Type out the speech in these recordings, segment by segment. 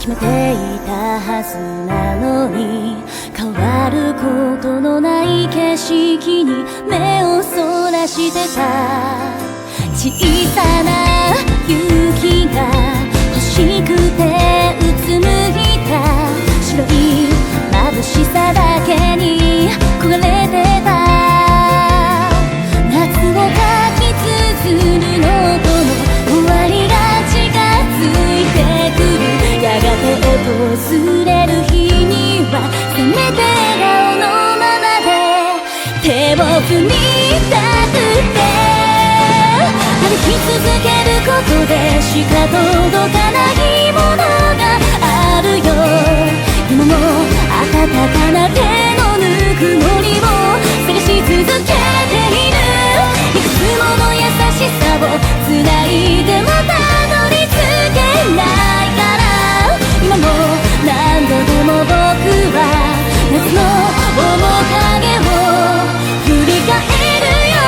決めていたはずなのに、変わることのない景色に目をそらしてた。小さな雪が欲しくてうつむいた。白い眩しさだけに焦がれてた。夏をかき綴るノートの終わりが近づいてくる。やがて訪れる日にはせめて笑顔のままで手を振りたくて、歩き続けることでしか届かないものがあるよ。今も温かな手のぬくもりを探し続けている。いくつもの優しさを繋いでもたどり着けないから、今も何度でも僕は夏の面影を振り返るよ。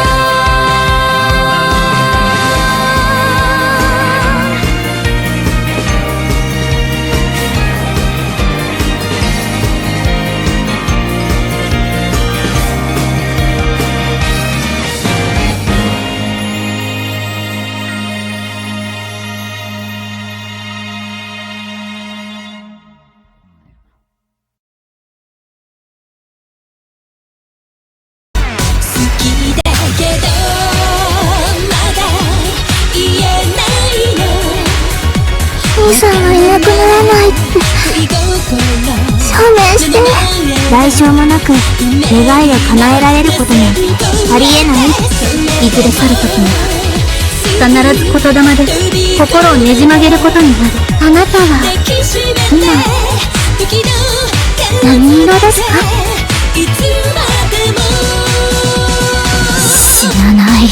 兄さんはいなくならないって証明して。代償もなく願いを叶えられることなんてありえない。いずれ去る時に必ず言霊で心をねじ曲げることになる。あなたは今何色ですか？知らない。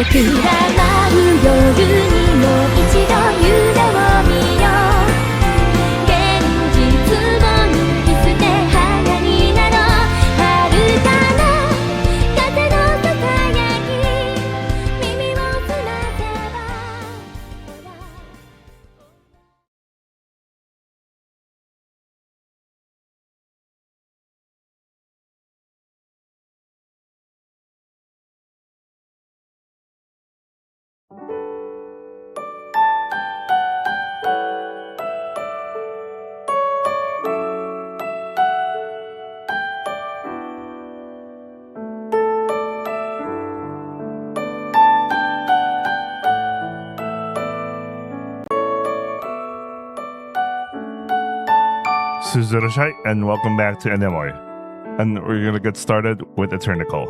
桜舞う夜にもう一度夢を見よう。現実を脱ぎ捨て花になろう。遥かな風のささやき、耳を澄ませばSuzurashai, and welcome back to Anemoi. And we're gonna get started with Eternicle.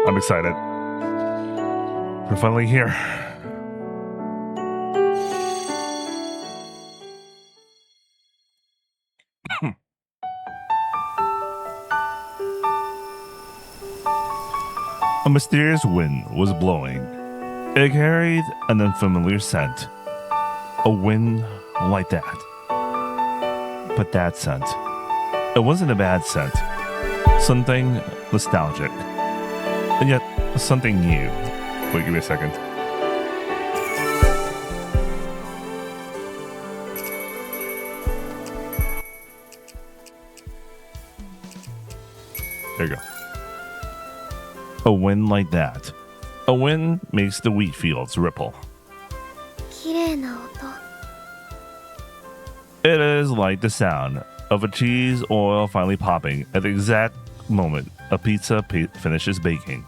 I'm excited. We're finally here. A mysterious wind was blowing. It carried an unfamiliar scent. A wind like that. But that scent. It wasn't a bad scent. Something nostalgic. And yet, something new. Wait, give me a second. There you go. A wind like that. A wind makes the wheat fields ripple. 綺麗な音。 It is like the sound of a cheese oil finally popping at the exact moment a pizza finishes baking.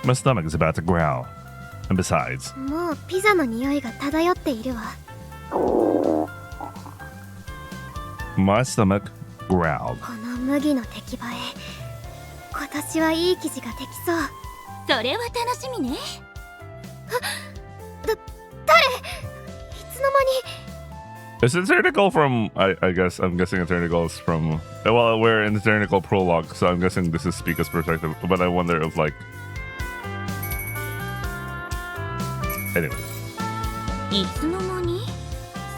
My stomach is about to growl. And besides, もうピザの匂いが漂っているわ。 my stomach growled. この麦の出来栄え、今年はいい生地ができそう。それは楽しみね。誰？いつの間に。 Is Eternicle from? I'm guessing Eternicle is from. Well, we're in Eternicle prologue, so I'm guessing this is Spica's perspective. But I wonder if like. Anyway. いつの間に？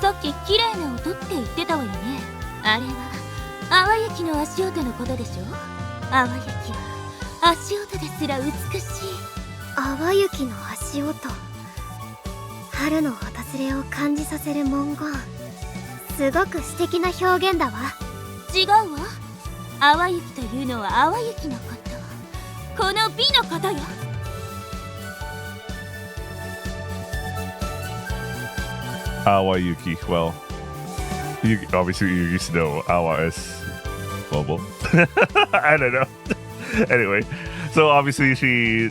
さっき綺麗な音って言ってたわよね。あれは淡雪の足音のことでしょ。淡雪は足音ですら美しい。淡雪の足音。春の訪れを感じさせる文言。すごく素敵な表現だわ。違うわ。淡雪というのは淡雪のこと。この美のことよ。 Awa Yuki. Well, obviously you used to know Awa is mobile. I don't know. Anyway, so obviously she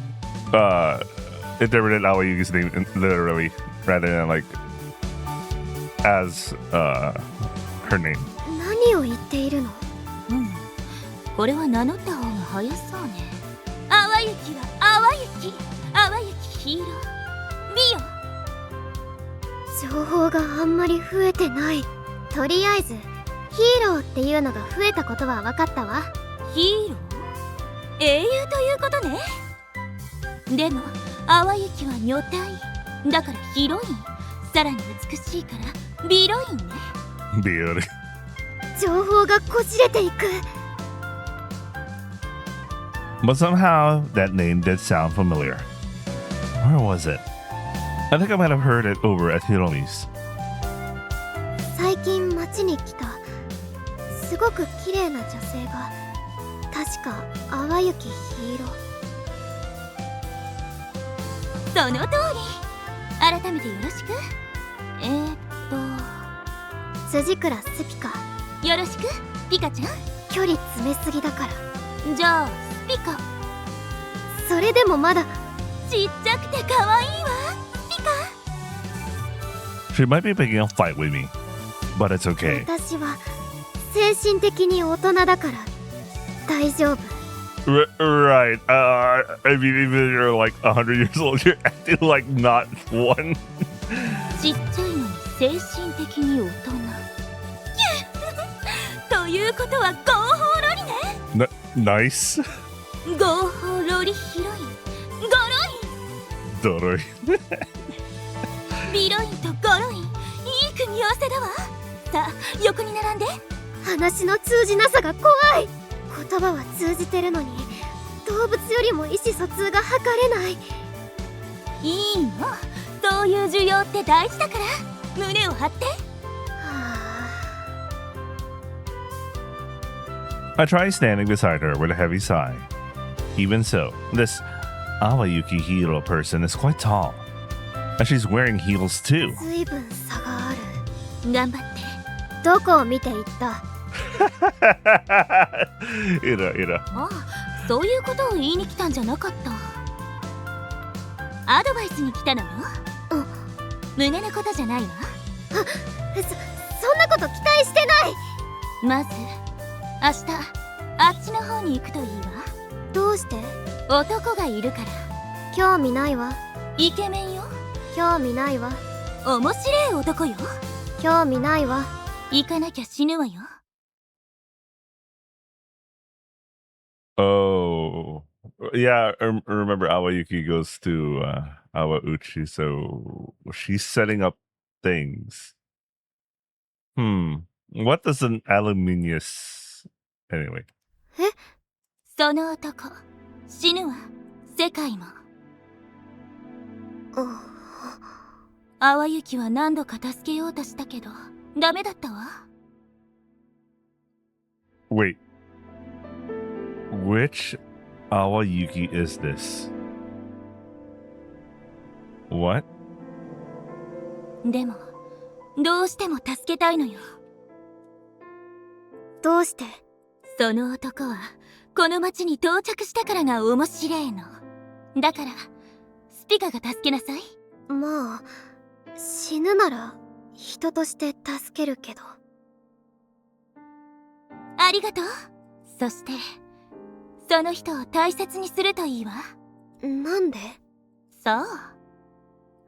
interpreted Awa Yuki's name literally rather than like as her name. 何を言っているの？うん。これは名乗った方が早そうね。淡雪は淡雪。淡雪ヒーロー。美よ。 情報があんまり増えてない。とりあえずヒーローっていうのが増えたことは分かったわ。ヒーロー？英雄ということね。でも淡雪は女体だからヒロイン。さらに美しいから美ロインね。美ロイン。情報がこじれていく。 But somehow that name did sound familiar. Where was it? I think I might have heard it over at Hiromi's. 最近街に来たすごく綺麗な女性が確か淡雪ヒーロー。その通り。改めてよろしく。辻倉スピカ。よろしくピカちゃん。距離詰めすぎだから。じゃあスピカ。それでもまだちっちゃくて可愛いわ。 She might be picking a fight with me, but it's okay. 私は精神的に大人だから大丈夫。 Right. I mean, even if you're like 100 years old, you're acting like not one. ちっちゃいのに精神的に大人。ということは合法ロリね。Nice. 合法ロリヒロイン。ゴロイン。ドロイ。美ロインとゴロイン、いい組み合わせだわ。さあ横に並んで。話の通じなさが怖い。言葉は通じてるのに動物よりも意思疎通が図れない。いいの、そういう需要って大事だから胸を張って。I tried standing beside her with a heavy sigh. Even so, this Awayuki hero person is quite tall. And she's wearing heels too. 随分差がある。頑張って。どこを見ていった？いら。ああ、そういうことを言いに来たんじゃなかった。アドバイスに来たのよ。胸のことじゃないわ。そんなこと期待してない。まず明日あっちの方に行くといいわ。どうして？男がいるから。興味ないわ。イケメンよ。興味ないわ。面白い男よ。興味ないわ。行かなきゃ死ぬわよ。Oh, yeah. Remember, Awayuki goes to Awauchi, so she's setting up things. What does an aluminius anyway? その男死ぬわ。世界も。淡雪は何度か助けようとしたけどダメだったわ。Wait, which Awayuki is this? What? でもどうしても助けたいのよ。どうして？その男はこの町に到着したからが面白いの。だからスピカが助けなさい。まあ死ぬなら人として助けるけど。ありがとう。そしてその人を大切にするといいわ。なんで？さあ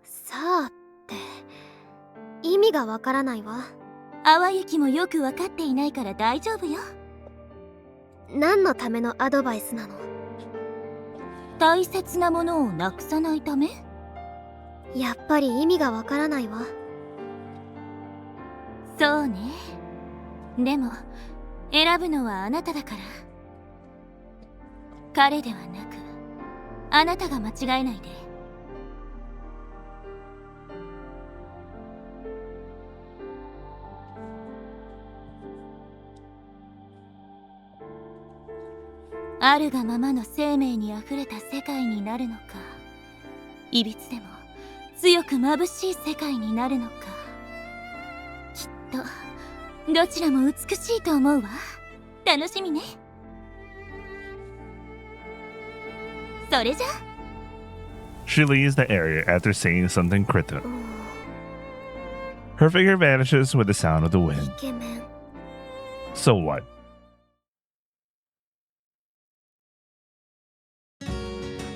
さあって意味がわからないわ。淡雪もよくわかっていないから大丈夫よ。何のためのアドバイスなの？大切なものをなくさないため？やっぱり意味がわからないわ。そうね。でも選ぶのはあなただから。彼ではなくあなたが間違えないで。あるがままの生命にあふれた世界になるのか、いびつでも強く眩しい世界になるのか、きっとどちらも美しいと思うわ。楽しみね。それじゃ。 She leaves the area after saying something cryptic. Her figure vanishes with the sound of the イ wind. ケメン。 So what?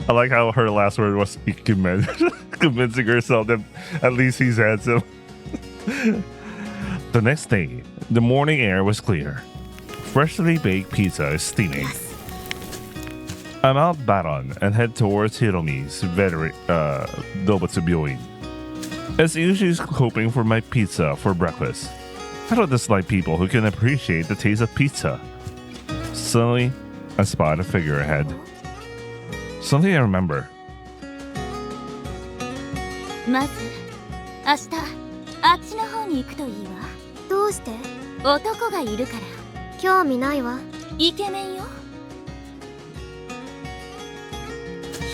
I like how her last word was convincing herself that at least he's handsome. The next day, the morning air was clear. Freshly baked pizza is steaming. I'm out Baron and head towards Hiromi's Dobotsu Byoin. As usual, she's hoping for my pizza for breakfast. I don't dislike people who can appreciate the taste of pizza. Suddenly, I spot a figure ahead. Something I remember. まず明日あっちの方に行くといいわ。どうして？男がいるから。興味ないわ。イケメンよ。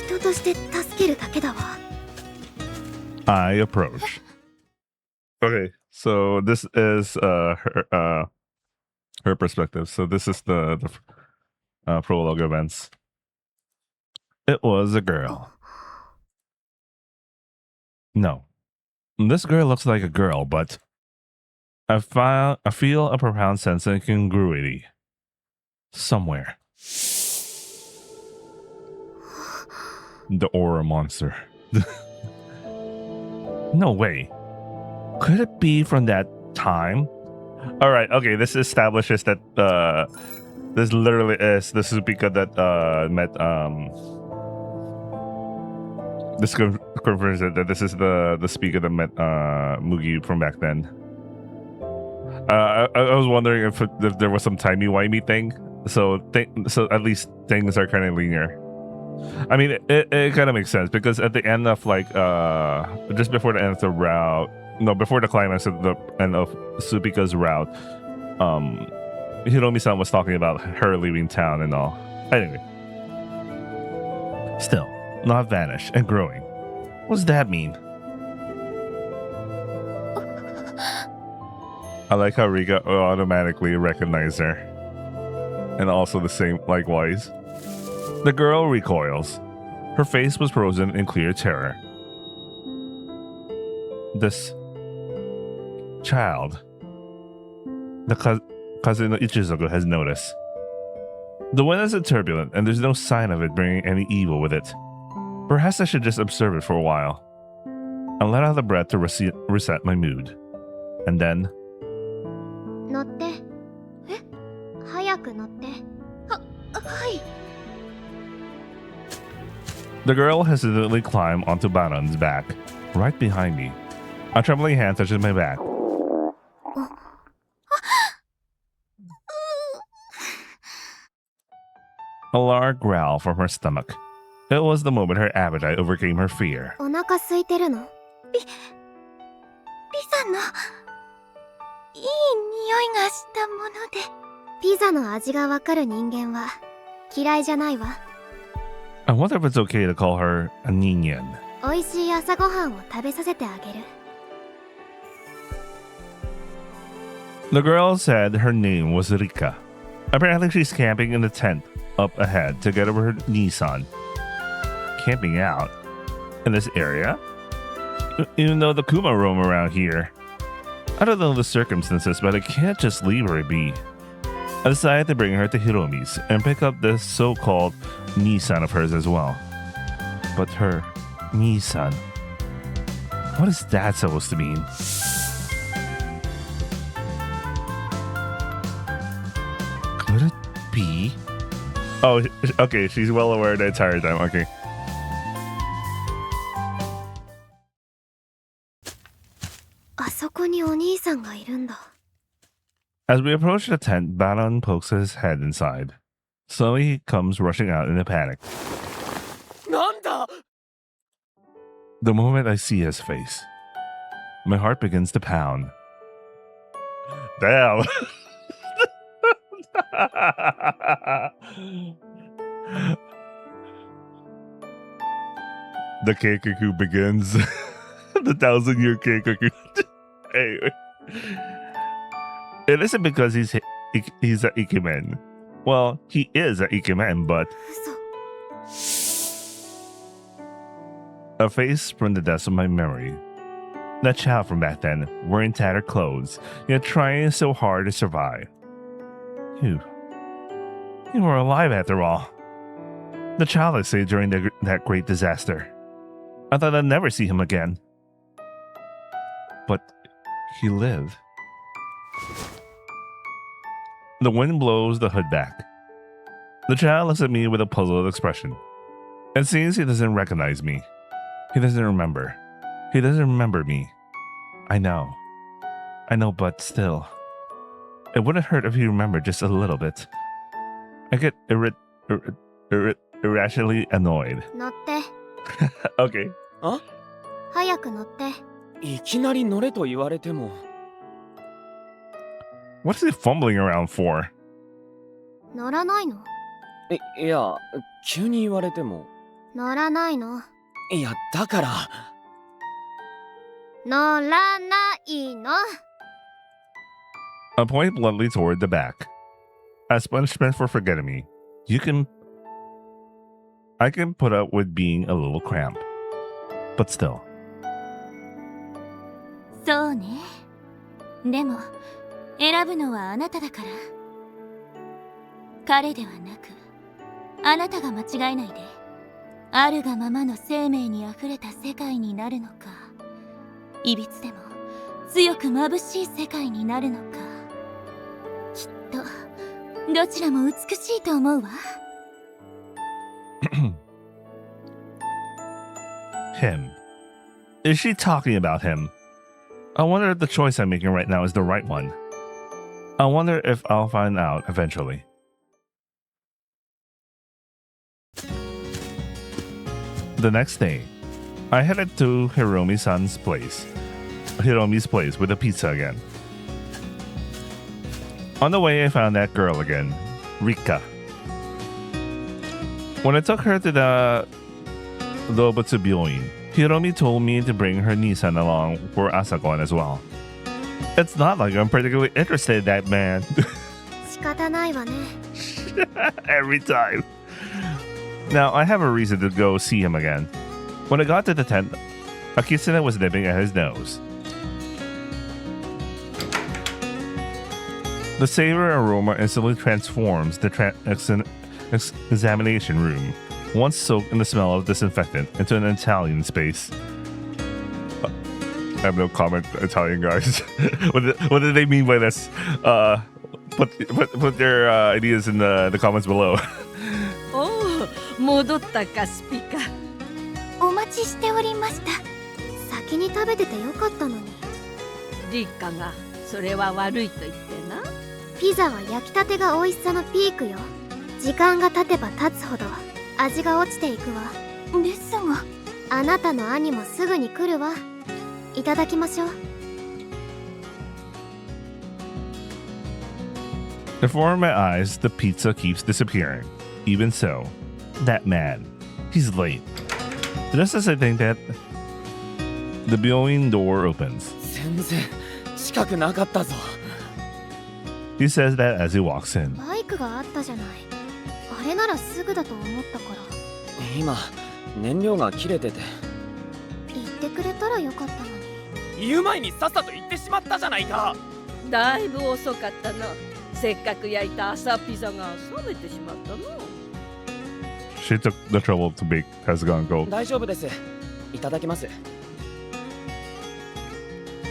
人として助けるだけだわ。I approach. Okay, so this is her perspective. So this is the prologue events. It was a girl. No, this girl looks like a girl, but I feel a profound sense of incongruity somewhere. The aura monster. No way. Could it be from that time? All right. Okay. This establishes that this literally is the Supika that met this confirms that this is the speaker that met Mugi from back then. I was wondering if there was some timey-wimey thing. So at least things are kind of linear. I mean, it kind of makes sense because at the end of like just before the end of the route, no, before the climax at the end of Supika's route, Hiromi-san was talking about her leaving town and all. Anyway, still not vanished and growing. What does that mean? I like how Rika automatically recognized her, and also the same likewise. The girl recoils. Her face was frozen in clear terror. This child, the cousin of Ichizoku, has noticed. The wind isn't turbulent, and there's no sign of it bringing any evil with it. Perhaps I should just observe it for a while. I let out a breath to reset my mood. And then... 乗って。え？早く乗って。はい。 The girl hesitantly climbed onto Baron's back, right behind me. A trembling hand touches my back. A large growl from her stomach. It was the moment her appetite overcame her fear. お腹空いてるの？リザのいい匂いがしたもので。ピザの味がわかる人間は嫌いじゃないわ。I wonder if it's okay to call her a Niñan. 美味しい朝ごはんを食べさせてあげる。 The girl said her name was Rika. Apparently she's camping in the tent up ahead together with her Nissan. Camping out? In this area? Even though the Kuma roam around here. I don't know the circumstances, but I can't just leave her be. I decided to bring her to Hiromi's and pick up this so-called Nissan of hers as well. But her Nissan... what is that supposed to mean? Could it be? Oh, okay, she's well aware the entire time, okay. As we approach the tent, Baron pokes his head inside. Slowly he comes rushing out in a panic. Nanda! The moment I see his face, my heart begins to pound. Damn! The Keikaku begins. The 1,000-year Keikaku. Anyway. It isn't because he's an Ikemen. Well, he is an Ikemen, but... A face from the depths of my memory. That child from back then, wearing tattered clothes, yet trying so hard to survive. You were alive after all. The child I saved during that great disaster. I thought I'd never see him again. But he lived. The wind blows the hood back. The child looks at me with a puzzled expression. It seems he doesn't recognize me. He doesn't remember. He doesn't remember me. I know, but still. It wouldn't hurt if he remembered just a little bit. I get irrationally annoyed. 乗って。 Okay. あ？早く乗って。いきなり乗れと言われても。What is he fumbling around for? 乗らないの？いや、急に言われても。乗らないの？いや、だから。乗らないの。 I point bluntly toward the back. As punishment for forgetting me, I can put up with being a little cramped. But still. そうね。でも、選ぶのはあなただから。彼ではなく、あなたが間違えないで。あるがままの生命にあふれた世界になるのか、いびつでも強く眩しい世界になるのか。きっと、どちらも美しいと思うわ。Him. Is she talking about him? I wonder if the choice I'm making right now is the right one. I wonder if I'll find out eventually. The next day, I headed to Hiromi's place with a pizza again. On the way, I found that girl again, Rika. When I took her to the Dobutsu Byoin, Hiromi told me to bring her Nissan along for Asakon as well. It's not like I'm particularly interested in that man. 仕方ないわね。 Every time. Now, I have a reason to go see him again. When I got to the tent, a kitsune was nipping at his nose. The savory aroma instantly transforms the examination room, once soaked in the smell of disinfectant, into an Italian space. I have no comment, Italian guys. What did they mean by this? Put their ideas in the comments below. おお、戻ったかスピカ。お待ちしておりました。先に食べててよかったのに。リッカがそれは悪いと言ってな。ピザは焼きたてが美味しさのピークよ。時間が経てば経つほど味が落ちていくわ。ですが、あなたの兄もすぐに来るわ。いただきましょう。Before my eyes, the pizza keeps disappearing. Even so, that man, he's late. Just as I think that, the building door opens. 全然近くなかったぞ。 He says that as he walks in. バイクがあったじゃない。あれならすぐだと思ったから。今燃料が切れてて。言ってくれたらよかったのに。言う前にさっさと言ってしまったじゃないか。だいぶ遅かったな。せっかく焼いた朝ピザが冷めてしまったの。She took the trouble to bake has gone cold. 大丈夫です。いただきます。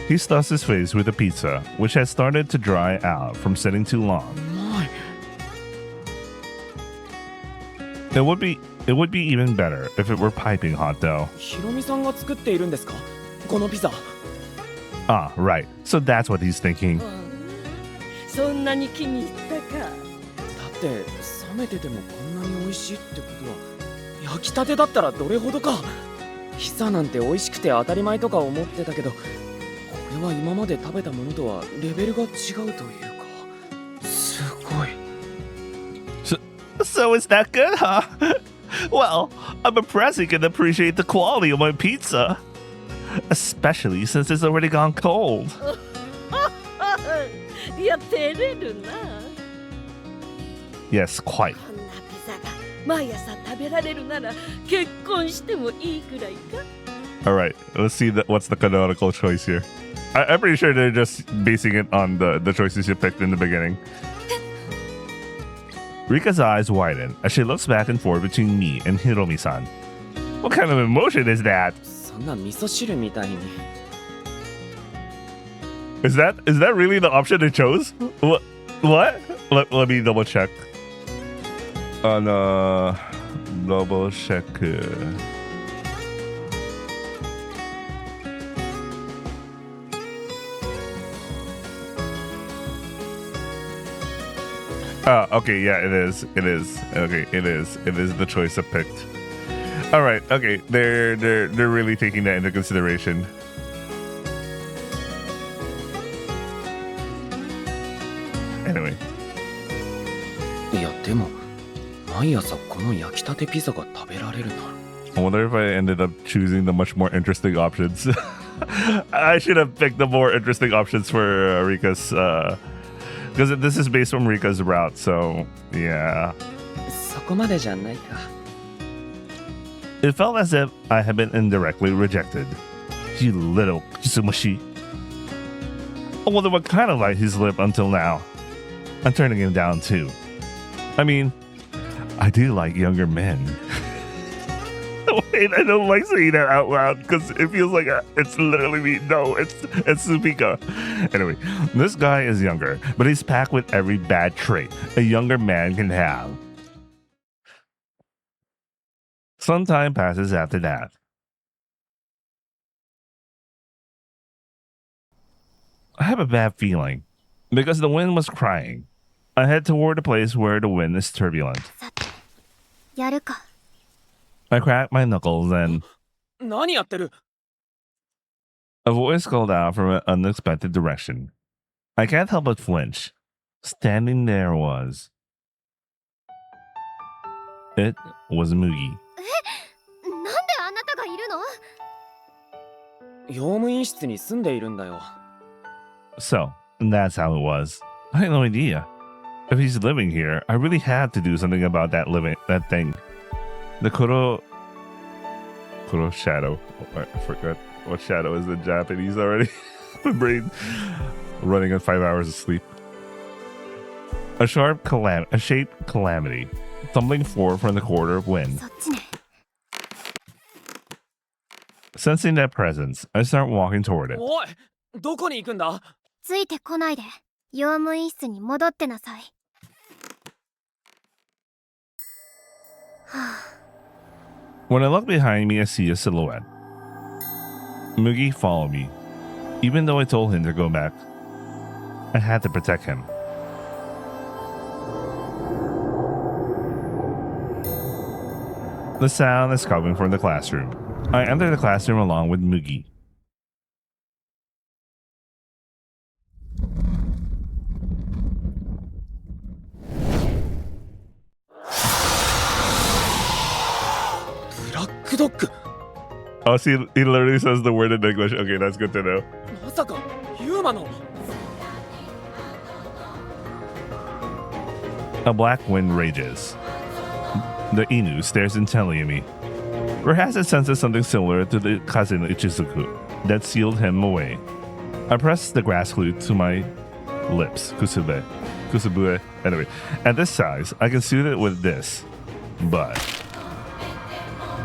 He stuffs his face with the pizza, which has started to dry out from sitting too long. うまい。 It would be even better if it were piping hot though. ヒロミさんが作っているんですか、このピザ。 Ah, right. So that's what he's thinking. そんなに気に入ったか。だって冷めててもこんなに美味しいってことは焼きたてだったらどれほどか。ピザなんて美味しくて当たり前とか思ってたけど、これは今まで食べたものとはレベルが違うというか、すごい。 So it's that good, huh? Well, I'm impressed you can appreciate the quality of my pizza. Especially since it's already gone cold. いや、照れるな。 Yes, quite. こんなピザが毎朝食べられるなら結婚してもいいくらいか。 Alright, let's see what's the canonical choice here. I'm pretty sure they're just basing it on the choices you picked in the beginning. Rika's eyes widen as she looks back and forth between me and Hiromi-san. What kind of emotion is that? そんな味噌汁みたいに。 Is that really the option they chose? What? Let me double check. Double check. Okay, yeah, it is. Okay, it is the choice I picked. All right, okay, they're really taking that into consideration. Anyway. いやでも毎朝この焼きたてピザが食べられるなら。 I wonder if I ended up choosing the much more interesting options. I should have picked the more interesting options for Rika's, because this is based on Rika's route, so yeah. そこまでじゃないか。 It felt as if I had been indirectly rejected. You little Kisumushi. I wonder what kind of light he's lived until now. I'm turning him down too. I mean, I do like younger men. Wait, I don't like saying that out loud because it feels like it's literally me. No, it's Supika. Anyway, this guy is younger, but he's packed with every bad trait a younger man can have. Some time passes after that. I have a bad feeling because the wind was crying. I head toward a place where the wind is turbulent. さて、やるか。 I crack my knuckles and 何やってる。 a voice called out from an unexpected direction. I can't help but flinch. Standing there was... It was Mugi. なんであなたがいるの？用務員室に住んでいるんだよ。 So, that's how it was. I had no idea. If he's living here, I really had to do something about that thing. The Kuro shadow. I forgot what shadow is in Japanese already. My brain running on 5 hours of sleep. A shaped calamity tumbling forward from the quarter of wind. そっちね。 Sensing that presence, I start walking toward it. おい、どこに行くんだ？ついてこないで。用務員室に戻ってなさい。はあ。 When I look behind me, I see a silhouette. Mugi followed me. Even though I told him to go back, I had to protect him. The sound is coming from the classroom. I enter the classroom along with Mugi. Black Dog? Oh, see, he literally says the word in English. Okay, that's good to know. まさかユーマの。 A black wind rages. The Inu stares intently at me. Perhaps it senses something similar to the cousin Ichizuku that sealed him away. I press the grass flute to my lips. Kusubue. Anyway, at this size, I can soothe it with this. But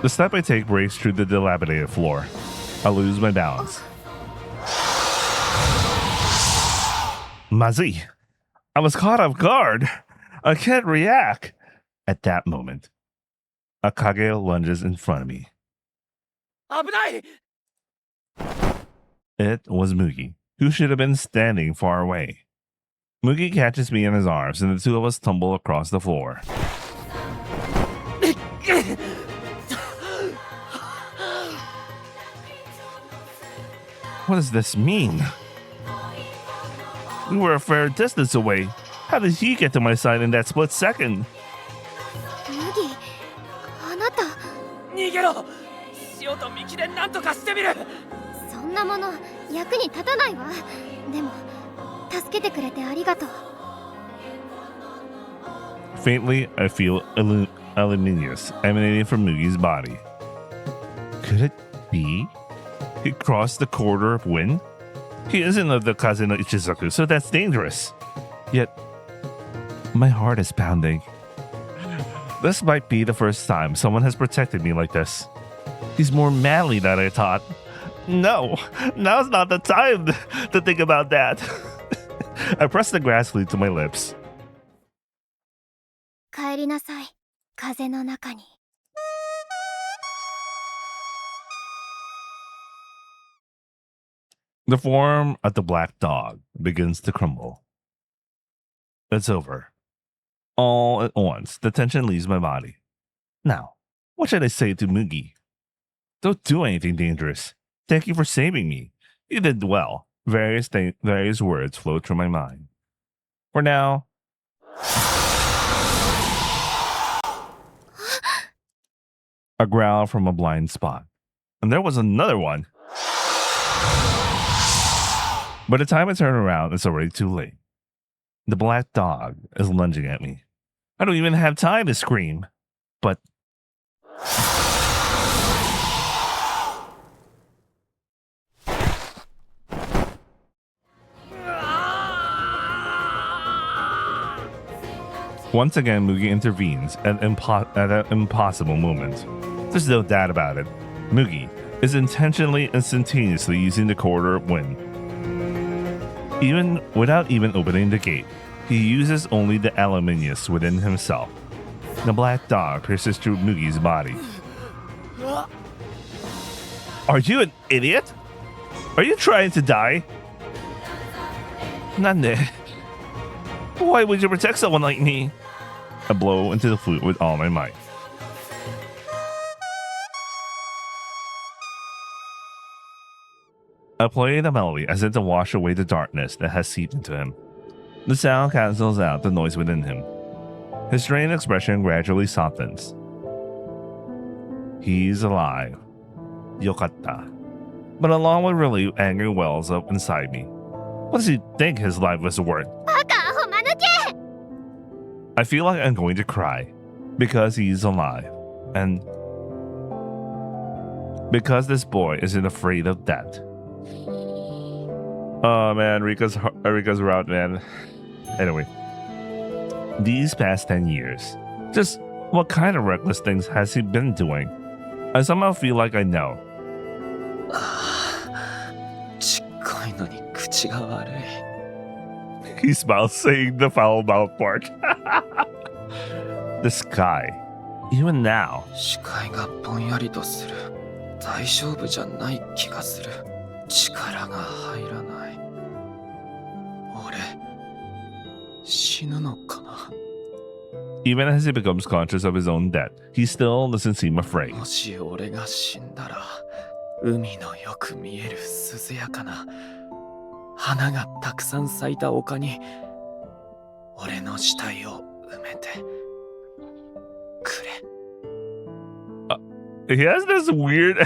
the step I take breaks through the dilapidated floor. I lose my balance. Mazi! I was caught off guard. I can't react. At that moment, a Kage lunges in front of me. 危ない！ It was Mugi, who should have been standing far away. Mugi catches me in his arms, and the two of us tumble across the floor. What does this mean? We were a fair distance away. How did he get to my side in that split second? 麦、あなた。逃げろ！塩と幹で何とかしてみる！そんなもの役に立たないわ。でも助けてくれてありがとう。 Faintly, I feel luminous emanating from Mugi's body. Could it be? He crossed the corridor of wind? He isn't of the cousin of Ichizuku, so that's dangerous. Yet, my heart is pounding. This might be the first time someone has protected me like this. He's more manly than I thought. No, now's not the time to think about that. I press the grass flute to my lips. 帰りなさい。風の中に。 The form of the black dog begins to crumble. It's over. All at once, the tension leaves my body. Now, what should I say to Mugi? Don't do anything dangerous. Thank you for saving me. You did well. Various words float through my mind. For now, a growl from a blind spot. And there was another one. By the time I turn around, it's already too late. The black dog is lunging at me. I don't even have time to scream. But once again, Mugi intervenes at an impossible moment. There's no doubt about it. Mugi is intentionally instantaneously using the corridor of wind. Even without even opening the gate, he uses only the aluminius within himself. The black dog pierces through Mugi's body. Are you an idiot? Are you trying to die? Nande. Why would you protect someone like me? I blow into the flute with all my might. I play the melody as if to wash away the darkness that has seeped into him. The sound cancels out the noise within him. His strained expression gradually softens. He's alive. Yokatta. But along with relief, anger wells up inside me. What does he think his life was worth? バカアホ間抜け！ I feel like I'm going to cry because he's alive and because this boy isn't afraid of death. Oh man, Rika's route, man. Anyway, these past 10 years, just What kind of reckless things has he been doing? I somehow feel like I know. ちっこいのに口が悪い。 He smiles, saying the foul mouth part. The sky. Even now. 視界がぼんやりとする。大丈夫じゃない気がする。力が入らない。俺、死ぬのかな。 Even as he becomes conscious of his own death, he still doesn't seem afraid. もし俺が死んだら、海のよく見える涼やかな花がたくさん咲いた丘に俺の死体を埋めてくれ。 He has this weird,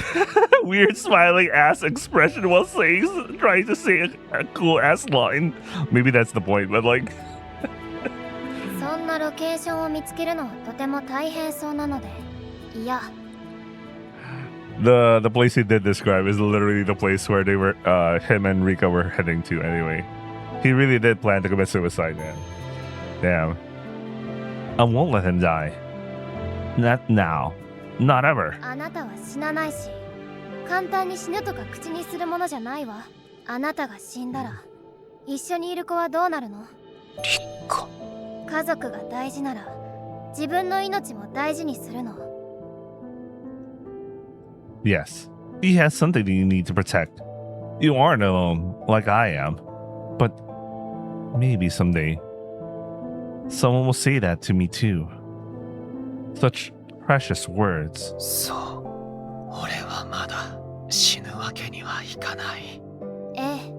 weird smiling ass expression while trying to say a cool ass line. Maybe that's the point, but like. そんなロケーションを見つけるのはとても大変そうなので、いや。 The place he did describe is literally the place where they were, him and Rika were heading to anyway. He really did plan to commit suicide, man. Damn. I won't let him die. Not now. Not ever. あなたは死なないし、簡単に死ぬとか口にするものじゃないわ。あなたが死んだら、一緒にいる子はどうなるの？リッコ。家族が大事なら、自分の命も大事にするの。 Yes, he has something you need to protect. You aren't alone, like I am. But maybe someday, someone will say that to me too. Such precious words. そう。俺はまだ死ぬわけにはいかない。ええ。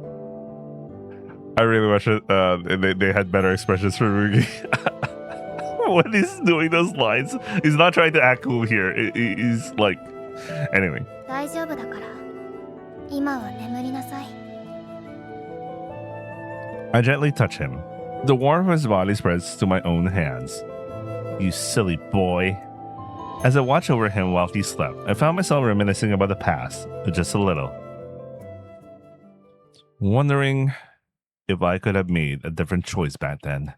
I really wish they had better expressions for Rugi. When he's doing those lines, he's not trying to act cool here. He's like, anyway. 大丈夫だから。今は眠りなさい。 I gently touch him. The warmth of his body spreads to my own hands. You silly boy. As I watched over him while he slept, I found myself reminiscing about the past, just a little. Wondering if I could have made a different choice back then.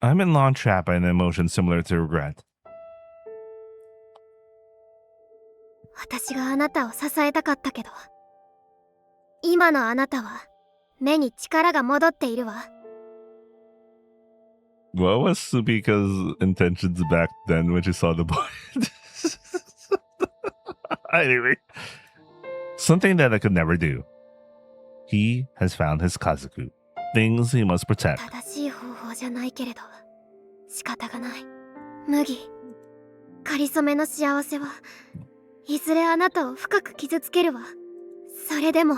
I'm in long trap by an emotion similar to regret. 私があなたを支えたかったけど、今のあなたは目に力が戻っているわ。 What was Supika's intentions back then when she saw the boy? Anyway, something that I could never do. He has found his Kazuku. Things he must protect. 正しい方法じゃないけれど、仕方がない。麦、かりそめの幸せはいずれあなたを深く傷つけるわ。それでも、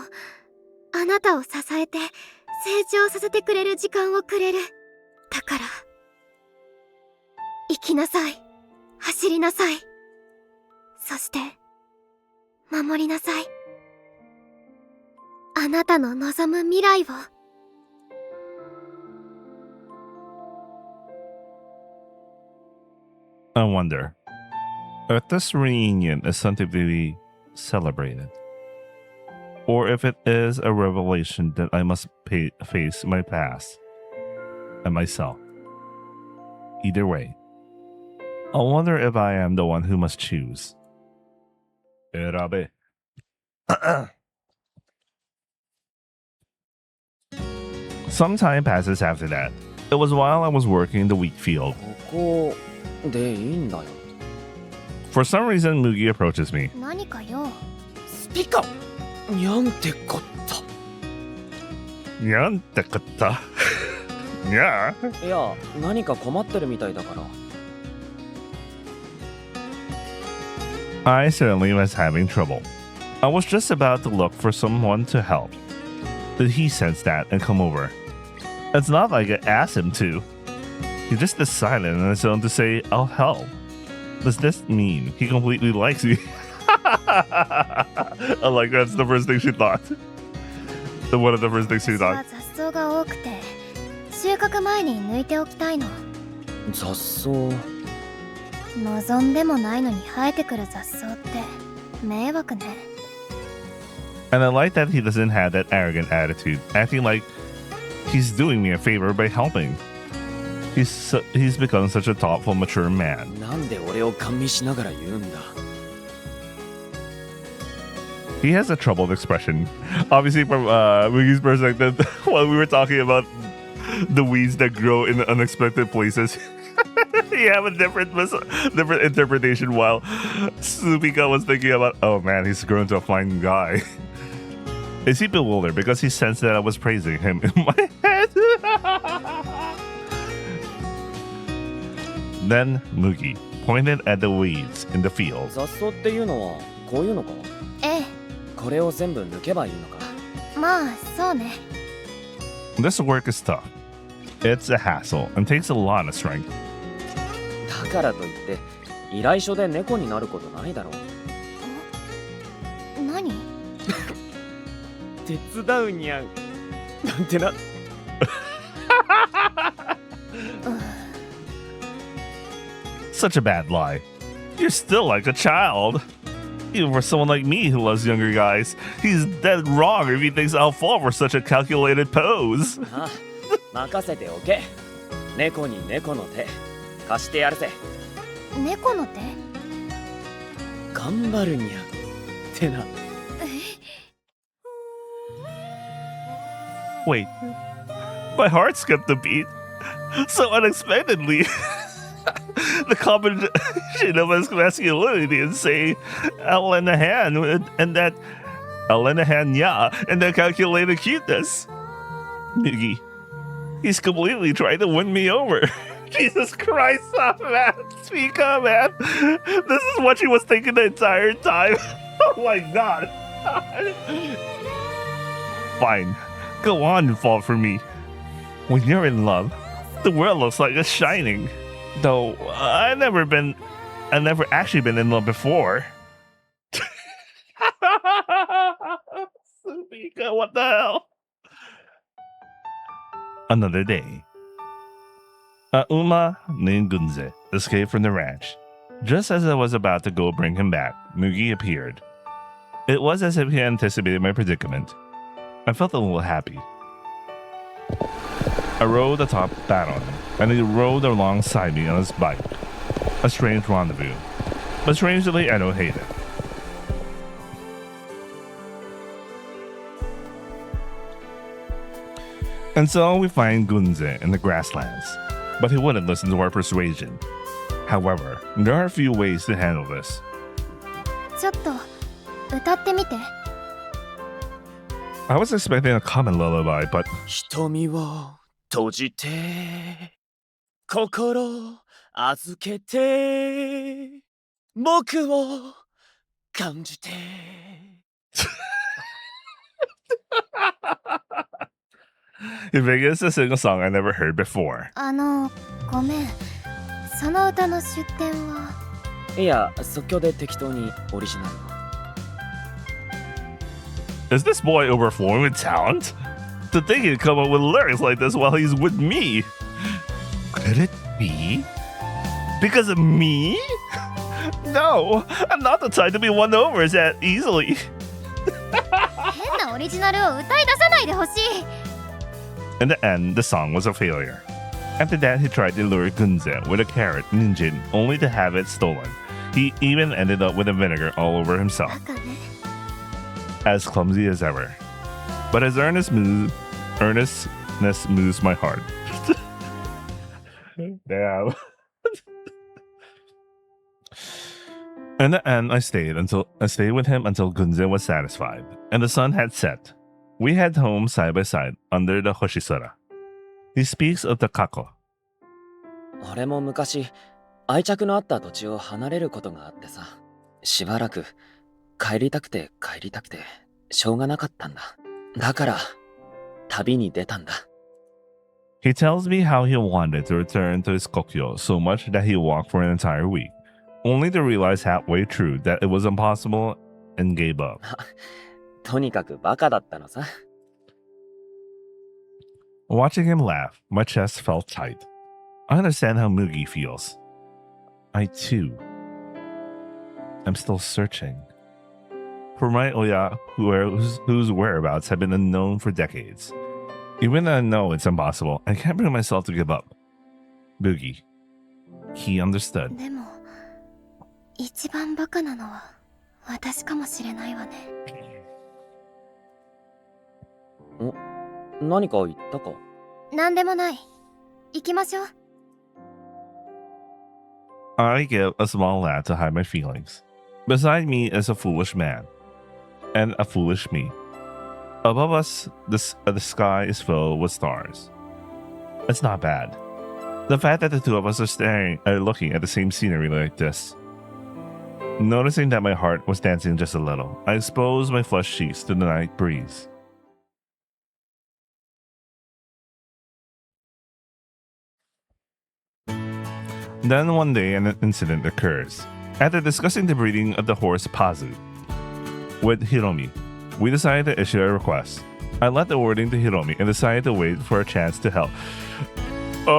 あなたを支えて成長させてくれる時間をくれる。だから、生きなさい。走りなさい。そして、守りなさい。あなたの望む未来を。I wonder if this reunion is something to be celebrated, or if it is a revelation that I must face my past and myself. Either way, I wonder if I am the one who must choose. Erabe. Some time passes after that. It was while I was working in the wheat field. ここでいいんだよ。 For some reason, Mugi approaches me. 何かよ。スピカにゃんてこった。 Nyantakata. Yeah. いや、何か困ってるみたいだから。 I certainly was having trouble. I was just about to look for someone to help. Did he sense that and come over? It's not like I asked him to. He just decided on his own to say, I'll help. Does this mean he completely likes me? I like that's the first thing she thought. One of the first things she 私は thought. 雑草が多くて、収穫前に抜いておきたいの。雑草。望んでもないのに生えてくる雑草って迷惑ね。 And I like that he doesn't have that arrogant attitude, acting like he's doing me a favor by helping. He's become such a thoughtful, mature man. なんで俺を甘味しながら言うんだ。 He has a troubled expression. Obviously, from Mugi's perspective, while we were talking about the weeds that grow in unexpected places, you have a different interpretation. While Sumika was thinking about, oh man, he's grown to a fine guy. Is he bewildered because he sensed that I was praising him in my head? Then Mugi pointed at the weeds in the field. 雑草っていうのはこういうのか。ええ、これを全部抜けばいいのか。まあそうね。 This work is tough. It's a hassle and takes a lot of strength. だからといって依頼書で猫になることないだろう。何？手伝うにゃん。なんてな。Such a bad lie. You're still like a child. Even for someone like me who loves younger guys, he's dead wrong if he thinks I'll fall for such a calculated pose. ああ、任せておけ。猫に猫の手貸してやるぜ。猫の手？頑張るにゃん。ってな。Wait, my heart skipped a beat. So unexpectedly. The combination of his masculinity and say, I'll lend a hand, and that I'll lend a hand, yeah, and that calculated cuteness. Mugi, he's completely trying to win me over. Jesus Christ, oh man, speak up, man. This is what she was thinking the entire time. Oh my god. Fine, go on and fall for me. When you're in love, the world looks like it's shining. Though I've never actually been in love before. Sumika, what the hell? Another day. A Uma named Gunze escaped from the ranch. Just as I was about to go bring him back, Mugi appeared. It was as if he anticipated my predicament. I felt a little happy. I rode atop Baron, and he rode alongside me on his bike. A strange rendezvous. But strangely, I don't hate it. And so we find Gunze in the grasslands, but he wouldn't listen to our persuasion. However, there are a few ways to handle this. ちょっと歌ってみて。 I was expecting a common lullaby, but 瞳を閉じて心預けて僕を感じて if it gets to sing a song I never heard before. ごめん。その歌の出典は。いや、即興で適当にオリジナルを。 Is this boy overflowing with talent? To think he'd come up with lyrics like this while he's with me. Could it be? Because of me? No, I'm not the type to be won over that easily. 変なオリジナルを歌い出さないでほしい。 In the end, the song was a failure. After that, he tried to lure Gunze with a carrot and gin, only to have it stolen. He even ended up with the vinegar all over himself. バカね。 As clumsy as ever. But his earnestness moves my heart. Damn. In the end, I stayed with him until Gunze was satisfied, and the sun had set. We head home side by side under the Hoshisora. He speaks of the Kako. 俺も昔愛着のあった土地を離れることがあってさ、しばらく帰りたくてしょうがなかったんだ。だから旅に出たんだ。 He tells me how he wanted to return to his Kokyo so much that he walked for an entire week, only to realize halfway through that it was impossible and gave up. とにかくバカだったのさ。 Watching him laugh, my chest felt tight. I understand how Mugi feels. I too am still searching for my Oya whose whereabouts have been unknown for decades. Even though I know it's impossible, I can't bring myself to give up. Boogie. He understood. でも一番バカなのは私かもしれないわね。何か言ったか？なんでもない。行きましょう。I give a small laugh to hide my feelings. Beside me is a foolish man, and a foolish me. Above us, the sky is filled with stars. It's not bad. The fact that the two of us are looking at the same scenery like this. Noticing that my heart was dancing just a little, I exposed my flushed cheeks to the night breeze. Then one day an incident occurs. After discussing the breeding of the horse Pazu with Hiromi, we decided to issue a request. I left the wording to Hiromi and decided to wait for a chance to help. Oh,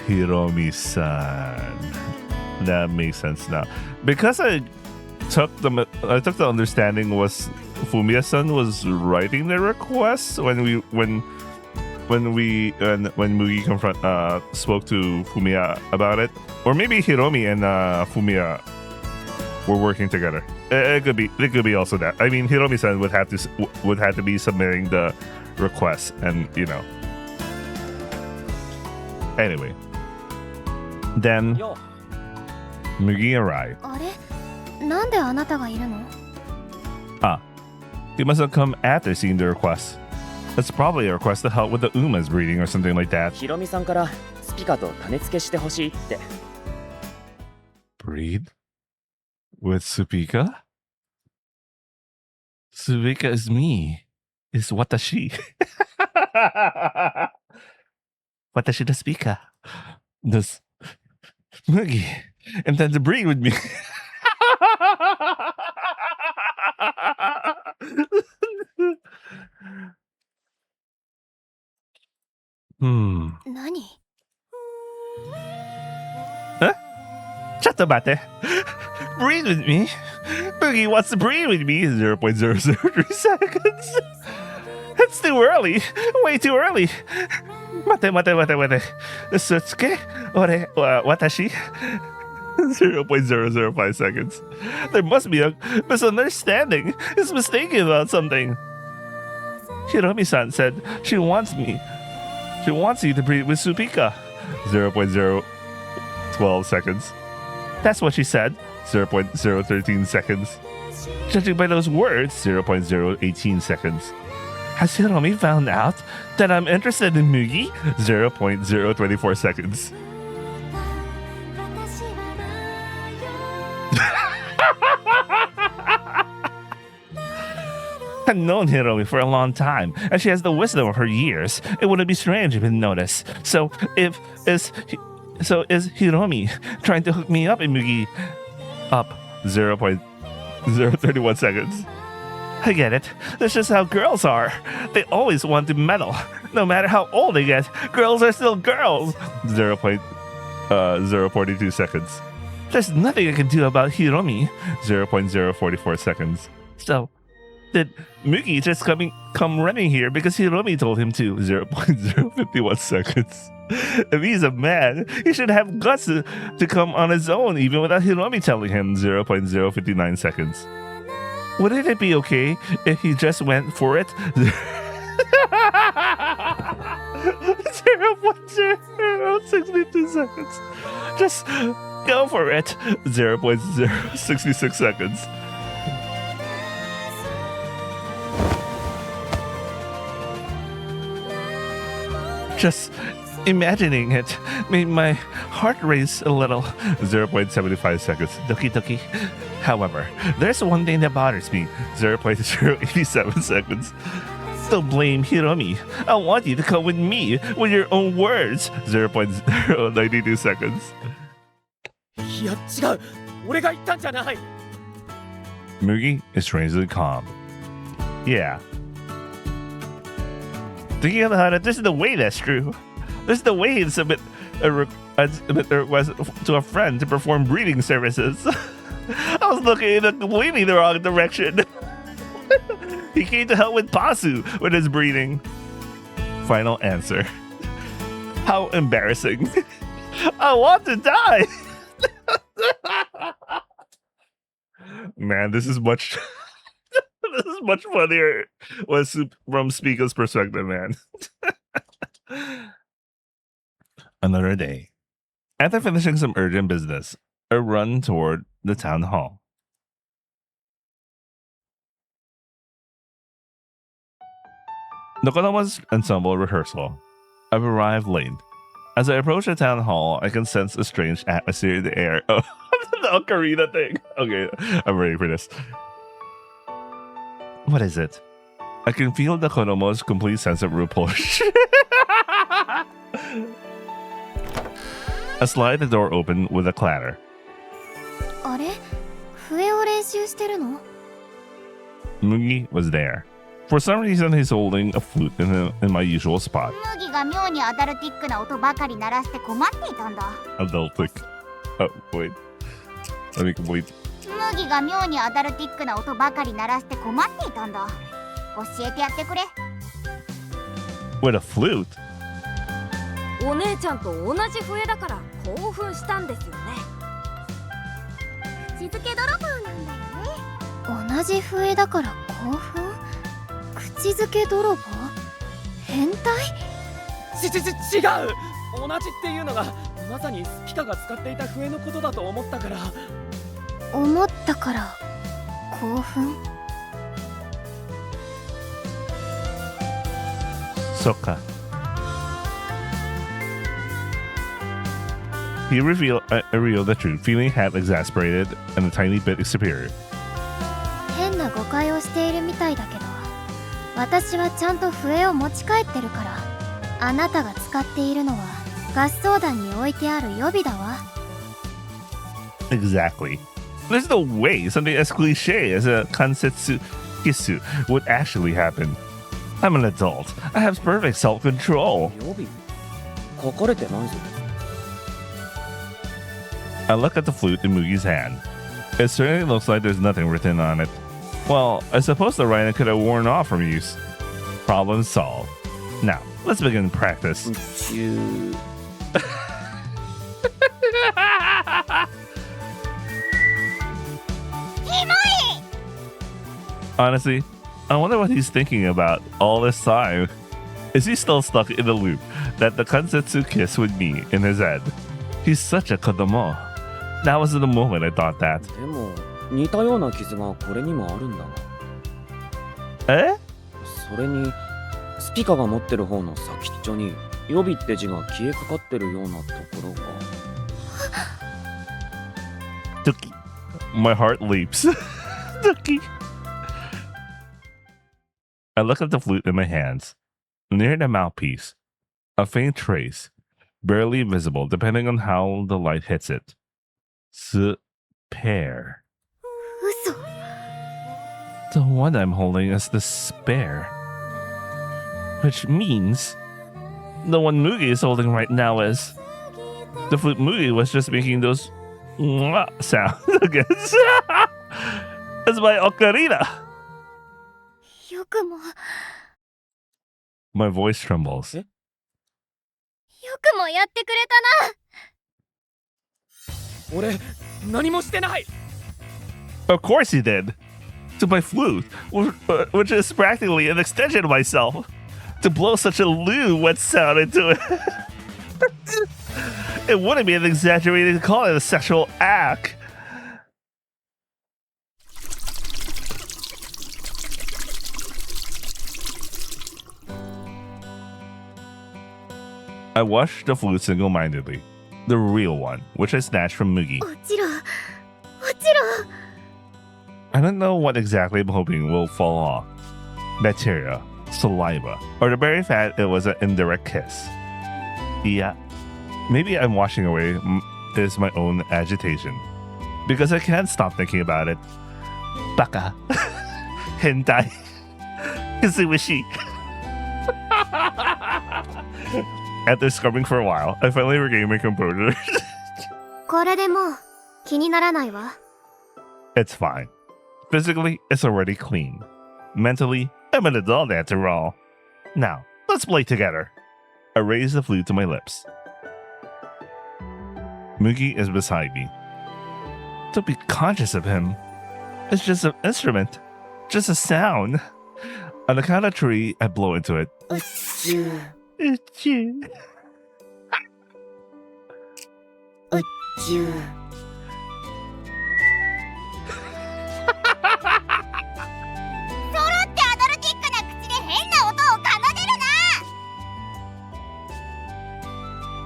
Hiromi-san. That makes sense now. Because I took the understanding was Fumiya-san was writing the request when Mugi spoke to Fumiya about it, or maybe Hiromi and Fumiya were working together. It could be also that. I mean, Hiromi-san would have to be submitting the request, and you know. Anyway, then Mugi arrived. あれ？なんであなたがいるの？ He must have come after seeing the request. It's probably a request to help with the Uma's breeding or something like that. ヒロミさんからスピカと種付けしてほしいって。Breed? With Supika? Supika is me. Is Watashi. Watashi the Supika. Does Mugi intend to breed with me? Nani? Huh? Chatabate. Breathe with me. Boogie wants to breathe with me. 0.003 seconds. It's too early. Way too early. Mate. Sutsuke? Ore, watashi? 0.005 seconds. There must be a misunderstanding. He's mistaken about something. Hiromi-san said she wants you to breed with Supika. 0.012 seconds. That's what she said. 0.013 seconds. Judging by those words, 0.018 seconds. Has Hiromi found out that I'm interested in Mugi? 0.024 seconds. I've known Hiromi for a long time, and she has the wisdom of her years. It wouldn't be strange if it noticed. So is Hiromi trying to hook me up in Mugi? Up 0.031 seconds. I get it. That's just how girls are. They always want to meddle. No matter how old they get, girls are still girls. 0.042 seconds. There's nothing I can do about Hiromi. 0.044 seconds. So, did Mugi just come running here because Hiromi told him to? 0.051 seconds. If he's a man, he should have guts to come on his own even without Hiromi telling him. 0.059 seconds. Wouldn't it be okay if he just went for it? 0.062 seconds. Just go for it. 0.066 seconds. Just imagining it made my heart race a little. 0.75 seconds. Doki doki. However, there's one thing that bothers me. 0.087 seconds. Don't blame Hiromi. I want you to come with me with your own words. 0.092 seconds. いや違う。俺が言ったんじゃない。 Mugi is strangely calm. Yeah. Thinking about it, this is the way that's true. This is the way to submit a request to a friend to perform breeding services. I was looking in completely the wrong direction. He came to help with Pasu with his breeding. final answer. How embarrassing. I want to die. Man, this is much this is much funnier from Spica's perspective, man. Another day. After finishing some urgent business, a run toward the town hall. The Konoma's ensemble rehearsal. I've arrived late. As I approach the town hall, I can sense a strange atmosphere in the air. Oh, the ocarina thing. Okay, I'm ready for this. What is it? I can feel the Konoma's complete sense of repulsion. I slide the door open with a clatter. あれ？笛を練習してるの？ Mugi was there. For some reason, he's holding a flute in my usual spot. 麦が妙にアダルティックな音ばかり鳴らして困っていたんだ。Adultic. Oh, wait. Let me complete. 麦が妙にアダルティックな音ばかり鳴らして困っていたんだ。教えてやってくれ。With a flute? お姉ちゃんと同じ笛だから興奮したんですよね。口づけ泥棒なんだよね。同じ笛だから興奮？口づけ泥棒？変態？違う。同じっていうのがまさにスピカが使っていた笛のことだと思ったから。思ったから興奮？そっか。He revealed the truth. Feeling half exasperated and a tiny bit superior. 変な誤解をしているみたいだけど、私はちゃんと笛を持ち帰ってるから、あなたが使っているのは合奏団に置いてある予備だわ。Exactly. There's no way something as cliche as a kansetsu kisu would actually happen. I'm an adult. I have perfect self-control. 予備？書かれてないぞ。I look at the flute in Mugi's hand. It certainly looks like there's nothing written on it. Well, I suppose the writing could have worn off from use. Problem solved. Now, let's begin practice. Honestly, I wonder what he's thinking about all this time. Is he still stuck in the loop that the Kansetsu kiss would be in his head? He's such a kodomo. That was the moment I thought that. でも似たような傷がこれにもあるんだが。え？それにスピカが持ってる方の先っちょに予備って字が消えかかってるようなところが。Dookie. My heart leaps. Dookie. I look at the flute in my hands. Near the mouthpiece, a faint trace, barely visible depending on how the light hits it. Spare. 嘘。The one I'm holding is the spare. Which means the one Mugi is holding right now is... The flute Mugi was just making those sounds against. That's my ocarina. よくも。My voice trembles. よくもやってくれたな。俺何もしてない。 Of course he did. To my flute, which is practically an extension of myself. To blow such a lewd wet sound into it. It wouldn't be an exaggerated to call it a sexual act. I washed the flute single-mindedly. The real one, which I snatched from Mugi. 落ちろ。落ちろ。 I don't know what exactly I'm hoping will fall off. Bacteria, saliva, or the very fact it was an indirect kiss. Yeah, maybe I'm washing away is my own agitation. Because I can't stop thinking about it. Baka. Hentai. Kazuishi. After scrubbing for a while, I finally regained my composure. これでもう気にならないわ。 It's fine. Physically, it's already clean. Mentally, I'm an adult after all. Now, Let's play together. I raise the flute to my lips. Mugi is beside me. Don't be conscious of him. It's just an instrument. Just a sound. On the count of three, I blow into it. Achoo.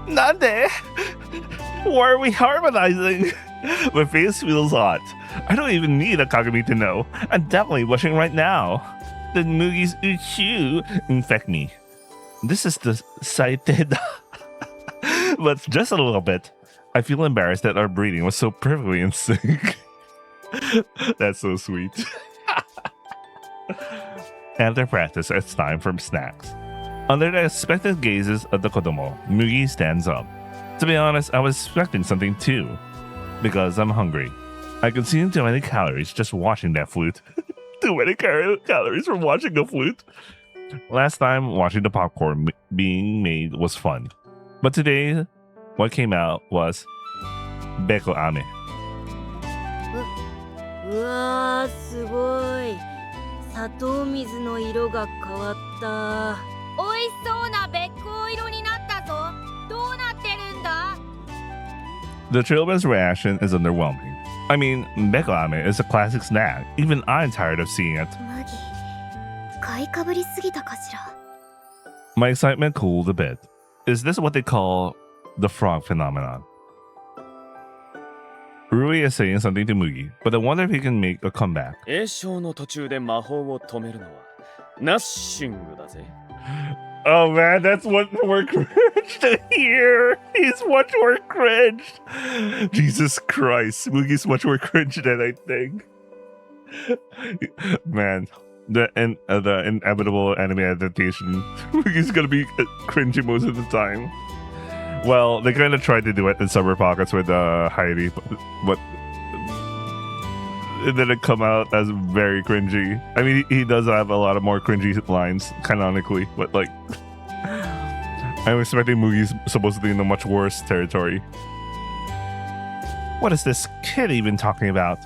なんで? Why are we harmonizing? My face feels hot. I don't even need a Kagami to know. I'm definitely blushing right now. Did Mugi's Uchu infect me? This is the sighted. But just a little bit. I feel embarrassed that our breeding was so perfectly in sync. That's so sweet. After practice, it's time for snacks. Under the expectant gazes of the Kodomo, Mugi stands up. To be honest, I was expecting something too. Because I'm hungry. I consume too many calories just watching that flute. Too many calories from watching a flute. Last time, watching the popcorn being made was fun. But today, what came out was Beko Ame. うわーすごい砂糖水の色が変わったおいしそうなべっこう色になったぞどうなってるんだ The children's reaction is underwhelming. I mean, Beko Ame is a classic snack. Even I'm tired of seeing it. 麦買いかぶりすぎたかしら My excitement cooled a bit. Is this what they call the frog phenomenon? Rui is saying something to Mugi, but I wonder if he can make a comeback. 栄唱の途中で魔法を止めるのはナッシングだぜ Oh man, that's what more cringe to hear. He's much more cringe. Jesus Christ, Mugi's much more cringe than I think. Man, the inevitable anime adaptation. Mugi's gonna be cringy most of the time. Well, they kind of tried to do it in Summer Pockets with Heidi, but it didn't come out as very cringy. I mean, he does have a lot of more cringy lines, canonically, but like, I'm expecting Mugi's supposed to be in a much worse territory. What is this kid even talking about?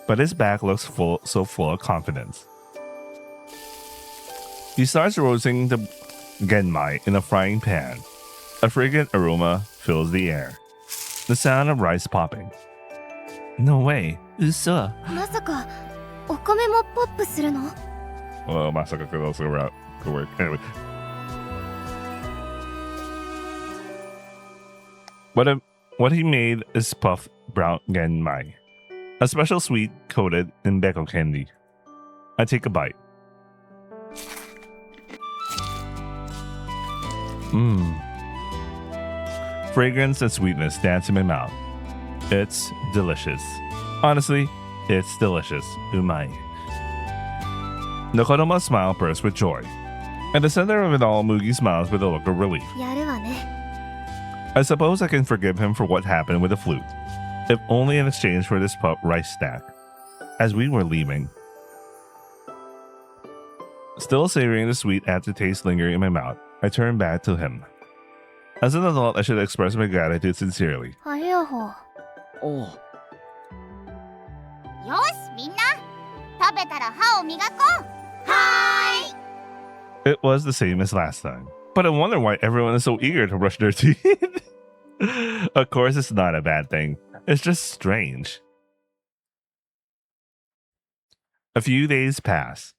But his back looks so full of confidence. He starts roasting the genmai in a frying pan. A fragrant aroma fills the air. The sound of rice popping. No way. Usa. まさかお米もポップするの Well, Masaka could also work. Anyway. What he made is puffed brown genmai. A special sweet coated in beko candy. I take a bite. Fragrance and sweetness dance in my mouth. It's delicious. Honestly, it's delicious. Umai. The Kodoma's smile bursts with joy. At the center of it all, Mugi smiles with a look of relief. やるわね I suppose I can forgive him for what happened with the flute, if only in exchange for this pup rice snack. As we were leaving, still savoring the sweet aftertaste lingering in my mouth, I turned back to him. As an adult, I should express my gratitude sincerely. あれやほおうよしみんな食べたら歯を磨こうはーい It was the same as last time, but I wonder why everyone is so eager to brush their teeth. Of course, it's not a bad thing. It's just strange. A few days pass.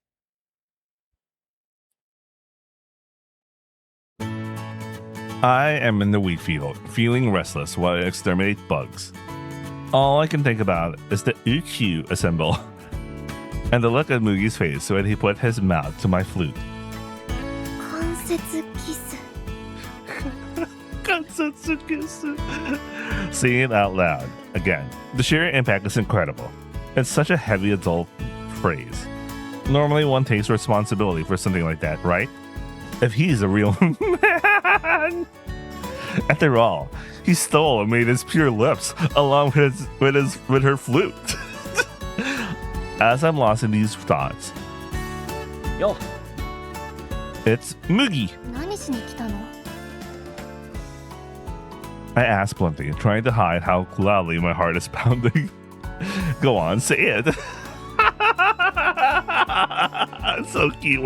I am in the wheat field, feeling restless while I exterminate bugs. All I can think about is the UQ assemble and the look at Mugi's face when he put his mouth to my flute. 関節キス Saying it out loud. Again, the sheer impact is incredible. It's such a heavy adult phrase. Normally one takes responsibility for something like that, right? If he's a real man. After all, he stole and made his pure lips along with her flute. As I'm lost in these thoughts, Yo. it's Mugi. 何しに来たの？ I asked bluntly, trying to hide how loudly my heart is pounding. Go on, say it. It's so cute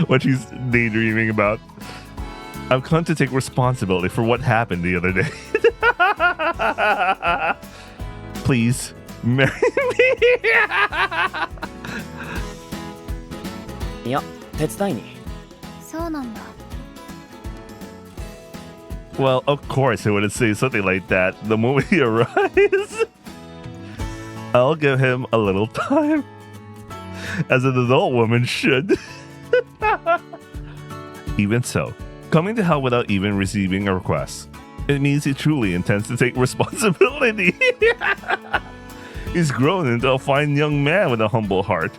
what she's daydreaming about. I've come to take responsibility for what happened the other day. Please marry me. いや、手伝いに。そうなんだ。 Well, of course, I wouldn't say something like that the moment he arrives. I'll give him a little time, as an adult woman should. Even so, coming to help without even receiving a request, it means he truly intends to take responsibility. He's grown into a fine young man with a humble heart.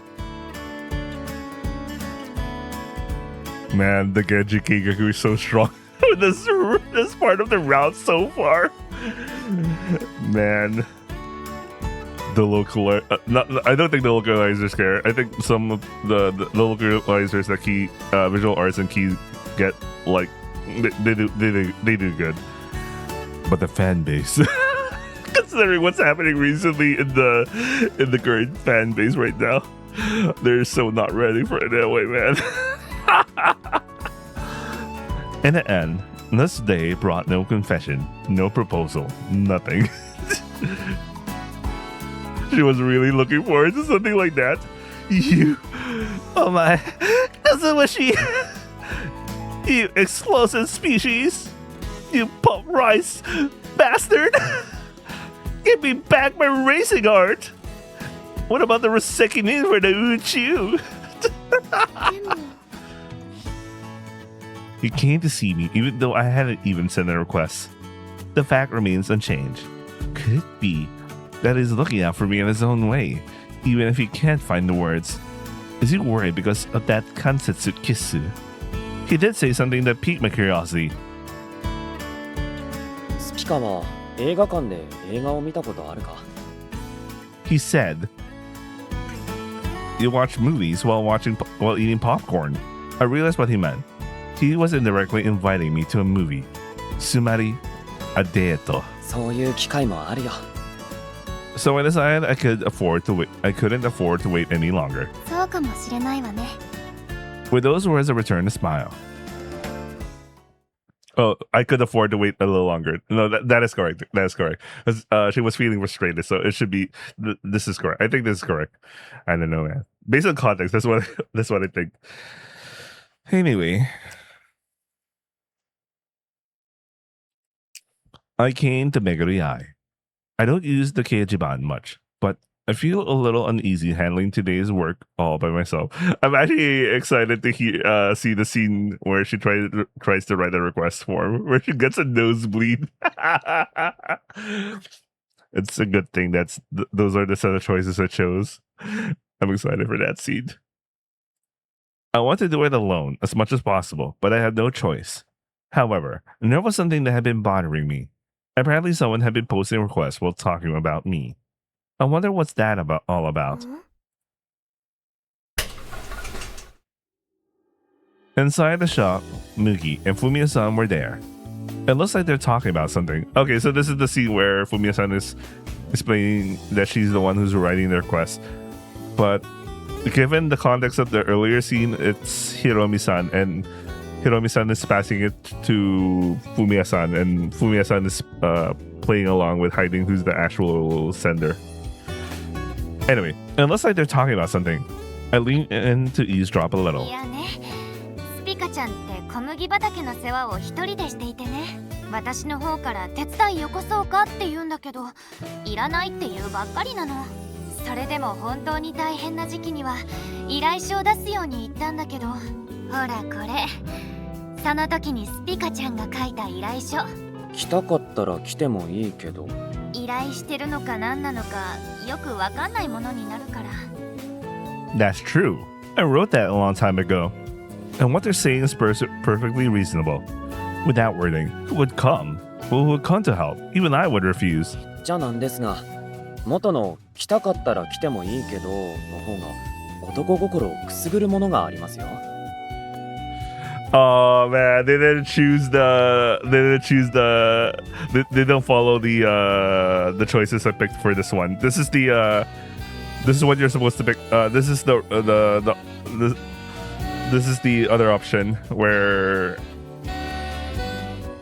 Man, the Genji Kigaku is so strong. this part of the route so far. Man. The local, I don't think the localizers care. I think some of the localizers that key visual arts and keys get like they do good, but the fan base, considering what's happening recently in the current fan base right now, they're so not ready for it anyway, man. In the end, this day brought no confession, no proposal, nothing. She was really looking forward to something like that. You, oh my, Kazumashi, you explosive species, you pump rice bastard, give me back my racing art. What about the Roseki for the Uchu? He came to see me even though I hadn't even sent a request. The fact remains unchanged. Could it be that he's looking out for me in his own way, even if he can't find the words? Is he worried because of that Kansetsu Kisu? He did say something that piqued my curiosity. スピカは映画館で映画を見たことあるか？ He said, you watch movies while eating popcorn. I realized what he meant. He was indirectly inviting me to a movie. Sumari, a date. そういう機会もあるよ。 So I decided I couldn't afford to wait any longer. そうかもしれないわね。 With those words, I returned a smile. Oh, I could afford to wait a little longer. No, that is correct. That is correct. She was feeling frustrated, so it should be. This is correct. I think this is correct. I don't know, man. Based on context, that's what I think. Anyway, I came to Megurui. I don't use the Keijiban much, but I feel a little uneasy handling today's work all by myself. I'm actually excited to see the scene where she tries to write a request form, where she gets a nosebleed. It's a good thing those are the set of choices I chose. I'm excited for that scene. I want to do it alone as much as possible, but I had no choice. However, there was something that had been bothering me. Apparently someone had been posting requests while talking about me. I wonder what's that all about. Inside the shop, Mugi and Fumiya-san were there. It looks like they're talking about something. Okay, so this is the scene where Fumiya-san is explaining that she's the one who's writing the request. But given the context of the earlier scene, it's Hiromi-san, and Hiromi-san is passing it to Fumiya-san, and Fumiya-san is playing along with hiding who's the actual sender. Anyway, it looks like they're talking about something. I lean in to eavesdrop a little. いやね、スピカちゃんって小麦畑の世話を一人でしていてね。私の方から手伝いよこそうかって言うんだけど、いらないって言うばっかりなの。それでも本当に大変な時期には依頼書を出すように言ったんだけど、ほらこれ。その時にスピカちゃんが書いた依頼書。来たかったら来てもいいけど。依頼してるのか何なのかよくわかんないものになるから。That's true. I wrote that a long time ago. And what they're saying is perfectly reasonable. Without wording, who would come? Who would come to help? Even I would refuse. じゃなんですが、元の来たかったら来てもいいけどの方が男心をくすぐるものがありますよ。Oh man, they didn't choose the. They don't follow the choices I picked for this one. This is the. This is what you're supposed to pick. This is this is the other option where.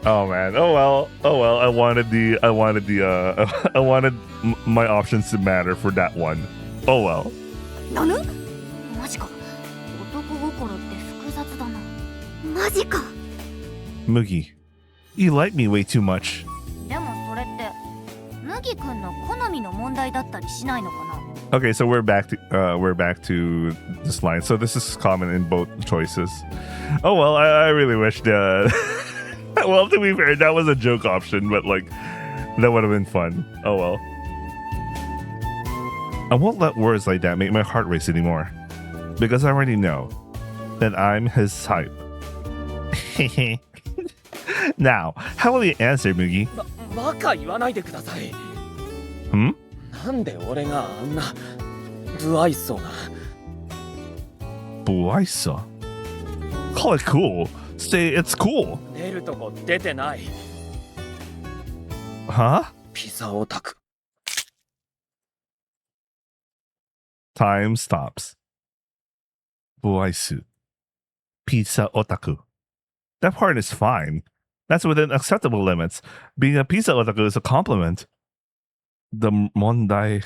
Oh man. Oh well. I wanted my options to matter for that one. Oh well. なぬ？マジか。男心って複雑だな。マジか。 Moogie, you like me way too much. でもそれって麦くんの好みの問題だったりしないのかな？ Okay, so we're back to this line. So this is common in both choices. Oh well, I really wish that. Well, to be fair, that was a joke option, but like that would have been fun. Oh well. I won't let words like that make my heart race anymore, because I already know that I'm his type. Now, how will you answer, Moogie? バカ言わないでください。 Hmm? なんで俺があんな不愛想な。 Buaisa. Call it cool. Say it's cool. 出るとこ出てない。 Huh? ピザオタク。 Time stops. Buaisu. Pizza otaku. That part is fine. That's within acceptable limits. Being a pizza otaku is a compliment. The mondai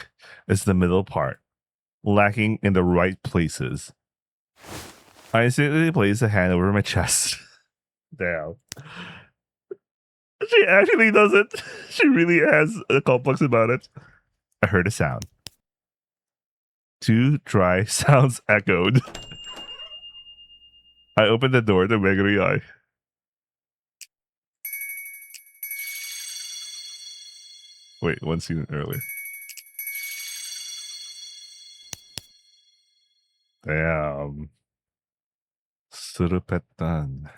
is the middle part, lacking in the right places. I instantly place a hand over my chest. Damn. She actually does it. She really has a complex about it. I heard a sound. 2 dry sounds echoed. I opened the door to Meguri. Wait, one scene earlier. Damn. Surupetan.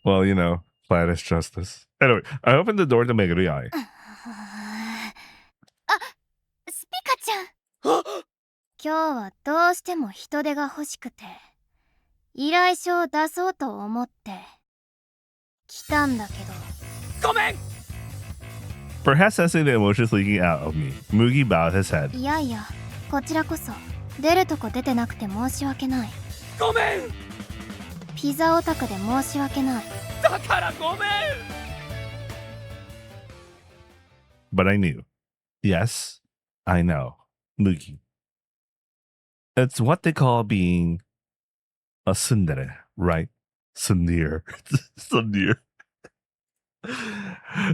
Well, you know, flat is justice. Anyway, I opened the door to Meguri. あ、スピカちゃん。今日はどうしても人手が欲しくて、依頼書を出そうと思って来たんだけど。ごめん。 Perhaps sensing the emotions leaking out of me, Moogie bowed his head. いやいや、こちらこそ出るとこ出てなくて申し訳ない。ごめん。ピザオタクで申し訳ない。だからごめん。 But I knew. Yes, I know. Moogie. It's what they call being a tsundere, right? Tsundere. Tsundere.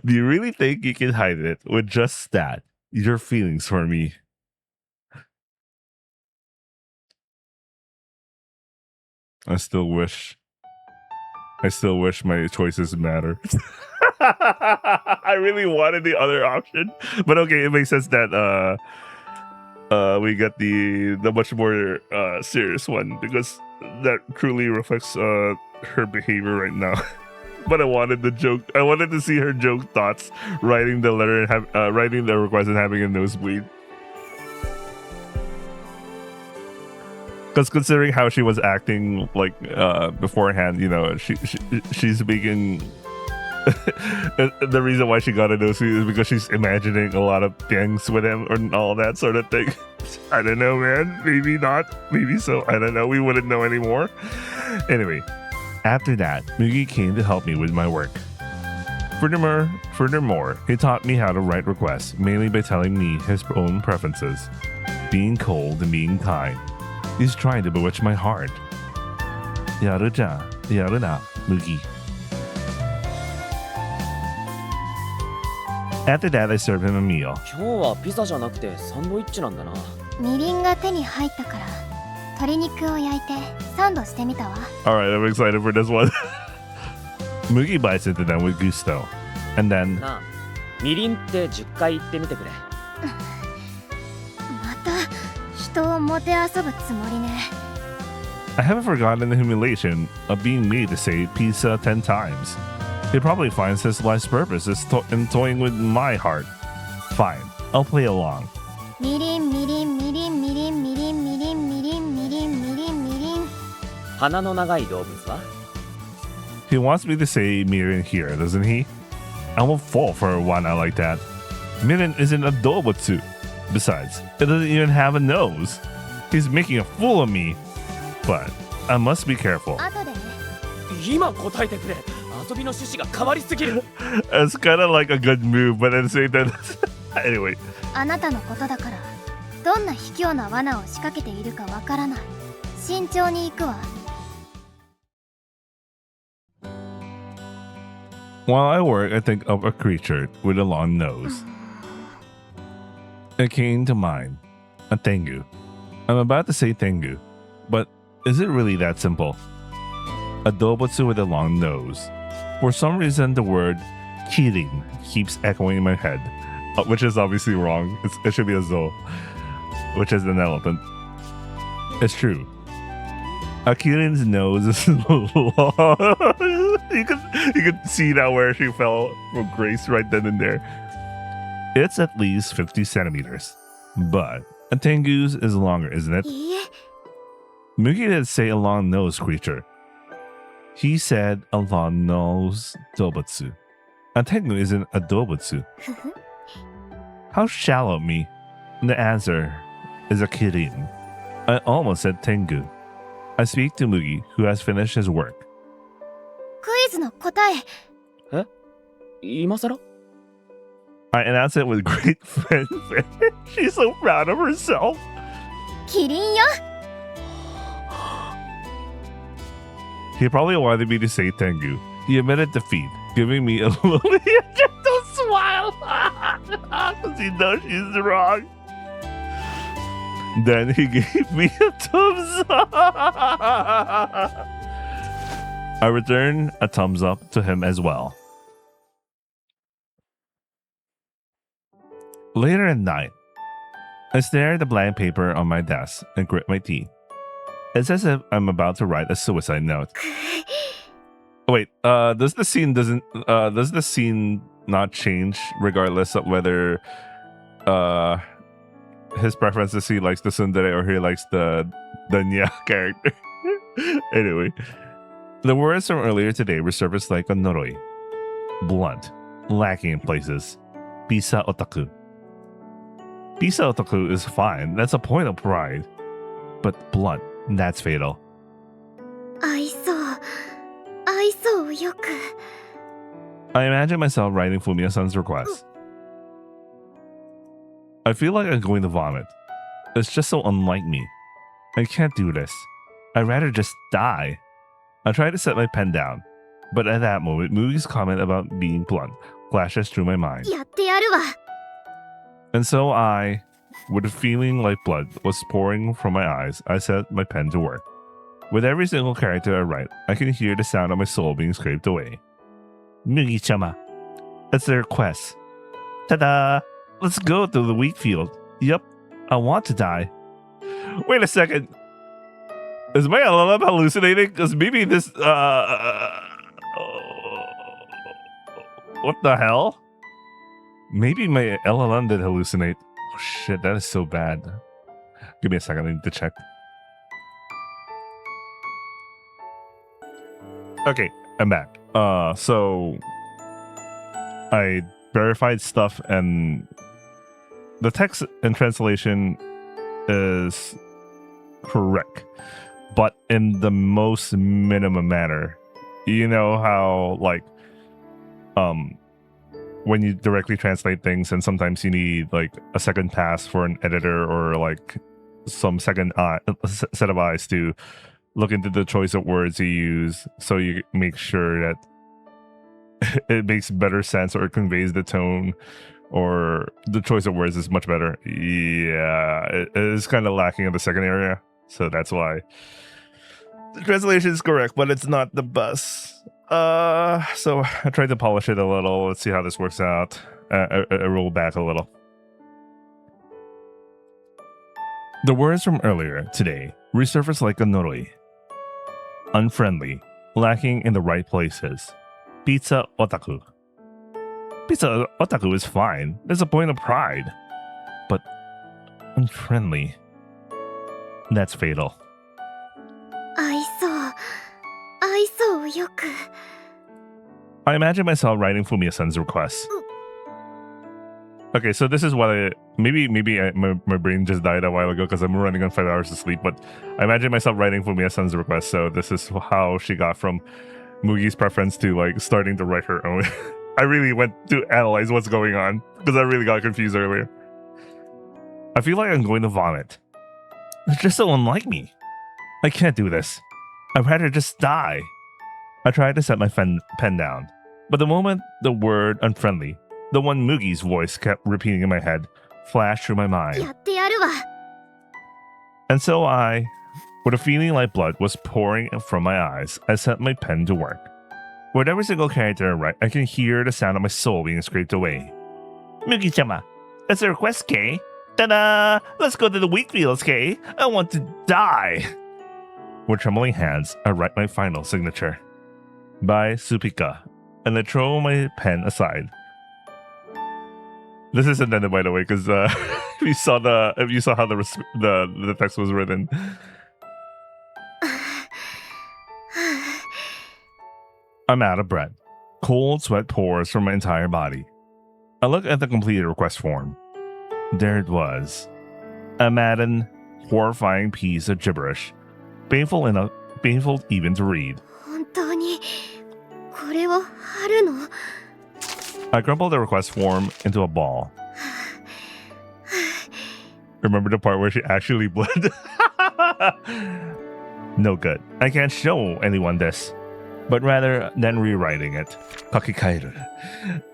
Do you really think you can hide it with just that? Your feelings for me. I still wish my choices matter. I really wanted the other option, but okay, it makes sense that we got the much more serious one because that truly reflects her behavior right now. But I wanted the joke. I wanted to see her joke thoughts, writing the letter and writing the request and having a nosebleed. Because considering how she was acting, like beforehand, you know, she's making the reason why she got a nosebleed is because she's imagining a lot of things with him and all that sort of thing. I don't know, man. Maybe not. Maybe so. I don't know. We wouldn't know anymore. Anyway. After that, Moogie came to help me with my work. Furthermore, he taught me how to write requests, mainly by telling me his own preferences. Being cold and being kind. He's trying to bewitch my heart. Yaru-ja, yaru-na, Moogie. After that, I served him a meal. 今日はピザじゃなくてサンドイッチなんだな。みりんが手に入ったから、鶏肉を焼いてサンドしてみたわ。Alright, I'm excited for this one. Moogie bites into them with gusto. And then... なあ、みりんって10回言ってみてくれ。また人をもてあそぶつもりね。I haven't forgotten the humiliation of being made to say pizza 10 times. He probably finds his life's purpose is in toying with my heart. Fine, I'll play along. みりんみりんみりんみりんみりんみりんみりんみりんみりんみりん。鼻の長い動物は He wants me to say Mirin here, doesn't he? I will fall for a wana like that. Mirin isn't a dobutsu. Besides, it doesn't even have a nose. He's making a fool of me. But I must be careful. 後でね。今答えてくれ。遊びの趣旨が変わりすぎる。 It's kind of like a good move, but at the same time, anyway. あなたのことだからどんな卑怯な罠を仕掛けているかわからない。慎重に行くわ。 While I work, I think of a creature with a long nose. It came to mind. A tengu. I'm about to say tengu, but is it really that simple? A dobutsu with a long nose. For some reason, the word kirin keeps echoing in my head, which is obviously wrong. It should be a zo, which is an elephant. It's true. A kirin's nose is long. You could see that where she fell from grace right then and there. It's at least 50 centimeters. But a tengu's is longer, isn't it? いいえ、 Mugi didn't say a long-nosed creature. He said a long-nosed dobutsu. A tengu isn't a dobutsu. How shallow of me. The answer is a kirin. I almost said tengu. I speak to Mugi, who has finished his work. クイズの答え。今更 I announce it with great fanfare. She's so proud of herself. キリンよ。 He probably wanted me to say Tengu. He admitted defeat, giving me a little gentle smile. Because he knows she's wrong. Then he gave me a thumbs up. I returned a thumbs up to him as well. Later at night, I stare at the blank paper on my desk and grit my teeth. It's as if I'm about to write a suicide note. Wait, does the scene not change regardless of whether his preference is he likes the tsundere or he likes the Nya character? Anyway, the words from earlier today resurfaced like a noroi. Blunt, lacking in places. Bisa otaku. Bisa otaku is fine, that's a point of pride. But blunt, that's fatal. 愛想よく。 I imagine myself writing Fumiya-san's request. I feel like I'm going to vomit. It's just so unlike me. I can't do this. I'd rather just die. I try to set my pen down, but at that moment, Mugi's comment about being blunt flashes through my mind. やってやるわ。 And so I, with a feeling like blood was pouring from my eyes, I set my pen to work. With every single character I write, I can hear the sound of my soul being scraped away. Mugi-chama. That's the request. Ta-da! Let's go to the wheat field. Yup, I want to die. Wait a second. Is my LLM hallucinating? Because maybe this, what the hell? Maybe my LLM did hallucinate. Oh shit, that is so bad. Give me a second, I need to check. Okay, I'm back. So I verified stuff and the text and translation is correct, but in the most minimum manner. You know how like when you directly translate things and sometimes you need like a second pass for an editor or like some second set of eyes to look into the choice of words you use so you make sure that it makes better sense or it conveys the tone or the choice of words is much better. Yeah, it is kind of lacking in the second area, so that's why the translation is correct, but it's not the best. So I tried to polish it a little. Let's see how this works out. I roll back a little. The words from earlier today resurface like a noroi. Unfriendly, lacking in the right places. Pizza otaku. Pizza otaku is fine. There's a point of pride. But unfriendly. That's fatal. 愛想をよく I imagine myself writing Fumiya-san's request. Okay, so this is what maybe my brain just died a while ago because I'm running on 5 hours of sleep, but I imagine myself writing Fumiya-san's request, so this is how she got from Mugi's preference to like starting to write her own. I really went to analyze what's going on because I really got confused earlier. I feel like I'm going to vomit. It's just so unlike me. I can't do this. I'd rather just die. I tried to set my pen down, but the moment the word unfriendly, the one Mugi's voice kept repeating in my head, flashed through my mind. やってやるわ And so I, with a feeling like blood was pouring from my eyes, I set my pen to work. With every single character I write, I can hear the sound of my soul being scraped away. Mugi-sama, that's a request, Kay. Ta-da! Let's go to the wheat fields, Kay. I want to die. With trembling hands, I write my final signature. By Supika, and I throw my pen aside. This is intended, by the way, because if you saw how the text was written. I'm out of breath. Cold sweat pours from my entire body. I look at the completed request form. There it was. A maddened, horrifying piece of gibberish. Painful even to read. 本当にこれを貼るの I crumpled the request form into a ball. Remember the part where she actually bled? No good. I can't show anyone this. But rather than rewriting it, kakikairu,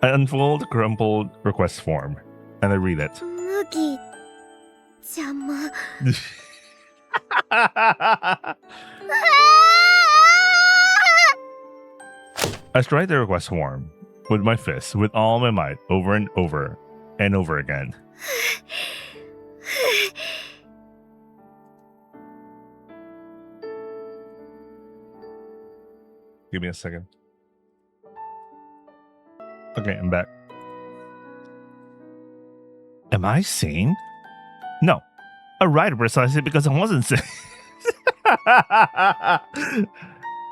I unfold the crumpled request form and I read it. 麦ちゃま I strike the request form with my fist with all my might over and over and over again. Give me a second. Okay, I'm back. Am I sane? No. I write it precisely because I wasn't sane.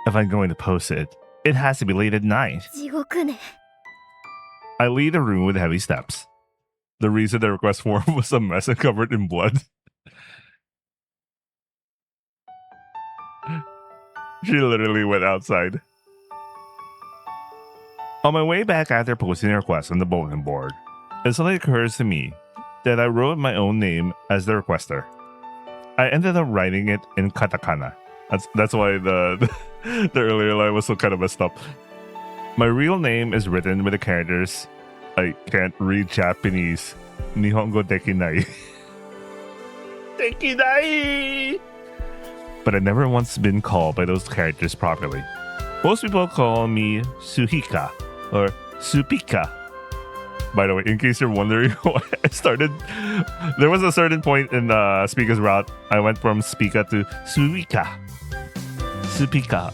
If I'm going to post it, it has to be late at night. 地獄ね I leave the room with heavy steps. The reason the request form was a mess and covered in blood. She literally went outside. On my way back after posting the request on the bulletin board, it suddenly occurs to me that I wrote my own name as the requester. I ended up writing it in katakana. That's why the earlier line was so kind of messed up. My real name is written with the characters I can't read Japanese. Nihongo dekinai. Dekinai! But I've never once been called by those characters properly. Most people call me Suhika or Supika. By the way, in case you're wondering why I started, there was a certain point in Spika's route. I went from Spika to Suika. Supika.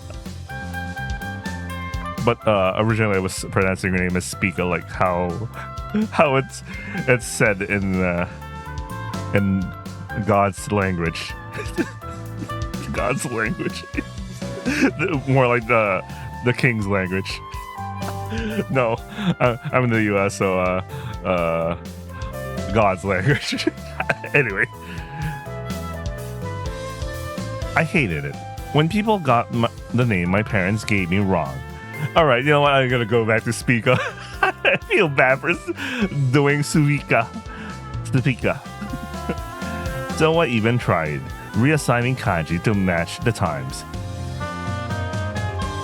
But originally I was pronouncing her name as Spika, like how it's said in God's language. God's language. More like the king's language. No, I'm in the US, so God's language. Anyway, I hated it when people got the name my parents gave me wrong. All right, you know what? I'm gonna go back to Spika. I feel bad for doing Suika. So I even tried reassigning kanji to match the times.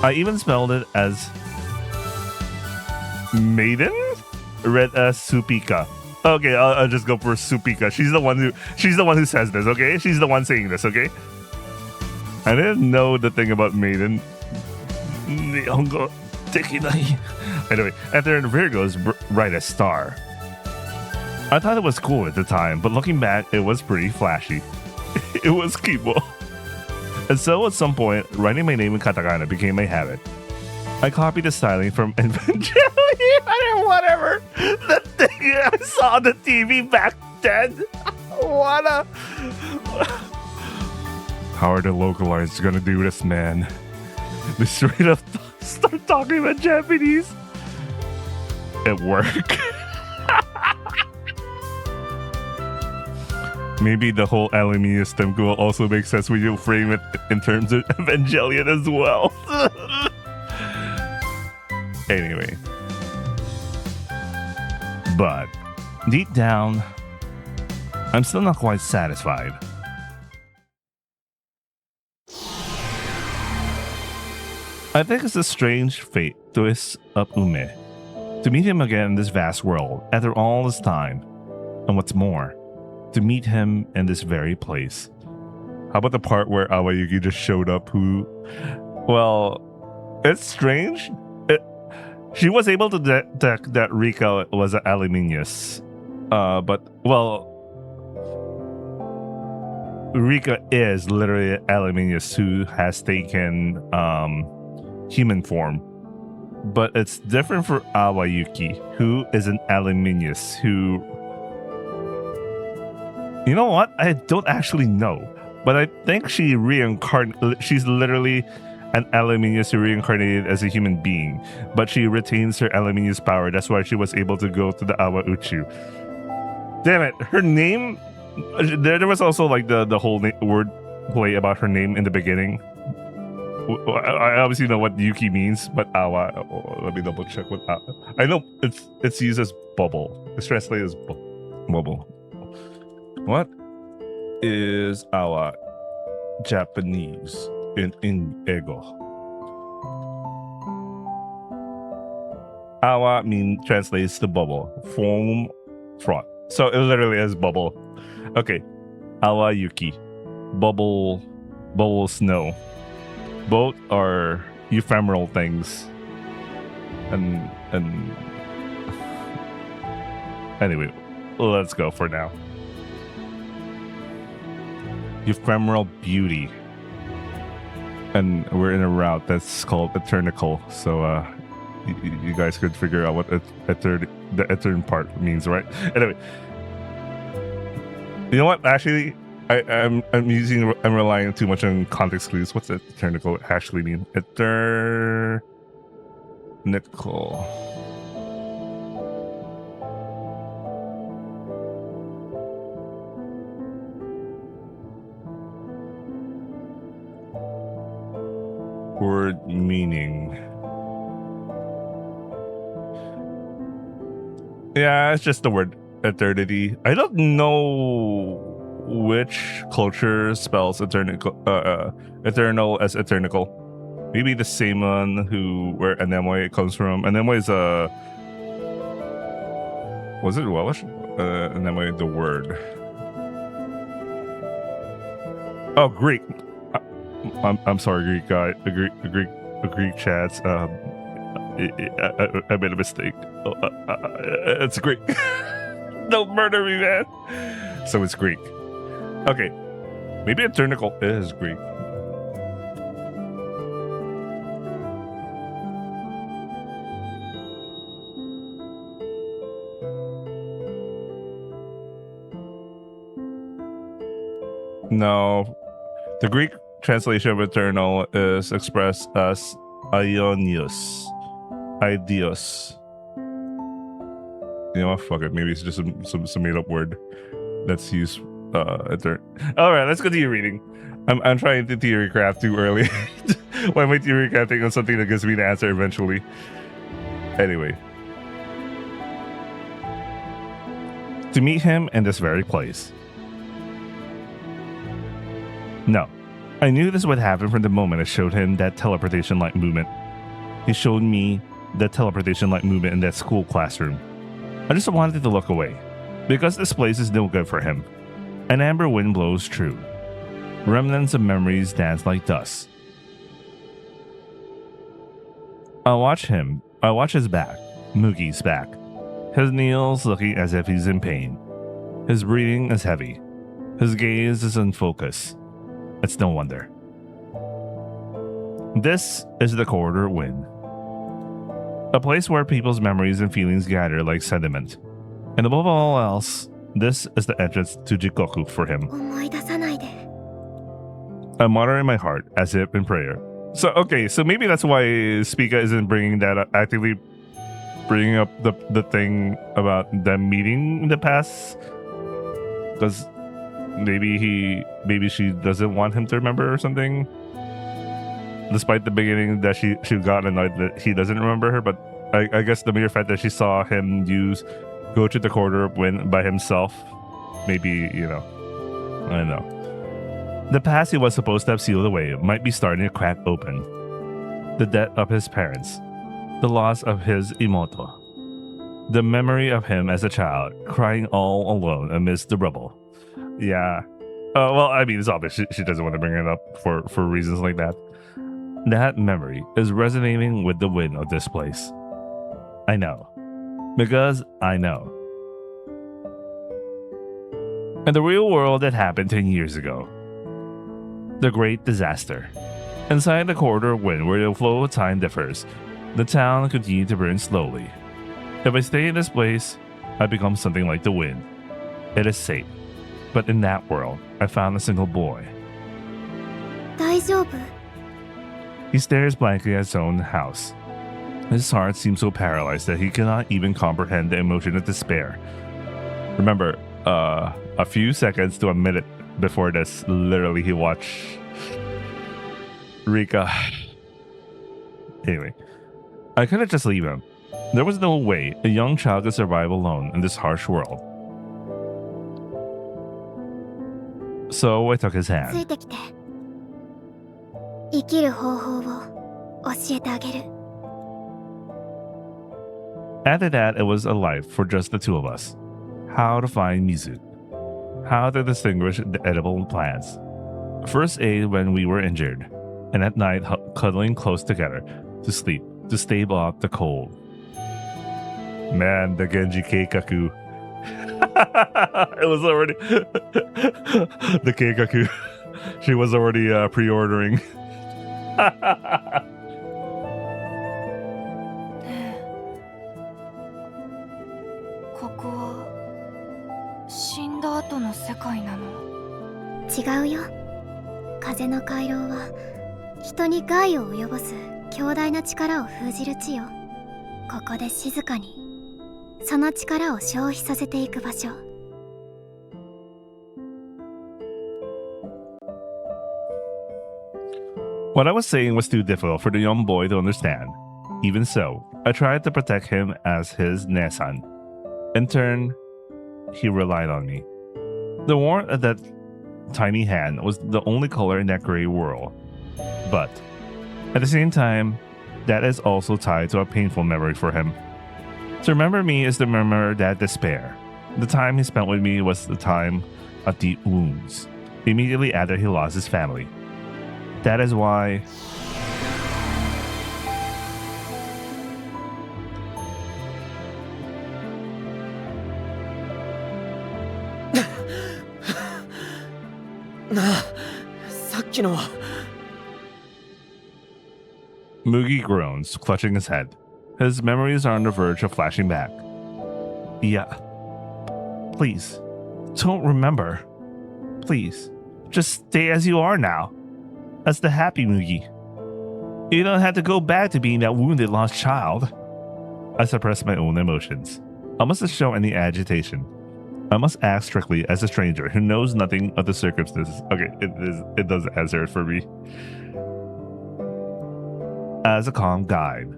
I even spelled it as maiden, read as Supika. Okay, I'll just go for Supika. She's the one who says this. Okay, she's the one saying this. Okay. I didn't know the thing about maiden. Nihongo dekinai. Anyway, after the Virgo's write a star. I thought it was cool at the time, but looking back, it was pretty flashy. It was Kibo. And so at some point, writing my name in katakana became my habit. I copied the styling from Evangelion or whatever. The thing I saw on the TV back then. How are the localized gonna do this, man? They straight up start talking about Japanese. It worked. Maybe the whole Aluminius thing will also make sense when you frame it in terms of Evangelion as well. Anyway. But deep down, I'm still not quite satisfied. I think it's a strange fate twist of Ume to meet him again in this vast world after all this time. And what's more, to meet him in this very place. How about the part where Awayuki just showed up well, it's strange. She was able to detect that Rika was an Aluminius. But, well, Rika is literally an Aluminius who has taken human form. But it's different for Awayuki, who is an Aluminius who... You know what? I don't actually know. But I think she's literally an Aluminius who reincarnated as a human being. But she retains her Aluminius power. That's why she was able to go to the Awa Uchu. Damn it. Her name... There was also like the whole word play about her name in the beginning. I obviously know what Yuki means, but Awa... let me double check what Awa... I know it's used as bubble. It's translated as bubble. What is Awa Japanese in ego? Awa translates to bubble, foam, froth. So it literally is bubble. Okay, Awa Yuki, bubble, snow. Both are ephemeral things. And anyway, let's go for now. Ephemeral beauty. And we're in a route that's called Eternicle. So you guys could figure out what the Etern part means, right? Anyway. You know what? Actually, I'm relying too much on context clues. What's Eternicle actually mean? Eternicle. Word meaning. Yeah, it's just the word eternity. I don't know which culture spells eternal as Eternicle. Maybe the same one where Anemoi comes from. Anemoi is was it Welsh? Anemoi, the word. Oh, Greek. I'm sorry, Greek guy. A Greek chat. I made a mistake. It's Greek. Don't murder me, man. So it's Greek. Okay, maybe Eternicle is Greek. No, the Greek translation of eternal is expressed as Ionios. Idios. You know what? Fuck it. Maybe it's just some made up word that's used. All right, let's continue reading. I'm trying to theory craft too early. Why am I theory crafting on something that gives me the answer eventually? Anyway, to meet him in this very place. No, I knew this would happen from the moment I showed him that teleportation-like movement. He showed me the teleportation-like movement in that school classroom. I just wanted to look away, because this place is no good for him. An amber wind blows true. Remnants of memories dance like dust. I watch his back, Mugi's back. His knees looking as if he's in pain. His breathing is heavy. His gaze is unfocused. It's no wonder. This is the corridor wind. A place where people's memories and feelings gather like sediment. And above all else, this is the entrance to Jikoku for him. I mutter in my heart as if in prayer. So okay, so maybe that's why Spica isn't bringing that up, actively bringing up the thing about them meeting in the past, because maybe she doesn't want him to remember or something. Despite the beginning that she got annoyed that he doesn't remember her, but I guess the mere fact that she saw him go to the corridor by himself, maybe, I don't know. The past he was supposed to have sealed away might be starting to crack open. The death of his parents, the loss of his Imoto, the memory of him as a child, crying all alone amidst the rubble. Yeah. Well, I mean, it's obvious she doesn't want to bring it up for reasons like that. That memory is resonating with the wind of this place. I know. Because I know. In the real world that happened 10 years ago. The great disaster. Inside the corridor of wind where the flow of time differs, the town continued to burn slowly. If I stay in this place, I become something like the wind. It is safe. But in that world, I found a single boy. 大丈夫? He stares blankly at his own house. His heart seems so paralyzed that he cannot even comprehend the emotion of despair. Remember, a few seconds to a minute before this, literally he watched Rika. Anyway, I couldn't just leave him. There was no way a young child could survive alone in this harsh world. So I took his つい hand. てきて。生きる方法を教えてあげる。 After that, it was a life for just the two of us. How to find Mizu. How to distinguish the edible plants. First aid when we were injured. And at night, cuddling close together to sleep, to stave off the cold. Man, the Genji Keikaku. It was already... the Keikaku. She was already pre-ordering. ここは死んだ後の世界なの？違うよ。風の回廊は人に害を及ぼす強大な力を封じる地よ。ここで静かにその力を消費させていく場所。 What I was saying was too difficult for the young boy to understand. Even so, I tried to protect him as his Nesan. In turn, he relied on me. The warmth of that tiny hand was the only color in that gray world. But, at the same time, that is also tied to a painful memory for him. To remember me is to remember that despair. The time he spent with me was the time of deep wounds, immediately after he lost his family. That is why... Mugi groans, clutching his head. His memories are on the verge of flashing back. Yeah. Please, don't remember. Please, just stay as you are now. As the happy Mugi. You don't have to go back to being that wounded lost child. I suppress my own emotions. I mustn't show any agitation. I must act strictly as a stranger who knows nothing of the circumstances. Okay, it does answer it for me. As a calm guide,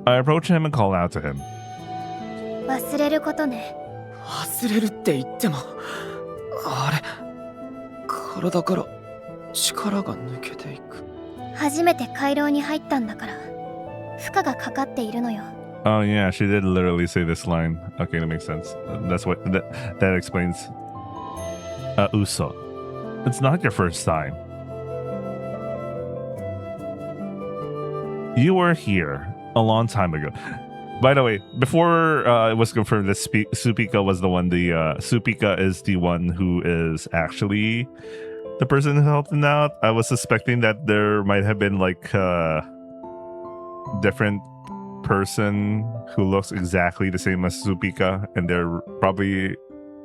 I approach him and call out to him. 忘れることね。忘れるって言っても、あれ、体から力が抜けていく。初めて回廊に入ったんだから、負荷がかかっているのよ。 Oh yeah, she did literally say this line. Okay, that makes sense. That's what that explains. Uso. It's not your first time. You were here a long time ago. By the way, before it was confirmed that Supika was the one, Supika is the one who is actually the person who helped him out. I was suspecting that there might have been like a different person who looks exactly the same as Supika, and they're probably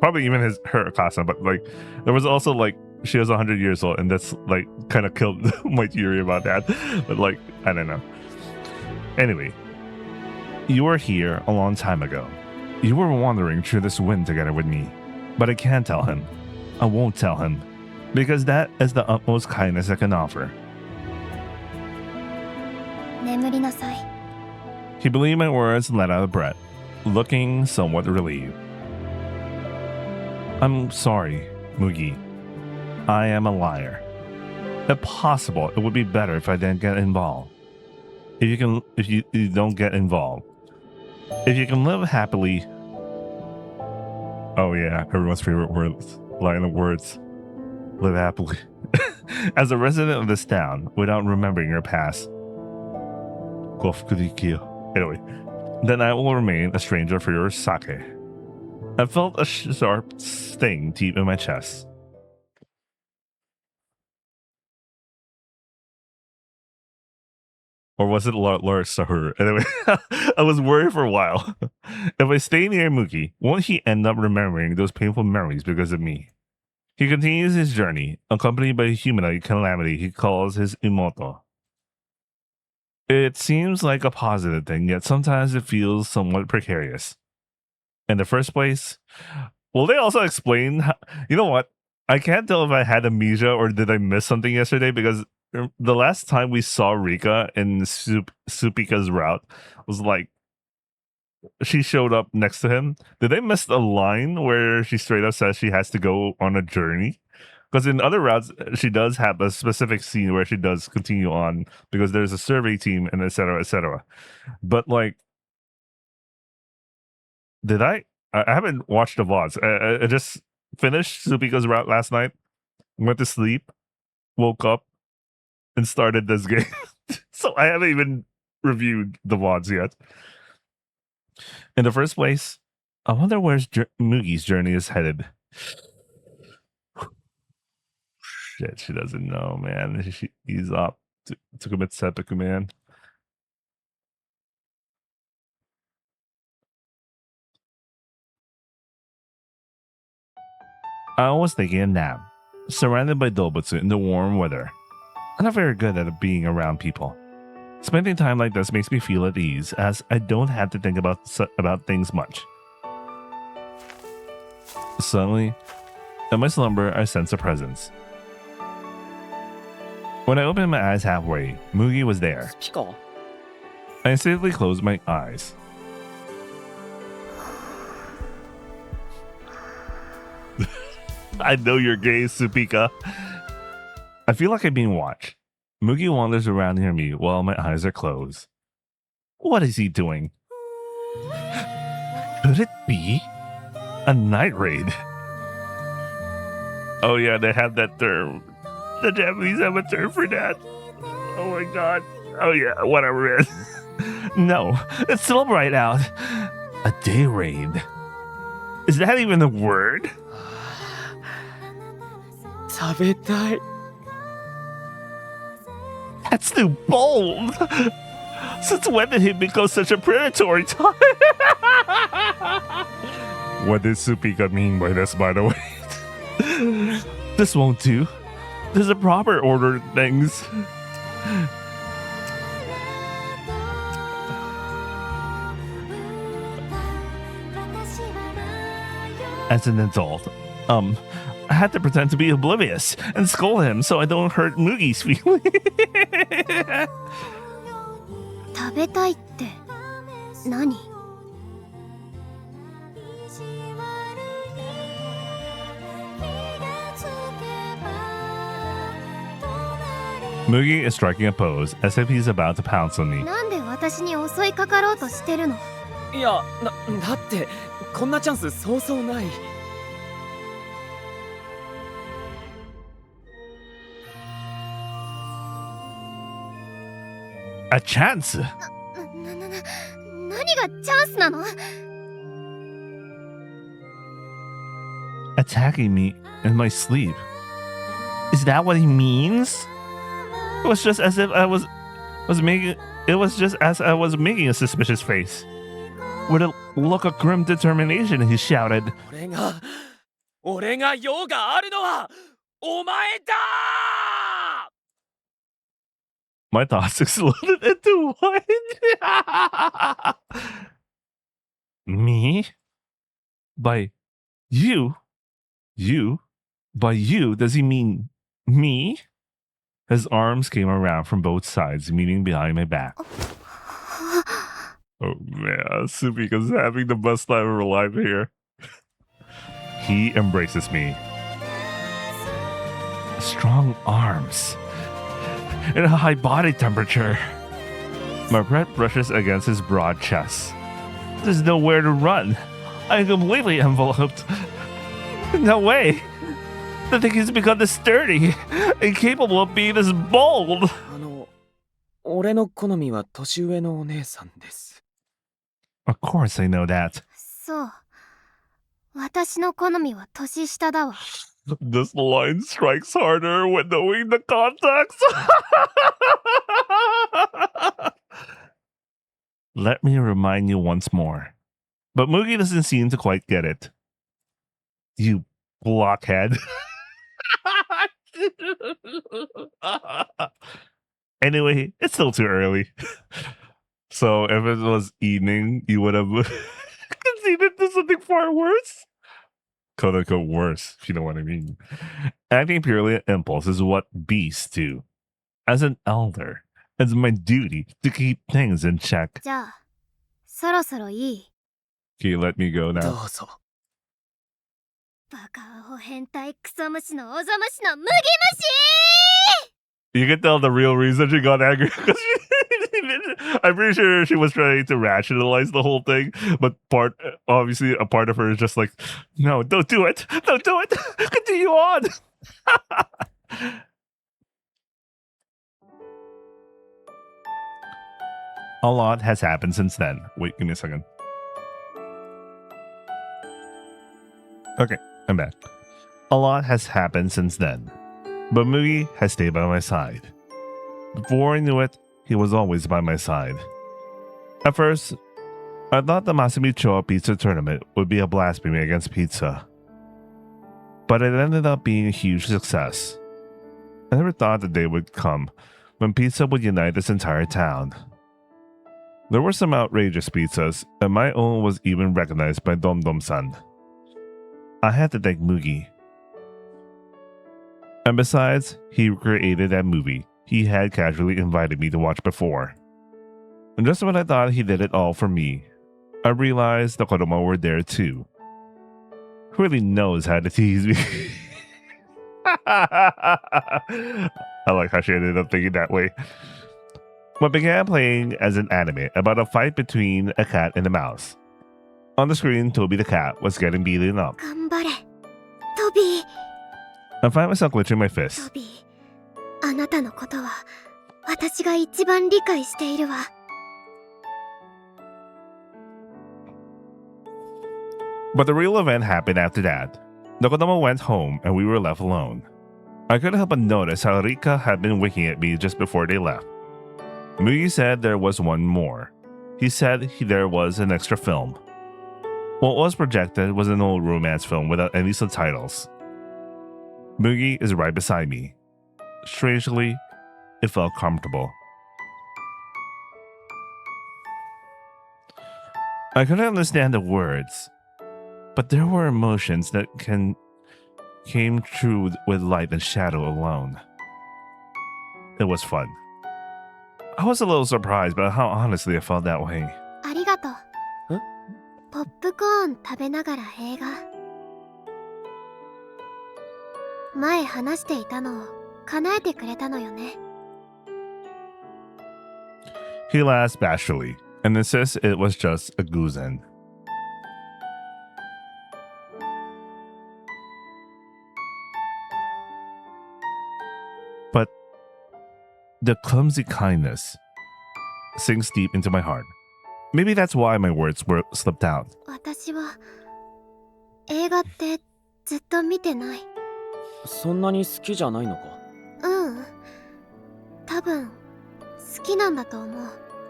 even her Akasa, but like there was also like she was 100 years old, and that's like kind of killed my theory about that. But like, I don't know. Anyway, you were here a long time ago. You were wandering through this wind together with me, but I can't tell him. I won't tell him, because that is the utmost kindness I can offer. 眠りなさい。 He believed my words and let out a breath, looking somewhat relieved. I'm sorry, Mugi. I am a liar. If possible, it would be better if I didn't get involved. If you don't get involved. If you can live happily. Oh yeah, everyone's favorite line of words. Live happily. As a resident of this town, without remembering your past. Anyway, then I will remain a stranger for your sake. I felt a sharp sting deep in my chest. Or was it Lord Sahur? Anyway, I was worried for a while. If I stay near Mugi, won't he end up remembering those painful memories because of me? He continues his journey, accompanied by a humanoid calamity he calls his Imoto. It seems like a positive thing, yet sometimes it feels somewhat precarious. In the first place, will they also explain how, you know what? I can't tell if I had amnesia or did I miss something yesterday, because the last time we saw Rika in Supika's route was like she showed up next to him. Did they miss a line where she straight up says she has to go on a journey? Because in other routes, she does have a specific scene where she does continue on because there's a survey team and etc. etc. But like, did I haven't watched the VODs. I just finished Supika's route last night, went to sleep, woke up, and started this game. So I haven't even reviewed the VODs yet. In the first place, I wonder where Mugi's journey is headed. Shit, she doesn't know, man. He's up to commit seppuku, man. I was taking a nap, surrounded by Dobutsu in the warm weather. I'm not very good at being around people. Spending time like this makes me feel at ease, as I don't have to think about things much. Suddenly, in my slumber, I sense a presence. When I opened my eyes halfway, Mugi was there. Pika. I instinctively closed my eyes. I know you're gay, Supika. I feel like I'm being watched. Mugi wanders around near me while my eyes are closed. What is he doing? Could it be a night raid? Oh yeah, they have that term. The Japanese have a term for that. Oh my god. Oh yeah, whatever it is. No, it's still bright out. A day raid. Is that even a word? 食べたい That's too bold. Since when did he become such a predatory type? What did Supika mean by this, by the way? This won't do. There's a proper order of things. As an adult, I had to pretend to be oblivious and scold him so I don't hurt Mugi's feelings. 食べたいって何？ Mugi is striking a pose as if he's about to pounce on me. なんで私に襲いかかろうとしてるの？いやだってこんなチャンスそうそうない A chance? 何がチャンスなの？ Attacking me in my sleep. Is that what he means? It was just as if I was making. It was just as I was making a suspicious face. With a look of grim determination, he shouted, 俺が用があるのはお前だ My thoughts exploded into what? Me? By you? You? By you, does he mean me? His arms came around from both sides, meeting behind my back. Oh man, Sumika's having the best time of her life here. He embraces me. Strong arms. And a high body temperature. My breath brushes against his broad chest. There's nowhere to run. I'm completely enveloped. No way. The thing has become this sturdy, incapable of being this bold. 俺の好みは年上のお姉さんです。 Of course I know that. そう。私の好みは年下だわ。This line strikes harder when knowing the context. Let me remind you once more. But Mugi doesn't seem to quite get it. You blockhead. Anyway, it's still too early. So if it was evening, you would have conceded to something far worse. Quote unquote worse, if you know what I mean. Acting purely on impulse is what beasts do. As an elder, it's my duty to keep things in check. じゃあ、そろそろいい？ Can you let me go ど now? うぞ。バカアホ変態クソ虫のおぞましの麦虫！ You can tell the real reason she got angry because I'm pretty sure she was trying to rationalize the whole thing, but obviously a part of her is just like, no, don't do it, continue on. A lot has happened since then. Wait, give me a second. Okay, I'm back. A lot has happened since then, but Mugi has stayed by my side. Before I knew it, he was always by my side. At first, I thought the Masumi Choa pizza tournament would be a blasphemy against pizza. But it ended up being a huge success. I never thought the day would come when pizza would unite this entire town. There were some outrageous pizzas, and my own was even recognized by Dom Dom-san. I had to thank Mugi. And besides, he created that movie he had casually invited me to watch before. And just when I thought he did it all for me, I realized the Kodomo were there too. Who really knows how to tease me? I like how she ended up thinking that way. What began playing as an anime about a fight between a cat and a mouse. On the screen, Toby the cat was getting beaten up. 頑張れ、トビー。 I find myself clenching my ト fist. ビー、あなたのことは私が一番理解しているわ。 But the real event happened after that. The Kodomo went home and we were left alone. I couldn't help but notice how Rika had been winking at me just before they left. Mugi said there was one more. He said there was an extra film. What was projected was an old romance film without any subtitles. Mugi is right beside me. Strangely, it felt comfortable. I couldn't understand the words, but there were emotions that came true with light and shadow alone. It was fun. I was a little surprised by how honestly I felt that way. ありがとう。え？ポップコーン食べながら映画。前話していたのを叶えてくれたのよね。 He laughs bashfully and insists it was just a guzen. But the clumsy kindness sinks deep into my heart. Maybe that's why my words were slipped out. 私は映画ってずっと見てない。そんなに好きじゃないのか？うん。多分好きなんだと思う。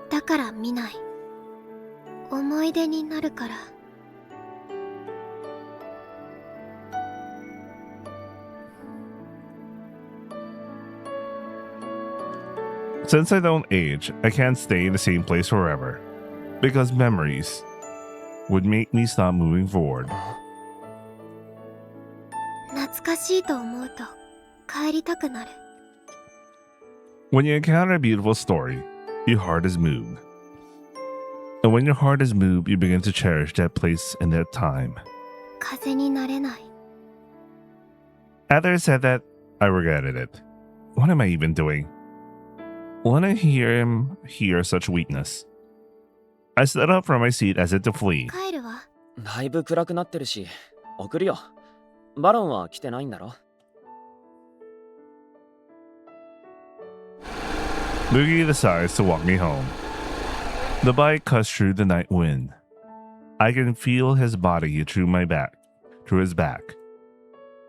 だから見ない。思い出になるから。Since I don't age, I can't stay in the same place forever. Because memories would make me stop moving forward. 懐かしいと思うと帰りたくなる。 When you encounter a beautiful story, your heart is moved. And when your heart is moved, you begin to cherish that place and that time. 風になれない。 After I said that, I regretted it. What am I even doing? When I hear him hear such weakness, I stood up from my seat as if to flee. 帰るわ。だいぶ暗くなってるし、送るよ。バロンは来てないんだろ？ Mugi decides to walk me home. The bike cuts through the night wind. I can feel his body through his back.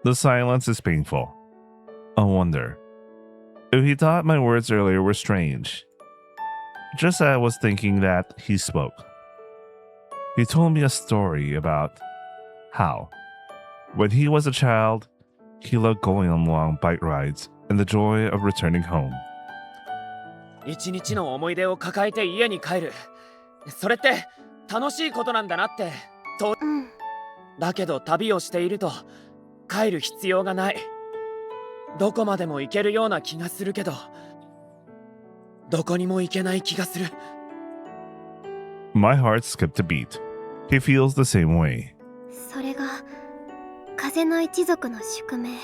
The silence is painful. I wonder if he thought my words earlier were strange. Just as I was thinking that, he spoke. He told me a story about how, when he was a child, he loved going on long bike rides and the joy of returning home. 一日の思い出を抱えて家に帰る。それって楽しいことなんだなって。うん。だけど旅をしていると帰る必要がない。どこまでも行けるような気がするけど、どこにも行けない気がする。My heart skipped a beat. He feels the same way. それが風の一族の宿命。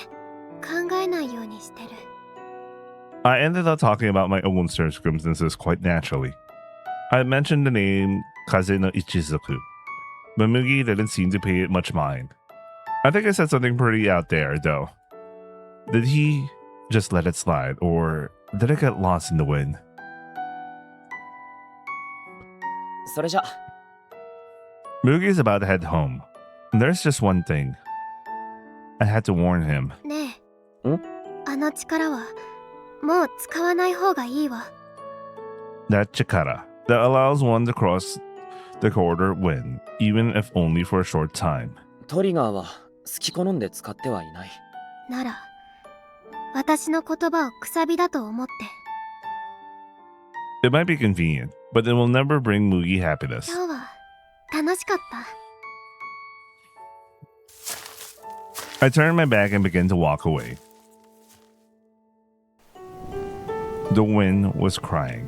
考えないようにしてる。 I ended up talking about my own circumstances quite naturally. I mentioned the name Kaze no Ichizuku, but Mugi didn't seem to pay it much mind. I think I said something pretty out there, though. Did he just let it slide, or did it get lost in the wind? それじゃ。 Mugi's about to head home. There's just one thing. I had to warn him. ねえ。あの力はもう使わない方がいいわ。 That chikara that allows one to cross the corridor wind, even if only for a short time. トリガーは好き好んで使ってはいない。なら、私の言葉をくさびだと思って。 It might be convenient, but it will never bring Mugi happiness. 今日は楽しかった。 I turned my back and began to walk away. The wind was crying.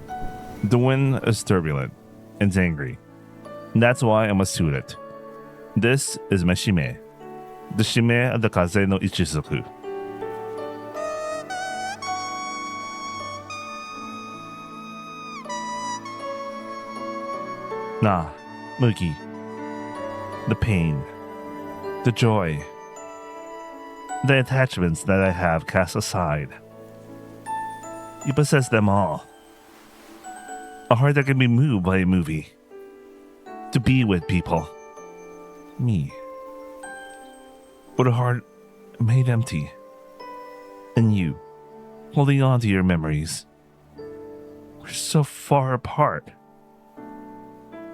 The wind is turbulent and angry. That's why I must suit it. This is my shime. The shime of the Kaze no Ichizuku. Nah, Mugi. The pain. The joy. The attachments that I have cast aside. You possess them all. A heart that can be moved by a movie. To be with people. Me. With a heart made empty. And you, holding on to your memories. We're so far apart.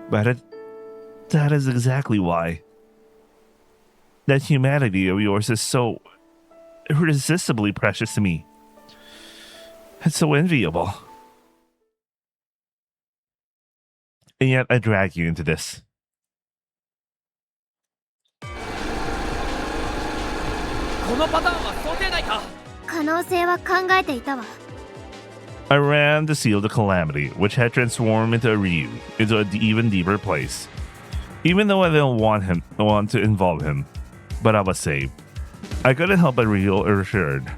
But that is exactly why. That humanity of yours is so irresistibly precious to me. It's so enviable. And yet I drag you into this. このパターンは想定内か。可能性は考えていたわ。 I ran to seal the calamity, which had transformed into a Ryu, into an even deeper place. Even though I didn't want to involve him, but I was saved. I couldn't help but feel assured.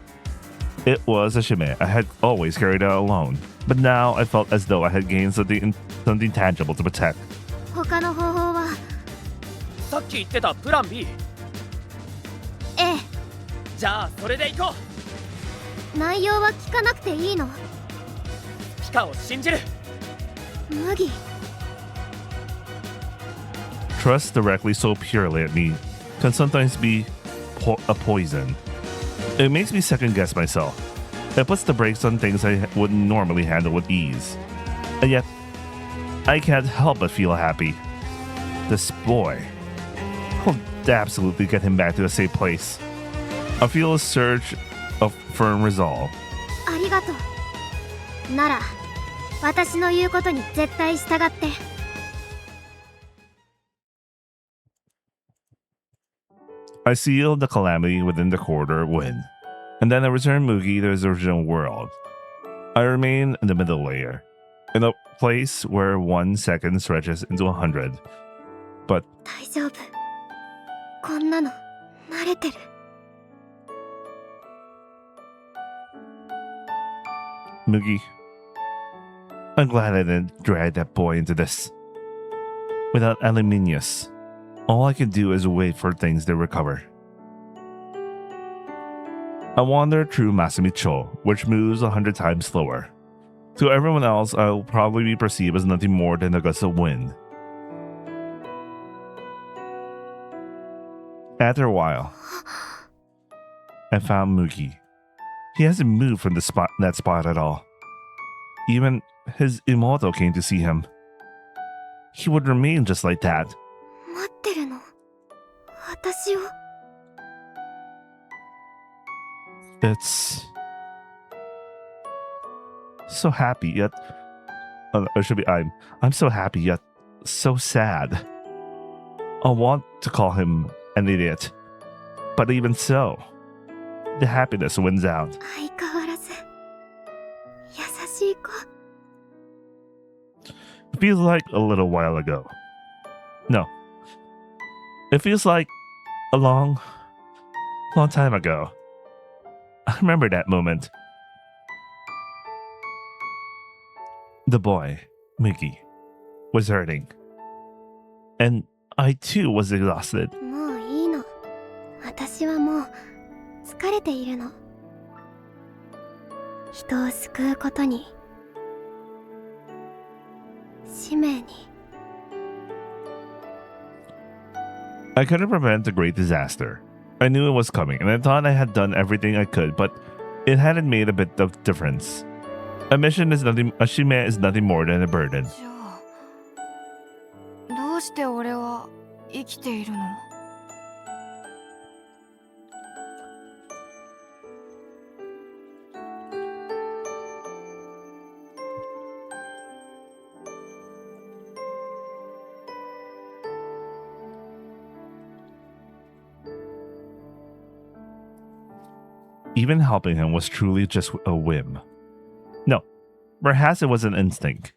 It was a shime I had always carried out alone, but now I felt as though I had gained something tangible to protect. 他の方法は。さっき言ってたプラン B。ええ。じゃあそれで行こう。内容は聞かなくていいの。ピカを信じる。麦。Trust directly so purely at me can sometimes be a poison. It makes me second guess myself. It puts the brakes on things I wouldn't normally handle with ease. And yet, I can't help but feel happy. This boy. I'll absolutely get him back to the safe place. I feel a surge of firm resolve. ありがとう。なら、私の言うことに絶対従って。I sealed the calamity within the corridor of wind, and then I returned Mugi to his original world. I remain in the middle layer, in a place where 1 second stretches into 100. But 大丈夫。こんなの慣れてる。Mugi, I'm glad I didn't drag that boy into this. Without Aluminius, all I can do is wait for things to recover. I wander through Masamicho, which moves 100 times slower. To everyone else, I'll probably be perceived as nothing more than a gust of wind. After a while, I found Mugi. He hasn't moved from that spot at all. Even his Imoto came to see him. He would remain just like that. 待ってるの。私を。It's so happy yet I'm so happy yet so sad. I want to call him an idiot, but even so, the happiness wins out. 相変わらず優しい子。It feels like a little while ago. No. It feels like a long time ago. I remember that moment. The boy, Mickey, was hurting. And I too was exhausted. もういいの。私はもう疲れているの。人を救うことに、使命に。I couldn't prevent the great disaster. I knew it was coming, and I thought I had done everything I could, but it hadn't made a bit of difference. A shime is nothing more than a burden. じゃあどうして俺は生きているの？Even helping him was truly just a whim. No, perhaps it was an instinct.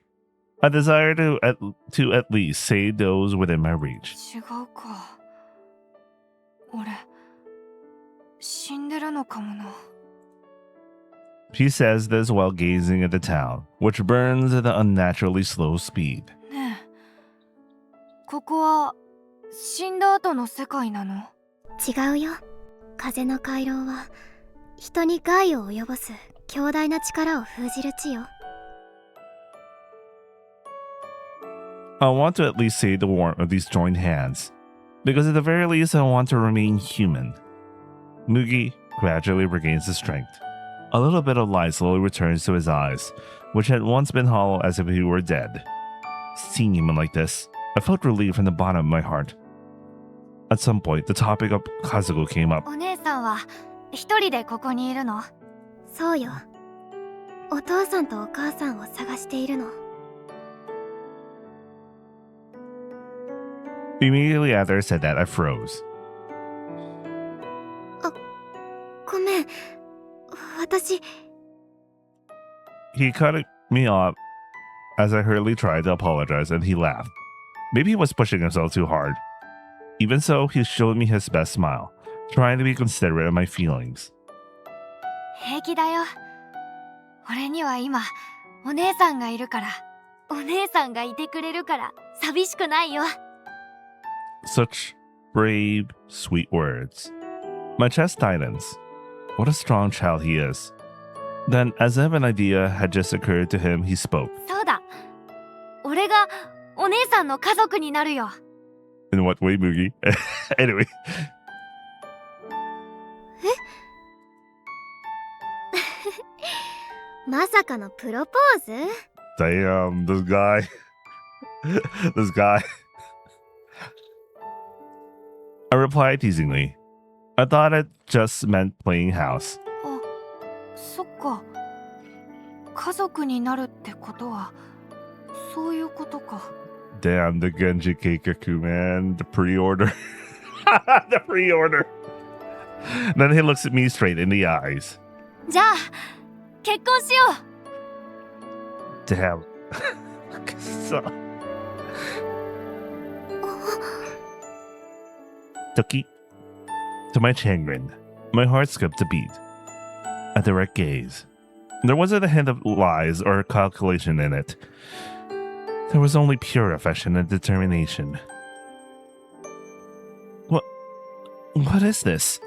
A desire to at least save those within my reach. 違うか。俺死んでるのかもな。He says this while gazing at the town, which burns at an unnaturally slow speed. ねえ、ここは死んだ後の世界なの？違うよ。風の回廊は人に害を及ぼす強大な力を封じる地よ。I want to at least save the warmth of these joined hands, because at the very least I want to remain human. Mugi gradually regains his strength. A little bit of light slowly returns to his eyes, which had once been hollow as if he were dead. Seeing him like this, I felt relief from the bottom of my heart. At some point, the topic of Kazuko came up. お姉さんは一人でここにいるの？そうよ。お父さんとお母さんを探しているの。Immediately after I said that, I froze. ごめん。私。He cut me off as I hurriedly tried to apologize, and he laughed. Maybe he was pushing himself too hard. Even so, he showed me his best smile, trying to be considerate of my feelings. 平気だよ。俺には今お姉さんがいるから、お姉さんがいてくれるから寂しくないよ。Such brave, sweet words. My chest tightens. What a strong child he is. Then, as if an idea had just occurred to him, he spoke. そうだ。俺がお姉さんの家族になるよ。In what way, Mugi? Anyway. まさかのプロポーズ？ Damn, this guy. This guy. I replied teasingly. I thought it just meant playing house. あ、そっか。家族になるってことはそういうことか。 Damn, the Genji Keikaku, man. The pre-order. The pre-order. Then he looks at me straight in the eyes. じゃあ結婚しよう。 Damn. So. Toki. To my chagrin, my heart skipped a beat. A direct gaze. There wasn't a hint of lies or calculation in it. There was only pure affection and determination. What is this?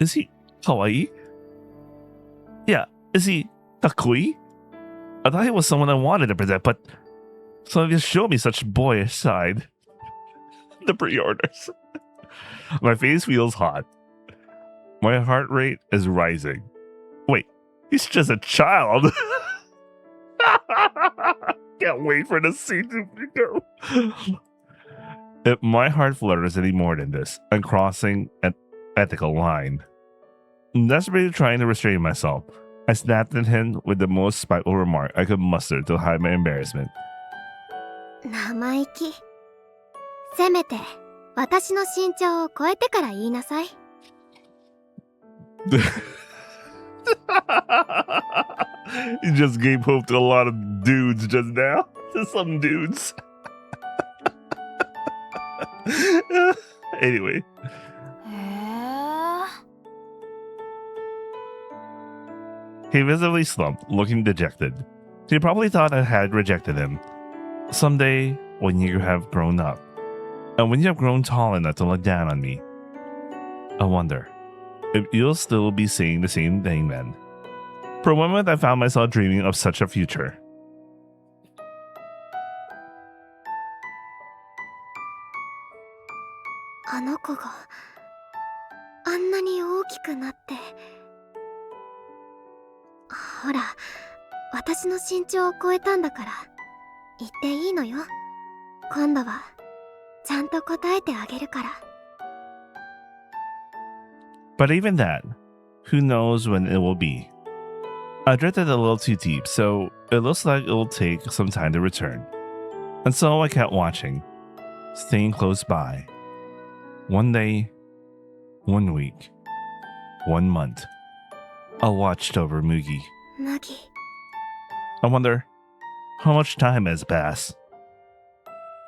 Is he kawaii? Yeah, is he kakui? I thought he was someone I wanted to protect, but so just showed me such boyish side. The pre-orders. My face feels hot. My heart rate is rising. Wait, he's just a child. Can't wait for the scene to go. If my heart flutters any more than this, I'm crossing an ethical line. Desperately trying to restrain myself, I snapped at him with the most spiteful remark I could muster to hide my embarrassment. 生意気。せめて私の身長を超えてから言いなさい。You just gave hope to a lot of dudes just now. To some dudes. Anyway. へえ。 He visibly slumped, looking dejected. He probably thought I had rejected him. Someday, when you have grown up, and when you have grown tall enough to look down on me, I wonder if you'll still be saying the same thing then. For a moment, I found myself dreaming of such a future. あの子があんなに大きくなって、ほら、私の身長を超えたんだから言っていいのよ。今度はちゃんと答えてあげるから。 But even that, who knows when it will be? I drifted a little too deep, so it looks like it will take some time to return. And so I kept watching, staying close by. One day, 1 week, 1 month, I watched over Mugi. 麦。 I wonder how much time has passed.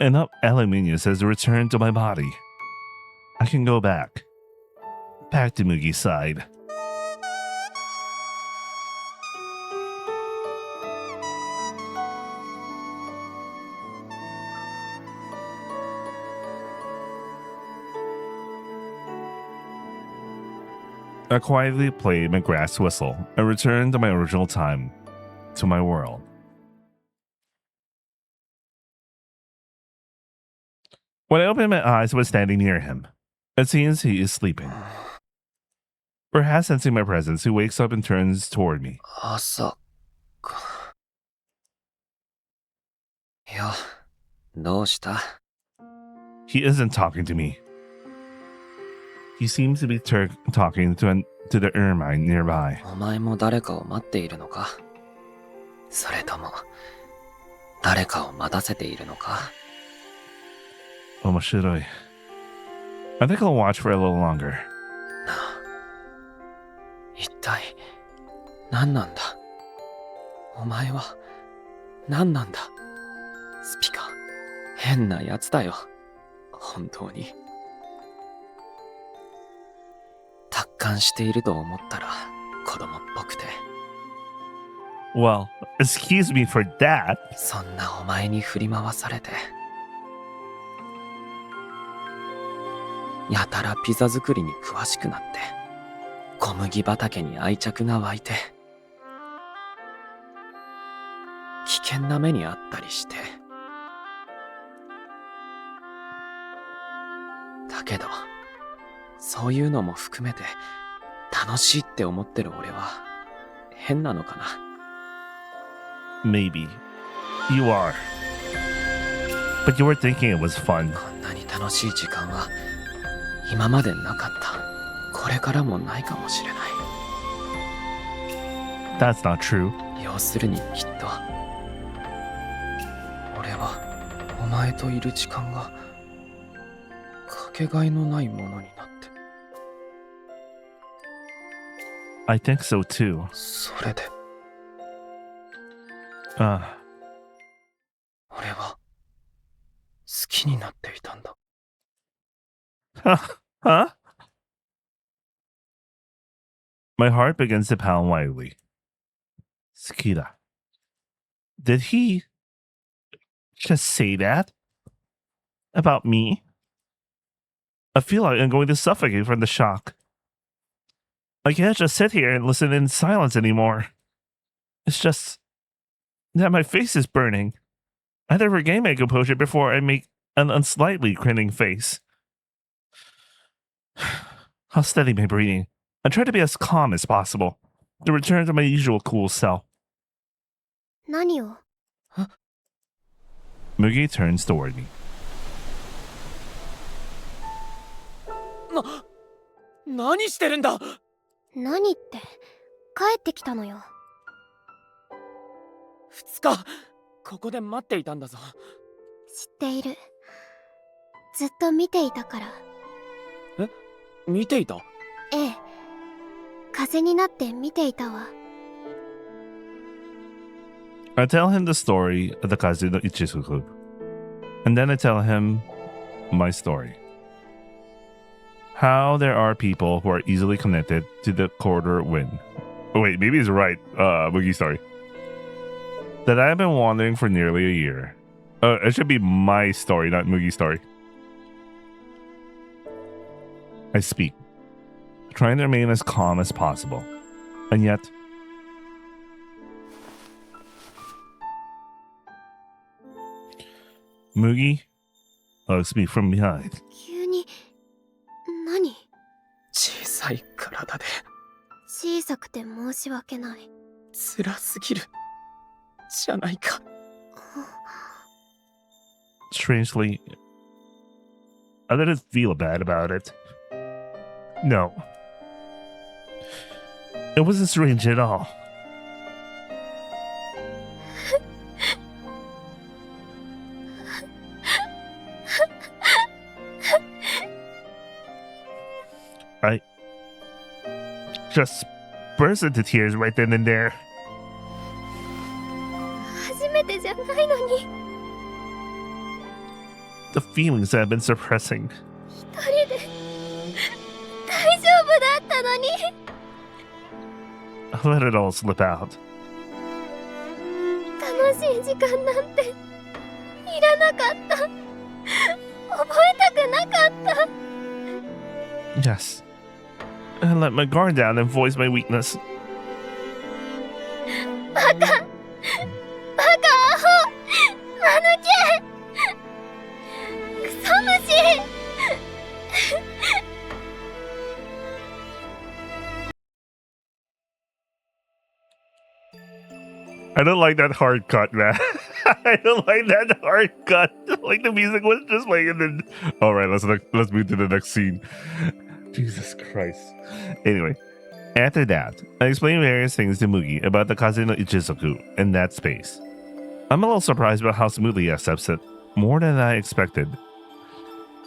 Enough aluminium has returned to my body. I can go back to Mugi's side. I quietly played my grass whistle and returned to my original time, to my world. When I opened my eyes, I was standing near him. It seems he is sleeping. Perhaps sensing my presence, he wakes up and turns toward me. 朝か。いや、どうした？ He isn't talking to me. He seems to be talking to the ermine nearby. お前も誰かを待っているのか？それとも、誰かを待たせているのか？ Omoshiroi. I think I'll watch for a little longer. なあ、一体何なんだ？お前は何なんだ？スピカ、変なやつだよ。本当に。達観していると思ったら子供っぽくて。Well, excuse me for that. そんなお前に振り回されて。やたらピザ作りに詳しくなって、小麦畑に愛着が湧いて、危険な目にあったりして。だけど、そういうのも含めて楽しいって思ってる俺は変なのかな。Maybe. You are. But you were thinking it was fun. こんなに楽しい時間は今までなかった。これからもないかもしれない。That's not true. 要するにきっと俺はお前といる時間がかけがえのないものになって I think so too. それで Uh, 俺は好きになっていたんだ huh? My heart begins to pound wildly. Sakita. Did he just say that? About me? I feel like I'm going to suffocate from the shock. I can't just sit here and listen in silence anymore. It's just that my face is burning. I had to regain my composure before I make an unslightly grinning face. I'll steady my breathing. I try to be as calm as possible to return to my usual cool self. 何を Mugi turns toward me. 何してるんだ何って帰ってきたのよ。2日ここで待っていたんだぞ知っている。ずっと見ていたから。見ていたええ。風になって見ていたわ。I tell him the story of the Kazu no Ichizuku. And then I tell him my story. How there are people who are easily connected to the quarter wind. Oh wait, maybe he's right. Mugi's story. That I've been wandering for nearly a year. It should be my story, not Mugi's story. I speak, trying to remain as calm as possible. And yet, Mugi hugs me from behind. 急に何？小さい体で小さくて申し訳ない。辛すぎるじゃないか Strangely, I didn't feel bad about it. No. It wasn't strange at all. I just burst into tears right then and there. 初めてじゃないのに。 The feelings that I've been suppressing. 一人で大丈夫だったのに。 I let it all slip out. 楽しい時間なんていらなかった。覚えたくなかった。 Yes. I let my guard down and voice my weakness. バカアホ間抜けクソ虫 I don't like that hard cut, man. I don't like that hard cut. Like the music was just playing and then... Alright, let's move to the next scene. Jesus Christ. Anyway, after that, I explained various things to Mugi about the Kaze no Ichizoku in that space. I'm a little surprised about how smoothly he accepts it, more than I expected.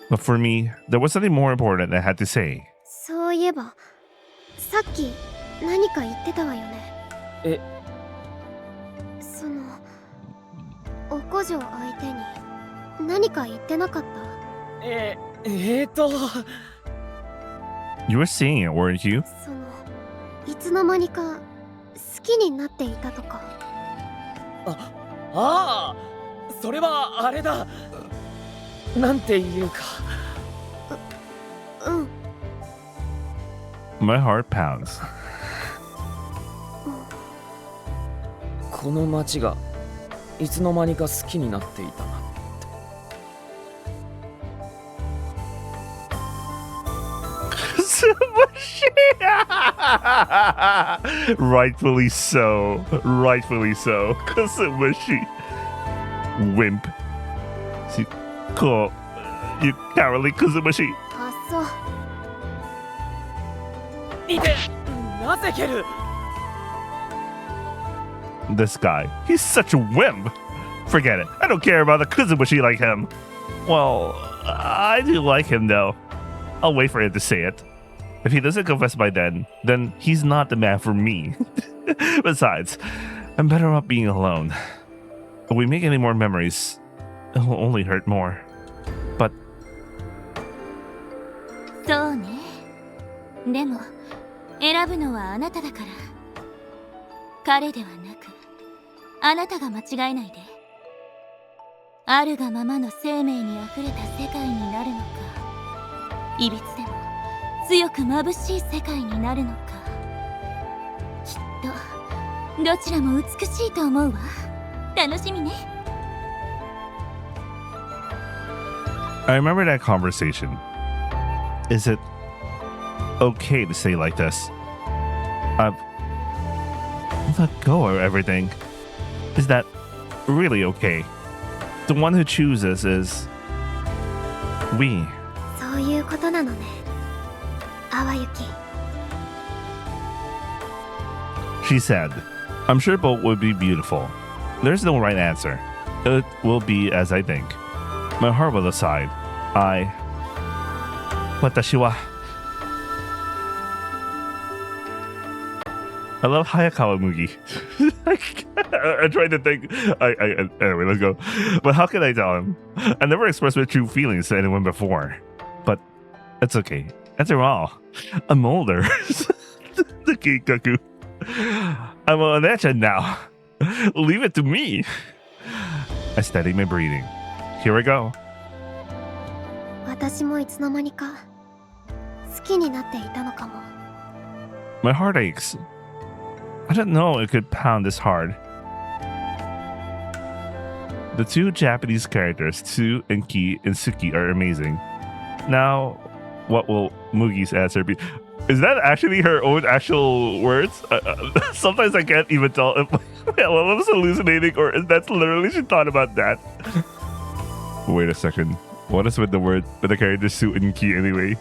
But for me, there was something more important I had to say. そういえばさっき何か言ってたわよね。えそのおこじょ相手に何か言ってなかった？You were seeing it, weren't you? そのいつの間にか好きになっていたとか。ああそれはあれだなんていうかうん。 My heart pounds. この街がいつの間にか好きになっていたな Rightfully so. Rightfully so. Kazumushi. Wimp. Cool. You cowardly Kazumushi. あっそう。いてなぜ蹴る This guy, he's such a wimp. Forget it. I don't care about a kuzubushi like him. Well, I do like him though. I'll wait for him to say it. If he doesn't confess by then he's not the man for me. Besides, I'm better off being alone. If we make any more memories, it'll only hurt more. But そうね。でも選ぶのはあなただから。彼ではなく、あなたが間違えないで。あるがままの生命にあふれた世界になるのか、いびつでも強く眩しい世界になるのか。きっとどちらも美しいと思うわ。楽しみね。I remember that conversation. Is it okay to say like this? I've let go of everything. Is that really okay? The one who chooses is we. そういうことなのね。淡雪。She said, I'm sure both would be beautiful. There's no right answer. It will be as I think. My heart will decide. Watashi wa. I love Hayakawa Mugi. I tried to think. Anyway, let's go. But how can I tell him? I never expressed my true feelings to anyone before. But it's okay. After all, I'm older. The Kikaku. I'm an Onecha now. Leave it to me. I steady my breathing. Here we go. 私もいつの間にか好きになっていたのかも。My heart aches. I didn't know it could pound this hard. The two Japanese characters, Tsu and Ki and Suki, are amazing. Now, what will Mugi's answer be? Is that actually her own actual words? Sometimes I can't even tell if I was hallucinating or if that's literally she thought about that. Wait a second. What is with the character Tsu and Ki anyway?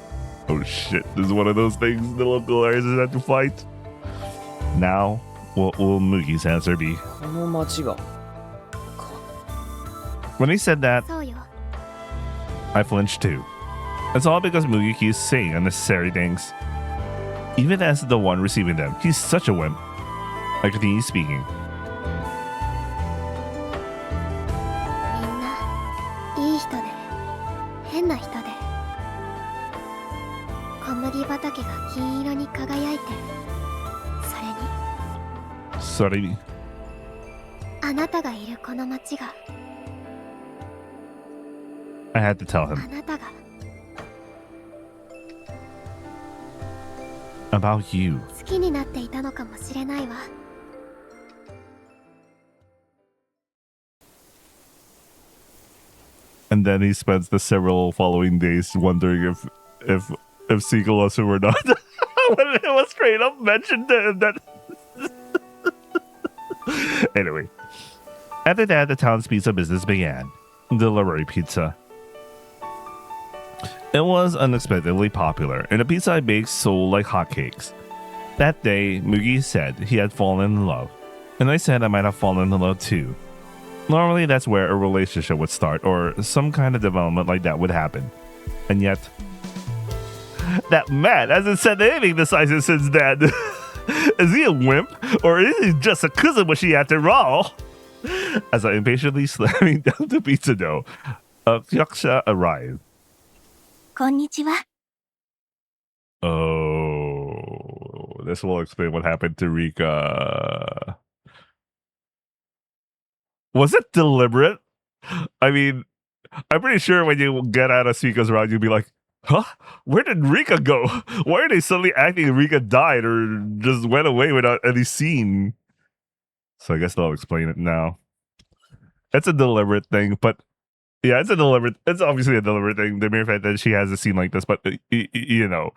Oh shit, this is one of those things the local areas have to fight. Now, what will Mugi's answer be? この街が When he said that, そうよ。 I flinched too. It's all because Mugi keeps saying unnecessary things. Even as the one receiving them, he's such a wimp. I continue speaking. みんないい人で変な人で小麦畑が金色に輝いてそれに Sorry. あなたがいるこの街が I had to tell あ him なたが about you. 好きになっていたのかもしれないわ。 And then he spends the several following days wondering if Seagull was him or not. When it was straight up mentioned to him that. Anyway, after that, the town's pizza business began. Delivery pizza. It was unexpectedly popular, and the pizza I baked sold like hotcakes. That day, Mugi said he had fallen in love, and I said I might have fallen in love too. Normally, that's where a relationship would start, or some kind of development like that would happen. And yet, that man hasn't said anything decisive since then. Is he a wimp, or is he just a kuzubushi after all? As I impatiently slamming down the pizza dough, a yaksha arrived. こんにちは。 Oh, this will explain what happened to Rika. Was it deliberate? I mean, I'm pretty sure when you get out of Suika's round, you'll be like, huh? Where did Rika go? Why are they suddenly acting Rika died or just went away without any scene? So I guess they'll explain it now. It's a deliberate thing, but yeah, it's obviously a deliberate thing. The mere fact that she has a scene like this, but you know,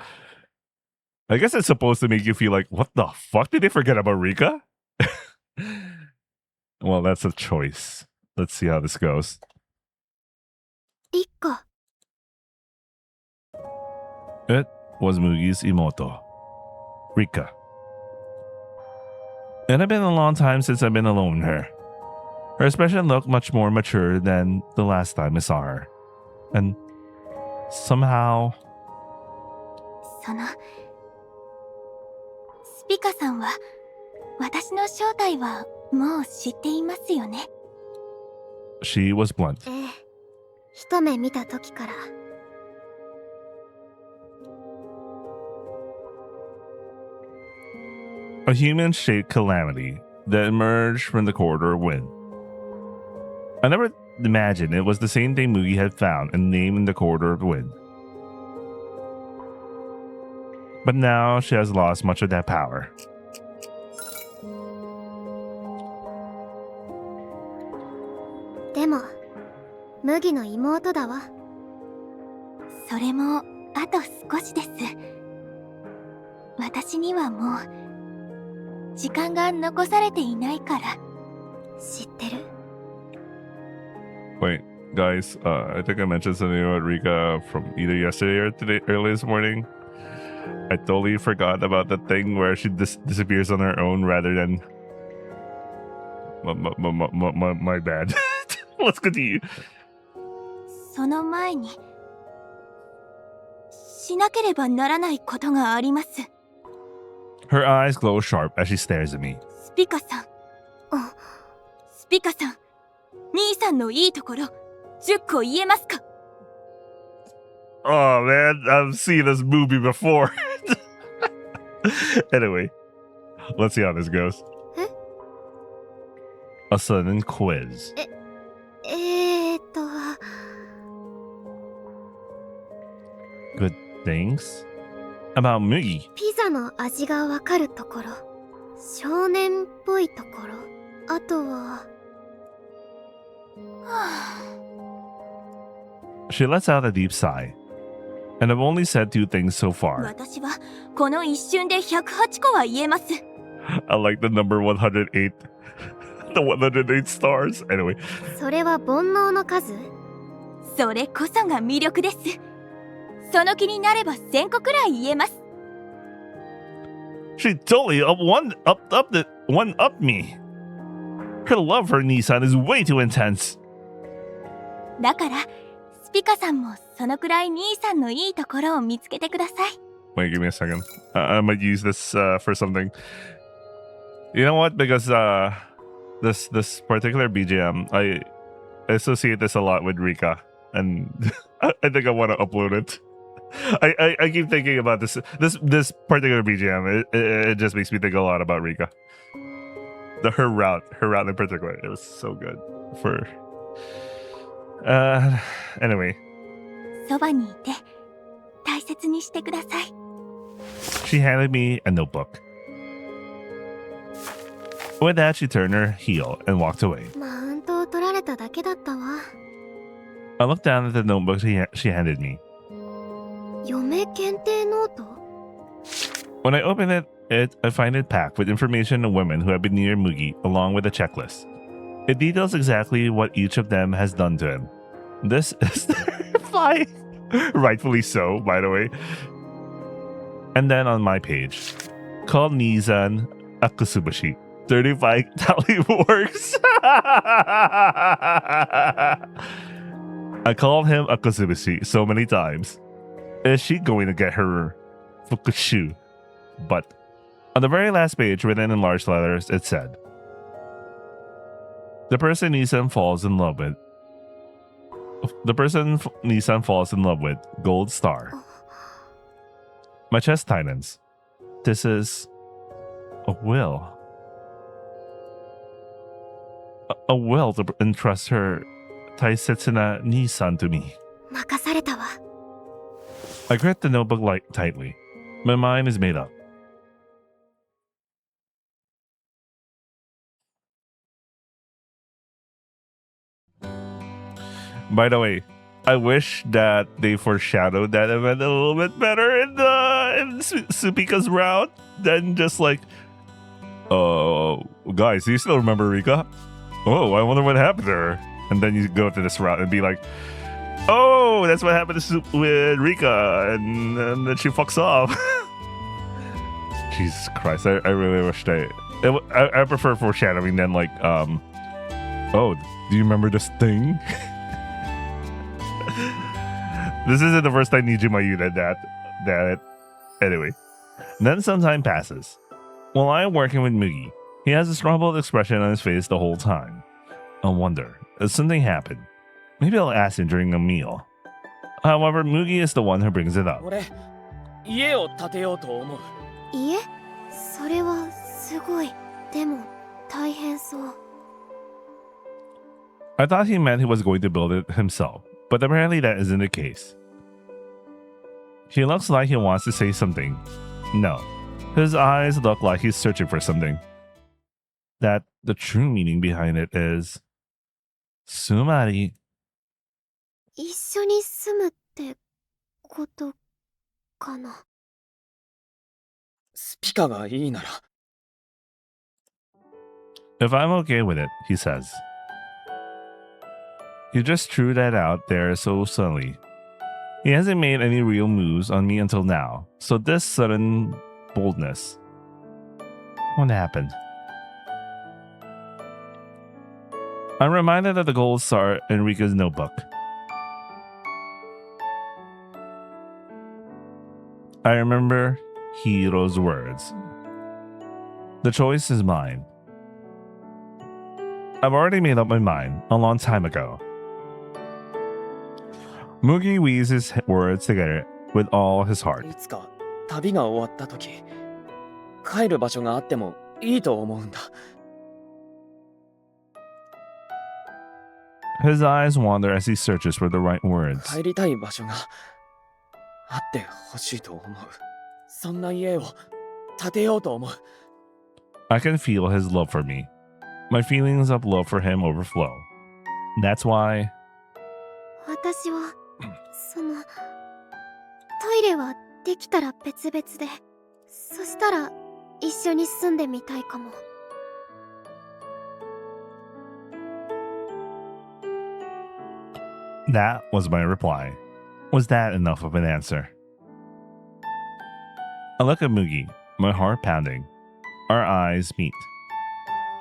I guess it's supposed to make you feel like, what the fuck? Did they forget about Rika? Well, that's a choice. Let's see how this goes. リッコ It was Mugi's Imoto, Rika. It had been a long time since I've been alone with her. Her expression looked much more mature than the last time I saw her. And somehow, そのスピカさんは私の正体はもう知っていますよね。 she was blunt. ええ、一目見た時から。 A human-shaped calamity that emerged from the corridor of wind. I never imagined it was the same thing Mugi had found and named in the corridor of wind. But now she has lost much of that power. でも麦の妹だわ。それもあと少しです。私にはもう時間が残されていないから。知ってる。 Wait, guys, I think I mentioned something about Rika from either yesterday or today, early this morning. I totally forgot about the thing where she disappears on her own rather than... My bad. Let's continue. その前にしなければならないことがあります。 Her eyes glow sharp as she stares at me. スピカさん。スピカさん。兄さんのいいところ10個言えますか？ Oh man, I've seen this movie before. Anyway, let's see how this goes. Huh? A sudden quiz. Good things about Mugi. ピザの味がわかるところ、少年っぽいところ、あとは。She lets out a deep sigh. And I've only said 2 things so far. 私はこの一瞬で108個は言えます。 I like the number 108. The 108 stars. Anyway. それは煩悩の数？それこそが魅力です。その気になれば1000個くらい言えます。 She totally one up me. Her love for Nissan is way too intense. だからスピカさんもそのくらい兄さんのいいところを見つけてください。 Wait, give me a second. I might use this for something. You know what? Because this particular BGM, I associate this a lot with Rika, and I think I want to upload it. I keep thinking about this particular BGM. It just makes me think a lot about Rika. Her route in particular, it was so good for. Anyway. そばにいて大切にしてください。 She handed me a notebook. With that, she turned her heel and walked away. マウントを取られただけだったわ。 I looked down at the notebook she handed me. 嫁検定ノート？ When I opened it, I find it packed with information on women who have been near Mugi, along with a checklist. It details exactly what each of them has done to him. This is terrifying. Rightfully so, by the way. And then on my page, called Nizan Akutsubashi. 35 tally works. I called him Akutsubashi so many times. Is she going to get her fukushu? But on the very last page, written in large letters, it said, The person Nissan falls in love with, gold star. My chest tightens. This is a will. A will to entrust her taisetsu na Nissan to me. 任されたわ。 I grip the notebook tightly. My mind is made up. By the way, I wish that they foreshadowed that event a little bit better in Supika's route than just like, guys, do you still remember Rika? Oh, I wonder what happened to her. And then you go to this route and be like, oh, that's what happened with Rika, and then she fucks off. Jesus Christ, I really wish I prefer foreshadowing than like, oh, do you remember this thing? This isn't the first time Niijima did that. Anyway, then some time passes. While I am working with Mugi, he has a troubled expression on his face the whole time. I wonder, if something happened? Maybe I'll ask him during a meal. However, Mugi is the one who brings it up. 俺家を建てようと思う。いえ、それはすごい。でも大変そう。I thought he meant he was going to build it himself, but apparently that isn't the case. He looks like he wants to say something. No, his eyes look like he's searching for something. That the true meaning behind it is... Sumari. 一緒に住むってことかな。スピカがいいなら。If I'm okay with it, he says. He just threw that out there so suddenly. He hasn't made any real moves on me until now, so this sudden boldness. What happened? I'm reminded of the gold star in Enrique's notebook. I remember Hiro's words. The choice is mine. I've already made up my mind a long time ago. Mugi weaves his words together with all his heart. いつか旅が終わった時、帰る場所があってもいいと思うんだ。His eyes wander as he searches for the right words. 帰りたい場所があってほしいと思う。そんな家を建てようと思う。I can feel his love for me. My feelings of love for him overflow. That's why... 私はそのトイレはできたら別々で、そしたら一緒に住んでみたいかも。That was my reply. Was that enough of an answer? I look at Mugi, my heart pounding. Our eyes meet.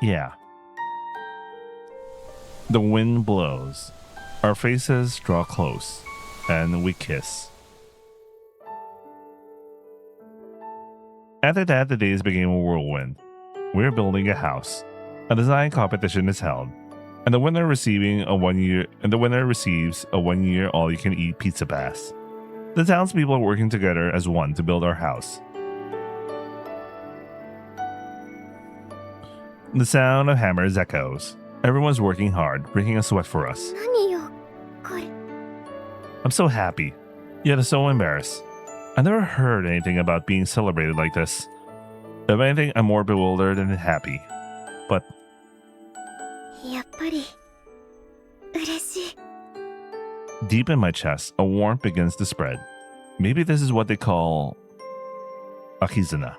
Yeah. The wind blows. Our faces draw close, and we kiss. After that, the days became a whirlwind. We're building a house. A design competition is held, and the winner receives a 1 year all-you-can-eat pizza pass. The townspeople are working together as one to build our house. The sound of hammers echoes. Everyone's working hard, breaking a sweat for us. 何よ、これ。 I'm so happy, yet so embarrassed. I never heard anything about being celebrated like this. If anything, I'm more bewildered than happy. But やっぱり嬉しい。 deep in my chest, a warmth begins to spread. Maybe this is what they call akizuna.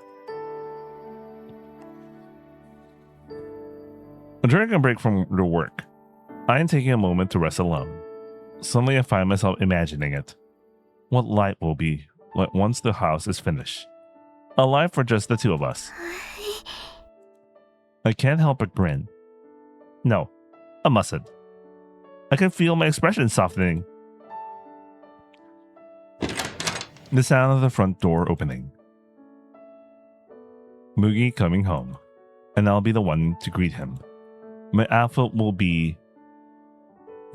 During a break from the work, I am taking a moment to rest alone. Suddenly I find myself imagining it. What life will be like once the house is finished. A life for just the two of us. I can't help but grin. No, I mustn't. I can feel my expression softening. The sound of the front door opening. Mugi coming home, and I'll be the one to greet him. My outfit will be...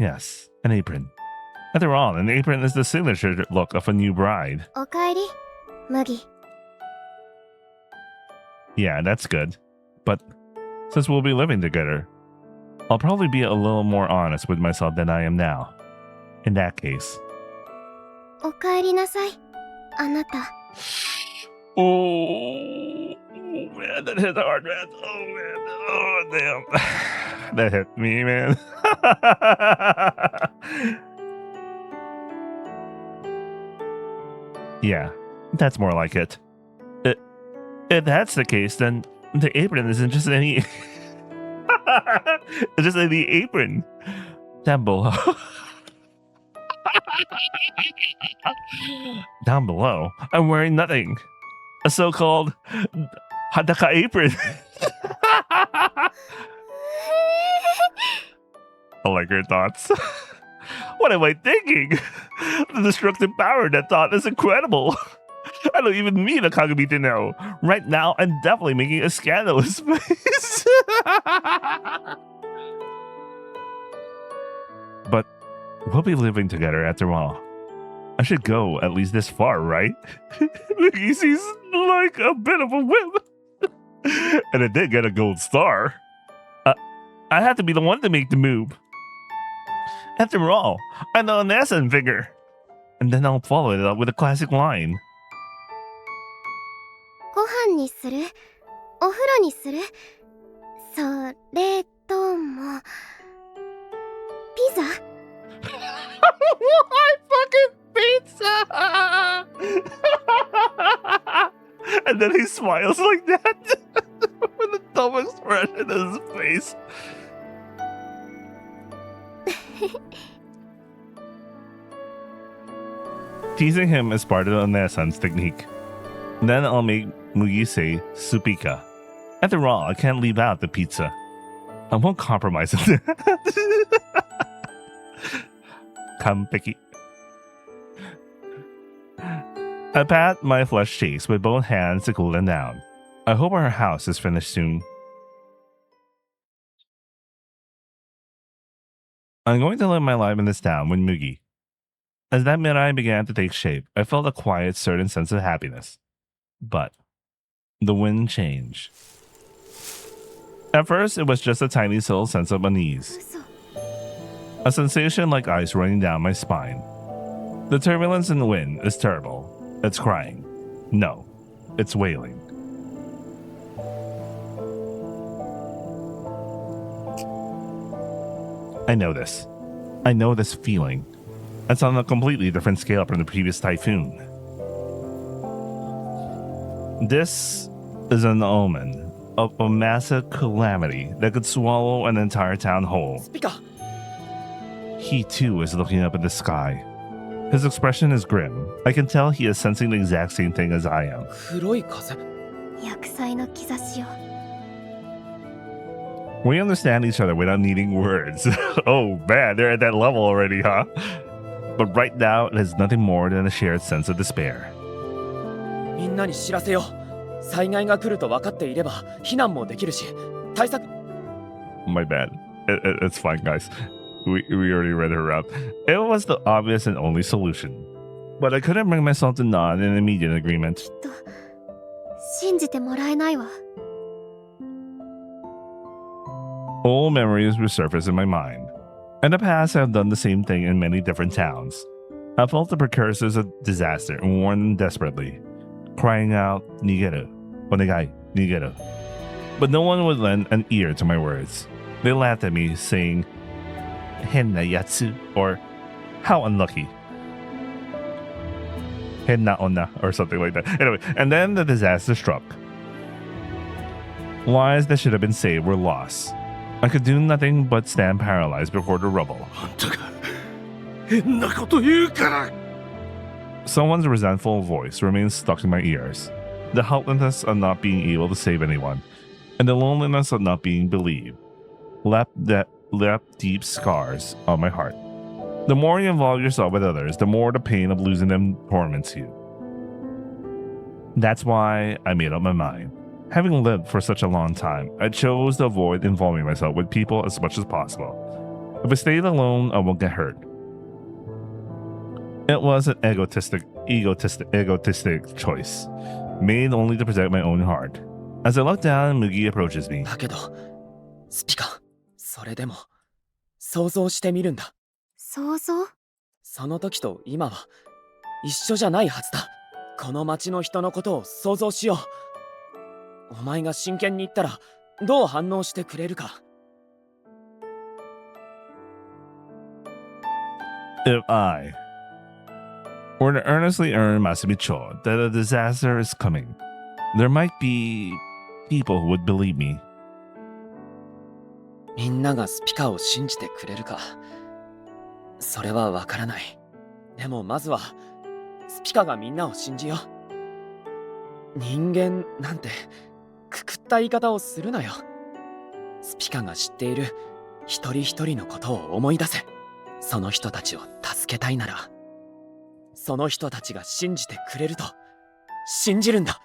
yes, an apron. After all, an apron is the signature look of a new bride. おかえり、麦。 Yeah, that's good. But since we'll be living together, I'll probably be a little more honest with myself than I am now. In that case. おかえりなさい、あなた。 Oh man, that hit hard, man. Oh man, oh damn. That hit me, man. Yeah, that's more like it. If that's the case, then the apron isn't just any... it's just any apron. Down below. Down below, I'm wearing nothing. A so-called hadaka apron. I like your thoughts. What am I thinking? The destructive power of that thought is incredible. I don't even need a Kagami to know. Right now, I'm definitely making a scandalous face. But we'll be living together after all. I should go at least this far, right? He's like a bit of a whip. And it did get a gold star. I have to be the one to make the move. After all, I know an Asan figure. And then I'll follow it up with a classic line. ご飯にする？お風呂にする？それともピザ？ Why fucking pizza? And then he smiles like that with a dumb expression in his face. Teasing him is part of Onesan's technique. Then I'll make Mugi say supika. After all, I can't leave out the pizza. I won't compromise on that. Kampeki. I pat my flesh cheeks with both hands to cool them down. I hope our house is finished soon. I'm going to live my life in this town with Mugi. As that mirai began to take shape, I felt a quiet, certain sense of happiness. But the wind changed. At first, it was just a tiny subtle sense of unease. A sensation like ice running down my spine. The turbulence in the wind is terrible. It's crying. No, it's wailing. I know this. I know this feeling. It's on a completely different scale from the previous typhoon. This is an omen of a massive calamity that could swallow an entire town whole. He too is looking up at the sky. His expression is grim. I can tell he is sensing the exact same thing as I am. 黒い風。厄災の兆しよ。 We understand each other without needing words. Oh man, they're at that level already, huh? But right now, it is nothing more than a shared sense of despair. みんなに知らせよう。災害が来ると分かっていれば避難もできるし、対策。 My bad. It's fine, guys. We already read her out. It was the obvious and only solution. But I couldn't bring myself to nod in immediate agreement. きっと信じてもらえないわ。 Old memories resurface in my mind. In the past, I have done the same thing in many different towns. I felt the precursors of disaster and warned them desperately, crying out, Nigeru, onegai, nigeru. But no one would lend an ear to my words. They laughed at me, saying, Henna yatsu, or how unlucky. Henna onna, or something like that. Anyway, and then the disaster struck. Lives that should have been saved were lost. I could do nothing but stand paralyzed before the rubble. Someone's resentful voice remains stuck in my ears. The helplessness of not being able to save anyone, and the loneliness of not being believed, left deep scars on my heart. The more you involve yourself with others, the more the pain of losing them torments you. That's why I made up my mind. Having lived for such a long time, I chose to avoid involving myself with people as much as possible. If I stayed alone, I won't get hurt. It was an egotistic choice, made only to protect my own heart. As I look down, Mugi approaches me. だけど、スピカ、それでも想像してみるんだ。想像？その時と今は一緒じゃないはずだ。この町の人のことを想像しよう。お前が真剣に言ったらどう反応してくれるか。If I were to earnestly urge Masumicho that a disaster is coming, there might be people who would believe me. みんながスピカを信じてくれるか。それはわからない。でもまずはスピカがみんなを信じよう。人間なんてくくった言い方をするなよ。スピカが知っている一人一人のことを思い出せ。その人たちを助けたいなら、その人たちが信じてくれると信じるんだ。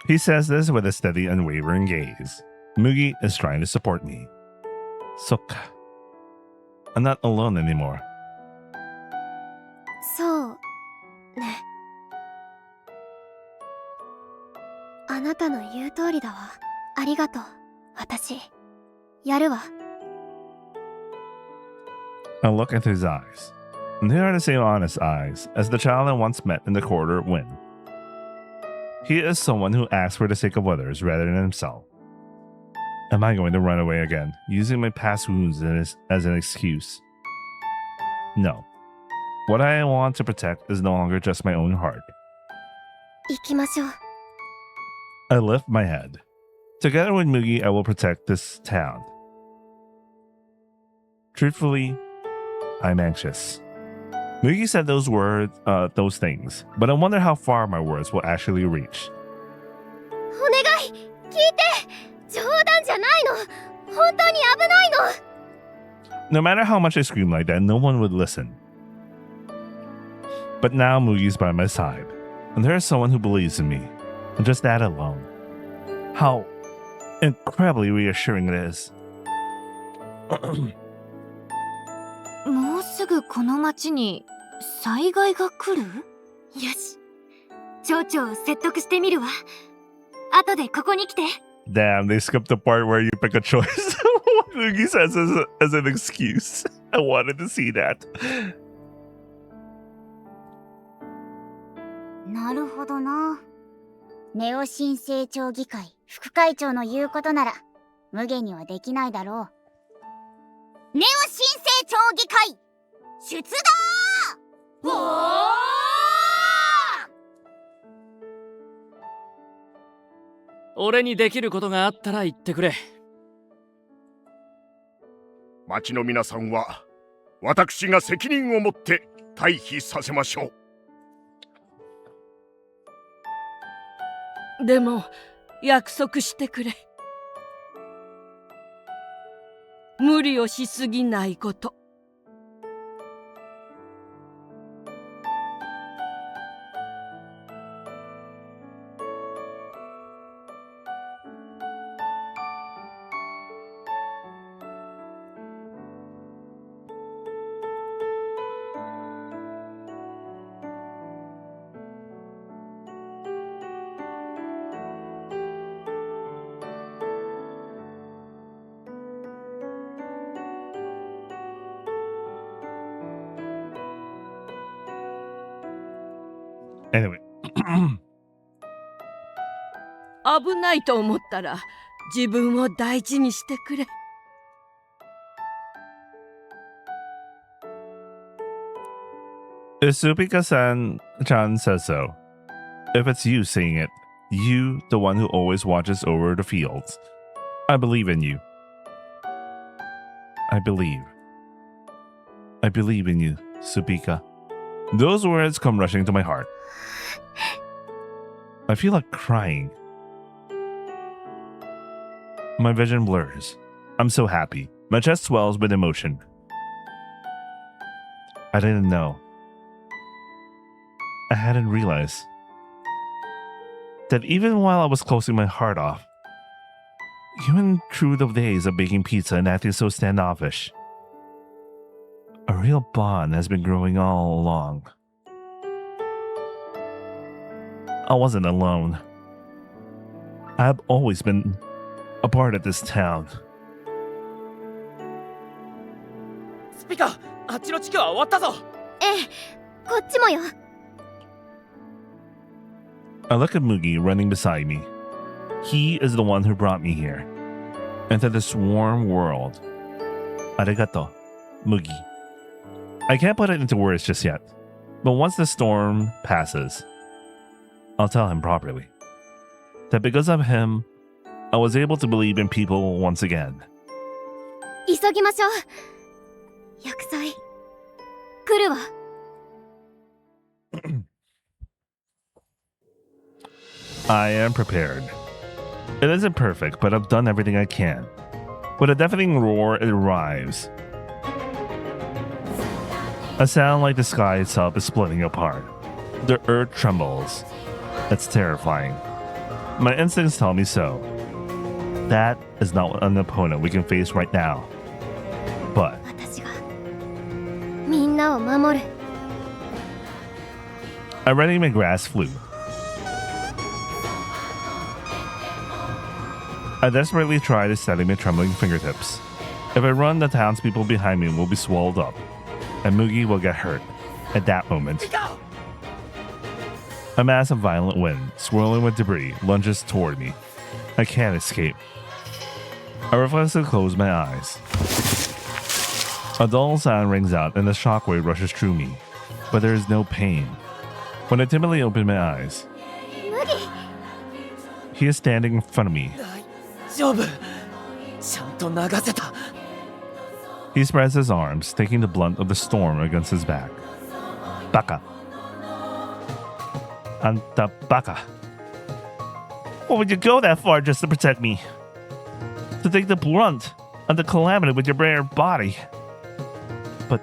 He says this with a steady, unwavering gaze. Mugi is trying to support me. Sokka. I'm not alone anymore. そうね。あなたの言う通りだわ。ありがとう。私やるわ。I look into his eyes. They are the same honest eyes as the child I once met in the corridor at Wynn. He is someone who acts for the sake of others rather than himself. Am I going to run away again, using my past wounds as an excuse? No. What I want to protect is no longer just my own heart. 行きましょう。I lift my head. Together with Mugi, I will protect this town. Truthfully, I'm anxious. Mugi said those things, but I wonder how far my words will actually reach. お願い、聞いて。冗談じゃないの。本当に危ないの。 No matter how much I scream like that, no one would listen. But now Mugi's by my side, and there is someone who believes in me. And just that alone. How incredibly reassuring it is. もうすぐこの町に災害が来る？よし。町長を説得してみるわ。後でここに来て。 Damn, they skipped the part where you pick a choice. Mugi says as an excuse. I wanted to see that. なるほどな。ネオ新生町議会副会長の言うことなら無限にはできないだろう。ネオ新生町議会出動！俺にできることがあったら言ってくれ。町の皆さんは私が責任を持って退避させましょう。でも約束してくれ。無理をしすぎないこと。Anyway. 危ないと思ったら自分を大事にしてくれ。Isupika-chan says so. If it's you saying it, you, the one who always watches over the fields, I believe in you. I believe in you, Supika. Those words come rushing to my heart. I feel like crying. My vision blurs. I'm so happy. My chest swells with emotion. I didn't know. I hadn't realized that even while I was closing my heart off, even through the days of baking pizza and acting so standoffish, a real bond has been growing all along. I wasn't alone. I have always been a part of this town. スピカ、あっちの地区は終わったぞ。ええ、こっちもよ。I look at Mugi running beside me. He is the one who brought me here, into this warm world. Arigato, Mugi. I can't put it into words just yet, but once the storm passes, I'll tell him properly. That because of him, I was able to believe in people once again. 急ぎましょう。薬剤来るわ。I am prepared. It isn't perfect, but I've done everything I can. With a deafening roar, it arrives. A sound like the sky itself is splitting apart. The earth trembles. That's terrifying. My instincts tell me so. That is not an opponent we can face right now. But 私がみんなを守る。 I ready my grass flute. I desperately try to steady my trembling fingertips. If I run, the townspeople behind me will be swallowed up, and Mugi will get hurt. At that moment, a mass of violent wind, swirling with debris, lunges toward me. I can't escape. I reflex to close my eyes. A dull sound rings out and a shockwave rushes through me, but there is no pain. When I timidly open my eyes, he is standing in front of me. 大丈夫。ちゃんと流せた。 He spreads his arms, taking the blunt of the storm against his back. Baka. Anta baka. Why would you go that far just to protect me? To take the brunt of the calamity with your bare body. But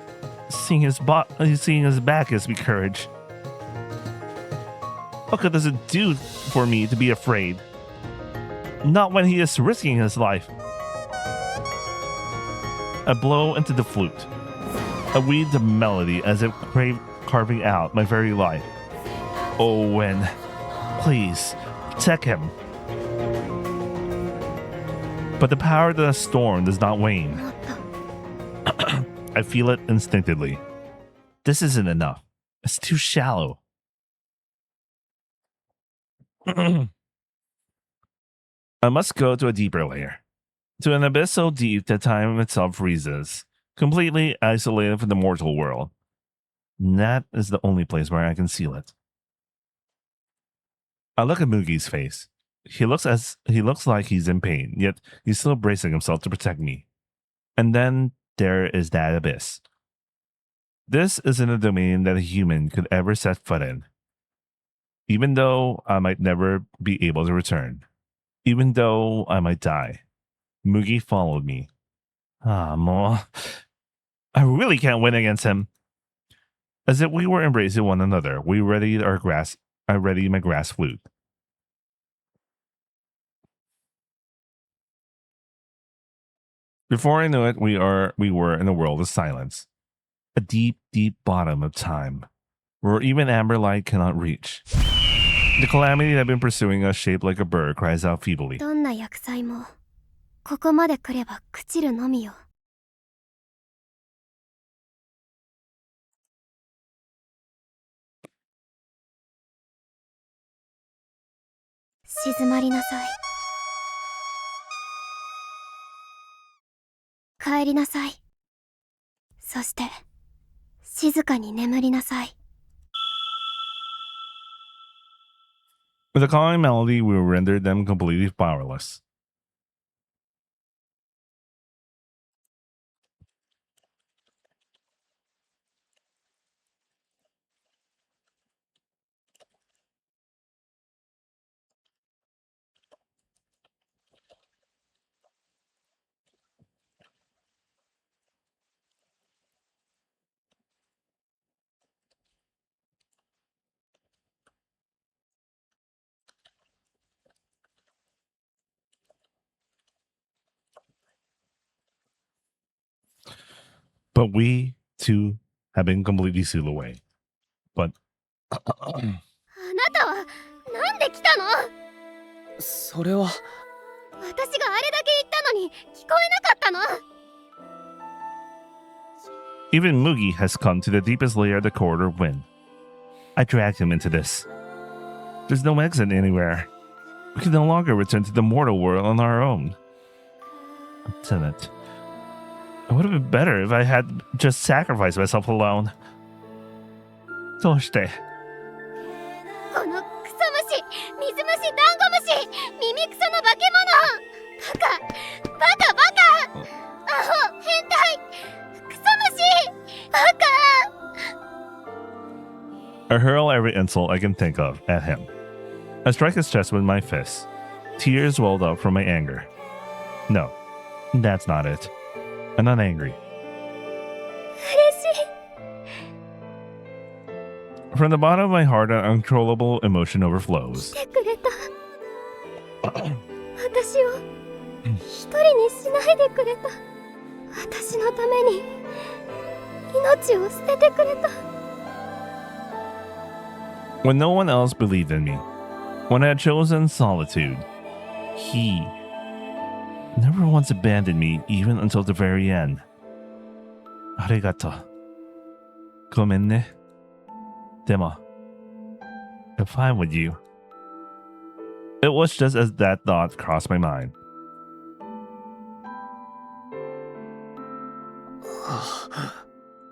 seeing his back gives me courage. What good does it do for me to be afraid? Not when he is risking his life. I blow into the flute. I weave the melody as if carving out my very life. Oh, Wen, please, protect him. But the power of the storm does not wane. I feel it instinctively. This isn't enough. It's too shallow. I must go to a deeper layer. To an abyss so deep that time itself freezes, completely isolated from the mortal world. And that is the only place where I can seal it. I look at Mugi's face. He looks like he's in pain, yet he's still bracing himself to protect me. And then there is that abyss. This isn't a domain that a human could ever set foot in. Even though I might never be able to return. Even though I might die. Mugi followed me. Mo. I really can't win against him. As if we were embracing one another, I readied my grass flute. Before I knew it, we were in a world of silence. A deep, deep bottom of time, where even amber light cannot reach. The calamity that had been pursuing us, shaped like a bird, cries out feebly. どんな薬剤もここまで来れば朽ちるのみよ。静まりなさい。帰りなさい。そして静かに眠りなさい。 With a calming melody, we rendered them completely powerless. But we, too, have been completely sealed away. But... あなたはなんで来たの？それは。私があれだけ言ったのに聞こえなかったの？ Even Mugi has come to the deepest layer of the corridor of wind. I dragged him into this. There's no exit anywhere. We can no longer return to the mortal world on our own. Damn it. It would have been better if I had just sacrificed myself alone. どうして？このクソ虫、水虫、ダンゴムシ、耳クソの化け物。バカ、アホ、変態、クソ虫、バカ。 I hurl every insult I can think of at him. I strike his chest with my fist. Tears welled up from my anger. No, That's not it. I'm not angry. 嬉しい。 From the bottom of my heart, an uncontrollable emotion overflows. 来てくれた。私を一人にしないでくれた。私のために命を捨ててくれた。 When no one else believed in me, when I had chosen solitude, he never once abandoned me even until the very end. Arigato. ごめんね。でも I'm fine with you. It was just as that thought crossed my mind.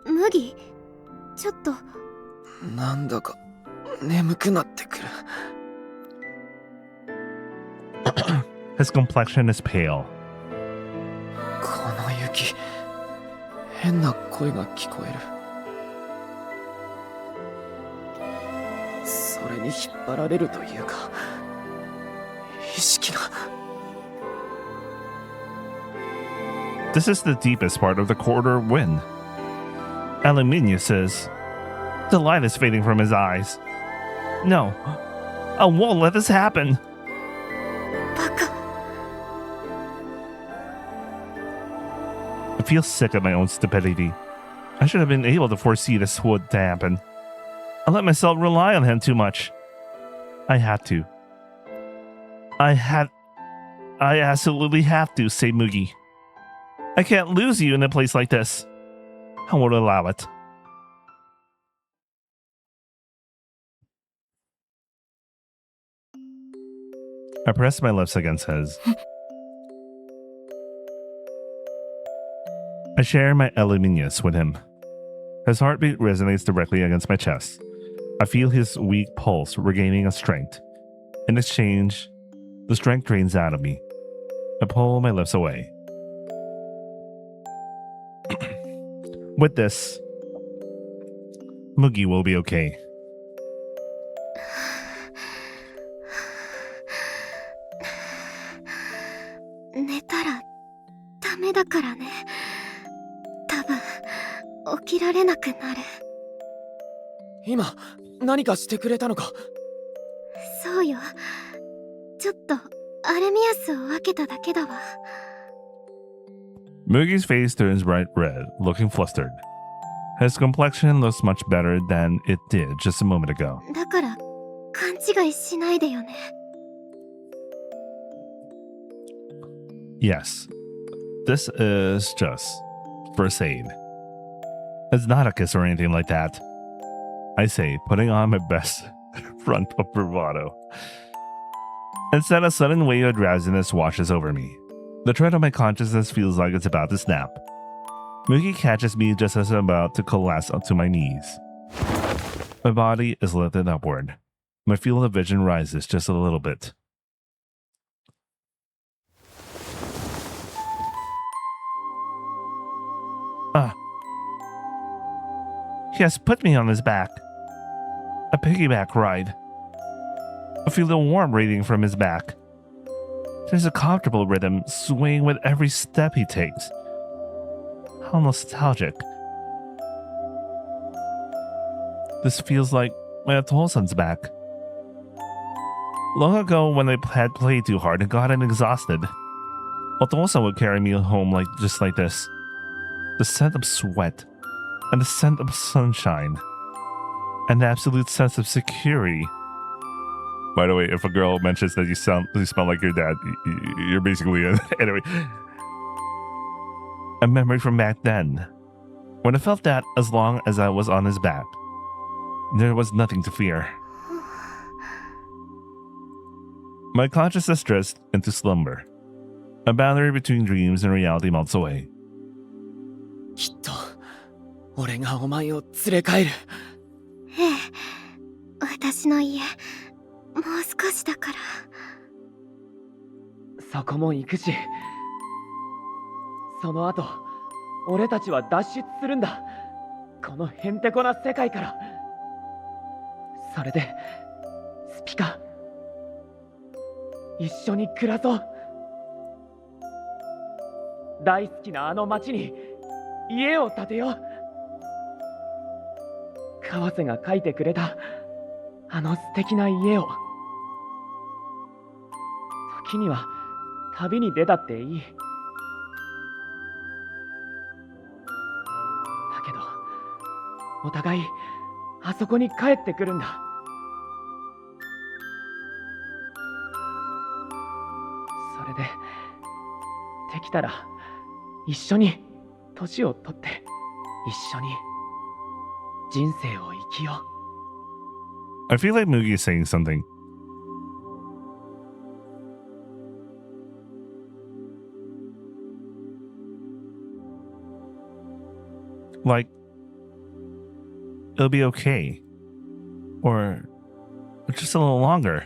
麦、ちょっと。なんだか眠くなってくる。His complexion is pale. この雪、変な声が聞こえる。それに引っ張られるというか、意識が。This is the deepest part of the quarter wind. Aluminius says, the light is fading from his eyes. No, I won't let this happen. バカ。 I feel sick of my own stupidity. I should have been able to foresee this would to happen. I let myself rely on him too much. I had to. I absolutely have to, say Mugi. I can't lose you in a place like this. I won't allow it. I pressed my lips against his. I share my Aluminius with him. His heartbeat resonates directly against my chest. I feel his weak pulse regaining a strength. In exchange, the strength drains out of me. I pull my lips away. With this, Mugi will be okay. 寝たらダメだからね。多分起きられなくなる。今、何かしてくれたのか。そうよ。ちょっとアルミアスを分けただけだわ。 Mugi's face turns bright red, looking flustered. His complexion looks much better than it did just a moment ago. だから勘違いしないでよね。 Yes, this is just first aid. It's not a kiss or anything like that. I say, putting on my best front of bravado. Instead, a sudden wave of drowsiness washes over me. The thread of my consciousness feels like it's about to snap. Mugi catches me just as I'm about to collapse onto my knees. My body is lifted upward. My field of vision rises just a little bit. He has put me on his back. A piggyback ride. I feel the warmth radiating from his back. There's a comfortable rhythm swaying with every step he takes. How nostalgic. This feels like my Otolsan's back. Long ago, when I had played too hard and gotten exhausted, Otolsan would carry me home just like this. The scent of sweat, and the scent of sunshine, and the absolute sense of security. By the way, if a girl mentions that you smell like your dad, you're basically anyway. A memory from back then, when I felt that as long as I was on his back, there was nothing to fear. My consciousness drifts into slumber. A boundary between dreams and reality melts away. きっと俺がお前を連れ帰る。ええ、私の家もう少しだから。そこも行くし、その後俺たちは脱出するんだ。このへんてこな世界から。それでスピカ一緒に暮らそう。大好きなあの町に家を建てよう。川瀬が描いてくれたあの素敵な家を。時には旅に出たっていい。だけどお互いあそこに帰ってくるんだ。それでできたら一緒に年を取って一緒に人生を生きよう。 I feel like Mugi is saying something. Like, it'll be okay. Or just a little longer.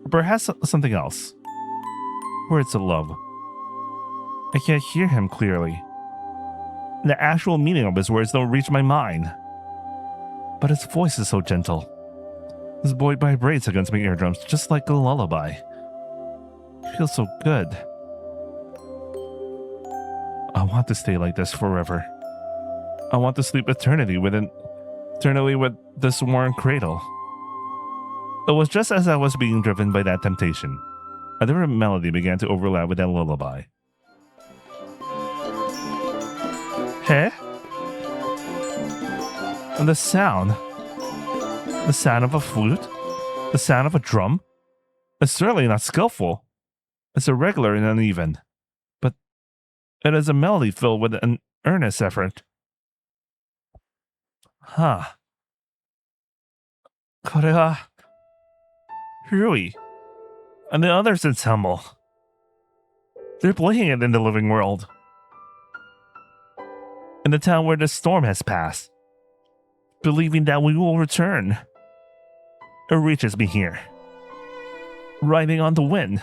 Or perhaps something else. Words of love. I can't hear him clearly. The actual meaning of his words don't reach my mind. But his voice is so gentle. His voice vibrates against my eardrums just like a lullaby. It feels so good. I want to stay like this forever. I want to sleep eternally with this warm cradle. It was just as I was being driven by that temptation. A different melody began to overlap with that lullaby. Hey? And the sound of a flute, the sound of a drum, is certainly not skillful. It's irregular and uneven, but it is a melody filled with an earnest effort. Huh. これは Rui and the others in Semmel. They're playing it in the living world. In the town where the storm has passed. Believing that we will return. It reaches me here. Riding on the wind.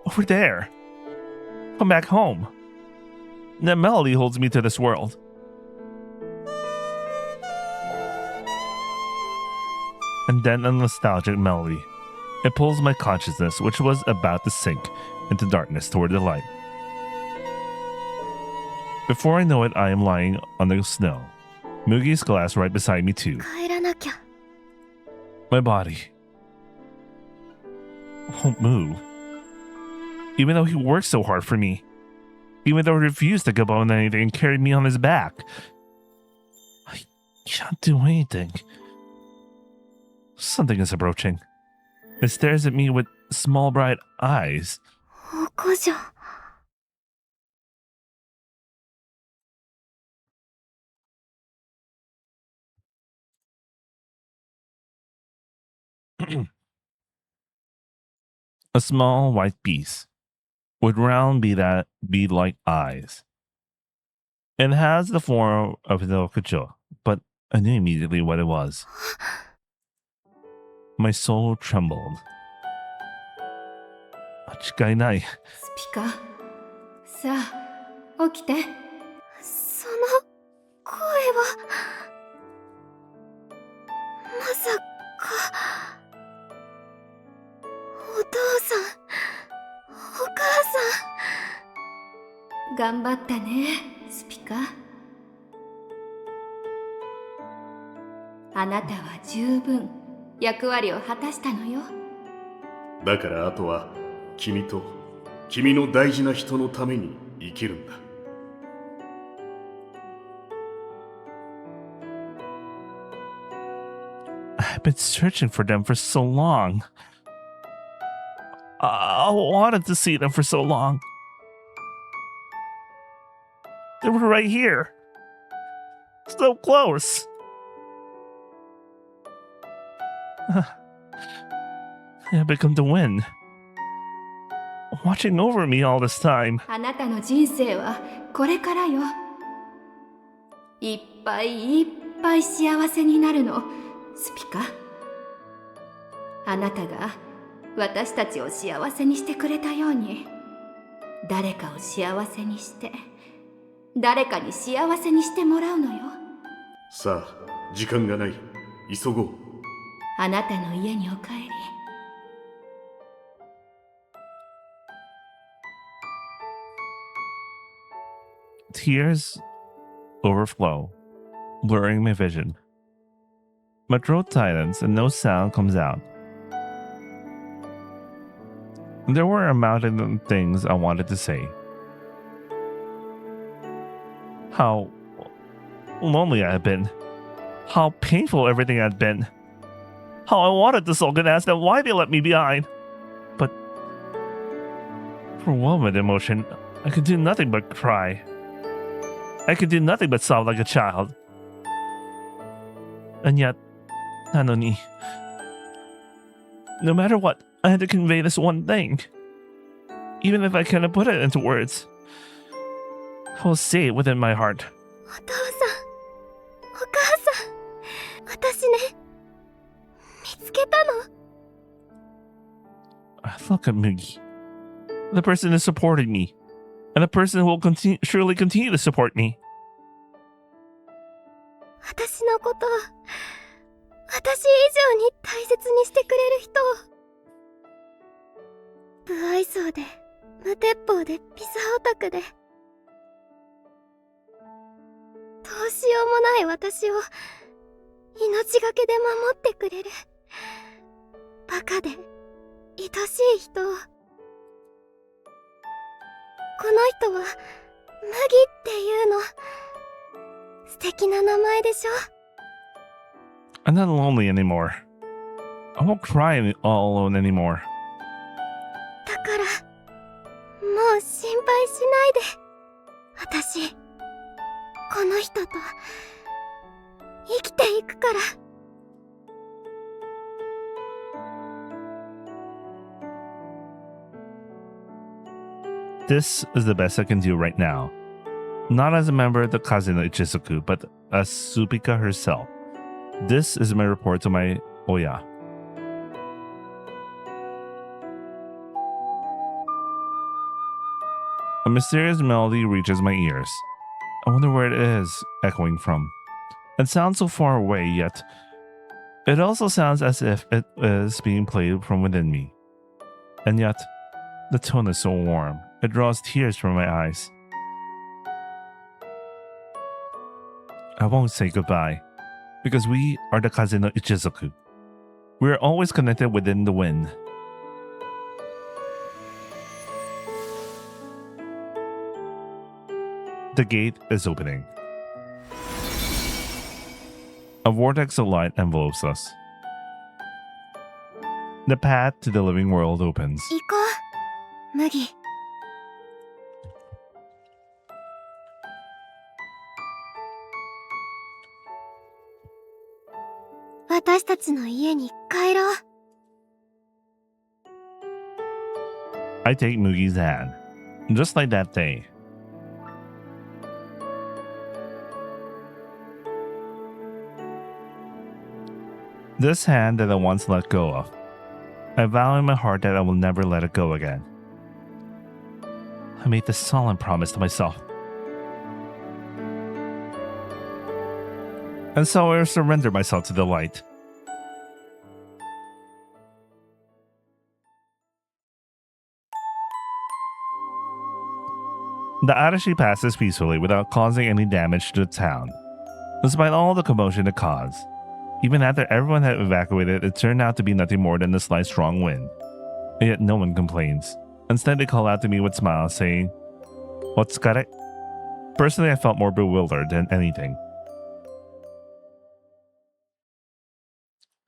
Over there. Come back home. That melody holds me to this world. And then a nostalgic melody. It pulls my consciousness, which was about to sink into darkness toward the light. Before I know it, I am lying on the snow. Mugi's glass right beside me too. 帰らなきゃ。 My body won't move. Even though he worked so hard for me. Even though he refused to give up on anything and carried me on his back. I can't do anything. Something is approaching. It stares at me with small bright eyes. おこじょ。 A small white beast with round bead-like eyes. It has the form of an okacho, but I knew immediately what it was. My soul trembled. 間違いない。スピカ、さあ起きて。その声はまさか。お父さん、お母さん。頑張ったね、スピカ。あなたは十分役割を果たしたのよ。だからあとは君と君の大事な人のために生きるんだ。I've been searching for them for so long. I wanted to see them for so long. They were right here. So close. They have become the wind. Watching over me all this time. あなたの人生はこれからよ。いっぱいいっぱい幸せになるの、スピカ。あなたが私たちを幸せにしてくれたように、誰かを幸せにして、誰かに幸せにしてもらうのよ。さあ、時間がない。急ごう。あなたの家にお帰り。Tears overflow, blurring my vision. My throat tightens and no sound comes out. There were a mountain of things I wanted to say. How lonely I had been. How painful everything had been. How I wanted to sulk and ask them why they let me behind. But overwhelmed with emotion, I could do nothing but cry. I could do nothing but sob like a child. And yet, Nanoni, no matter what, I had to convey this one thing. Even if I cannot put it into words, I will say it within my heart. お父さん、お母さん、私ね、見つけたの。Look at Mugi. The person who supported me. And the person who will surely continue to support me. 私のことを、私以上に大切にしてくれる人を。不愛想で、無鉄砲で、ピザオタクで。どうしようもない私を命がけで守ってくれるバカで愛しい人を。この人は麦っていうの。素敵な名前でしょ。 I'm not lonely anymore. I won't cry all alone anymore. だからもう心配しないで。私この人と生きていくから。This is the best I can do right now. Not as a member of the Kazeno Ichizoku, but as Supika herself. This is my report to my Oya. A mysterious melody reaches my ears. I wonder where it is echoing from. It sounds so far away, yet it also sounds as if it is being played from within me. And yet, the tone is so warm, it draws tears from my eyes. I won't say goodbye, because we are the Kazeno Ichizoku. We are always connected within the wind. The gate is opening. A vortex of light envelopes us. The path to the living world opens. 行こう麦。私たちの家に帰ろう。 I take Mugi's hand, just like that day. This hand that I once let go of. I vow in my heart that I will never let it go again. I made this solemn promise to myself. And so I surrender myself to the light. The Arashi passes peacefully without causing any damage to the town, despite all the commotion it caused. Even after everyone had evacuated, it turned out to be nothing more than a slight strong wind. And yet no one complains. Instead, they call out to me with smiles, saying, "Otsukare?" Personally, I felt more bewildered than anything.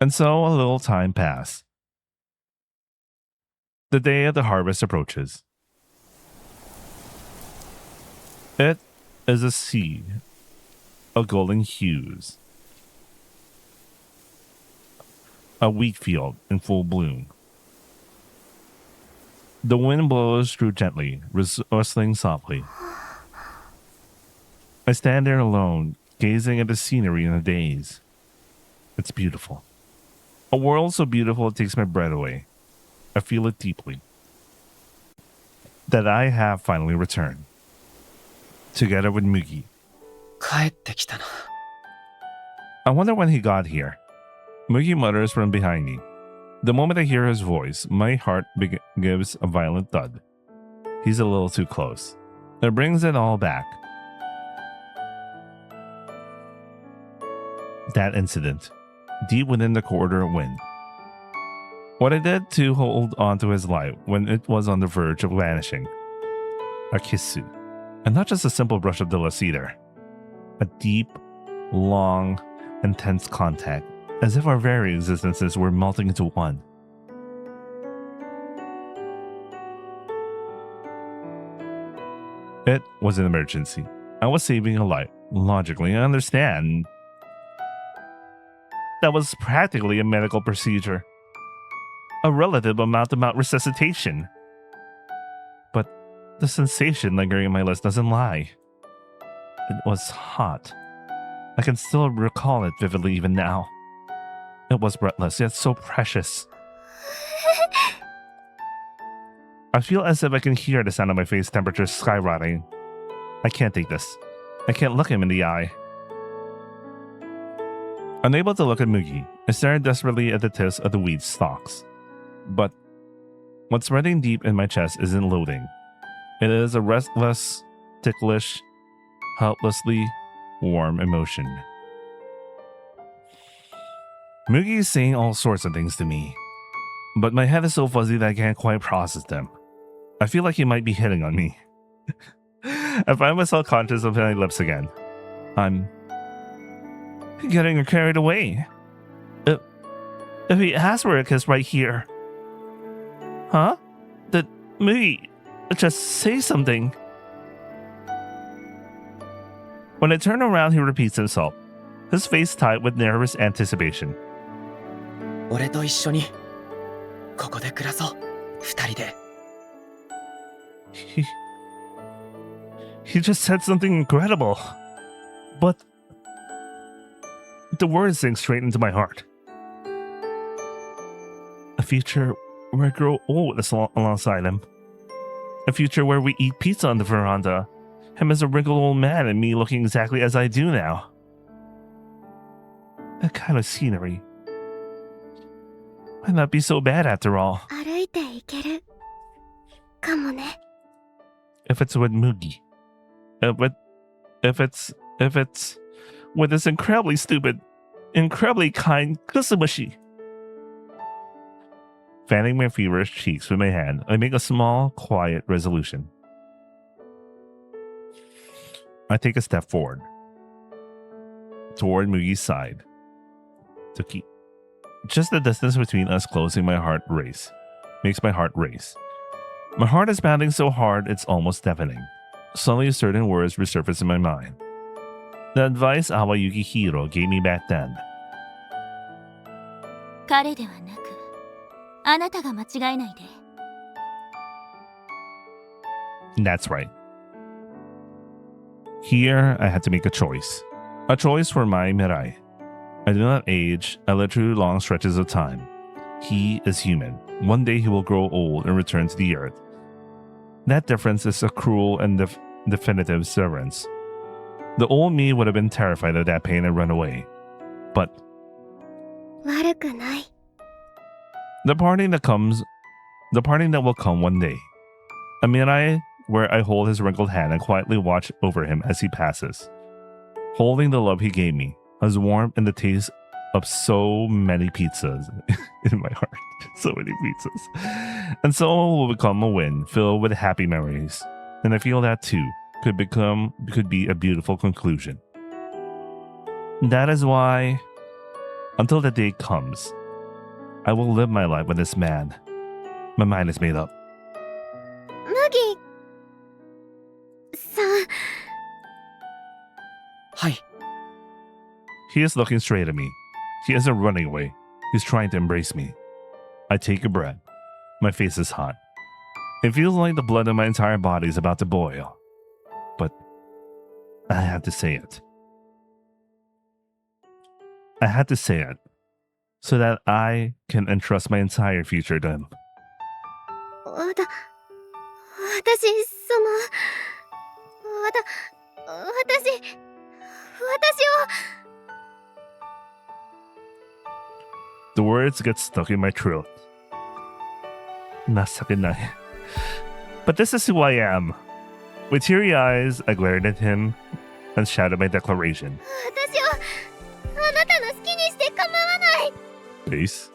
And so a little time passed. The day of the harvest approaches. It is a sea of golden hues. A wheat field in full bloom. The wind blows through gently, rustling softly. I stand there alone, gazing at the scenery in a daze. It's beautiful. A world so beautiful it takes my breath away. I feel it deeply. That I have finally returned. Together with Mugi. 帰ってきたな。 I wonder when he got here. Mugi mutters from behind me. The moment I hear his voice, my heart gives a violent thud. He's a little too close. It brings it all back. that incident, deep within the corridor wind. What I did to hold on to his light when it was on the verge of vanishing. A kissu. And not just a simple brush of the lips either. A deep, long, intense contact, as if our very existences were melting into one. It was an emergency. I was saving a life. Logically, I understand. That was practically a medical procedure. A relative amount resuscitation. But the sensation lingering in my lips doesn't lie. It was hot. I can still recall it vividly even now. It was breathless, yet so precious. I feel as if I can hear the sound of my face temperature skyrocketing. I can't take this. I can't look him in the eye. Unable to look at Mugi, I stared desperately at the tips of the weed stalks. But what's running deep in my chest isn't loathing. It is a restless, ticklish, helplessly warm emotion. Mugi is saying all sorts of things to me, but my head is so fuzzy that I can't quite process them. I feel like he might be hitting on me. I find myself conscious of my lips again. I'm getting carried away. If he asks for a kiss right here. Huh? Did Mugi just say something? When I turn around, he repeats himself, his face tight with nervous anticipation. 俺と一緒にここで暮らそう二人で He just said something incredible. But the words sink straight into my heart. A future where I grow old alongside him. A future where we eat pizza on the veranda. Him as a wrinkled old man and me looking exactly as I do now. That kind of scenery might not be so bad after all. 歩いていけるかもね。 If it's with Mugi. If it's with this incredibly stupid, incredibly kind Kusumushi. Fanning my feverish cheeks with my hand, I make a small, quiet resolution. I take a step forward. Toward Mugi's side. To keep. Just the distance between us closing my heart race. Makes my heart race. My heart is pounding so hard it's almost deafening. Suddenly certain words resurface in my mind. The advice Awa Yukihiro gave me back then. 彼ではなく、あなたが間違えないで。That's right. Here I had to make a choice. A choice for my Mirai. I do not age, I live through long stretches of time. He is human. One day he will grow old and return to the earth. That difference is a cruel and definitive severance. The old me would have been terrified of that pain and run away. But 悪くない。 the parting that will come one day. A Mirai where I hold his wrinkled hand and quietly watch over him as he passes. Holding the love he gave me, as warm and the taste of so many pizzas in my heart. So many pizzas. And so will become a win filled with happy memories. And I feel that too could be a beautiful conclusion. That is why, until the day comes, I will live my life with this man. My mind is made up. 麦さん。はい。 He is looking straight at me. He isn't running away. He's trying to embrace me. I take a breath. My face is hot. It feels like the blood in my entire body is about to boil. But I had to say it. I had to say it so that I can entrust my entire future to him. 私を The words get stuck in my throat. Nasakenai. But this is who I am. With teary eyes, I glared at him and shouted my declaration. 私をあなたの face.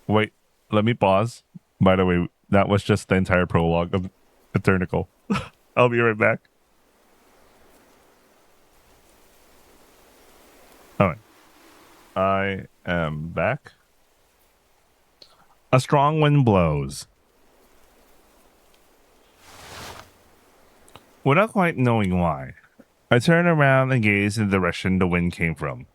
Wait, let me pause. By the way, that was just the entire prologue of Eternicle. I'll be right back. Alright. I am back. A strong wind blows. Without quite knowing why, I turn around and gaze in the direction the wind came from.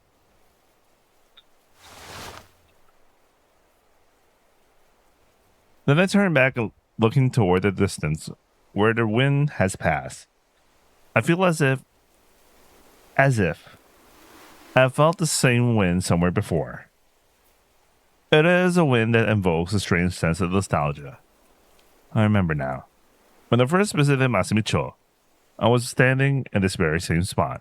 Then I turn back, looking toward the distance where the wind has passed. I feel as if I've felt the same wind somewhere before. It is a wind that invokes a strange sense of nostalgia. I remember now. When I first visited Masamicho, I was standing in this very same spot.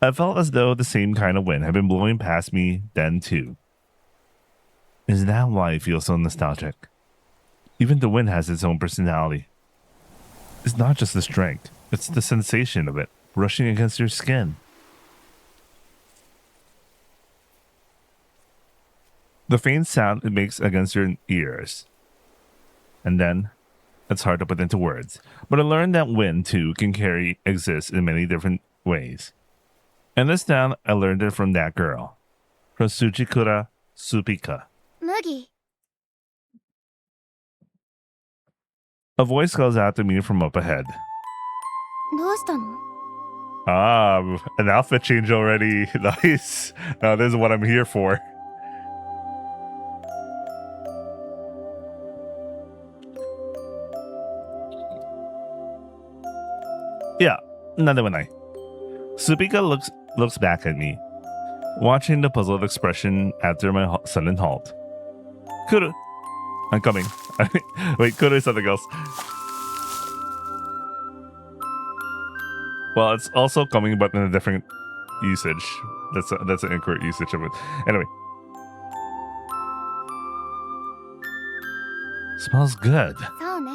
I felt as though the same kind of wind had been blowing past me then too. Is that why I feel so nostalgic? Even the wind has its own personality. It's not just the strength, it's the sensation of it brushing against your skin. The faint sound it makes against your ears. And then, it's hard to put into words, but I learned that wind too can exist in many different ways. And this time, I learned it from that girl, from Tsujikura Supika. Mugi. A voice calls out to me from up ahead. どうしたの? An outfit change already. Nice. Now this is what I'm here for. Yeah, nadamanai. Supika looks back at me, watching the puzzled expression after my sudden halt. Kuru, I'm coming. Wait, Kuru is something else. Well, it's also coming, but in a different usage. That's an incorrect usage of it. Anyway. Smells good. そうね。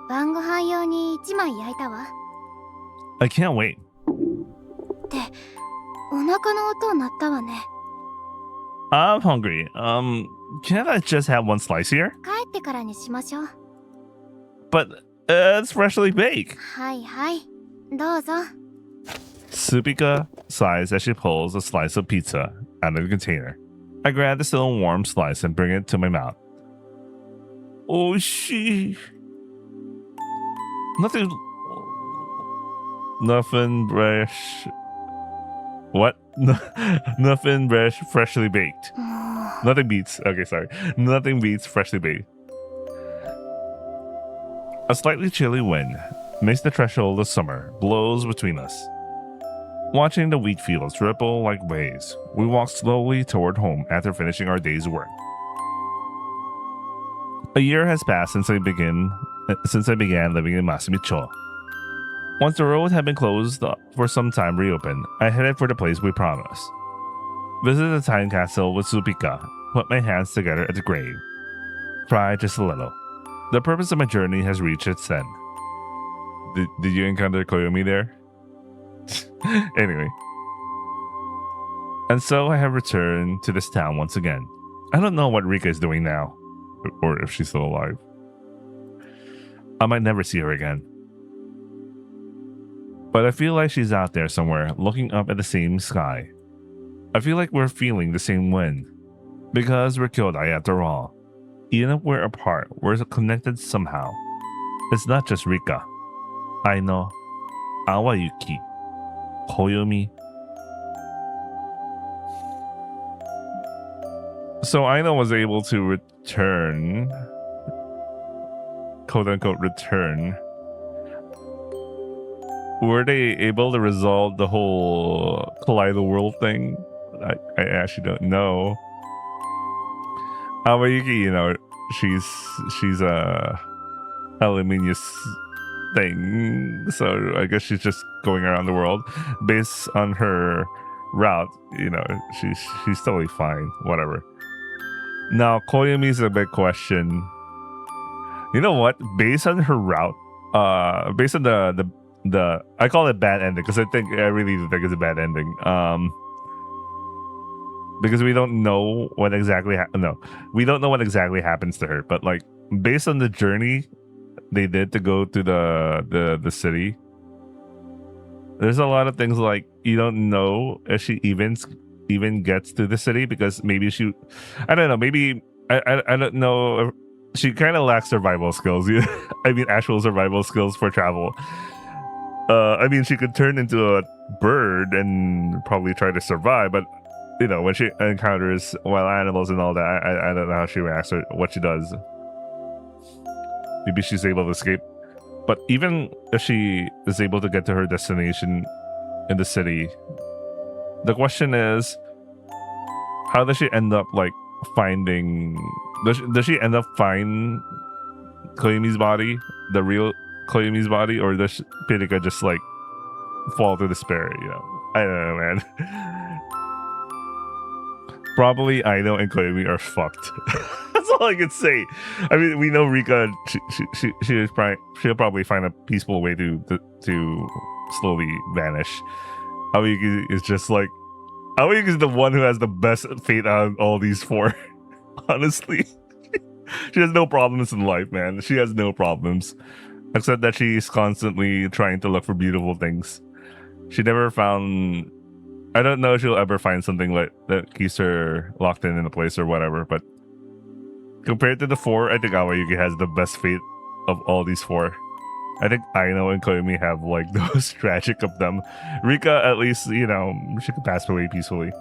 晩ご飯用に1枚焼いたわ。 I can't wait. ってお腹の音鳴ったわね。 I'm hungry. Can't I just have one slice here? 帰ってからにしましょう。 But it's freshly baked. はいはい。どうぞ。 Supika sighs as she pulls a slice of pizza out of the container. I grab the still warm slice and bring it to my mouth. Oh, Nothing fresh. What? Nothing freshly baked. Nothing beats. Okay, sorry. Nothing beats freshly baked. A slightly chilly wind makes the threshold of summer blows between us. Watching the wheat fields ripple like waves, we walk slowly toward home after finishing our day's work. A year has passed since I began living in Masamicho. Once the road had been closed for some time reopened, I headed for the place we promised. Visited the time castle with Supika, put my hands together at the grave. Cried just a little. The purpose of my journey has reached its end. Did you encounter Koyomi there? Anyway. And so I have returned to this town once again. I don't know what Rika is doing now, or if she's still alive. I might never see her again. But I feel like she's out there somewhere, looking up at the same sky. I feel like we're feeling the same wind. Because we're kyodai after all. Even if we're apart, we're connected somehow. It's not just Rika. Aino, Awayuki, Koyomi. So Aino was able to return, quote unquote return. Were they able to resolve the whole collide the world thing? I actually don't know. Awayuki, you know, she's a luminous thing. So I guess she's just going around the world based on her route. You know, she's totally fine. Whatever. Now, Koyumi's a big question. You know what? Based on her route, based on the I call it bad ending because I really do think it's a bad ending. Because we don't know what exactly we don't know what exactly happens to her. But like based on the journey they did to go to the city, there's a lot of things like you don't know if she even gets to the city because maybe I don't know, maybe I don't know if she kind of lacks survival skills. I mean actual survival skills for travel. I mean she could turn into a bird and probably try to survive, but you know when she encounters wild animals and all that, I don't know how she reacts or what she does. Maybe she's able to escape. But even if she is able to get to her destination in the city, the question is, how does she end up like finding? Does she end up find Koyumi's body, the real Koyumi's body, or does Pirika just like fall to despair? You know, I don't know, man. Probably Aino and Koyumi are fucked. That's all I can say. I mean, we know Rika. She'll probably find a peaceful way to slowly vanish. Aoyuki is just like Aoyuki is the one who has the best fate out of all these four. Honestly, she has no problems in life, man. She has no problems, except that she's constantly trying to look for beautiful things. She never found. I don't know if she'll ever find something like that keeps her locked in a place or whatever, but compared to the four, I think Aoyuki has the best fate of all these four. I think Aino and Koyumi have like the most tragic of them. Rika, at least, you know, she could pass away peacefully.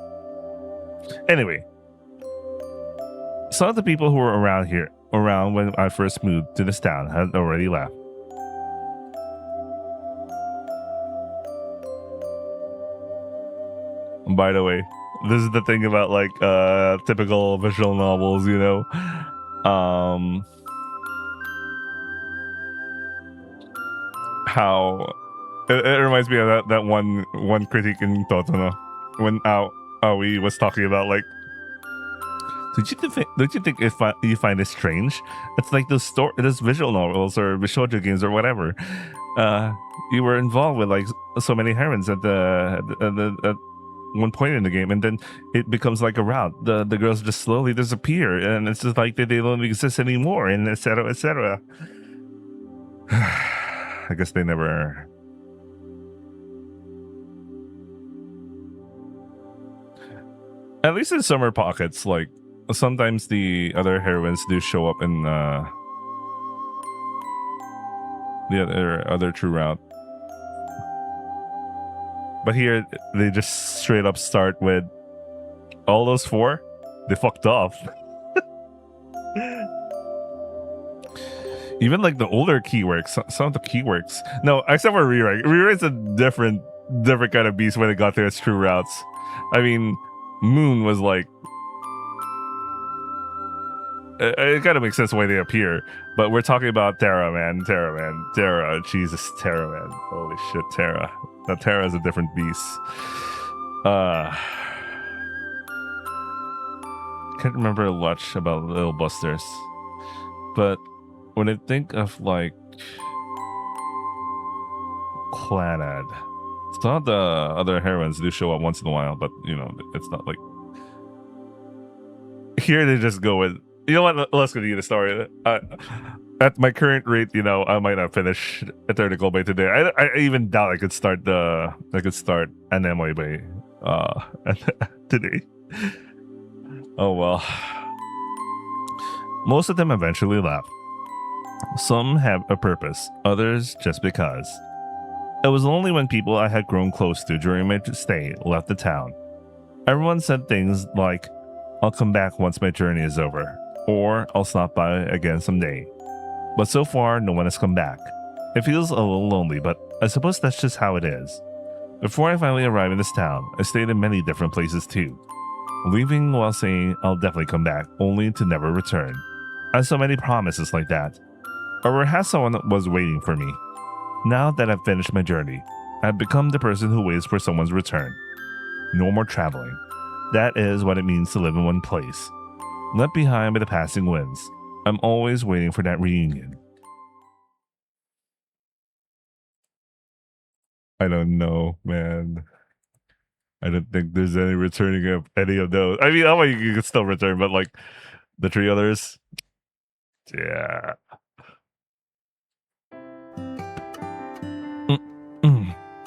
Anyway, some of the people who were around when I first moved to this town had already left. By the way, this is the thing about like typical visual novels, you know. How it reminds me of that one critique in Totono when Aoi was talking about like, don't you think if you find it strange? It's like those visual novels or shoujo games or whatever. You were involved with like so many heroines at one point in the game, and then it becomes like a route. The girls just slowly disappear, and it's just like they don't exist anymore, and etc. etc. I guess they never. At least in summer pockets, like sometimes the other heroines do show up in the other true route. But here, they just straight up start with all those four. They fucked off. Even like the older keyworks, some of the keyworks. No, except for Rewrite. Rewrite's a different kind of beast when it got to its true routes. I mean, Moon was like... It kind of makes sense why they appear. But we're talking about Terra, man. Terra. Jesus, Terra, man. Holy shit, Terra. Now, Terra is a different beast. Can't remember much about Little Busters. But when I think of, like, Clannad, some of the other heroines do show up once in a while, but, you know, it's not like... Here they just go with... You know what? Let's continue the story. At my current rate, you know, I might not finish Eternicle by today. I even doubt I could start Anime by today. Oh well. Most of them eventually left. Some have a purpose, others just because. It was only when people I had grown close to during my stay left the town. Everyone said things like, "I'll come back once my journey is over," or "I'll stop by again someday." But so far, no one has come back. It feels a little lonely, but I suppose that's just how it is. Before I finally arrived in this town, I stayed in many different places too. Leaving while saying I'll definitely come back, only to never return. I had so many promises like that. Or perhaps someone was waiting for me. Now that I've finished my journey, I've become the person who waits for someone's return. No more traveling. That is what it means to live in one place. Left behind by the passing winds. I'm always waiting for that reunion. I don't know, man. I don't think there's any returning of any of those. I mean, you can still return, but like the three others, yeah.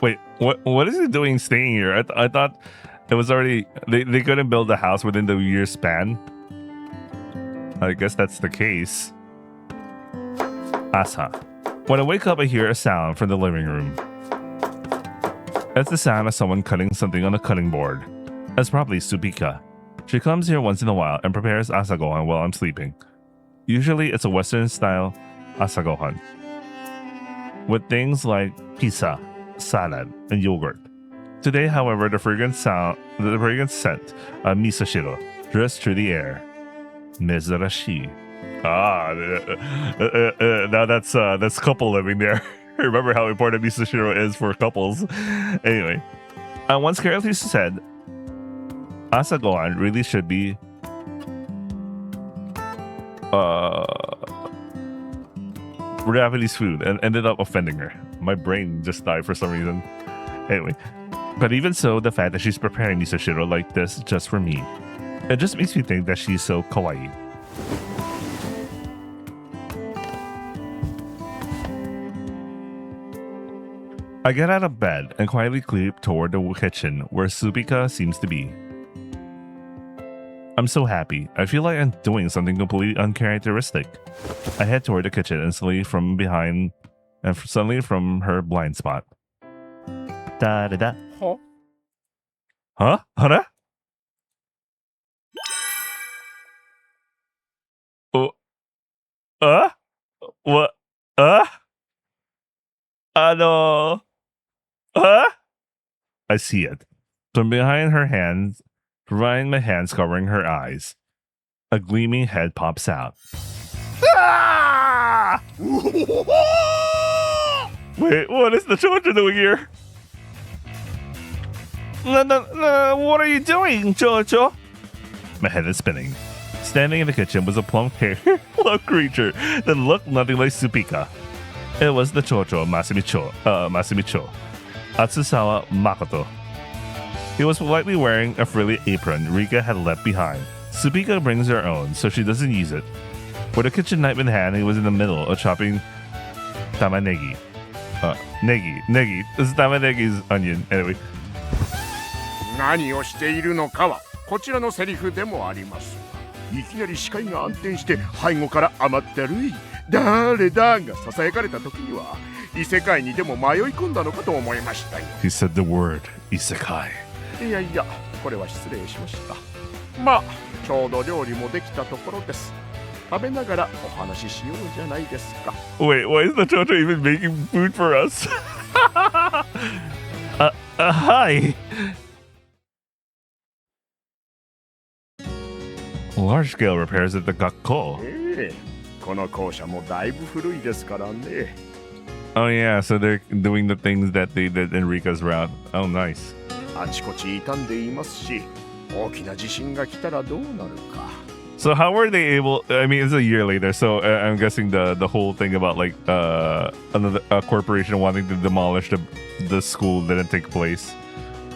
Wait, what is he doing staying here? I thought it was already they couldn't build a house within the year span. I guess that's the case. Asa. When I wake up, I hear a sound from the living room. It's the sound of someone cutting something on a cutting board. That's probably Supika. She comes here once in a while and prepares asagohan while I'm sleeping. Usually it's a Western-style asagohan with things like pizza, salad, and yogurt. Today, however, the fragrant scent of misoshiro drifts through the air. Mizurashi. Now that's couple living there. Remember how important misoshiro is for couples. Anyway, I once carelessly said asagohan really should be Japanese food and ended up offending her. My brain just died for some reason. Anyway, but even so, the fact that she's preparing misoshiro like this just for me, it just makes me think that she's so kawaii. I get out of bed and quietly creep toward the kitchen where Supika seems to be. I'm so happy. I feel like I'm doing something completely uncharacteristic. I head toward the kitchen and suddenly from her blind spot. Da da da. Huh? Hara? Oh. What? Ano? I see it. From behind my hands covering her eyes, a gleaming head pops out. Ah! Wait, what is the Jojo doing here? No, what are you doing, Jojo? My head is spinning. Standing in the kitchen was a plump creature that looked nothing like Supika. It was the Jojo Masamicho, Atsusawa Makoto. He was politely wearing a frilly apron Rika had left behind. Supika brings her own, so she doesn't use it. With a kitchen knife in hand, he was in the middle of chopping tamanegi. Negi. This is tamanegi's onion. Anyway. 何をしているのかはこちらのセリフでもありますが、いきなり視界が暗転して背後から甘ったるい誰だがささやかれた時には異世界にでも迷い込んだのかと思いましたよ。He said the word 異世界。いやいや、これは失礼しました。まあ、ちょうど料理もできたところです。食べながらお話ししようじゃないですか。Wait, why is the Jojo even making food for us? Hi. Large-scale repairs at the Gakko. この校舎もだいぶ古いですからね。Oh yeah, so they're doing the things that they did in Rika's route. Oh, nice. あちこち傷んでいますし、大きな地震が来たらどうなるか。So how were they able? I mean, it's a year later, so I'm guessing the whole thing about like another corporation wanting to demolish the school didn't take place.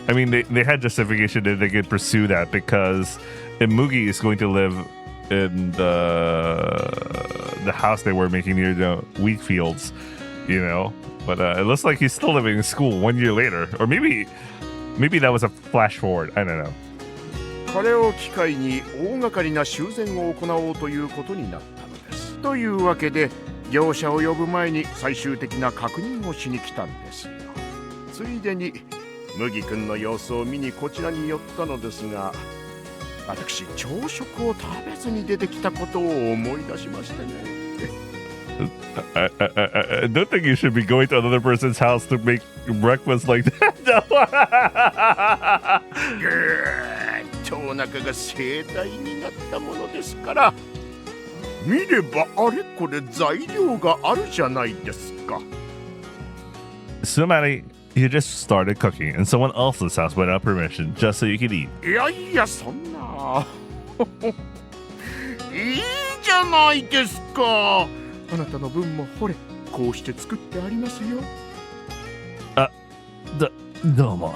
I mean, they had justification that they could pursue that because Mugi is going to live in the house they were making near the wheat fields, you know. But it looks like he's still living in school 1 year later, or maybe that was a flash forward. I don't know. これを機会に大掛かりな修繕を行おうということになったのです。というわけで業者を呼ぶ前に最終的な確認をしに来たんですよ。ついでに麦君の様子を見にこちらに寄ったのですが、私朝食を食べずに出てきたことを思い出しましてね。I don't think you should be going to another person's house to make breakfast like that. お腹が盛大になったものですから、見ればあれこれ材料があるじゃないですか。Sumari, you just started cooking in someone else's house without permission just so you could eat. いやいや、そんな。いいじゃないですか。あなたの分もほれ、こうして作ってありますよ。Domo.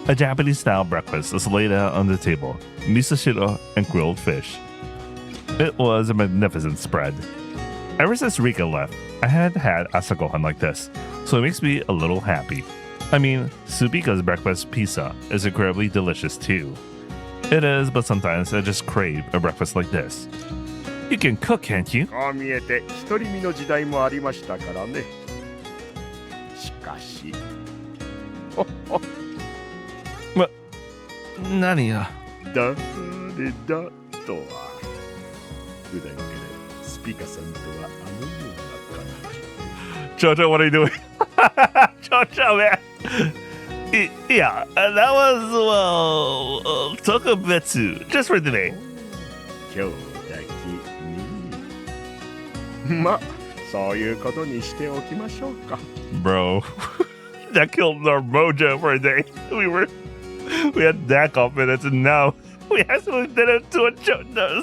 A Japanese-style breakfast is laid out on the table, misoshiro and grilled fish. It was a magnificent spread. Ever since Rika left, I hadn't had asagohan like this, so it makes me a little happy. I mean, Subika's breakfast pizza is incredibly delicious too. It is, but sometimes I just crave a breakfast like this. You can cook, can't you? こう見えて独り身の時代もありましたからね。しかし。何や？誰だとは。普段からスピカさんとはあのような感じ。Jojo, what are you doing? Jojo, man. Yeah, that was, well, Tokubetsu, just for today. 今日だけに。ま、そういうことにしておきましょうか。Bro, that killed our mojo for a day. We had that confidence, and now we actually did it to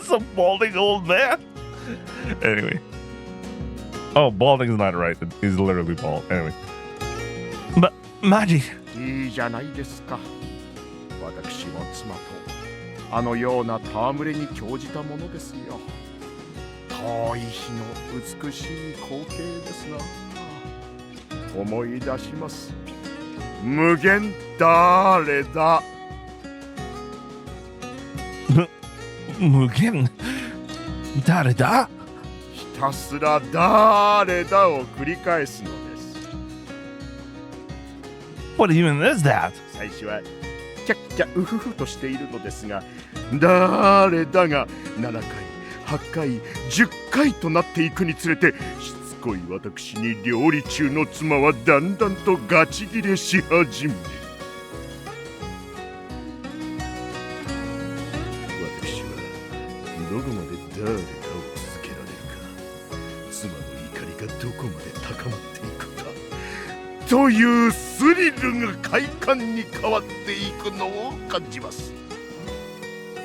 some balding old man. Anyway. Oh, balding is not right. He's literally bald. Anyway. But, Maji. いいじゃないですか。私も妻とあのような戯れに興じたものですよ。遠い日の美しい光景ですな。思い出します。無限誰だ。無限誰だ。ひたすら誰だを繰り返すのです。What even is that? 最初はキャッキャウフフとしているのですが、誰だが7回、8回、10回となっていくにつれて、しつこい私に料理中の妻はだんだんとガチギレし始め、私はどこまで誰だを続けられるか、妻の怒りがどこまで高まっていくかというスリルが快感に変わっていくのを感じます。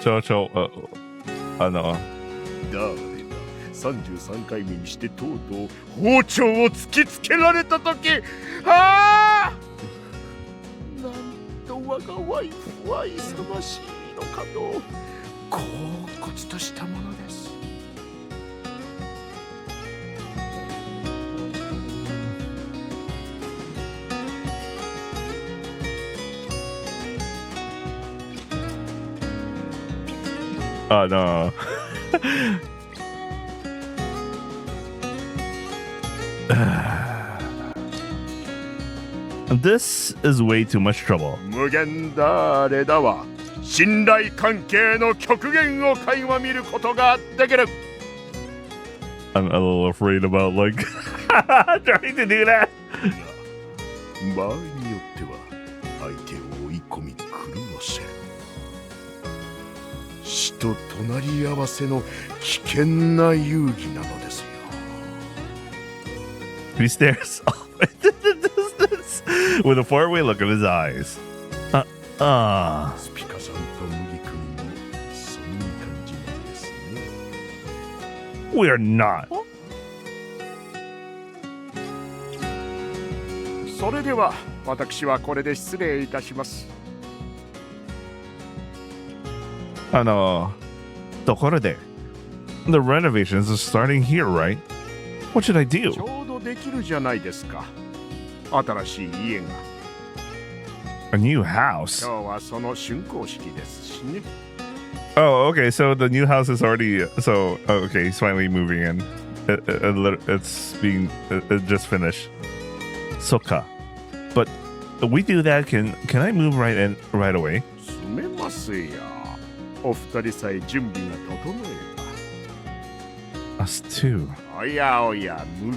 誰だ33回目にしてとうとう包丁を突きつけられたとき、ああ、なんと我がワイフは勇ましいのかと恍惚としたものです。no. This is way too much trouble. 無限誰だは信頼関係の極限を垣間見ることができる。I'm a little afraid about like trying to do that. 場合によっては相手を追い込み狂わせる。死と隣り合わせの危険な遊戯なのですよ。He stares off into the distance with a faraway look in his eyes. スピカさんと麦君もそんな感じなんですね。We're not. それでは私はこれで失礼いたします。ところで The renovations are starting here, right? What should I ち do? ょうどできるじゃないですか。新しい家が。A new house? 今日はその竣工式ですしね。Oh, okay. So the new house is already. So okay, he's finally moving in. It's being it just finished. Soka, but we do that. Can I move right in right away? 住めますよ。お二人さえ準備が整えば。 Us too. おやおや、麦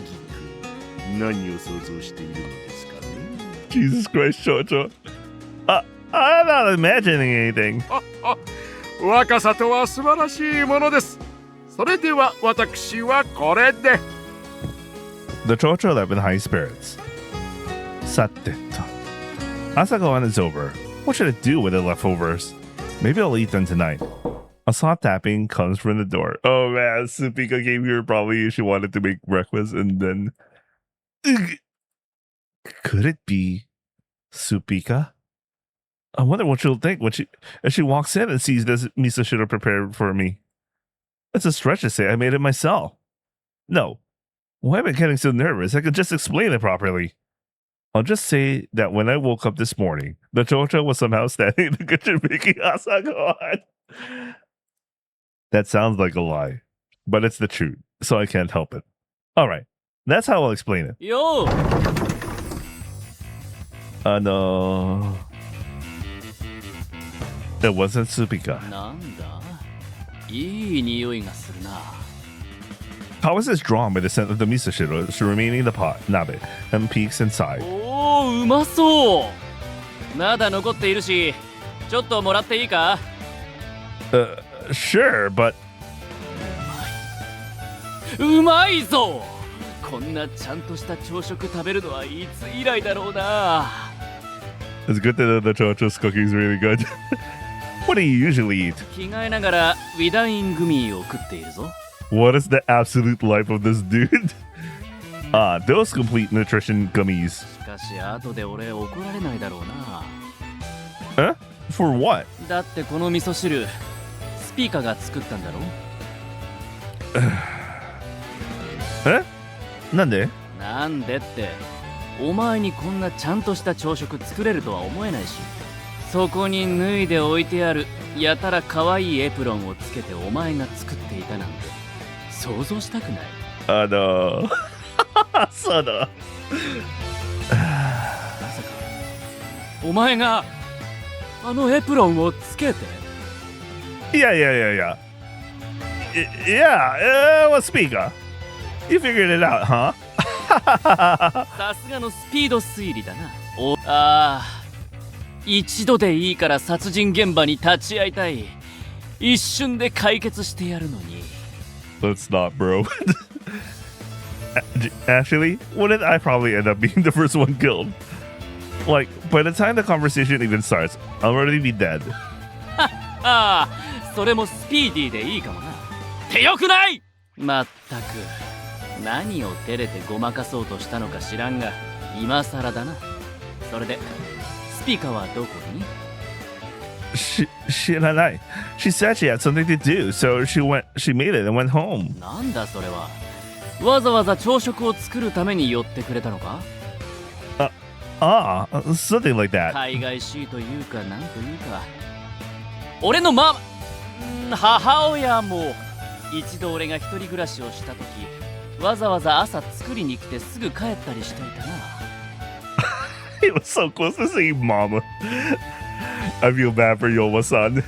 君、何を想像しているのですかね。 Jesus Christ, Jojo. I'm not imagining anything. 若さとは素晴らしいものです。それでは私はこれで。 The Jojo left in high spirits. Sateto. Asagohan is over. What should I do with the leftovers? Maybe I'll eat them tonight. A soft tapping comes from the door. Oh man, Supika came here probably she wanted to make breakfast and then... Ugh. Could it be Supika? I wonder what she'll think when she walks in and sees this miso shiro prepared for me. It's a stretch to say I made it myself. No. Why am I getting so nervous? I could just explain it properly. I'll just say that when I woke up this morning, the chocho was somehow standing in the kitchen making asagohan. That sounds like a lie, but it's the truth, so I can't help it. All right, that's how I'll explain it. Yo! No. It wasn't Supika. なんだいい匂いがするな。How is this drawn by the scent of the miso shiro remaining in the pot, nabe, and peeks inside? おー、うまそうまだ残っているし、ちょっともらっていいか Sure, but... うまいぞこんなちゃんとした朝食食べるのはいつ以来だろうな。 It's good to know the chocho's cooking is really good. What do you usually eat? 着替えながらウィダイングミを食っているぞ。 What is the absolute life of this dude? Those complete nutrition gummies. しかし後で俺怒られないだろうな。 Huh? For what? だってこの味噌汁スピーカーが作ったんだろ Huh? なんで? なんでってお前にこんなちゃんとした朝食作れるとは思えないし、そこに脱いで置いてあるやたら可愛いエプロンをつけてお前が作っていたなんて想像したくない。そうだ。まさかお前があのエプロンをつけて。Yeah. What's Speaker? You figured it out, huh? さすがのスピード推理だな。一度でいいから殺人現場に立ち会いたい。一瞬で解決してやるのに。 Let's not, bro. Actually, wouldn't I probably end up being the first one killed? Like, by the time the conversation even starts, I'll already be dead. それもスピーディーでいいかもな。ってよくない。まったく何を照れてごまかそうとしたのか知らんが、今更だな。それでスピーカーはどこに？ She said she had something to do, so she made it and went home. なんだそれは。わざわざ朝食を作るために寄ってくれたのか？ Something like that. 海外しいというかなんというか。俺の母親も一度俺が一人暮らしをした時、わざわざ朝作りに来てすぐ帰ったりしていたな。He was so close to saying mama. I feel bad for Yoma-san.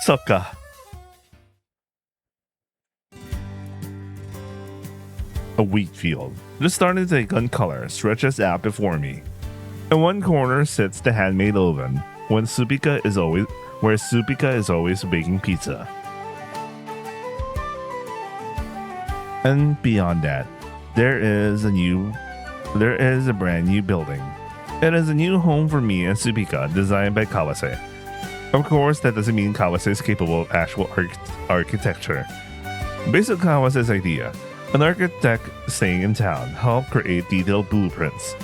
Sucka. A wheat field. Just starting to take on color stretches out before me. In one corner sits the handmade oven, where Supika is always baking pizza. And beyond that, there is a brand new building. It is a new home for me and Supika, designed by Kawase. Of course, that doesn't mean Kawase is capable of actual architecture. Based on Kawase's idea, an architect staying in town helped create detailed blueprints.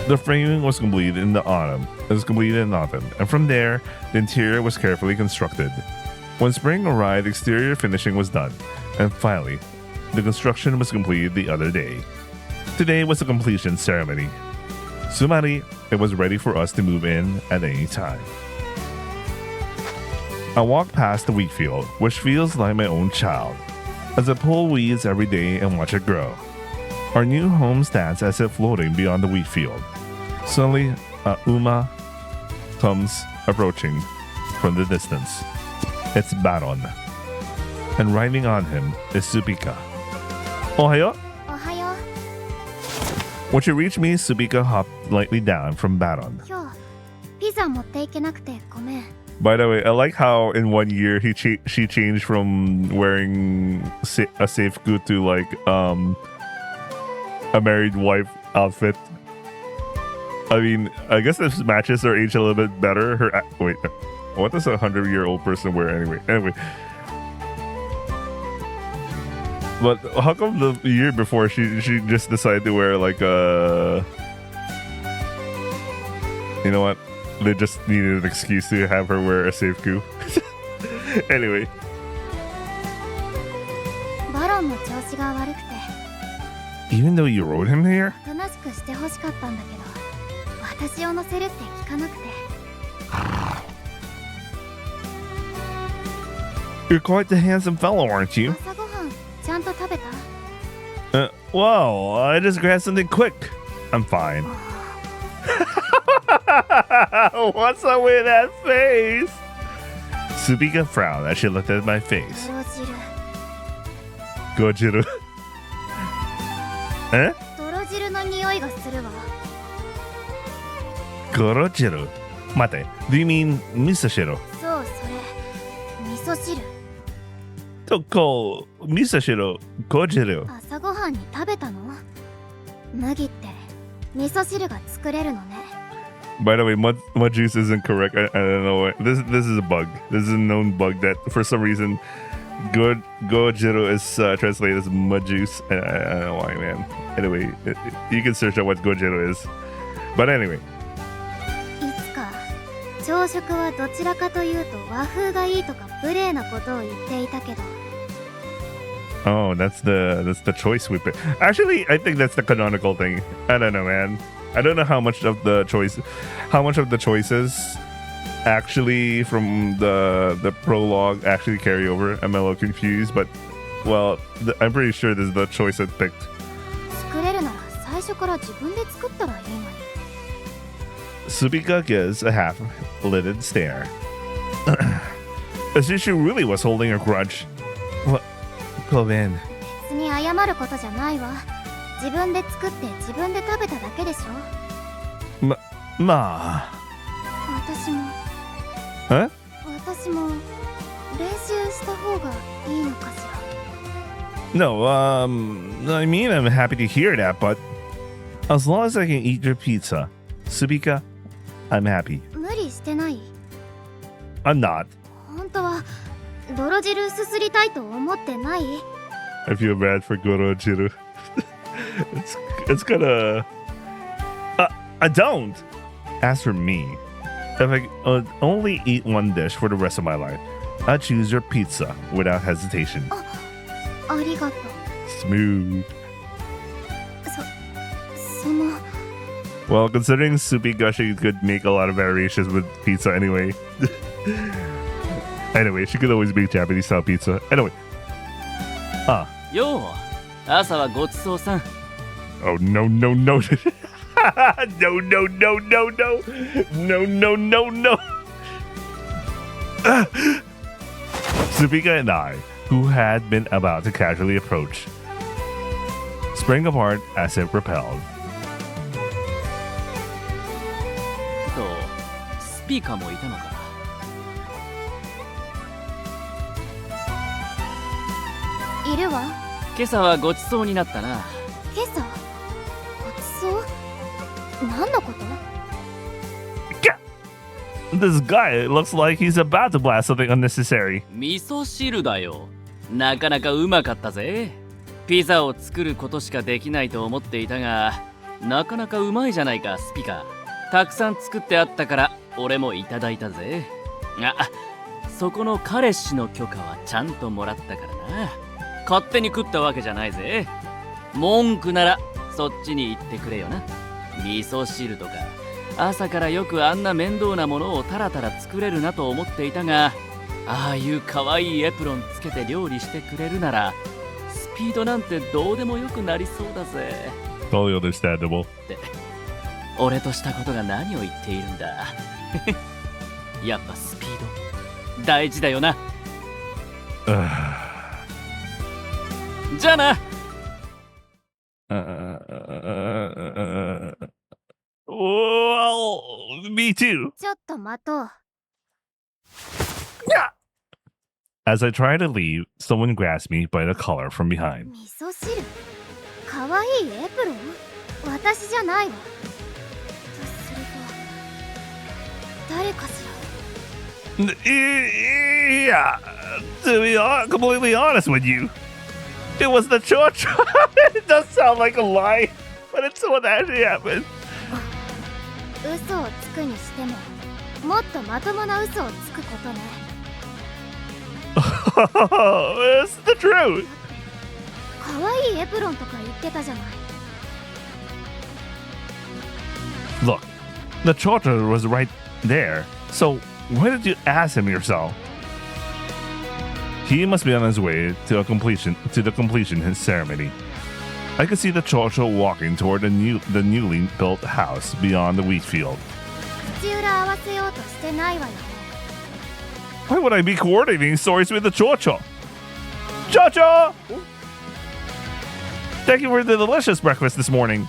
The framing was completed in autumn, and from there, the interior was carefully constructed. When spring arrived, exterior finishing was done, and finally, the construction was completed the other day. Today was the completion ceremony. Sumari, it was ready for us to move in at any time. I walk past the wheat field, which feels like my own child, as I pull weeds every day and watch it grow. Our new home stands as if floating beyond the wheat field. Suddenly, Uma comes approaching from the distance. It's Baron, and riding on him is Supika. Ohayo? Ohayo. When she reached me, Supika hopped lightly down from Baron. 今日ピザ持っていけなくてごめん。 By the way, I like how in 1 year she changed from wearing a safe good to like a married wife outfit. I mean, I guess this matches her age a little bit better. Wait, what does a 100-year-old person wear anyway? Anyway. But how come the year before she just decided to wear like a... You know what? They just needed an excuse to have her wear a safe coup. Anyway. バロンの調子が悪くて Even though you rode him here? おとなしくしてほしかったんだけど私を乗せるって聞かなくて You're quite the handsome fellow, aren't you? 朝ごはんちゃんと食べた Well, I just grabbed something quick. I'm fine. What's up with that face? Subika frowned as she looked at my face. 泥汁 Gojiru. Eh? 泥汁の匂いがするわ Gorojiru. Mate, do you mean misashiro? そうそれ味噌汁 To call misashiro gojiru. 朝ごはんに食べたの麦って味噌汁が作れるのね By the way, mud juice isn't correct. I don't know why. This is a bug. This is a known bug that for some reason gojiru is translated as mud juice. I don't know why, man. Anyway, you can search out what gojiru is. But anyway. いつか朝食はどちらかというと和風がいいとか無礼なことを言っていたけど Oh, that's the choice we pick. Actually, I think that's the canonical thing. I don't know, man. I don't know how much of the choices actually from the prologue actually carry over. I'm a little confused, but well, I'm pretty sure this is the choice I picked. 作れるなら最初から自分で作ったらいいのに Subika gives a half-lidded stare. As if she really was holding a grudge. What? Koben. 別に謝ることじゃないわ自分で作って自分で食べただけでしょ Ma. 私も Huh? 私も練習した方がいいのかしら No, I mean, I'm happy to hear that, but as long as I can eat your pizza, Subika, I'm happy. 無理してない I'm not. 本当は泥汁すすりたいと思ってない I feel bad for Gorojiru. it's gonna... I don't! As for me, if I could only eat one dish for the rest of my life, I'd choose your pizza without hesitation. ありがとう Smooth. その Well, considering Subika, she could make a lot of variations with pizza anyway. Anyway, she could always make Japanese style pizza. Anyway. よう朝はごちそうさん Oh, no, no, no. No, no, no, no, no. No, no, no, no. Subika and I, who had been about to casually approach, sprang apart as if repelled. とスピーカーもいたのかいるわ今朝はごちそうになったな今朝ごちそう何のこと This guy looks like he's about to blast something unnecessary. 味噌汁だよなかなかうまかったぜピザを作ることしかできないと思っていたがなかなかうまいじゃないかスピカたくさん作ってあったから俺もいただいたぜそこの彼氏の許可はちゃんともらったからな勝手に食ったわけじゃないぜ文句ならそっちに行ってくれよな味噌汁とか朝からよくあんな面倒なものをタラタラ作れるなと思っていたがああいう可愛いエプロンつけて料理してくれるならスピードなんてどうでもよくなりそうだぜ Totally understandable. って俺としたことが何を言っているんだやっぱスピード大事だよなじゃあなWell, me too. ちょっと待とう As I try to leave, someone grabs me by the collar from behind. 味噌汁かわいいエプロン私じゃないわ。とすると誰かしら。 Yeah, to be completely honest with you, it was the church. It does sound like a lie, but it's what actually happened. 嘘をつくにしてももっとまともな嘘をつくことね。It's the truth. 可愛いエプロンとか言ってたじゃない。 Look, the church was right there. So why did you ask him yourself? He must be on his way to the completion his ceremony. I could see the Chocho walking toward the newly built house beyond the wheat field. 口裏合わせようとしてないわよね。 Why would I be coordinating stories with the Chocho? Chocho! Thank you for the delicious breakfast this morning.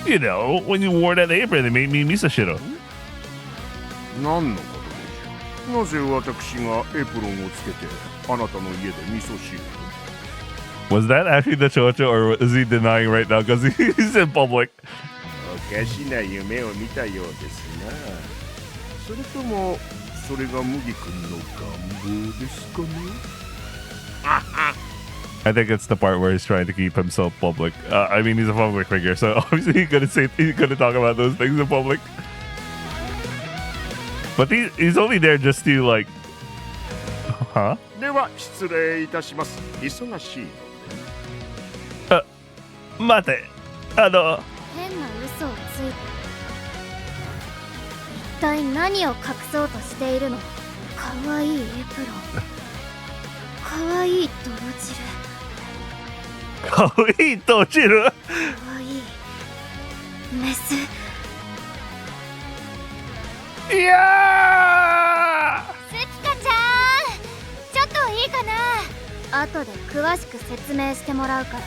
You know, when you wore that apron that made me misashiro. 何のことでしょう。なぜ私がエプロンをつけてあなたの家で味噌汁を。 Was that actually the Chocho, or is he denying right now because he's in public? おかしな夢を見たようですな。それともそれが麦君の願望ですかね。 I think it's the part where he's trying to keep himself public. I mean, he's a public figure, so obviously he's gonna talk about those things in public. But he's only there just to like, huh? では失礼いたします。忙しいので。待て、変な嘘をついて一体何を隠そうとしているの。可愛いエプロン、可愛い泥汁、可愛い豆汁。可愛いメス。いやー、スピカちゃん、ちょっといいかな。後で詳しく説明してもらうから。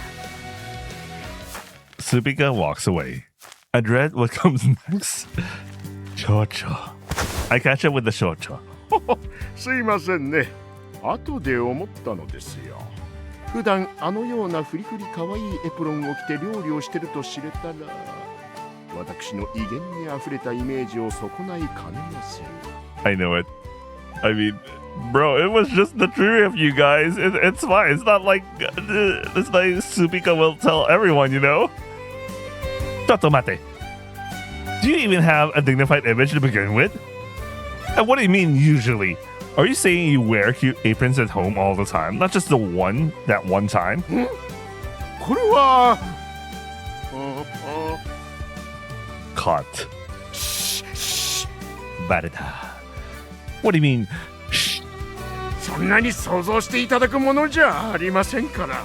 Supika walks away. I dread what comes next. Chocho. I catch up with the Chocho. すいませんね。後で思ったのですよ。普段あのようなフリフリ可愛いエプロンを着て料理をしてると知れたら、私の威厳にあふれたイメージを損ないかねません。 I know it. I mean, bro, it was just the three of you guys. It's fine. It's not like Supika will tell everyone, you know? Totomate. Do you even have a dignified image to begin with? And what do you mean usually? Are you saying you wear cute aprons at home all the time? Not just that one time? これは Caught. Barita. What do you mean? Shh. そんなに想像していただくものじゃありませんから。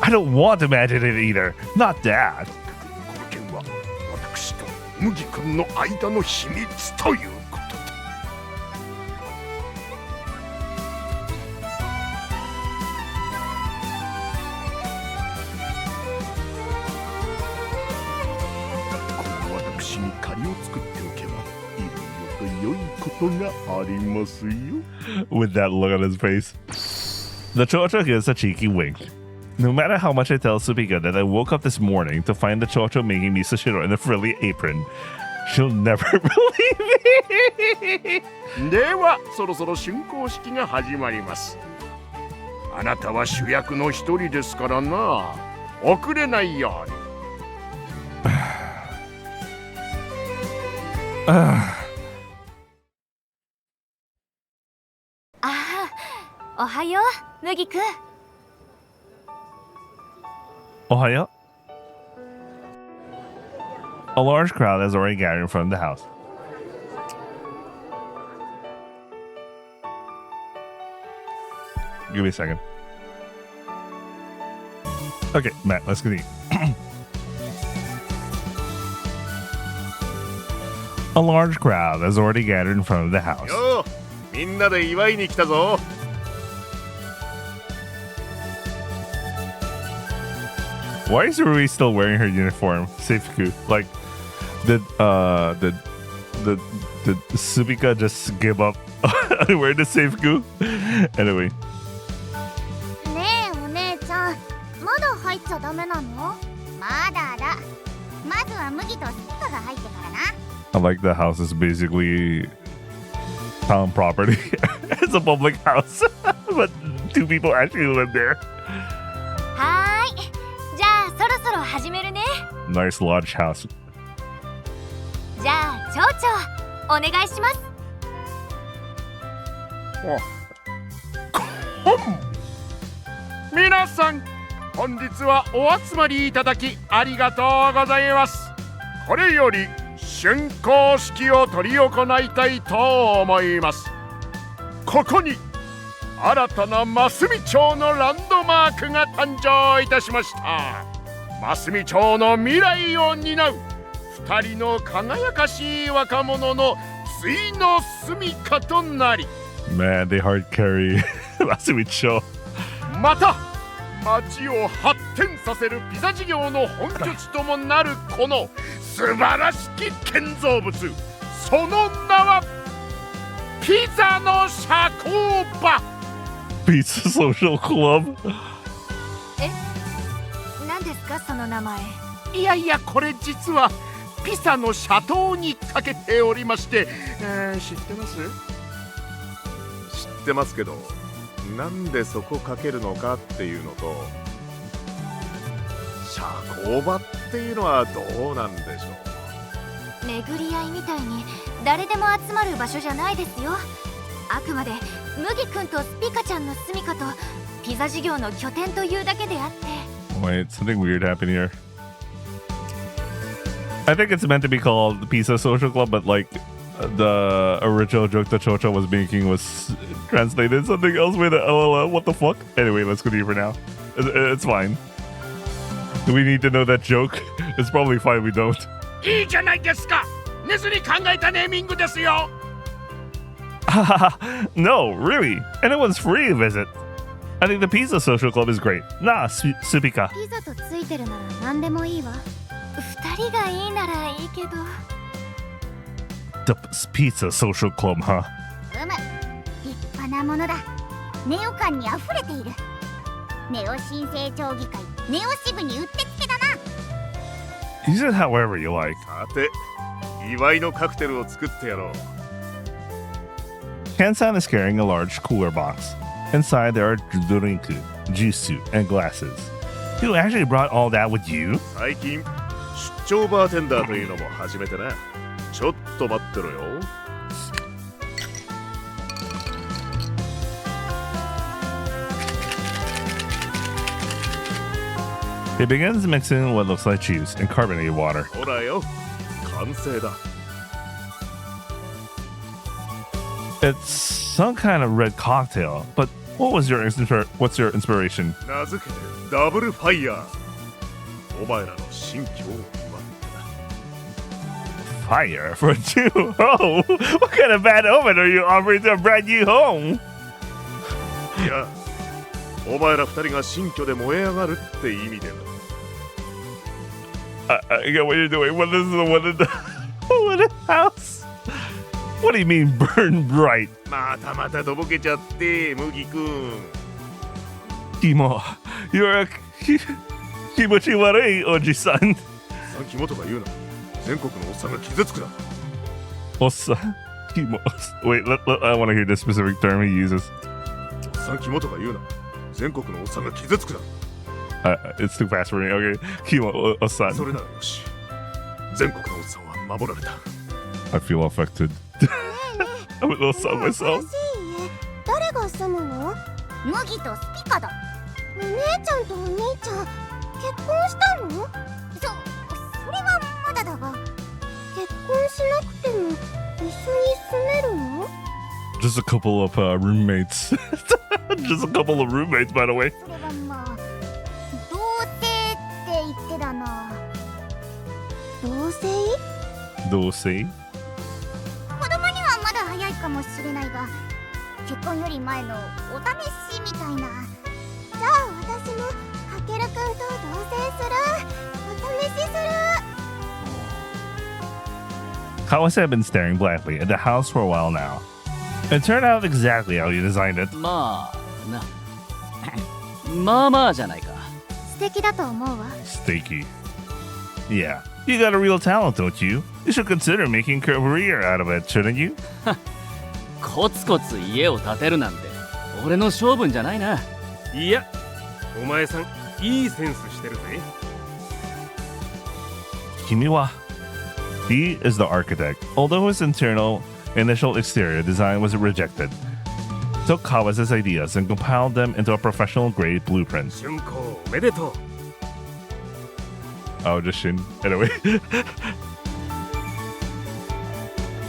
I don't want to imagine it either. Not that. この件は私と麦君の間の秘密ということで。この私に借りを作っておけばいろいろと良いことがありますよ。 With that look on his face. The Chocho gives a cheeky wink. No matter how much I tell Supika that I woke up this morning to find the Chocho making misashiro in a frilly apron, she'll never believe me. ではそろそろ竣工式が始まります。あなたは主役の一人ですからな。遅れないように。ああ、おはよう、麦君。 Ohio? A large crowd has already gathered in front of the house. Give me a second. Okay, Matt, let's continue. A large crowd has already gathered in front of the house. よう、みんなで祝いに来たぞ。 Why is Rui still wearing her uniform? Seifuku. Like, did Supika just give up and wear the Seifuku? Anyway. ねえお姉ちゃん、麦とスピカが入ってからな。 I like the house is basically town property. It's a public house, but 2 people actually live there. はーい、じゃあそろそろ始めるね。 Nice lodge house. じゃあ町長お願いします。皆さん、本日はお集まりいただきありがとうございます。これより竣工式を執り行いたいと思います。ここに新たな真澄町のランドマークが誕生いたしました。真澄町の未来を担う2人の輝かしい若者の対の住処となり、 Man, they hard carry Masumicho. また町を発展させるピザ事業の本拠地ともなるこの素晴らしき建造物、その名はピザの社交場。 Pizza Social Club. 何ですかその名前。いやいや、これ実はピザの斜塔にかけておりまして、知ってます？知ってますけど、なんでそこかけるのかっていうのと、社交場っていうのはどうなんでしょう。巡り合いみたいに誰でも集まる場所じゃないですよ。あくまで麦くんとスピカちゃんの住処とピザ事業の拠点というだけであって。 Wait, something weird happened here. I think it's meant to be called the Pizza Social Club, but like the original joke that Chocho was making was translated something else with a LOL. What the fuck? Anyway, let's continue for now. It's fine. Do we need to know that joke? It's probably fine we don't. いいじゃないですか。寝ずに考えたネーミングですよ。No, really. And it was free to visit. I think the Pizza Social Club is great. Nah, Supika. ピザとついてるなら何でもいいわ。2人がいいならいいけど。 The Pizza Social Club, huh? 立派なものだ。ネオ感にあふれている。ネオ新生町議会、ネオ支部にうってつけだな。 Use it however you like. さて、祝いのカクテルを作ってやろう。Kansan is carrying a large cooler box. Inside there are drinku, juice, and glasses. You actually brought all that with you? 最近出張バーテンダーというのも始めてな。ちょっと待ってろよ。He begins mixing what looks like juice and carbonated water. ほらよ、完成だ。 It's some kind of red cocktail, but what's your inspiration? 名付けてダブルファイヤー。お前らの新居を祝ってな。 Fire for two? Oh, what kind of bad omen are you offering to a brand new home? いや、お前ら二人が新居で燃え上がるって意味でな。I get what you're doing. What is the one in the what in the house? What do you mean burn bright? またとぼけちゃって麦くん。 Kimo, you're a Kimochiwarei Oji-san. さん肝とか言うな。全国のおっさんが傷つくな。 Osa. Kimo. Wait, I want to hear this specific term he uses. おっさん肝とか言うな。全国のおっさんが傷つくな。It's too fast for me. Okay. Kimo Osan. それならよし。全国のおっさんは守られた。 I feel affected. I'm a little sad myself. 誰が住むの？麦とスピカだ。お姉ちゃんとお兄ちゃん結婚したの？それはまだだが、結婚しなくても一緒に住めるの？ Just a couple of roommates. Just a couple of roommates, by the way. それはまあ、同棲って言ってだな。同棲？どうせ？子供にはまだ早いかもしれないが、結婚より前のお試しみたいな。じゃあ私もかけるくんと同棲する。お試しする。 Kawase had been staring blankly at the house for a while now. It turned out exactly how he designed it. まあな。まあまあじゃないか。素敵だと思うわ。 Steaky. Yeah, You got a real talent, don't you? You should consider making a career out of it, shouldn't you? コツコツ家を建てるなんて俺の性分じゃないな。いや、お前さんいいセンスしてるぜ。Kimiwa. He is the architect. Although his initial exterior design was rejected, took Kawasa's ideas and compiled them into a professional-grade blueprint. 竣工おめでとう。Oh, just Shin. Anyway.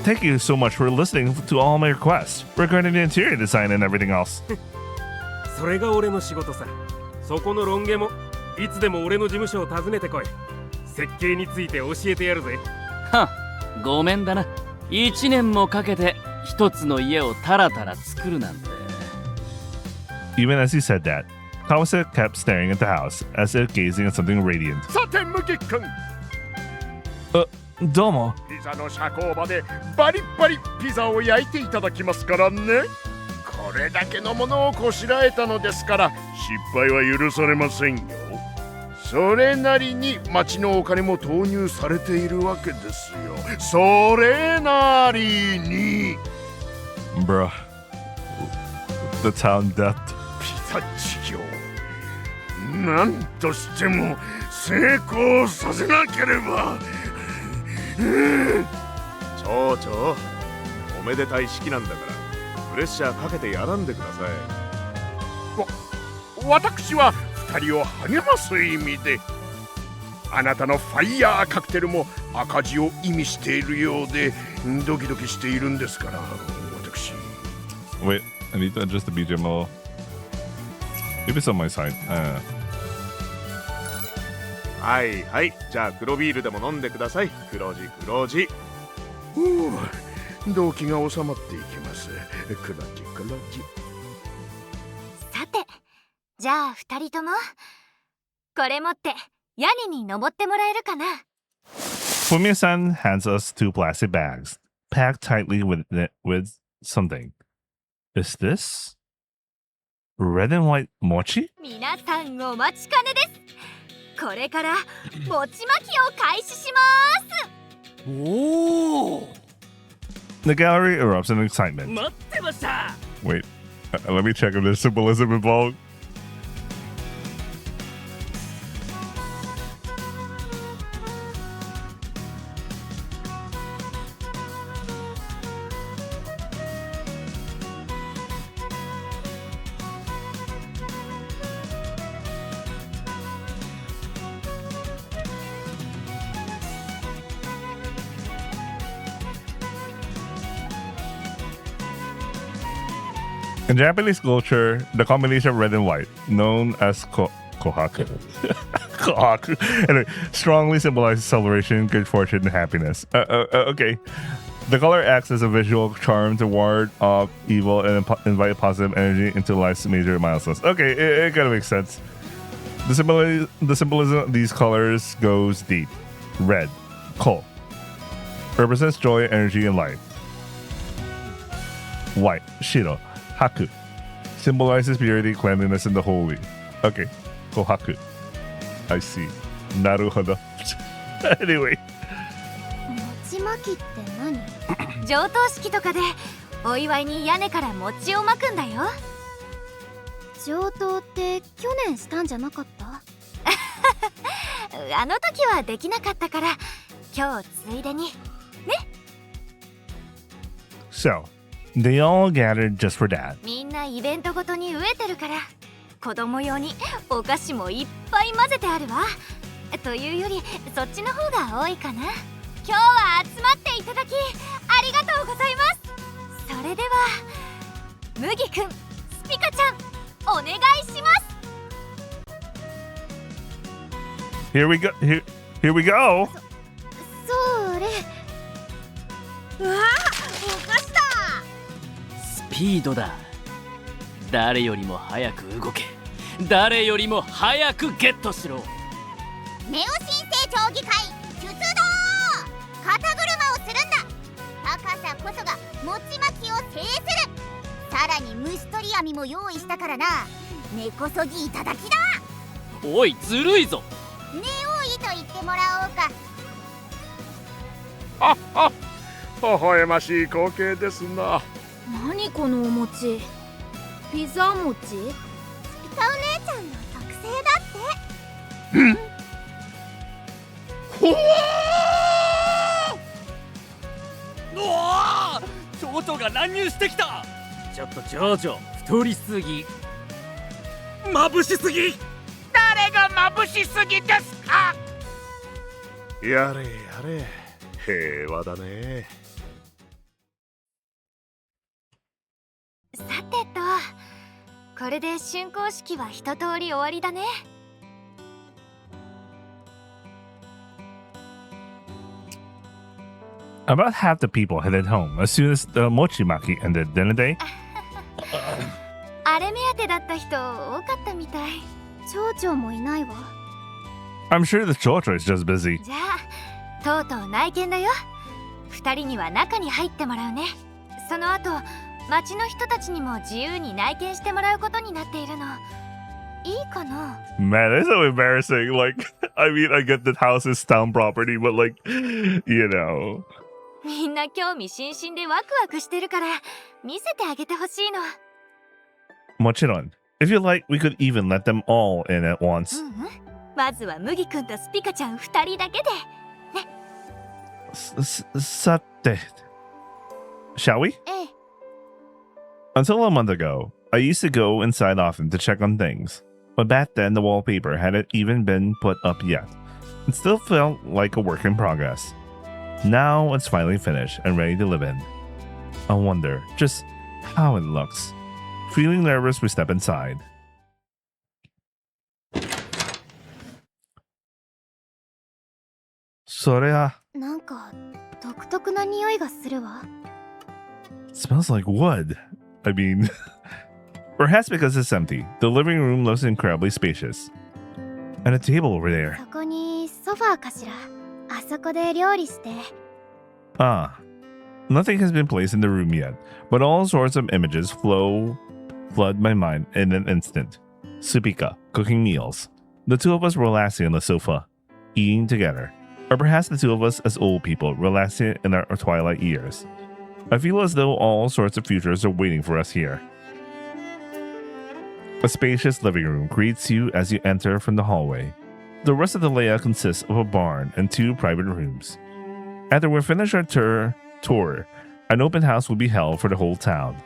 Thank you so much for listening to all my requests regarding the interior design and everything else. それが俺の仕事さ。そこのロン毛もいつでも俺の事務所を訪ねてこい。設計について教えてやるぜ。はっ、ごめんだな。1年もかけて一つの家をタラタラ作るなんて。Even as he said that, Kawasa kept staring at the house as if gazing at something radiant. さて麦君、どうも。ピザの社交場でバリッバリピザを焼いていただきますからね。これだけのものをこしらえたのですから失敗は許されませんよ。それなりに町のお金も投入されているわけですよ。それなりに。Bruh. The town debt. ピザ事業、なんとしても成功させなければ。町長、おめでたい式なんだからプレッシャーかけてやらんでください。私は2人を励ます意味で、あなたのファイヤーカクテルも赤字を意味しているようでドキドキしているんですから、私。 Wait, I need to adjust the BGM a little. Maybe it's on my side. はいはい、じゃあ黒ビールでも飲んでください。黒字黒字。動機が収まっていきます。黒字黒字。さて、じゃあ2人ともこれ持って屋根に登ってもらえるかな。 Fumio-san hands us 2 plastic bags, packed tightly with something. Is this red and white mochi? 皆さんお待ちかねです。これから餅巻きを開始します。おお。 The gallery erupts in excitement. 待ってました。 Wait, let me check if there's symbolism involved. In Japanese culture, the combination of red and white, known as kohaku, kohaku, anyway, strongly symbolizes celebration, good fortune, and happiness. Okay. The color acts as a visual charm to ward off evil and invite positive energy into life's major milestones. Okay, it kind of makes sense. The symbolism of these colors goes deep. Red, ko, represents joy, energy, and life. White, shiro, haku, symbolizes purity, cleanliness, and the holy. Okay, kohaku. I see. Naruhodo. Anyway. 餅巻きって何？上等式とかでお祝いに屋根から餅を巻くんだよ。上等って去年したんじゃなかった？あの時はできなかったから今日ついでにね。 So, they all gathered just for that. みんなイベントごとに飢えてるから子供用にお菓子もいっぱい混ぜてあるわ。というよりそっちの方が多いかな。今日は集まっていただきありがとうございます。それでは麦くん、スピカちゃん、お願いします。 Here we go. Here we go. それ。うわ、お菓子だ。スピードだ。誰よりも早く動け。誰よりも早くゲットしろ。ネオ新生町議会出動。肩車をするんだ。高さこそが餅巻きを制する。さらに虫取り網も用意したからな。根こそぎいただきだ。おい、ずるいぞ。ネオイと言ってもらおうか。微笑ましい光景ですな。何このお餅、ピザ餅？スピカお姉ちゃんの特製だって。うわー、蝶々が乱入してきた。ちょっと蝶々太りすぎ、眩しすぎ。誰が眩しすぎですか。やれやれ、平和だね。さてと、これで竣工式は一通り終わりだね。About half the people headed home as soon as the mochimaki ended, didn't they? あれ目当てだった人多かったみたい。蝶々もいないわ。I'm sure the Chocho is just busy. じゃあとうとう内見だよ。二人には中に入ってもらうね。その後町の人たちにも自由に内見してもらうことになっているの。いいかな？ Man, that's so embarrassing. Like, I mean, I get that house is town property, but like, you know. みんな興味津々でワクワクしてるから見せてあげてほしいの。Mochiron. If you like, we could even let them all in at once. まずは麦くんとスピカちゃん二人だけでね。Sate. Shall we? ええ。 Until a month ago, I used to go inside often to check on things. But back then, the wallpaper hadn't even been put up yet. It still felt like a work in progress. Now it's finally finished and ready to live in. I wonder just how it looks. Feeling nervous, we step inside. Sorea. なんか独特な匂いがするわ。 Smells like wood. I mean, perhaps because it's empty, the living room looks incredibly spacious. And a table over there. そこにソファーかしら。あそこで料理して。 Ah, nothing has been placed in the room yet, but all sorts of images flood my mind in an instant. Supika, cooking meals. The two of us relaxing on the sofa, eating together. Or perhaps the two of us as old people relaxing in our twilight years. I feel as though all sorts of futures are waiting for us here. A spacious living room greets you as you enter from the hallway. The rest of the layout consists of a barn and two private rooms. After we finish our tour, an open house will be held for the whole town.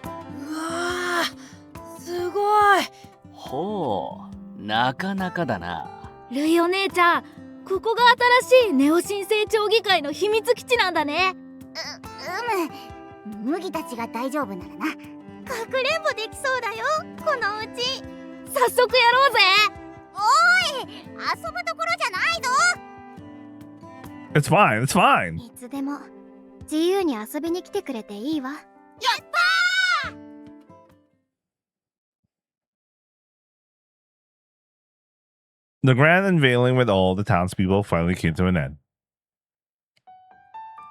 うわー、すごい。ほう、なかなかだな。ルイお姉ちゃん、ここが新しいネオ新生町議会の秘密基地なんだね。麦たちが大丈夫ならな。かくれんぼできそうだよ、このうち。早速やろうぜ。おい、遊ぶところじゃないぞ。 It's fine, it's fine. いつでも自由に遊びに来てくれていいわ。やったー！ The grand unveiling with all the townspeople finally came to an end.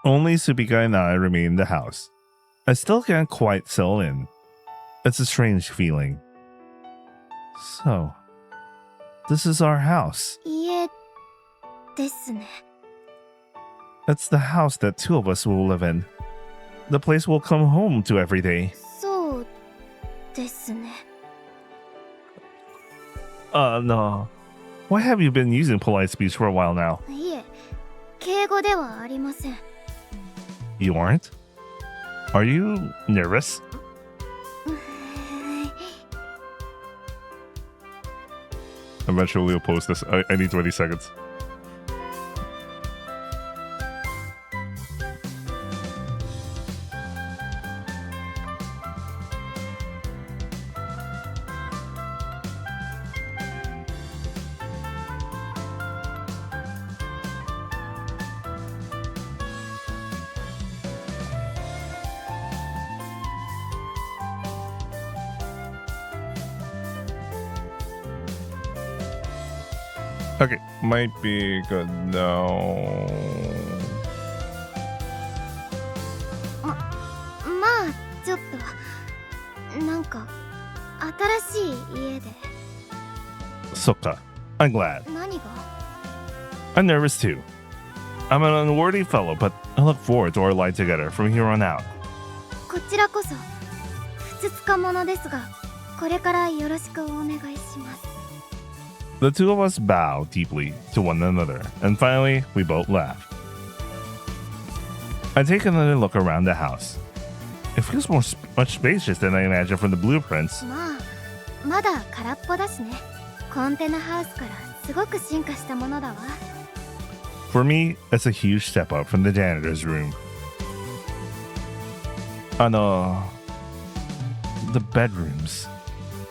Only Supika and I remain in the house. I still can't quite settle in. It's a strange feeling. So, this is our house. 家ですね。 It's the house that two of us will live in. The place we'll come home to every day. そうですね。 No. Why have you been using polite speech for a while now? いえ、敬語ではありません。 You aren't? Are you nervous? Eventually we'll post this. I need 20 seconds. Okay, might be good now. まあちょっとなんか新しい家で。 Soka, I'm glad. 何が？ I'm nervous too. I'm an unworthy fellow, but I look forward to our life together from here on out. こちらこそふつつか者ですが、これからよろしくお願いします。 The two of us bow deeply to one another, and finally, we both laugh. I take another look around the house. It feels much spacious than I imagined from the blueprints. まあ、まだ空っぽだしね。コンテナハウスからすごく進化したものだわ。 For me, it's a huge step up from the janitor's room. The bedrooms.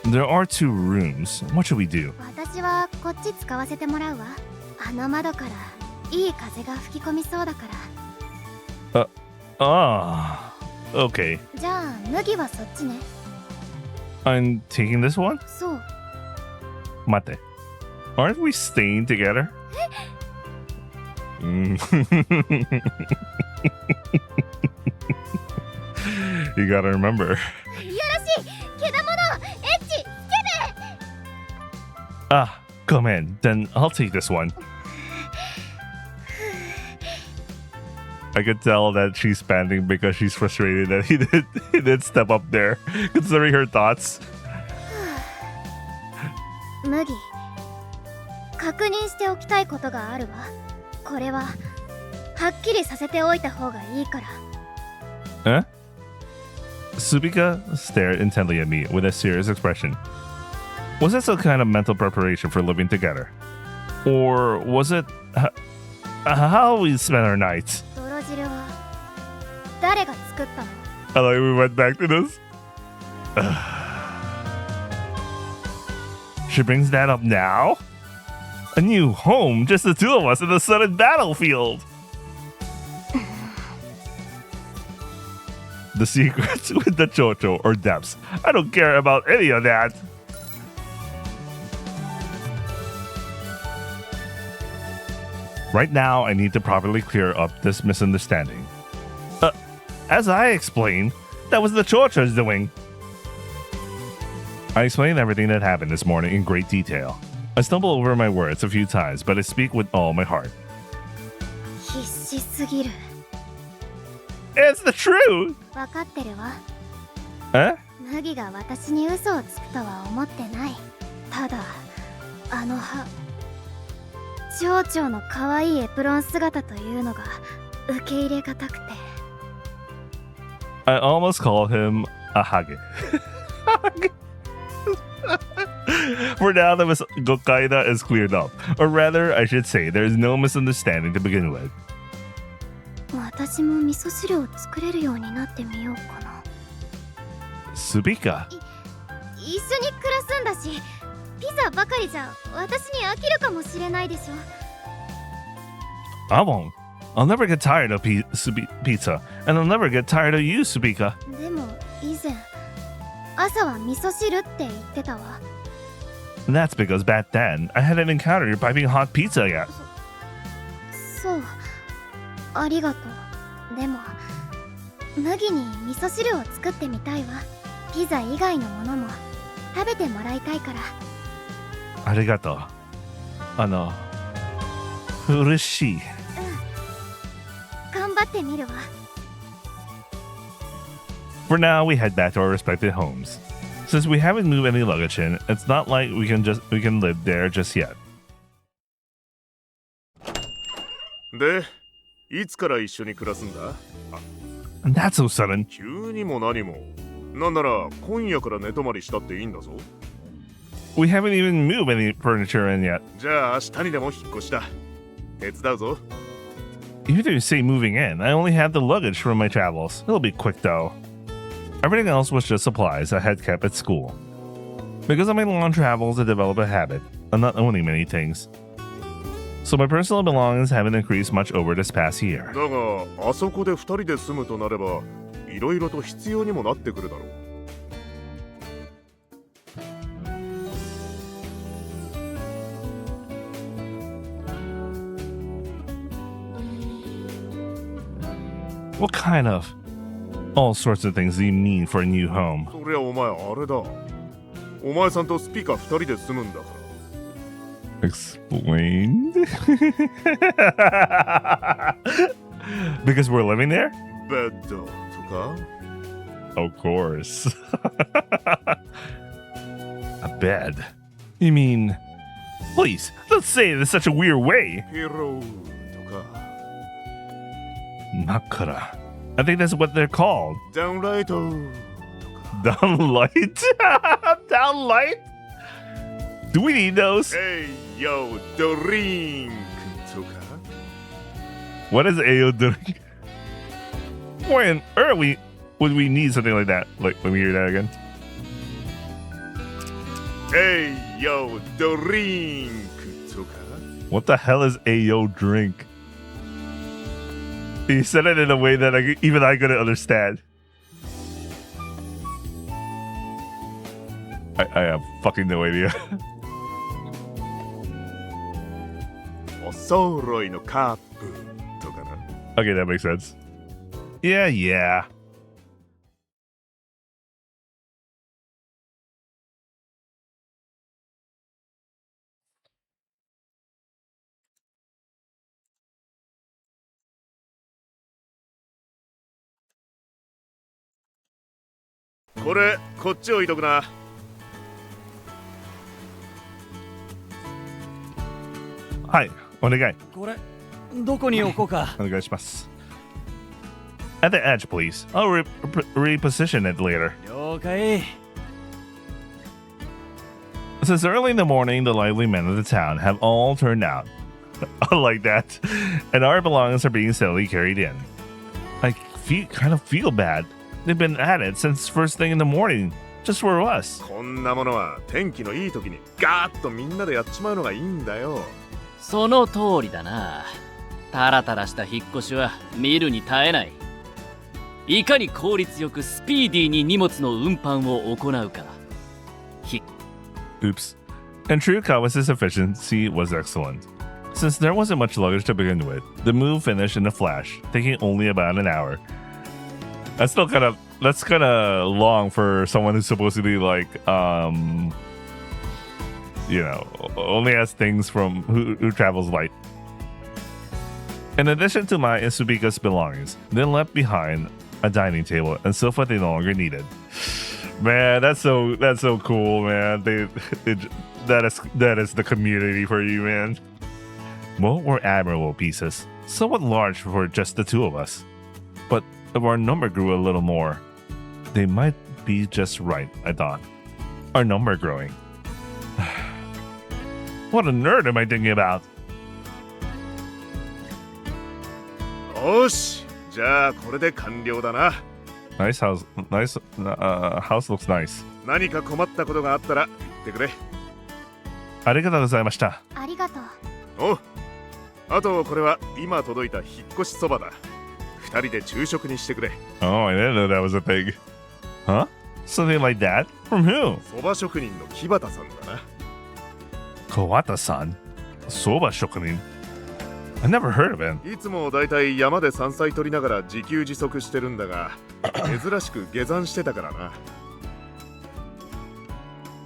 There are 2 rooms. What should we do? 私はこっち使わせてもらうわ。あの窓からいい風が吹き込みそうだから。Okay. じゃあ麦はそっちね。 I'm taking this one? そう。 Mate. Aren't we staying together? You gotta remember. よろしい、けだもの、エッチ、スケベ。 Come in. Then I'll take this one. I could tell that she's panting because she's frustrated that he did step up there, considering her thoughts. 麦、確認しておきたいことがあるわ。これははっきりさせておいた方がいいから。 Huh? Subika stared intently at me with a serious expression. Was that some kind of mental preparation for living together? Or was it how we spent our nights? 泥汁は誰が作ったの？ I like we went back to this. She brings that up now? A new home, just the 2 of us in the sudden battlefield. The secrets with the chocho or depths. I don't care about any of that. Right now, I need to properly clear up this misunderstanding. As I explained, that was the chocho's doing. I explained everything that happened this morning in great detail. I stumble over my words a few times, but I speak with all my heart. 必死すぎる。 It's the truth! 分かってるわ。 Eh? 麦が私に嘘をつくとは思ってない。ただ、あの蝶々の可愛いエプロン姿というのが受け入れがたくて。 I almost called him a hage. For now, the Gokaida is cleared up. Or rather, I should say, there is no misunderstanding to begin with. 私も味噌汁を作れるようになってみようかな。 Subika. 一緒に暮らすんだし、ピザばかりじゃ私に飽きるかもしれないでしょ。 I won't. I'll never get tired of pizza, and I'll never get tired of you, Subika. でも以前、朝は味噌汁って言ってたわ。 That's because back then, I hadn't encountered piping hot pizza yet. そう、ありがとう。でも、麦に味噌汁を作ってみたいわ。ピザ以外のものも食べてもらいたいから。 Arigato. 嬉しい。 頑張ってみるわ。 For now, we head back to our respective homes. Since we haven't moved any luggage in, it's not like we can live there just yet. で、いつから一緒に暮らすんだ？ That's so sudden. 急にも何も。なんなら今夜から寝泊まりしたっていいんだぞ。 We haven't even moved any furniture in yet. じゃあ明日にでも引っ越しだ。手伝うぞ。 Even if you say moving in, I only have the luggage from my travels. It'll be quick though. Everything else was just supplies I had kept at school. Because of my long travels, I developed a habit of not owning many things. So my personal belongings haven't increased much over this past year. だが、あそこで2人で住むとなれば、いろいろと必要にもなってくるだろう。 What kind of? All sorts of things do you mean for a new home? そりゃお前あれだ。お前さんとスピカ2人で住むんだから。Explained? Because we're living there? ベッドとか Of course. A bed? You mean... Please, don't say it in such a weird way. ピローとか Makara. I think that's what they're called. ダウンライトとか Downlight? Downlight? Do we need those? えいよドリンクとか What is AO doing? When early would we need something like that? Like, let me hear that again. えいよドリンクとか What the hell is AO drink? He said it in a way that even I couldn't understand. I have fucking no idea. お揃いのカップとかな Okay, that makes sense. Yeah. これこっち置いとくなはい、お願い。これどこに置こうか。お願いします。At the edge, please. I'll reposition it later. 了解。Since early in the morning, the lively men of the town have all turned out. Like that. And our belongings are being steadily carried in. I kind of feel bad. They've been at it since first thing in the morning, just for us. こんなものは天気のいい時にガーッとみんなでやっちまうのがいいんだよその通りだな。タラタラした引っ越しは見るに耐えない。いかに効率よくスピーディーに荷物の運搬を行うか。Oops. In true Kawasa's efficiency was excellent. Since there wasn't much luggage to begin with, the move finished in a flash, taking only about an hour. That's kind of long for someone who's supposed to be like, only has things from who travels light. In addition to my and Subika's belongings, they left behind a dining table and sofa they no longer needed. Man, that's so cool, man. That is the community for you, man. Both were admirable pieces, somewhat large for just the two of us. But if our number grew a little more, they might be just right, I thought. Our number growing. What a nerd am I thinking about? よしじゃあこれで完了だな Nice house. House looks nice. 何か困ったことがあったら言ってくれありがとうございました。ありがとう。おあとこれは今届いた引っ越しそばだ二人で昼食にしてくれ Oh, I didn't know that was a thing. Huh? Something like that? From who? そば職人の木端さんだな Kawata-san? Soba shokunin? I never heard of him. いつもだいたい山で山菜取りながら自給自足してるんだが珍しく下山してたからな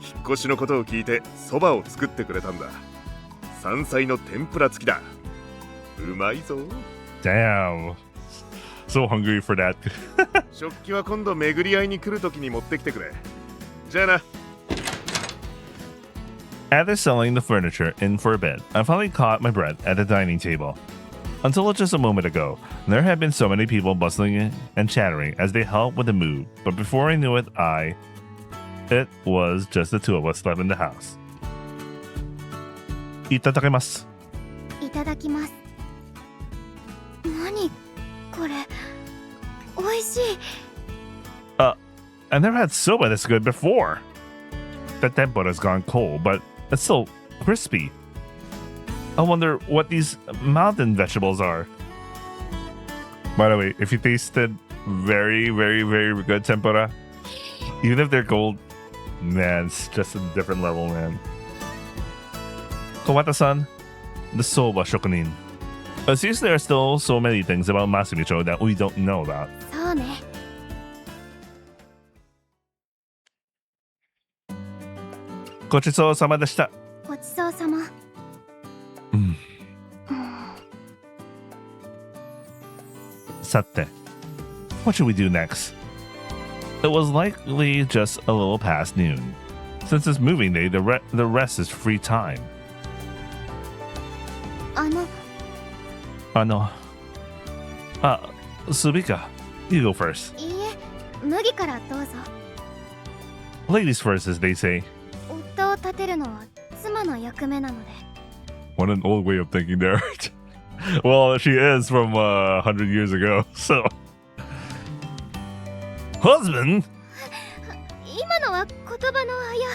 引っ越しのことを聞いてそばを作ってくれたんだ山菜の天ぷら付きだうまいぞ Damn. So hungry for that. 食器は今度巡り合いに来るときに持ってきてくれじゃあな After selling the furniture in for a bit, I finally caught my breath at the dining table. Until just a moment ago, there had been so many people bustling and chattering as they helped with the move, but before I knew it, it was just the two of us left in the house. Itadakimasu. いただきます。何これ美味しい。I never had soba this good before. The tempura's gone cold, but it's still crispy. I wonder what these mountain vegetables are. By the way, if you tasted very, very, very good tempura, even if they're cold, man, it's just a different level, man. Kawata-san, the soba shokunin. It seems there are still so many things about Masumicho that we don't know about. そうね。ごちそうさまでした。ごちそうさま。Sate. What should we do next? It was likely just a little past noon. Since it's moving day, the rest is free time. Subika, you go first. いいえ、麦からどうぞ。 Ladies first, as they say. 夫を立てるのは妻の役目なので。 What an old way of thinking there. Well, she is from 100 years ago, so. Husband? 今のは言葉のあや。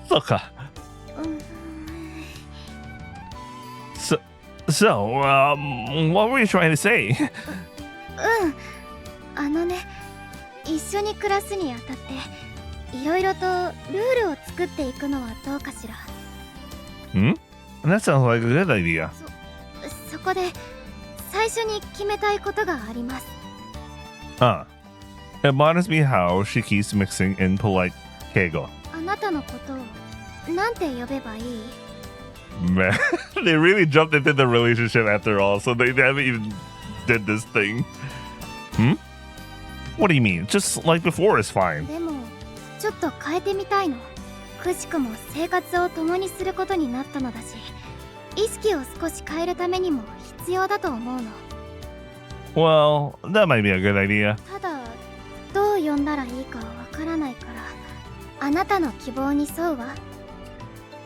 そうか。So, what were you trying to say? 一緒に暮らすにあたっていろいろとルールを作っていくのはどうかしら。That sounds like a good idea. そこで最初に決めたいことがあります。It bothers me how she keeps mixing in polite keigo. あなたのことをなんて呼べばいい？ Man, they really jumped into the relationship after all, so they haven't even did this thing. What do you mean? Just like before is fine. でもちょっと変えてみたいの。くしくも生活を共にすることになったのだし、意識を少し変えるためにも必要だと思うの。 Well, that might be a good idea. ただどう呼んだらいいかわからないから、あなたの希望に沿うわ。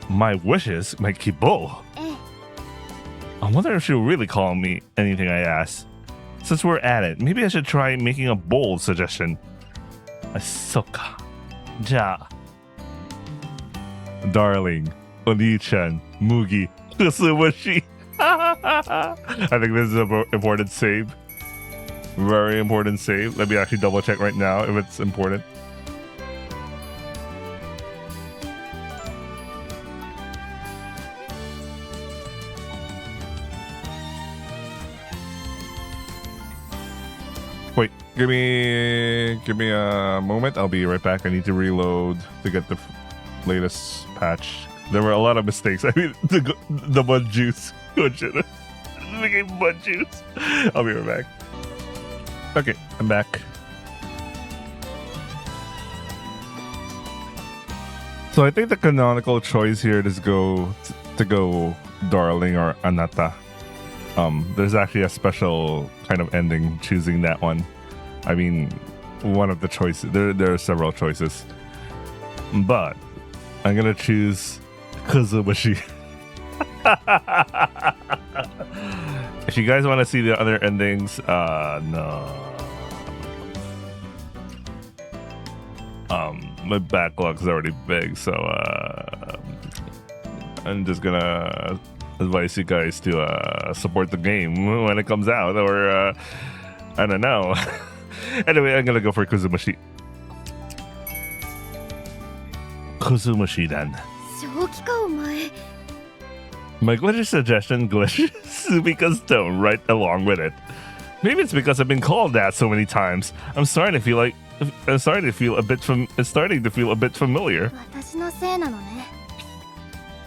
My wishes, my kibo. ええ。 I wonder if she'll really call me anything I ask. Since we're at it, maybe I should try making a bold suggestion. Ahsoka. Ja. Darling, Oni-chan, Mugi, Kusumashi. I think this is an important save. Very important save. Let me actually double check right now if it's important. Wait, give me a moment. I'll be right back. I need to reload to get the latest patch. There were a lot of mistakes. I mean, the mud juice. Good shit. It became mud juice. I'll be right back. Okay, I'm back. So I think the canonical choice here is to go darling or anata. There's actually a special kind of ending choosing that one. I mean, one of the choices. There are several choices, but I'm gonna choose Kuzubashi. If you guys want to see the other endings, no. My backlog's already big, so I'm just gonna advise you guys to support the game when it comes out, or I don't know. Anyway, I'm gonna go for Kuzumashi. Kuzumashi then. 正気かお前。 My glitchy suggestion glitches Subika's tone right along with it. Maybe it's because I've been called that so many times. It's starting to feel a bit familiar. 私のせいなのね。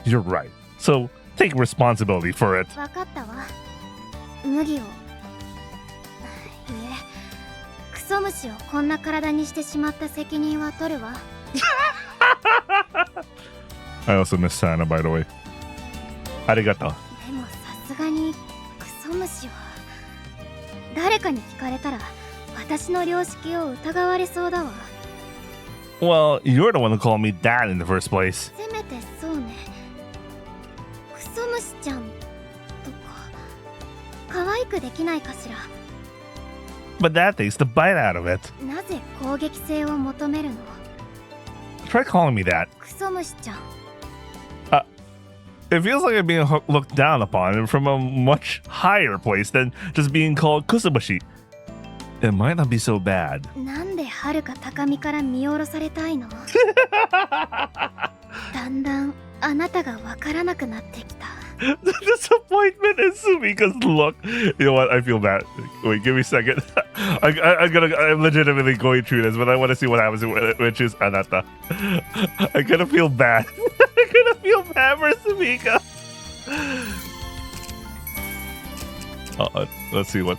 You're right. So take responsibility for it. わかったわ。麦を。いえ、クソ虫をこんな体にしてしまった責任は取るわ。I also miss Sana, by the way. Arigato. でもさすがにクソ虫は誰かに聞かれたら私の良識を疑われそうだわ。 Well, you're the one who called me dad in the first place. せめてそうね。クソ虫ちゃんとか可愛くできないかしら。 But that takes the bite out of it. なぜ攻撃性を求めるの？ Try calling me that. クソ虫ちゃん。 It feels like I'm being looked down upon from a much higher place than just being called Kusubashi. It might not be so bad. なんで遥か高みから見下ろされたいの？だんだんあなたがわからなくなってきた。 The disappointment in Sumika's look. You know what? I feel bad. Wait, give me a second. I'm legitimately going through this, but I want to see what happens when I choose Anata. I'm gonna feel bad. I'm gonna feel bad for Sumika. Let's see what.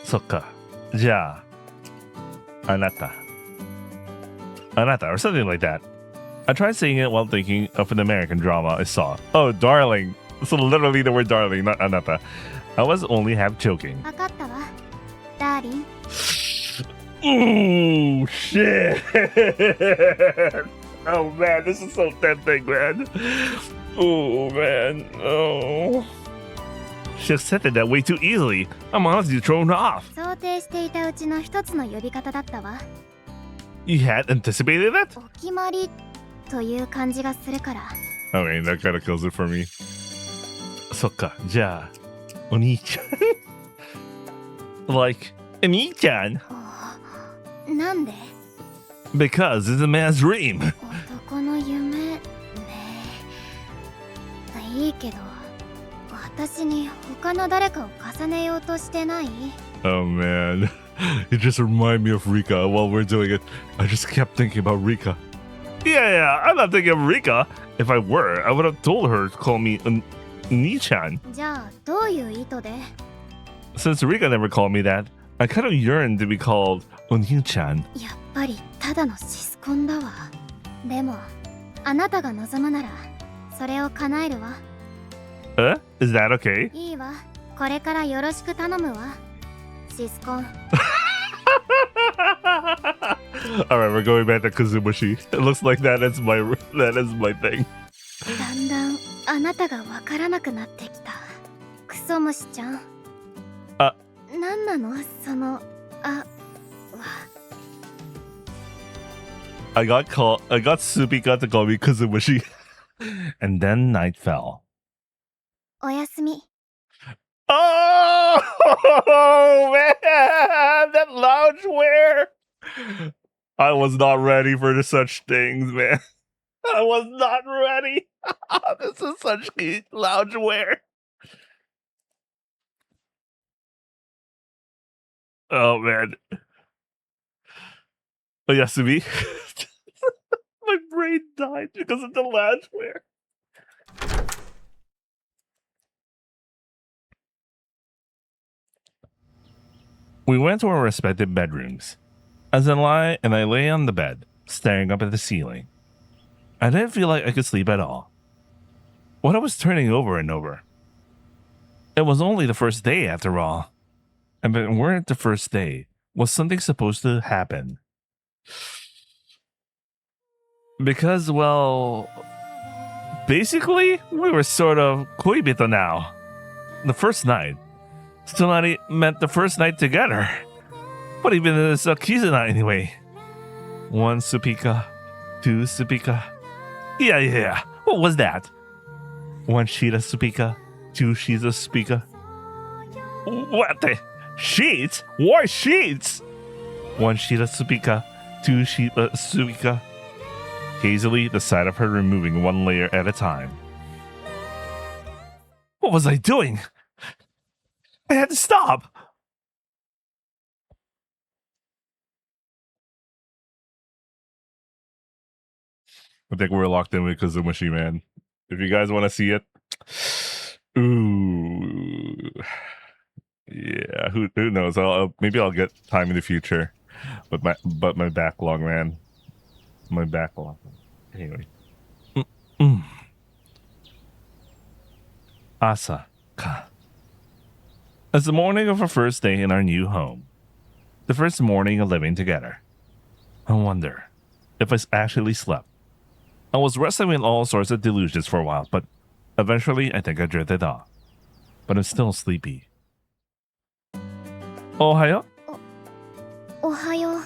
そっか。じゃあ、あなた。Anata, or something like that. I tried saying it while thinking of an American drama I saw. Oh, darling. So literally the word darling, not anata. I was only half joking. わかったわ。ダーリン。Ooh, shit. Oh, man, this is so tempting, man. Oh, man. Oh. She accepted that way too easily. I'm honestly thrown off. 想定していたうちの一つの呼び方だったわ。You had anticipated that? お決まりという感じがするから。I mean, that kind of kills it for me. そっか、じゃあ、お兄ちゃん。Like, お兄ちゃん。なんで？ Because it's a man's dream. 男の夢ね。いいけど、私に他の誰かを重ねようとしてない？ Oh man, it just reminded me of Rika while we're doing it. I just kept thinking about Rika. Yeah, I'm not thinking of Rika. If I were, I would have told her to call me Ni-chan. じゃあ、どういう意図で？ Since Rika never called me that, I kind of yearn to be called Oni-chan. やっぱりただのシスコンだわ。でも、あなたが望むなら、それを叶えるわ。Is that okay? いいわ。これからよろしく頼むわ。シスコン。Alright, we're going back to Kazumushi. It looks like that is my thing. だんだんあなたがわからなくなってきた。クソ虫ちゃん。なんなのそのは。I got Supika to call me Kazumushi. And then night fell. おやすみ。Oh man, that loungewear! I was not ready for such things, man. I was not ready. This is such cute loungewear. Oh man. Oh, Yasumi. My brain died because of the loungewear. We went to our respective bedrooms. As I lay on the bed, staring up at the ceiling. I didn't feel like I could sleep at all. What I was turning over and over. It was only the first day after all. And when we're the first day, was something supposed to happen? Because, well, basically, we were sort of koibito now. The first night. Still not meant the first night together. But even in this Kizuna anyway. 1 Supika, 2 Supika. Yeah. What was that? 1 sheet of Supika, 2 sheets of Supika. What the? Sheets? Why sheets? 1 sheet of Supika, 2 sheets of Supika. Hazily, the sight of her removing 1 layer at a time. What was I doing? I had to stop. I think we're locked in with Kazumushi, man. If you guys want to see it, ooh, yeah. Who knows? Maybe I'll get time in the future. But my backlog, man. My backlog. Anyway. Asa ka. It's the morning of our first day in our new home. The first morning of living together. I wonder if I actually slept. I was wrestling with all sorts of delusions for a while, but eventually I think I drifted off. But I'm still sleepy. Ohayo? Ohayo.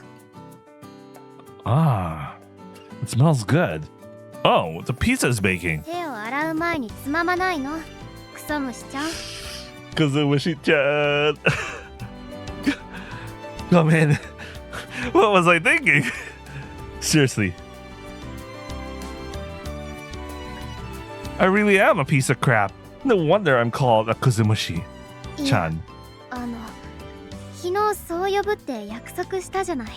Ah, it smells good. Oh, the pizza's baking. 手を洗う前につままないの。クソ虫ちゃん。Kazumushi-chan. Oh man, what was I thinking? Seriously. I really am a piece of crap. No wonder I'm called a Kazumushi-chan. 昨日そう呼ぶって約束したじゃない。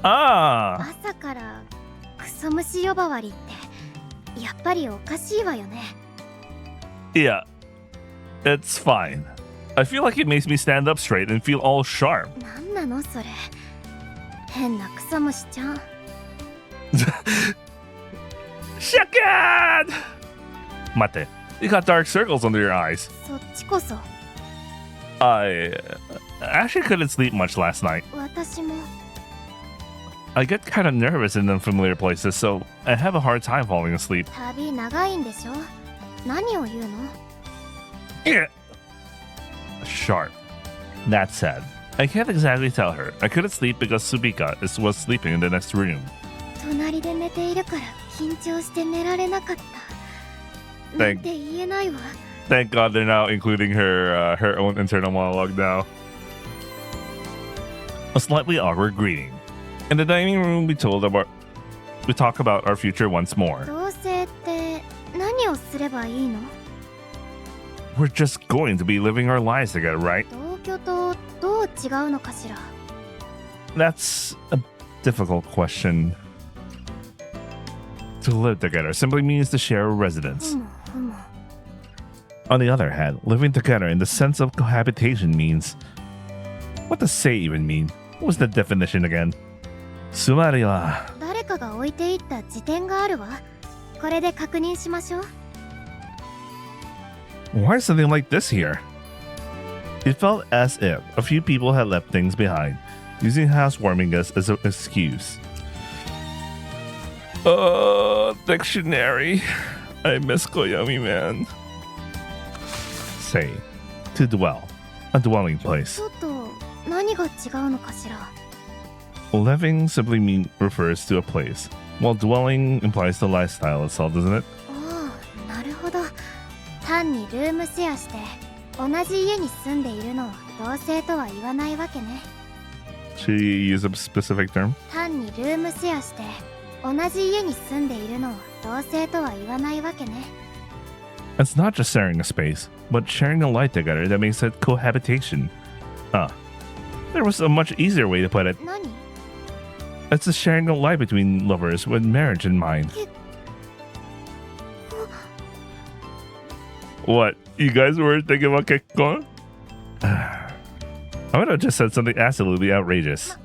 朝からクソ虫呼ばわりってやっぱりおかしいわよね。 Yeah, it's fine. I feel like it makes me stand up straight and feel all sharp. なんなのそれ。変なクソ虫ちゃん。Shakan! Mate, you got dark circles under your eyes. そっちこそ。 I actually couldn't sleep much last night. 私も。 I get kind of nervous in unfamiliar places, so I have a hard time falling asleep. 旅長いんでしょ。何を言うの？ Yeah. Sharp. That said, I can't exactly tell her. I couldn't sleep because Subika was sleeping in the next room. 隣で寝ているから緊張して寝られなかった。なんて言えないわ。 Thank God they're now including her her own internal monologue now. A slightly awkward greeting. In the dining room, we talk about our future once more. 同棲って何をすればいいの？ We're just going to be living our lives together, right? 同居とどう違うのかしら。 That's a difficult question. To live together simply means to share a residence. On the other hand, living together in the sense of cohabitation means... What does say even mean? What's the definition again? Sumari wa... 誰かが置いていった辞典があるわ。これで確認しましょう。 Why is something like this here? It felt as if a few people had left things behind, using housewarming as an excuse. Dictionary. I miss Koyami, man. Say, to dwell. A dwelling place. ちょっと何が違うのかしら。 Living simply refers to a place, while dwelling implies the lifestyle itself, doesn't it? ああ、なるほど。単にルームシェアして同じ家に住んでいるのを同棲とは言わないわけね。 Should you use a specific term? 単にルームシェアして同じ家に住んでいるのを同棲とは言わないわけね。 It's not just sharing a space, but sharing a life together that makes it cohabitation. There was a much easier way to put it. 何？ It's a sharing a life between lovers with marriage in mind. What? You guys were thinking about kekkon? I would have just said something absolutely outrageous.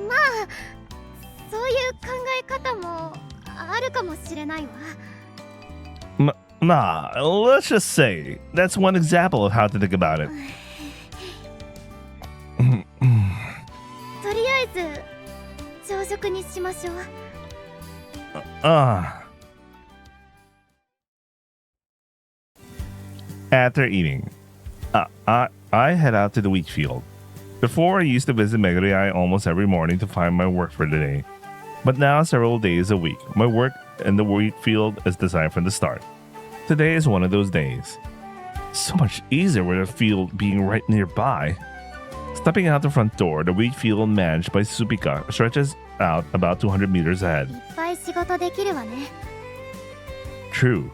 まあ、そういう考え方もあるかもしれないわ。 Nah, let's just say that's one example of how to think about it. とりあえず朝食にしましょう。 After eating, I head out to the wheat field. Before, I used to visit Meguriai almost every morning to find my work for the day. But now, several days a week, my work in the wheat field is designed from the start. Today is one of those days. So much easier with the field being right nearby. Stepping out the front door, the wheat field managed by Supika stretches out about 200 meters ahead. いっぱい仕事できるわね。 True.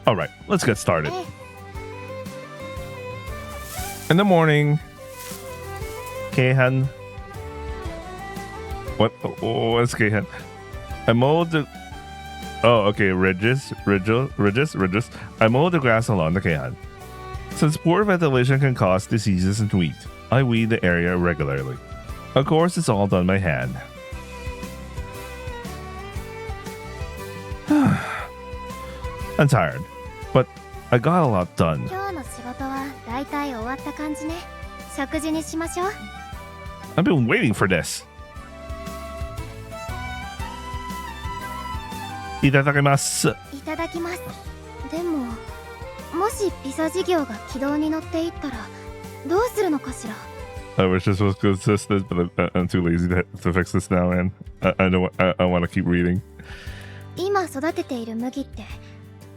Alright, let's get started. ええ。 In the morning, Keihan. What's Keihan? I mowed the... Oh, okay, Regis. I mowed the grass along the Keihan. Since poor ventilation can cause diseases in wheat, I weed the area regularly. Of course, it's all done by hand. I'm tired, but I got a lot done. 今日の仕事はだいたい終わった感じね。食事にしましょう。 I've been waiting for this. いただきます。いただきます。でも、もしピザ事業が軌道に乗っていったらどうするのかしら。 I wish this was consistent, but I'm too lazy to fix this now, man. I want to keep reading. 今育てている麦って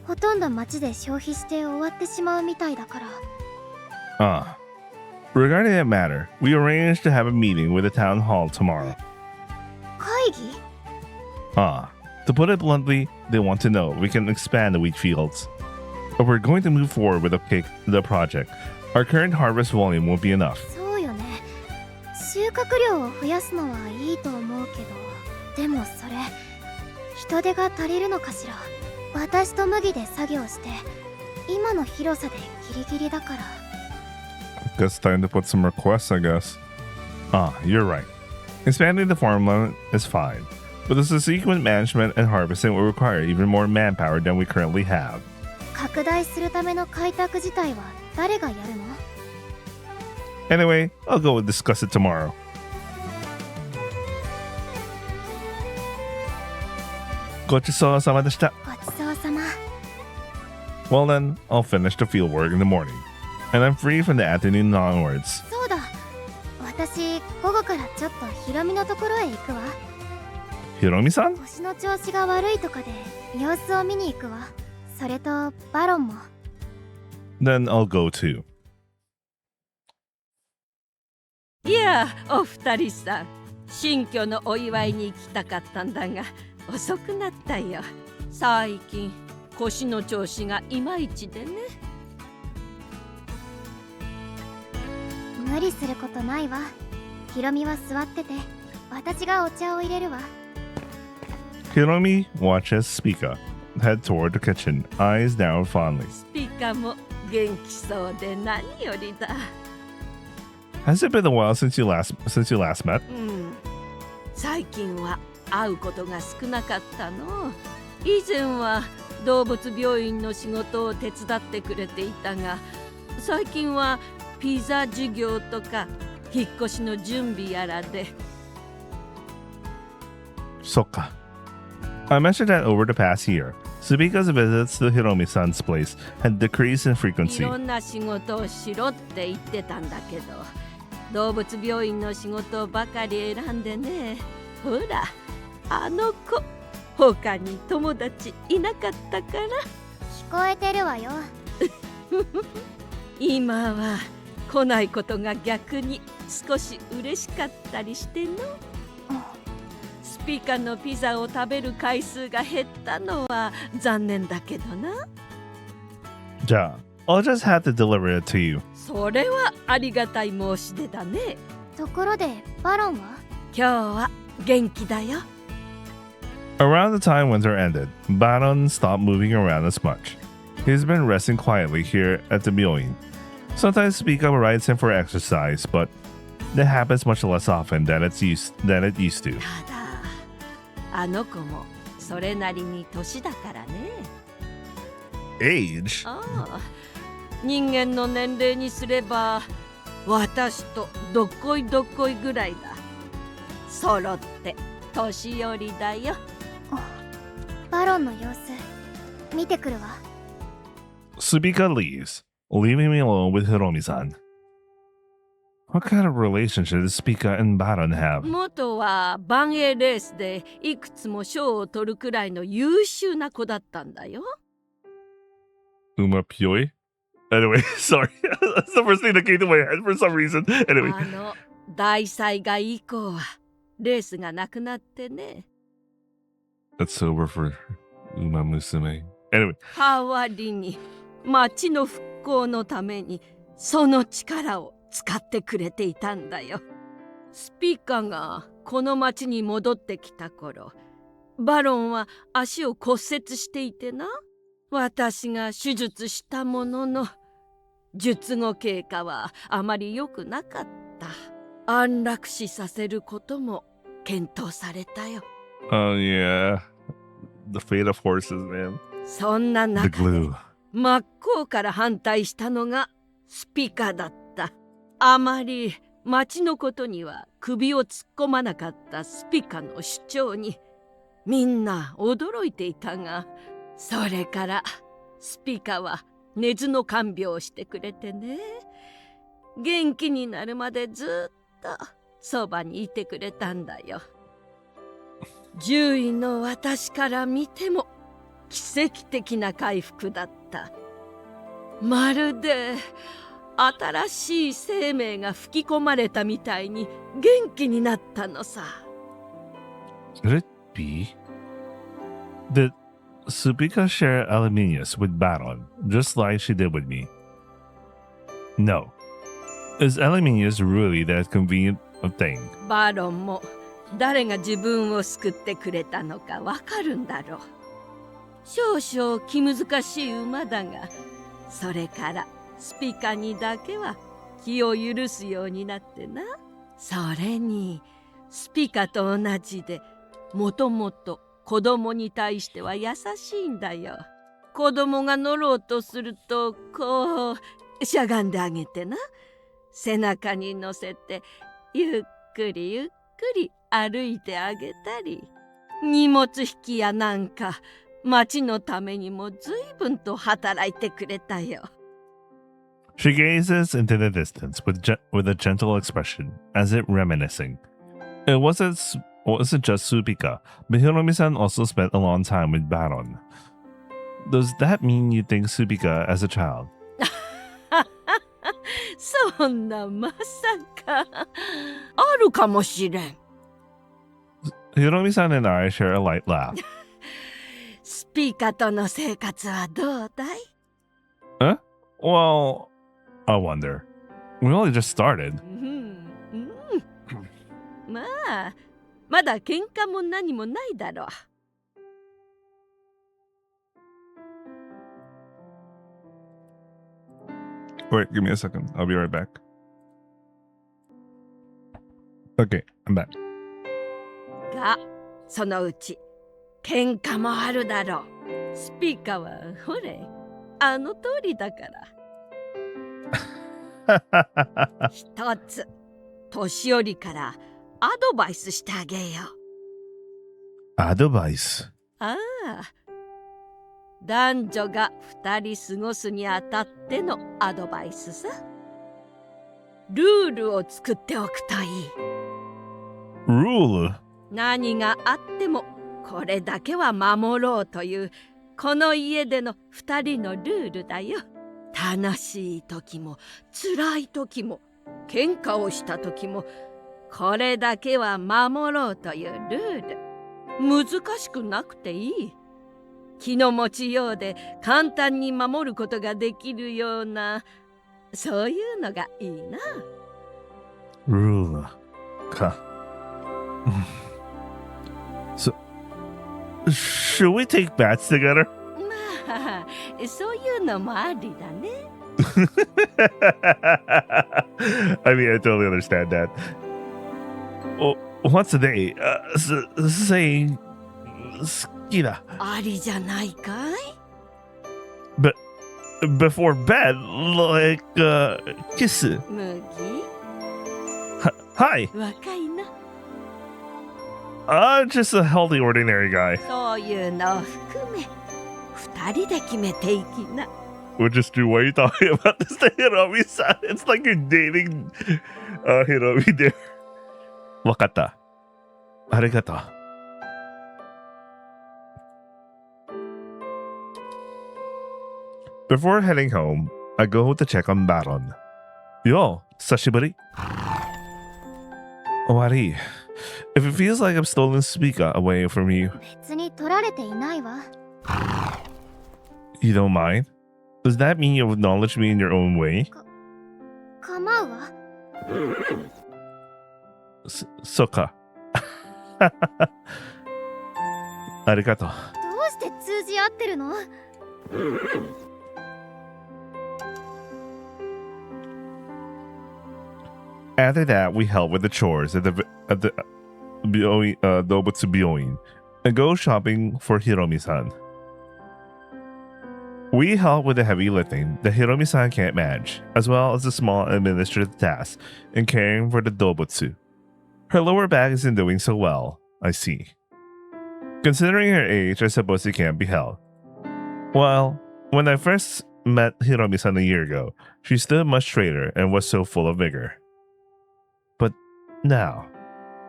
ほとんど町で消費して終わってしまうみたいだから。Regarding that matter, we arranged to have a meeting with the town hall tomorrow. 会議？ To put it bluntly, they want to know if we can expand the wheat fields. If we're going to move forward with the project, our current harvest volume won't be enough. そうよね。収穫量を増やすのはいいと思うけど、でもそれ人手が足りるのかしら。私と麦で作業して、今の広さでギリギリだから。Guess time to put some requests, I guess. Ah, you're right. Expanding the farmland is fine, but the subsequent management and harvesting will require even more manpower than we currently have. 拡大するための開拓自体は誰がやるの？ Anyway, I'll go and discuss it tomorrow. Gochisousama deshita. ごちそうさま。 Well then, I'll finish the field work in the morning, and I'm free from the afternoon onwards. そうだ。私、午後からちょっとヒロミのところへ行くわ。 Hiromi-san? 腰の調子が悪いとかで様子を見に行くわ。それとバロンも。 Then I'll go too. いやお二人さん、新居のお祝いに行きたかったんだが遅くなったよ。最近腰の調子がいまいちでね。無理することないわ。ヒロミは座ってて、私がお茶を入れるわ。 Hiromi watches Spica head toward the kitchen, eyes down fondly. スピカも元気そうで何よりだ。 Has it been a while since you last met? 最近は会うことが少なかったの。以前は動物病院の仕事を手伝ってくれていたが、最近はピザ授業とか引っ越しの準備やらで。 Soka. I mentioned that over the past year, Subika's visits to Hiromi-san's place had decreased in い frequency. ろんな仕事をしろって言ってたんだけど、動物病院の仕事ばかり選んでね。ほらあの子、他に友達いなかったから。聞こえてるわよ。今は来ないことが逆に少し嬉しかったりしての。スピカのピザを食べる回数が減ったのは残念だけどな。じゃあ、I'll just have to deliver it to you. それはありがたい申し出だね。ところでバロンは？今日は元気だよ。 Around the time winter ended, Baron stopped moving around as much. He's been resting quietly here at the Myoin. Sometimes Spica rides him for exercise, but that happens much less often than it used to. ただあの子もそれなりに年だからね。 Age? ああ、人間の年齢にすれば私とどっこいどっこいぐらいだ。揃って年寄りだよ。バロンの様子見てくるわ。 Subika leaves, leaving me alone with Hiromi-san. What kind of relationship does Spica and Baron have? 元はバンエーレースでいくつも賞を取るくらいの優秀な子だったんだよ。 Uma Pyoi? Anyway, sorry. That's the first thing that came to my head for some reason. Anyway. あの大災害以降はレースがなくなってね。 That's sober for Uma Musume. Anyway. 代わりに町の復興のためにその力を使ってくれていたんだよ。スピカがこの町に戻ってきた頃、バロンは足を骨折していてな。私が手術したものの術後経過はあまり良くなかった。安楽死させることも検討されたよ。 Oh, yeah. The fate of horses, man. そんな The 中で glue. 真っ向から反対したのがスピカだった。あまり町のことには首を突っ込まなかったスピカの主張にみんな驚いていたが、それからスピカは根津の看病をしてくれてね。元気になるまでずっとそばにいてくれたんだよ。獣医の私から見ても奇跡的な回復だった。まるで新しい生命が吹き込まれたみたいに元気になったのさ。 Could it be? Did Subika share Aluminius with Baron, just like she did with me? No. Is Aluminius really that convenient a thing? バロンも誰が自分を救ってくれたのかわかるんだろう。少々気難しい馬だが、それからスピカにだけは気を許すようになってな。それにスピカと同じで、もともと子供に対しては優しいんだよ。子供が乗ろうとするとこうしゃがんであげてな、背中に乗せてゆっくりゆっくり歩いてあげたり、荷物引きやなんか町のためにも随分と働いてくれたよ。She gazes into the distance with a gentle expression, as if reminiscing. It wasn't just Supika, but Hiromi-san also spent a long time with Baron. Does that mean you think Supika as a child? そんなまさか。あるかもしれん。Hiromi-san and I share a light laugh. スピカとの生活はどうだい？ Huh? Well, I wonder. We only just started. まあ、まだ喧嘩も何もないだろう。Wait, give me a second. I'll be right back. Okay, I'm back. が、そのうち喧嘩もあるだろう。スピカはほれ、あの通りだから。一つ、年寄りからアドバイスしてあげよう。Advice? ああ、男女が2人過ごすにあたってのアドバイスさ。ルールを作っておくといい。Rule? 何があってもこれだけは守ろうというこの家での2人のルールだよ。楽しい時も辛い時も喧嘩をした時もこれだけは守ろうというルール。難しくなくていい。気の持ちようで簡単に守ることができるような、そういうのがいいな。Rule. So, should we take bats together? まあ、そういうのもありだね。I mean, I totally understand that. Well, once a day, saying 好きだ。ありじゃないかい？ But before bed, like, kiss. 麦？Hi. 若いな。I'm just a healthy, ordinary guy. そういうのを含め、2人で決めていきな。We'll just do what you talking about this to Hiromi-san. It's like you're dating Hiromi there. わかった。ありがとう。Before heading home, I go to check on Baron. Yo, sashiburi. Wari, if it feels like I've stolen Suika away from you, 別に取られていないわ。 you don't mind? Does that mean you acknowledge me in your own way? 構うわ。そっか。ありがとう。どうして通じ合ってるの？ After that, we help with the chores at the Dobutsu Byoin and go shopping for Hiromi-san. We help with the heavy lifting that Hiromi-san can't manage, as well as the small administrative tasks in caring for the Dobutsu. Her lower back isn't doing so well, I see. Considering her age, I suppose it can't be helped. Well, when I first met Hiromi-san a year ago, she stood much straighter and was so full of vigor. But now,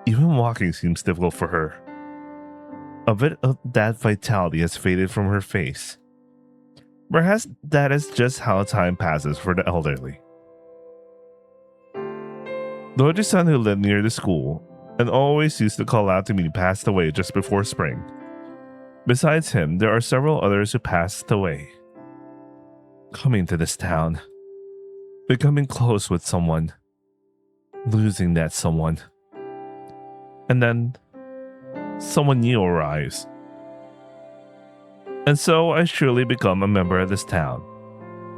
even walking seems difficult for her. A bit of that vitality has faded from her face. Perhaps that is just how time passes for the elderly. Doji-san, who lived near the school and always used to call out to me, passed away just before spring. Besides him, there are several others who passed away. Coming to this town, becoming close with someone, losing that someone, and then someone new arrives. And so I surely become a member of this town,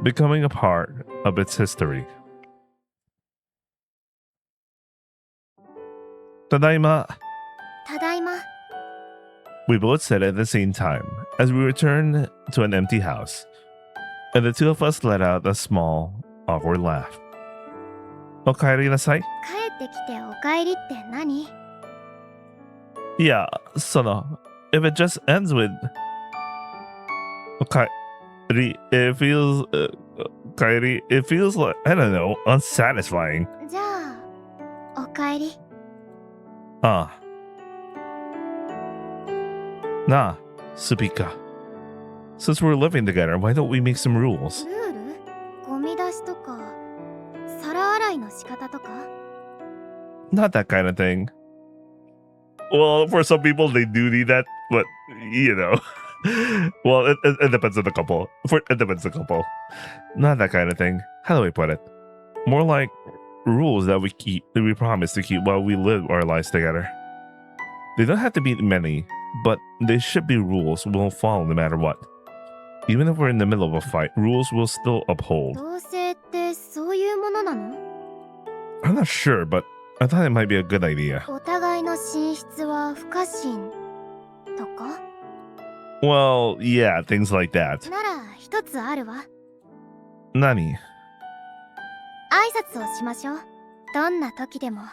becoming a part of its history. Tadaima. ただいま。 We both said it at the same time as we returned to an empty house, and the two of us let out a small, awkward laugh. Okaeri nasai? 帰ってきてお帰りって何？ Yeah, Sono. If it just ends with Okaeri, it feels Kairi, it feels like, I don't know, unsatisfying. じゃあ、お帰り。 Ah. Nah, Supika. Since we're living together, why don't we make some rules? ルール？ゴミ出しとか、皿洗いの仕方とか？ Not that kind of thing. Well, for some people, they do need that, but, you know. Well, it depends on the couple. It depends on the couple. Not that kind of thing. How do I put it? More like rules that we promise to keep while we live our lives together. They don't have to be many, but they should be rules we'll follow no matter what. Even if we're in the middle of a fight, rules will still uphold. 同棲ってそういうものなの？ I'm not sure, but I thought it might be a good idea. お互いの寝室は不可侵とか？ Well, yeah, things like that. なら一つあるわ。 Nani? 挨拶をしましょう。どんな時でも挨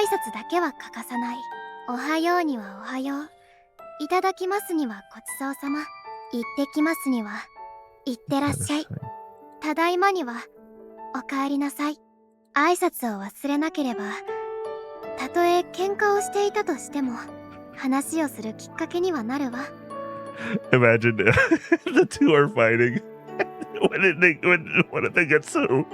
拶だけは欠かさない。おはようにはおはよう。いただきますにはごちそうさま。行ってきますには行ってらっしゃい。ただいまにはおかえりなさい。挨拶を忘れなければ、たとえ喧嘩をしていたとしても話をするきっかけにはなるわ。 Imagine the two are fighting. When one of them gets so,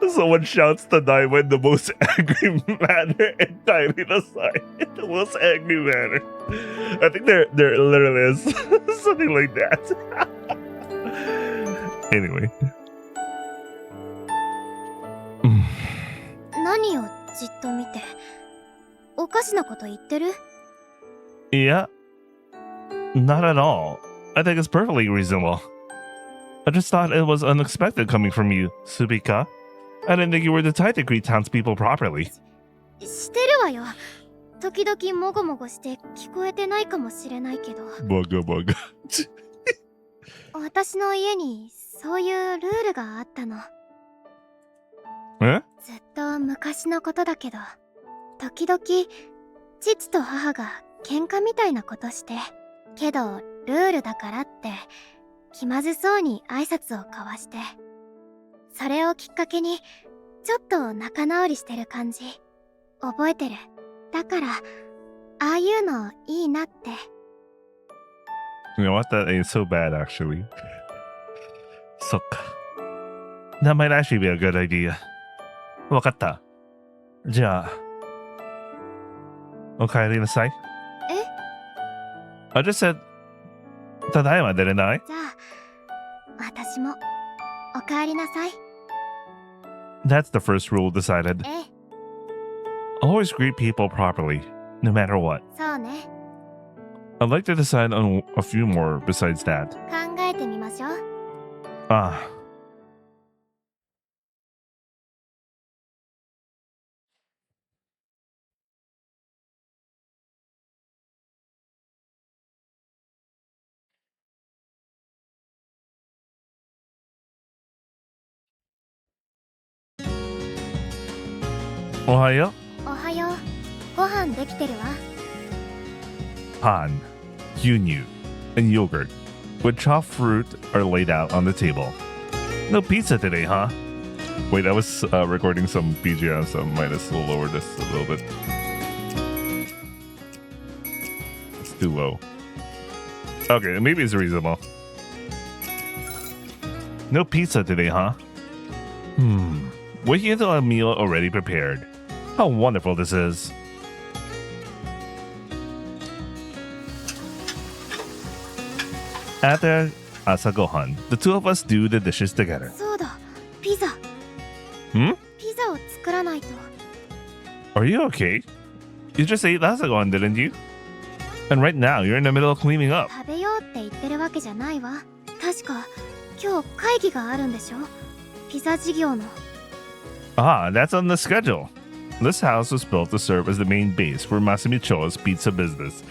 someone shouts to Niijima in the most angry manner and Kairi aside in the most angry manner. I think there literally is something like that. Anyway. 何をじっと見て、おかしなこと言ってる？ Yeah. Not at all. I think it's perfectly reasonable. I just thought it was unexpected coming from you, Subika. I didn't think you were the type to greet townspeople properly. してるわよ。時々もごもごして聞こえてないかもしれないけど。Bugga bugga. 私の家にそういうルールがあったの。 Eh? ずっと昔のことだけど、時々父と母が喧嘩みたいなことして、けどルールだからって気まずそうに挨拶を交わして、それをきっかけにちょっと仲直りしてる感じ覚えてる。だからああいうのいいなって。 You know what? That ain't so bad, actually. Sokka. That might actually be a good idea. わかった。じゃあ、お帰りなさい。え？ I just said, ただいま、didn't I? じゃあ、私もお帰りなさい。 That's the first rule decided. ええ、 Always greet people properly, no matter what. そうね。 I'd like to decide on a few more besides that. 考えてみましょう。 Ah. Ohayo? おはよう。ご飯できてるわ。 Han, gyunyu, and yogurt with chopped fruit are laid out on the table. No pizza today, huh? Wait, I was recording some BGM, so I might as well lower this a little bit. It's too low. Okay, maybe it's reasonable. No pizza today, huh? Waking into a meal already prepared. How wonderful this is. After Asagohan, the two of us do the dishes together. そうだ、ピザ。 Hmm? ピザを作らないと。 Are you okay? You just ate Asagohan, didn't you? And right now, you're in the middle of cleaning up. 食べようって言ってるわけじゃないわ。確か今日会議があるんでしょ？ピザ事業の。Ah, that's on the schedule. This house was built to serve as the main base for Masamicho's pizza business.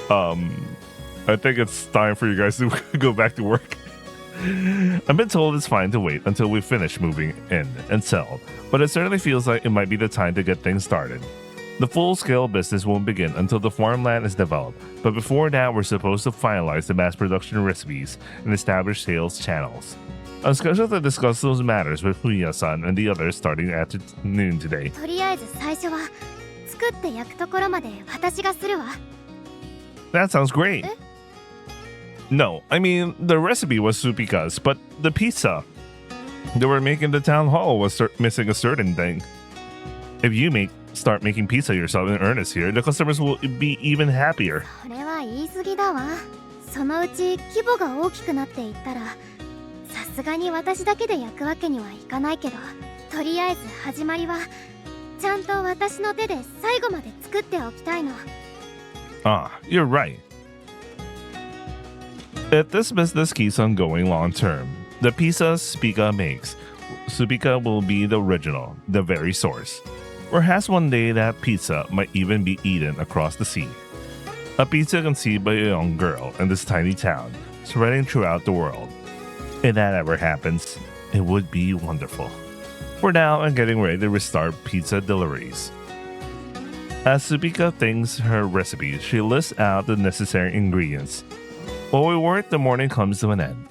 I think it's time for you guys to go back to work. I've been told it's fine to wait until we finish moving in and sell, but it certainly feels like it might be the time to get things started. The full-scale business won't begin until the farmland is developed, but before that we're supposed to finalize the mass production recipes and establish sales channels. I'm scheduled to discuss those matters with Fuya-san and the others starting at noon today. とりあえず最初は作って焼くところまで私がするわ。That sounds great. No, I mean, the recipe was Supika's, but the pizza they were making the town hall was missing a certain thing. If you start making pizza yourself in earnest here, the customers will be even happier. それは言い過ぎだわ。そのうち規模が大きくなっていったらさすがに私だけで焼くわけにはいかないけど、とりあえず始まりはちゃんと私の手で最後まで作っておきたいの。Ah, you're right. If this business keeps on going long term, the pizza Supika makes, Supika will be the original, the very source. Perhaps one day that pizza might even be eaten across the sea. A pizza conceived by a young girl in this tiny town, spreading throughout the world. If that ever happens, it would be wonderful. For now, I'm getting ready to restart pizza deliveries. As Supika thinks her recipe, she lists out the necessary ingredients. While we work, the morning comes to an end.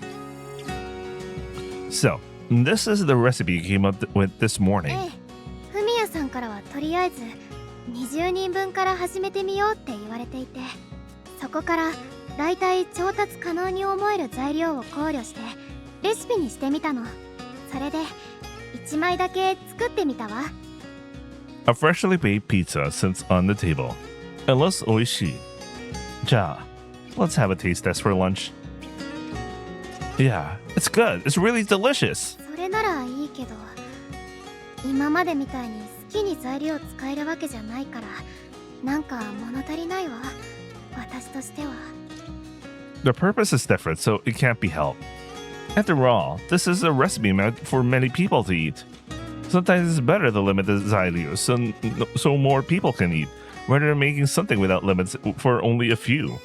So, this is the recipe you came up with this morning. ふみやさんからはとりあえず20人分から始めてみようって言われていて、そこからだいたい調達可能に思える材料を考慮してレシピにしてみたの。それで1枚だけ作ってみたわ。A freshly baked pizza sits on the table. It looks oishi. Ja, let's have a taste test for lunch. Yeah, it's good. It's really delicious. それならいいけど、今までみたいに好きに材料使えるわけじゃないから、なんか物足りないわ。私としては。The purpose is different, so it can't be helped. After all, this is a recipe meant for many people to eat. Sometimes it's better to limit the zairios so more people can eat, rather than making something without limits for only a few.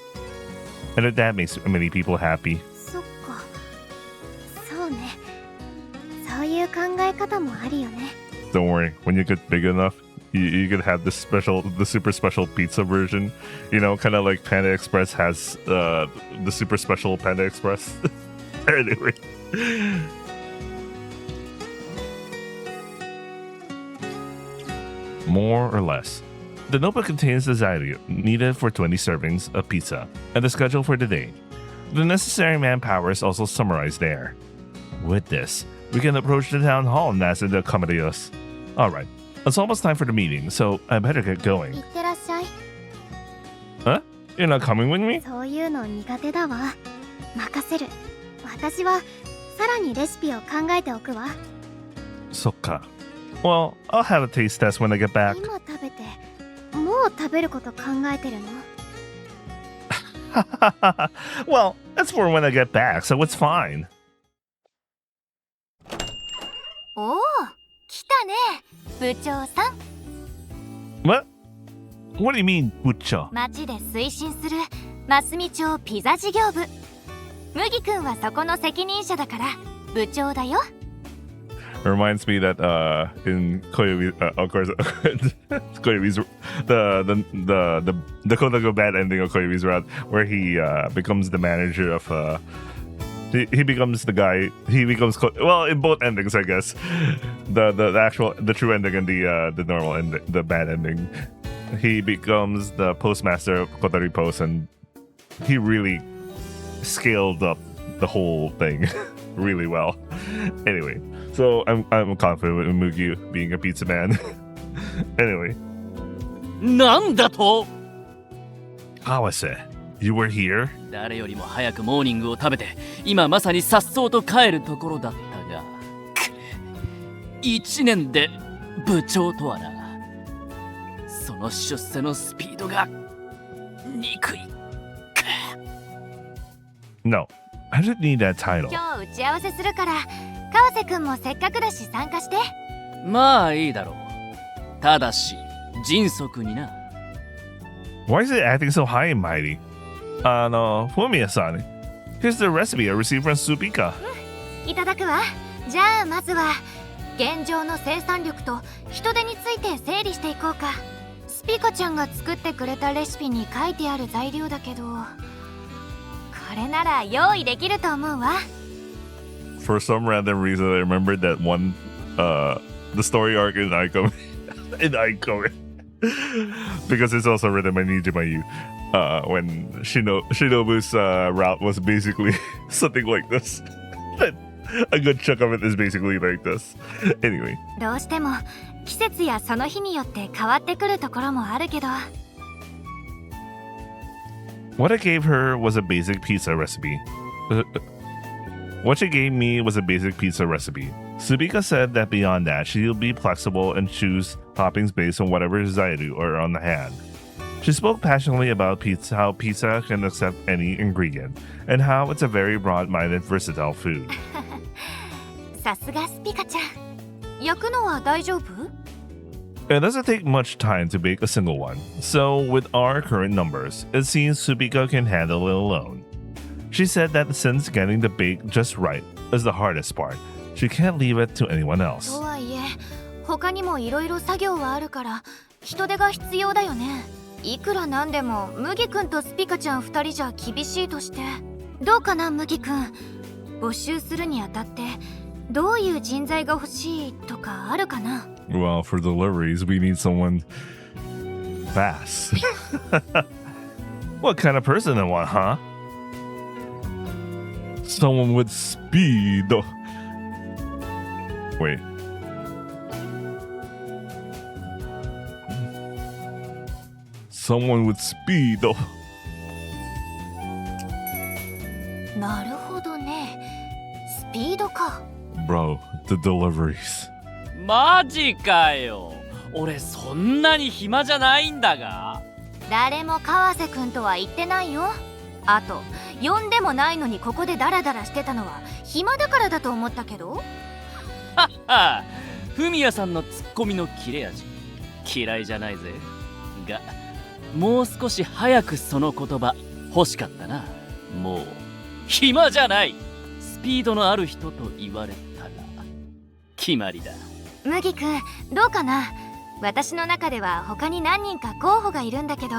And if that makes many people happy. そっか。そうね。そういう考え方もあるよね。Don't worry, when you get big enough, you could have the super special pizza version. You know, kind of like Panda Express has the super special Panda Express. Anyway. More or less. The notebook contains the zairiu needed for 20 servings of pizza and the schedule for the day. The necessary manpower is also summarized there. With this, we can approach the town hall and ask them to accommodate us. Alright, it's almost time for the meeting, so I better get going. いってらっしゃい。 Huh? You're not coming with me? そういうの苦手だわ。任せる。私はさらにレシピを考えておくわ。そっか。Well, I'll have a taste test when I get back. 今食べて、もう食べること考えてるの？ Well, that's for when I get back, so it's fine. おお、来たね、部長さん。What? What do you mean, Bucho? 町で推進するますみ町ピザ事業部。麦くんはそこの責任者だから部長だよ。It reminds me that in Koyomi, of course, Koyomi's the quote-unquote bad ending of Koyomi's Route, where he becomes the manager of he becomes the guy. He becomes well in both endings, I guess. The true ending and the normal ending, the bad ending. He becomes the postmaster of Kotori Post, and he really scaled up the whole thing really well. Anyway. So I'm confident with Mugi being a pizza man. Anyway. なんだと Kawase, you were here? 誰よりも早くモーニングを食べて今まさに颯爽と帰るところだったが1年で部長とはな。その出世のスピードが憎い。No, I didn't need that title. 今日打ち合わせするから川瀬くんもせっかくだし参加して。まあいいだろう。ただし迅速にな。 Why is it acting so high and mighty? Fumiya-san, here's the recipe I received from Subika. いただくわ。じゃあまずは現状の生産力と人手について整理していこうか。スピカちゃんが作ってくれたレシピに書いてある材料だけど、これなら用意できると思うわ。 For some random reason, I remembered that one, the story arc in Icon, because it's also written by Niijima when Shinobu's route was basically something like this. A good chunk of it is basically like this. Anyway. どうしても季節やその日によって変わってくるところもあるけど。 What I gave her was a basic pizza recipe. What she gave me was a basic pizza recipe. Subika said that beyond that, she'll be flexible and choose toppings based on whatever desire or on the hand. She spoke passionately about pizza, how pizza can accept any ingredient, and how it's a very broad-minded, versatile food. さすがスピカちゃん。焼くのは大丈夫？ It doesn't take much time to bake a single one, so with our current numbers, it seems Subika can handle it alone. She said that since getting the bake just right is the hardest part, she can't leave it to anyone else. とはいえ、他にもいろいろ作業はあるから人手が必要だよね。いくらなんでも麦くんとスピカちゃん2人じゃ厳しいとして。どうかな麦くん。募集するにあたってどういう人材が欲しいとかあるかな？ Well, for deliveries, we need someone fast. What kind of person I want, huh? Someone with speed. Wait. Someone with speed. なるほどね。スピードか。 Bro, the deliveries. マジかよ。俺そんなに暇じゃないんだが。誰も川瀬くんとは言ってないよ。あと呼んでもないのにここでダラダラしてたのは暇だからだと思ったけど。はっは。フミヤさんのツッコミの切れ味嫌いじゃないぜ。がもう少し早くその言葉欲しかったな。もう暇じゃない。スピードのある人と言われたら決まりだ。麦くんどうかな。私の中では他に何人か候補がいるんだけど。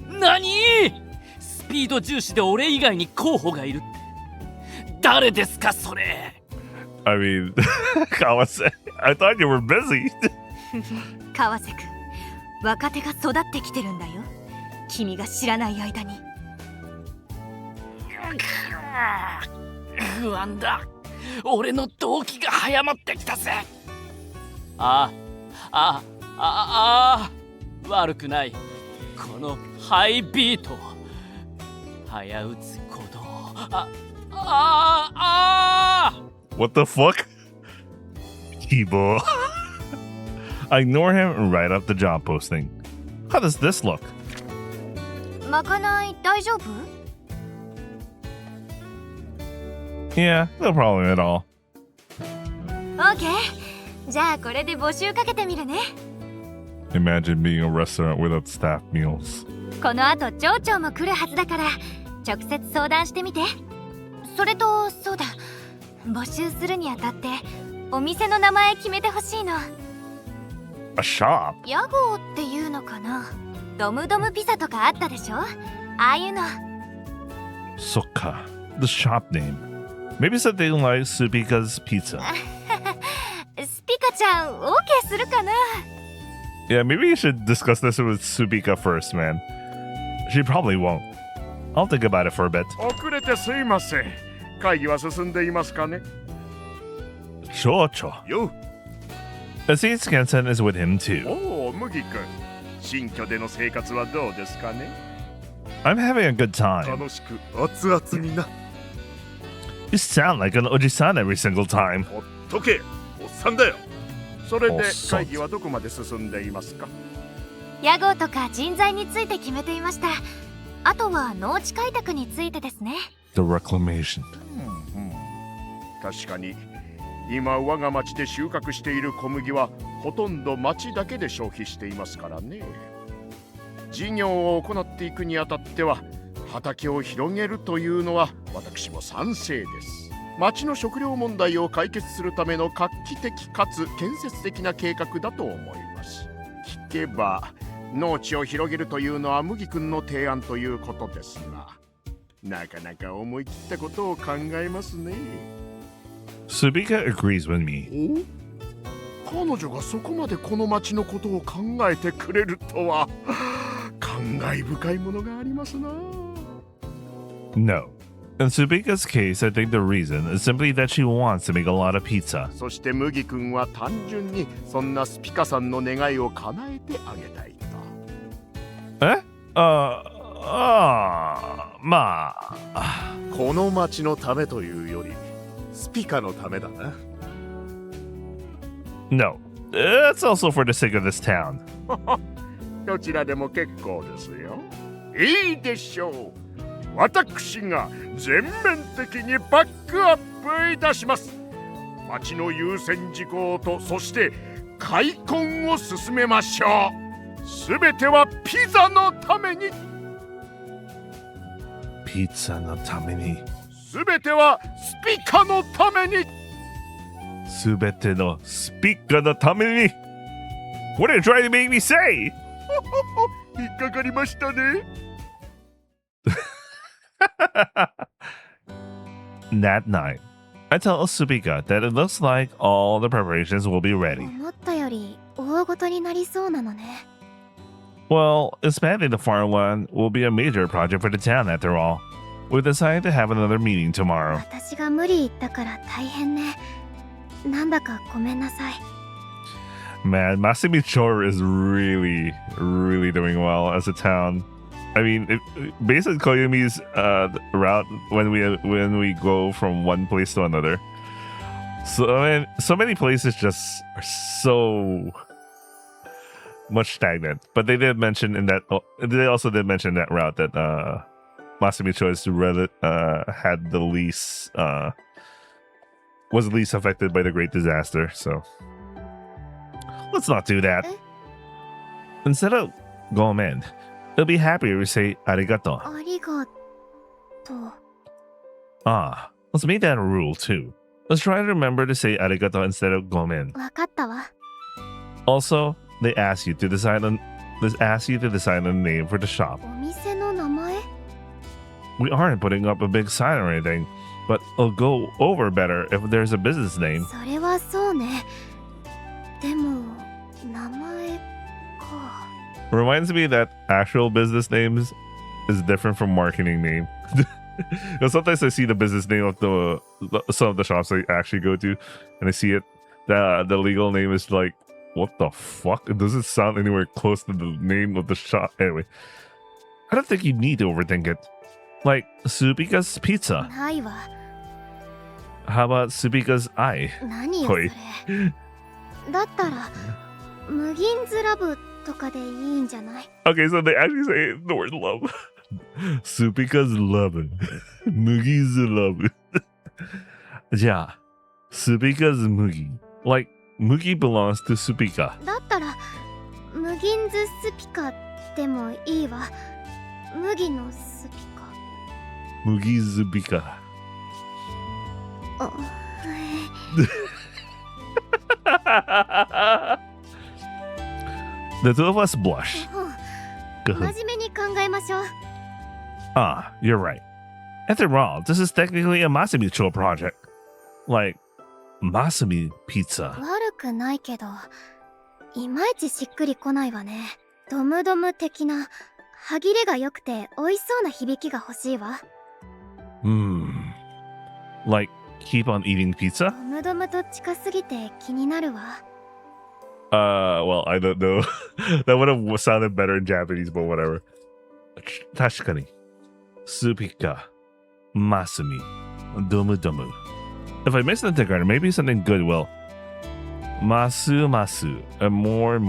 何？スピード重視で俺以外に候補がいるって。誰ですかそれ？ I mean, Kawase, I thought you were busy. 川瀬くん、若手が育ってきてるんだよ。君が知らない間に。不安だ。俺の動機が早まってきたぜ。悪くない。このハイビート。早打つ鼓動。What the fuck? Kibo. I ignore him and write up the job posting. How does this look? まかない大丈夫？ Yeah, no problem at all. OK。じゃあこれで募集かけてみるね。 Imagine being a restaurant without staff meals. この後町長も来るはずだから直接相談してみて。それとそうだ、募集するにあたってお店の名前決めてほしいの。 A shop? 屋号っていうのかな。ドムドムピザとかあったでしょ、ああいうの。 Soka, the shop name. Maybe something like Subika's Pizza. スピカちゃん OK するかな。 Yeah, maybe you should discuss this with Subika first, man. She probably won't. I'll think about it for a bit. 遅れてすいません。会議は進んでいますかね？ Chocho. よ。 It seems Kensen is with him too. おお、麦君。新居での生活はどうですかね？ I'm having a good time. 楽しく熱々にな。You sound like an oji-san every single time. ほっとけ、おっさんだよ。それでおっさん会議はどこまで進んでいますか？屋号とか人材について決めていました。あとは農地開拓についてですね。 The reclamation. 確かに今我が町で収穫している小麦はほとんど町だけで消費していますからね。事業を行っていくにあたっては畑を広げるというのは私も賛成です。町の食料問題を解決するための画期的かつ建設的な計画だと思います。聞けば農地を広げるというのは麦君の提案ということですが、なかなか思い切ったことを考えますね。Subika agrees with me. 彼女がそこまでこの町のことを考えてくれるとは感慨深いものがありますな。 No. In Subika's case, I think the reason is simply that she wants to make a lot of pizza. そして麦君は単純にそんなスピカさんの願いを叶えてあげたいと。え？まあ。この町のためというよりスピカのためだな。 No. It's also for the sake of this town. どちらでも結構ですよ。いいでしょう。私が全面的にバックアップいたします。町の優先事項とそして開墾を進めましょう。すべてはピザのために。ピザのために。すべてはスピカのために。すべてのスピカのために。What are you trying to make me say? 引っかかりましたね。That night, I tell Subika that it looks like all the preparations will be ready. 思ったより大ごとになりそうなのね。 Well, expanding the farmland will be a major project for the town after all. We decided to have another meeting tomorrow. 私が無理言ったから大変ね。なんだかごめんなさい。 Man, Masamichor is really doing well as a town. I mean, based on Koyumi's route when we go from one place to another, so many places just are so much stagnant. But they did mention in that they also did mention that route that Masamichor had the least was least affected by the Great Disaster. So let's not do that. Instead of Gomen, they'll be happier we say arigato. ありがとう。 Ah, let's make that a rule too. Let's try to remember to say arigato instead of gomen. わかったわ。 Also, they ask you to decide on a name for the shop. お店の名前？ We aren't putting up a big sign or anything, but it'll go over better if there's a business name. それはそうね。でも名前か。 Reminds me that actual business names is different from marketing name. Because sometimes I see the business name of some of the shops I actually go to, and I see it. The legal name is like, what the fuck? It doesn't sound anywhere close to the name of the shop. Anyway, I don't think you need to overthink it. Like Subika's Pizza. ないわ。 How about Subika's Eye? 何よそれ。だったら無銀ズラブとかでいいんじゃない？ Okay, so they actually say the word love. Subika's love. Mugi's love. じゃあ Subika's Mugi. Like, Mugi belongs to Subika. だったら無銀ズスピカでもいいわ。麦のスピカ。 Mugi's Subika. あ、The two of us blush. 真面目に考えましょう。 Ah, you're right. After all, this is technically a Masumi Mutual project. Like, Masumi Pizza. 悪くないけど、いまいちしっくりこないわね。ドムドム的な、歯切れが良くて美味しそうな響きが欲しいわ。Like, keep on eating pizza? ドムドムと近すぎて気になるわ。Well, I don't know. That would have sounded better in Japanese, but whatever. 確かに Supika, Masumi, Domu Domu. If I miss the ticker, maybe something good will. Masu Masu, and more.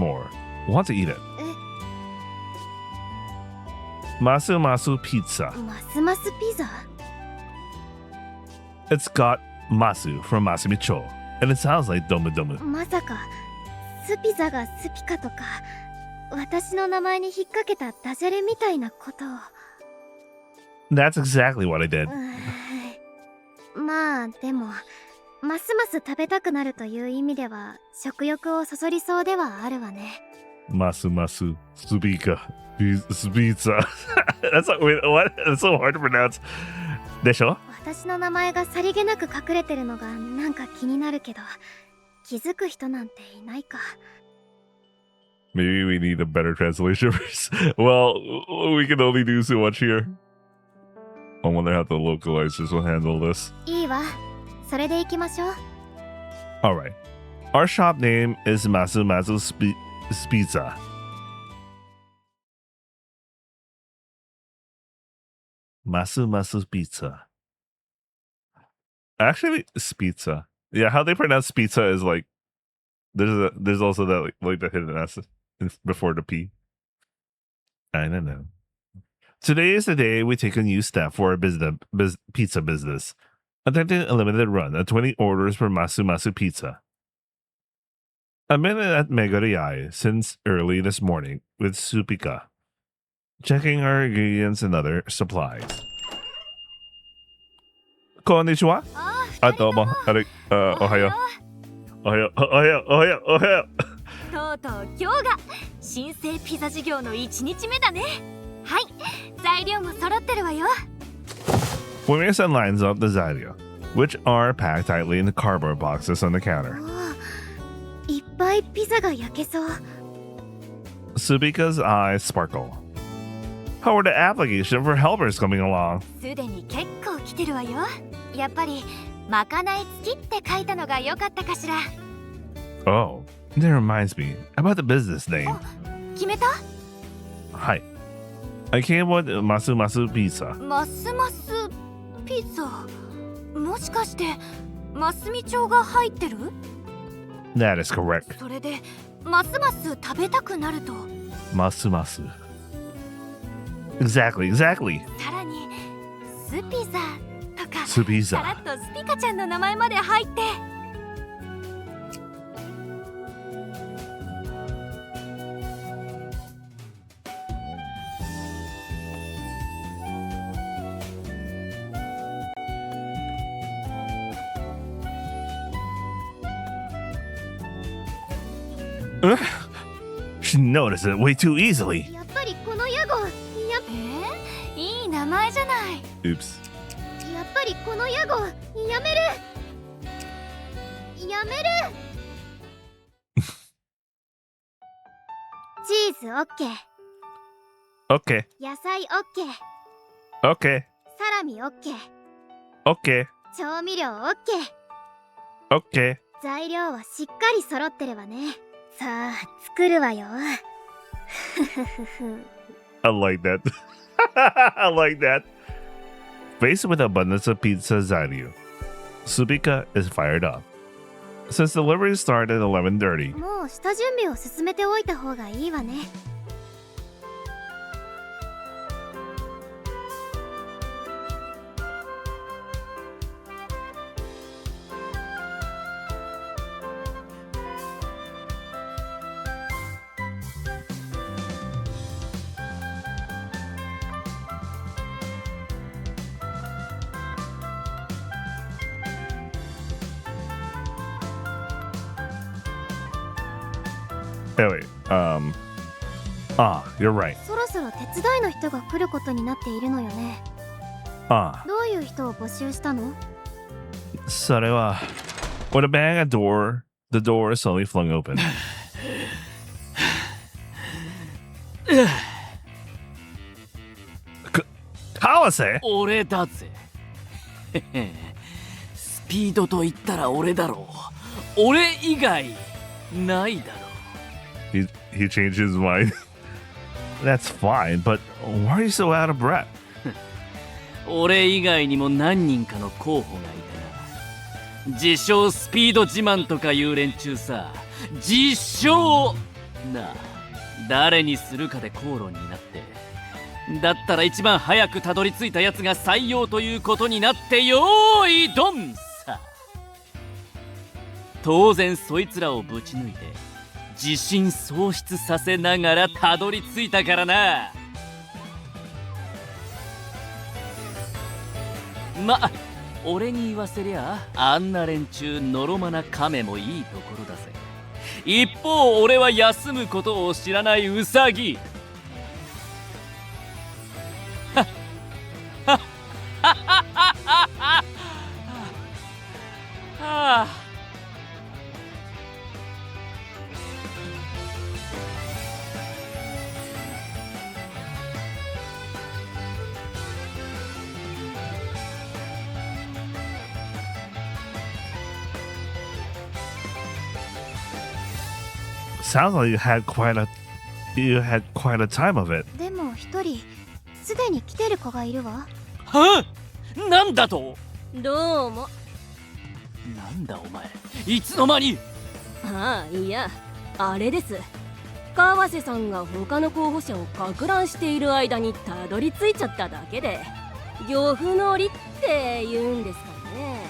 Want to eat it. Masu Masu Pizza. ますますピザ It's got Masu from Masumi-cho, and it sounds like Domu Domu. まさかスピザがスピカとか私の名前に引っ掛けたダジャレみたいなことを That's exactly what I did. まあでもますます食べたくなるという意味では食欲をそそりそうではあるわね Masu Masu Subika Pizza. That's like, wait, what? That's so hard to pronounce. でしょ？私の名前がさりげなく隠れてるのがなんか気になるけど気づく人なんていないか Maybe we need a better translation. Well, we can only do so much here. I wonder how the localizers will handle this. いいわそれで行きましょう Alright. Our shop name is Masu Masu Pizza. Masu Masu Pizza. Actually, Spizza. Yeah, how they pronounce pizza is like there's also that like the hidden S before the P. I don't know. Today is the day we take a new step for our pizza business. Attempting a limited run at 20 orders for Masu Masu Pizza. I've been at Megariai since early this morning with Supika, checking our ingredients and other supplies. Konnichiwa. Domo. Ohayo. Ohayo. とうとう今日が新生ピザ事業の1日目だねはい材料も揃ってるわよ Fumiya-san lines up the zario, which are packed tightly in the cardboard boxes on the counter. いっぱいピザが焼けそう Subika's eyes sparkle. How are the application for helpers coming along? すでに結構来てるわよやっぱりまかない付きって書いたのが良かったかしら Oh, that reminds me about the business name. 決めた Hi. I came with Masu Masu Pizza. ますますピザもしかしてますみ町が入ってる That is correct. それでますます食べたくなると Masu Masu. Exactly. さらにスピザとかスピザさらっとスピカちゃんの名前まで入って She noticed it way too easily. やっぱりこの屋号いい名前じゃない Oops. やっぱりこの屋号やめるチーズオッケー Okay. 野菜オッケー Okay. サラミオッケー Okay. 調味料オッケー Okay. 材料はしっかり揃ってるわねさあ作るわよ I like that. I like that. Faced with abundance of pizza zario, Subika is fired up. Since delivery started at 11:30, もう下準備を進めておいた方がいいわね Anyway, you're right. そろそろ手伝いの人が来ることになっているのよね Ah, どういう人を募集したの Sarewa. With a bang at the door is slowly flung open. Kawase? 俺だぜスピードと言ったら俺だろう俺以外ないだろう He changed his mind. That's fine, but why are you so out of breath? 俺以外にも何人かの候補がいてな自称スピード自慢とかいう連中さ自称なあ誰にするかで口論になってだったら一番早くたどり着いたやつが採用ということになってよーいドンさ。当然そいつらをぶち抜いて自信喪失させながらたどり着いたからな。ま、俺に言わせりゃあんな連中のろまな亀もいいところだぜ。一方俺は休むことを知らないウサギ。はっはっはっはっはっはっはっ。Sounds like you had quite a time of it. でも一人すでに来てる子がいるわ。はあ、なんだと。どうも。なんだお前、いつの間に。ああ、いや、あれです。川瀬さんが他の候補者をか乱している間にたどり着いちゃっただけで、漁夫の利って言うんですかね。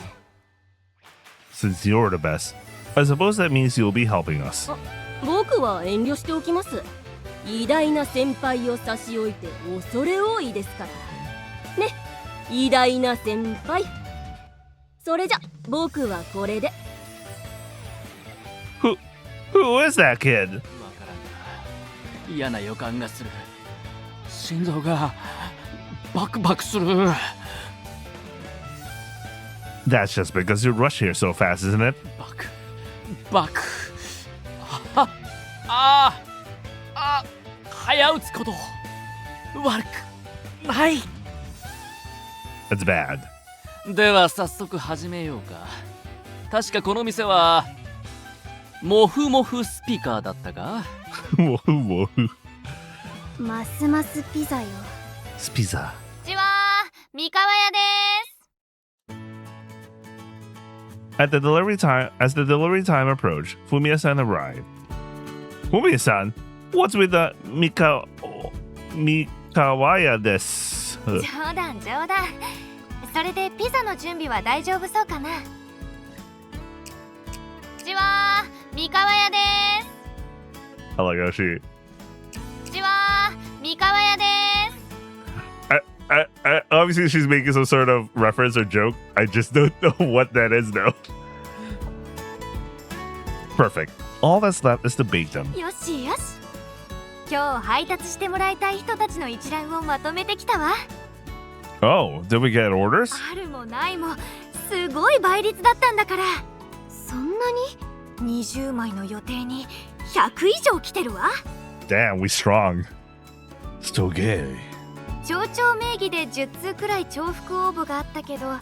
Since you're the best, I suppose that means you'll be helping us. 僕は遠慮しておきます。偉大な先輩を差し置いて恐れ多いですからね。偉大な先輩。それじゃ僕はこれで。Who is that kid? わからんが嫌な予感がする。心臓がバクバクする。 That's just because you rush here so fast, isn't it? バク早打つこと悪くない。 That's bad. では早速始めようか。確かこの店はモフモフスピカーだったか。モフモフ。ますますピザよ。スピザ。ちはー、三河屋です。 As the delivery time approached, Fumiya-san arrived. Fumiya-san, what's with the Mikawaya です。冗談冗談。それでピザの準備は大丈夫そうかな。ちはー、三河屋です。 I like how she. ちはー、三河屋です。 Obviously, she's making some sort of reference or joke. I just don't know what that is now. Perfect. All that's left is to bake them. よしよし。今日配達してもらいたい人たちの一覧をまとめてきたわ。Oh, did we get orders? あるもないもすごい倍率だったんだから。そんなに20枚の予定に100以上来てるわ。 Damn, we strong. Still gay. 町長名義で10通くらい重複応募があったけど、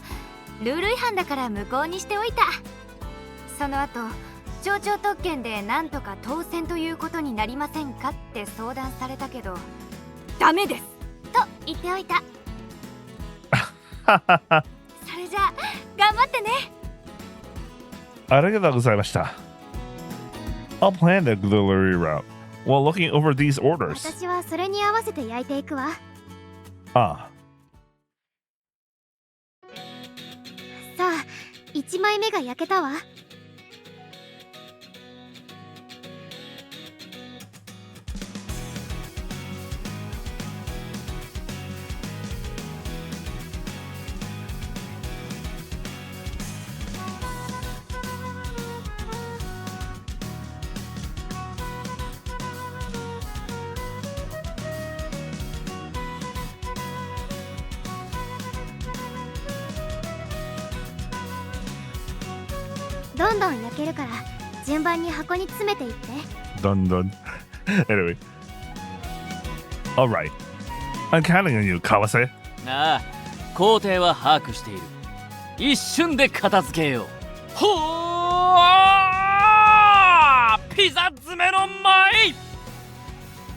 ルール違反だから無効にしておいた。その後町長特権でなんとか当選ということになりませんかって相談されたけど、ダメですと言っておいた。それじゃあ頑張ってね。ありがとうございました。I'll plan the delivery route while looking over these orders. 私はそれに合わせて焼いていくわ。ああ。さあ、1枚目が焼けたわ。どんどん焼けるから順番に箱に詰めていって。Done. Anyway. Alright. I'm counting on you, Kawase. ああ、工程は把握している。一瞬で片付けよう。ほー！ピザ詰めの前！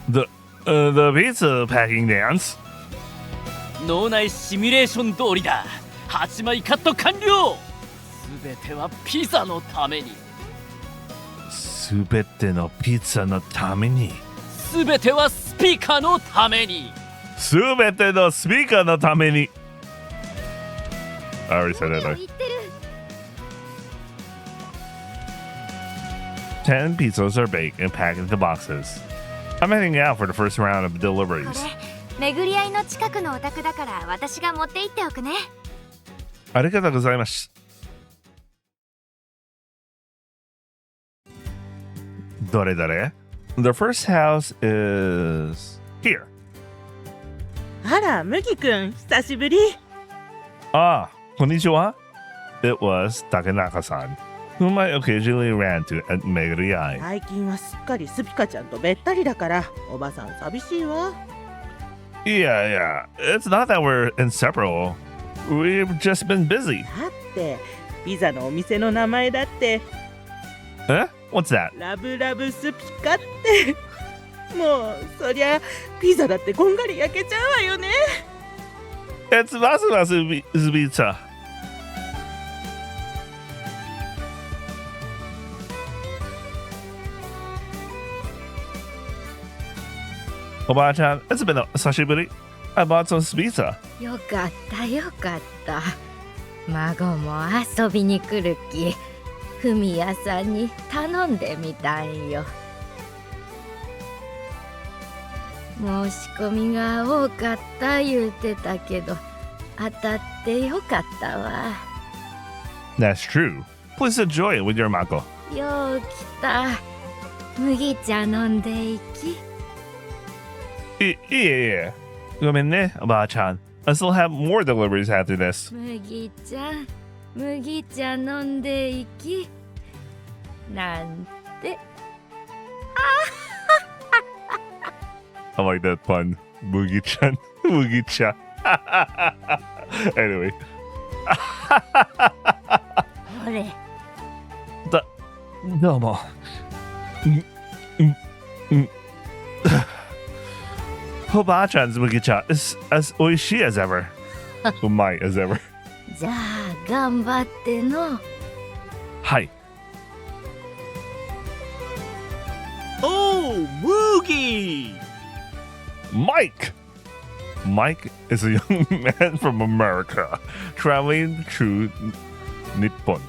The pizza packing dance? 脳内シミュレーション通りだ。8枚カット完了。すべてはピザのために。すべてのピザのために。すべてはスピカのために。Subete no speaker no tameni. I already said that. 10 pizzas are baked and packed into boxes. I'm heading out for the first round of deliveries. 巡り合いの近くのお宅だから私が持って行っておくね。ありがとうございます。どれどれ? The first house is here. あら、麦くん、久しぶり。Ah, konnichiwa. It was Takenaka-san, whom I occasionally ran to at Meguriai. 最近はすっかりスピカちゃんとべったりだから、おばさん寂しいわ。Yeah, it's not that we're inseparable. We've just been busy. だって、ピザのお店の名前だって。Eh? What's that? ラブラブスピカって。もう、そりゃ、ピザだってこんがり焼けちゃうわよね。It's Masu Pizza. Oba-chan, it's been a sashiburi. I bought some pizza. よかったよかった。孫も遊びに来る気、ふみやさんに頼んでみたんよ。申し込みが多かった言うてたけど、当たってよかったわ。That's true. Please enjoy it with your mako. よう来た。麦茶飲んでいき。Yeah. ごめんね、Oba-chan. I still have more deliveries after this. 麦茶飲んでいき。なんて。I like that pun. Mugi-chan. Mugi-cha. Anyway. ほれ。どうも。Oba-chan's Mugi-cha is as oishii as ever. Umai as ever. じゃあ頑張っての。はい。Oh, Moogie! Mike is a young man from America traveling through Nippon.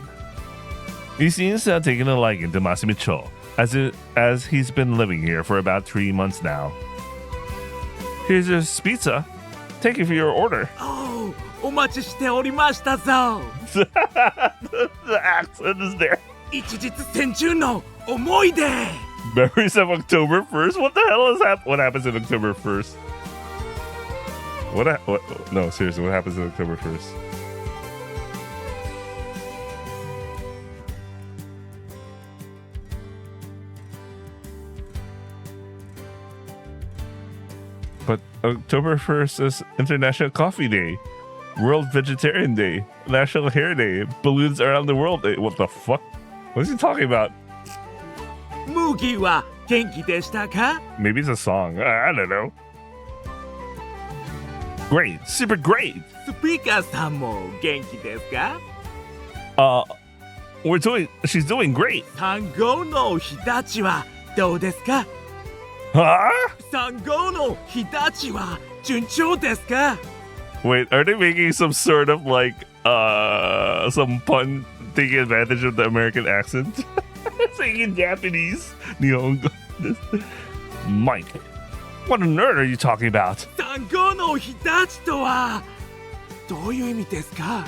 He seems to have taken a liking to Masamicho as he's been living here for about 3 months now. Here's your pizza. Thank you for your order. Oh, お待ちしておりましたぞ。The accent is there. 一日戦中の思い出。Memories of October 1st? What the hell is what happens in October 1st? No, seriously, what happens in October 1st? But October 1st is International Coffee Day, World Vegetarian Day, National Hair Day, Balloons Around the World Day. What the fuck? What is he talking about? ムーギーは元気でしたか? Maybe it's a song. I don't know. Great. Super great. スピーカーさんも元気ですか? She's doing great. 産後の日立ちはどうですか? Huh? 産後の日立ちは順調ですか? Wait, are they making some sort of like some pun taking advantage of the American accent? Saying in Japanese. Nihongo. Mike, what on earth are you talking about? 産後の日立ちとはどういう意味ですか?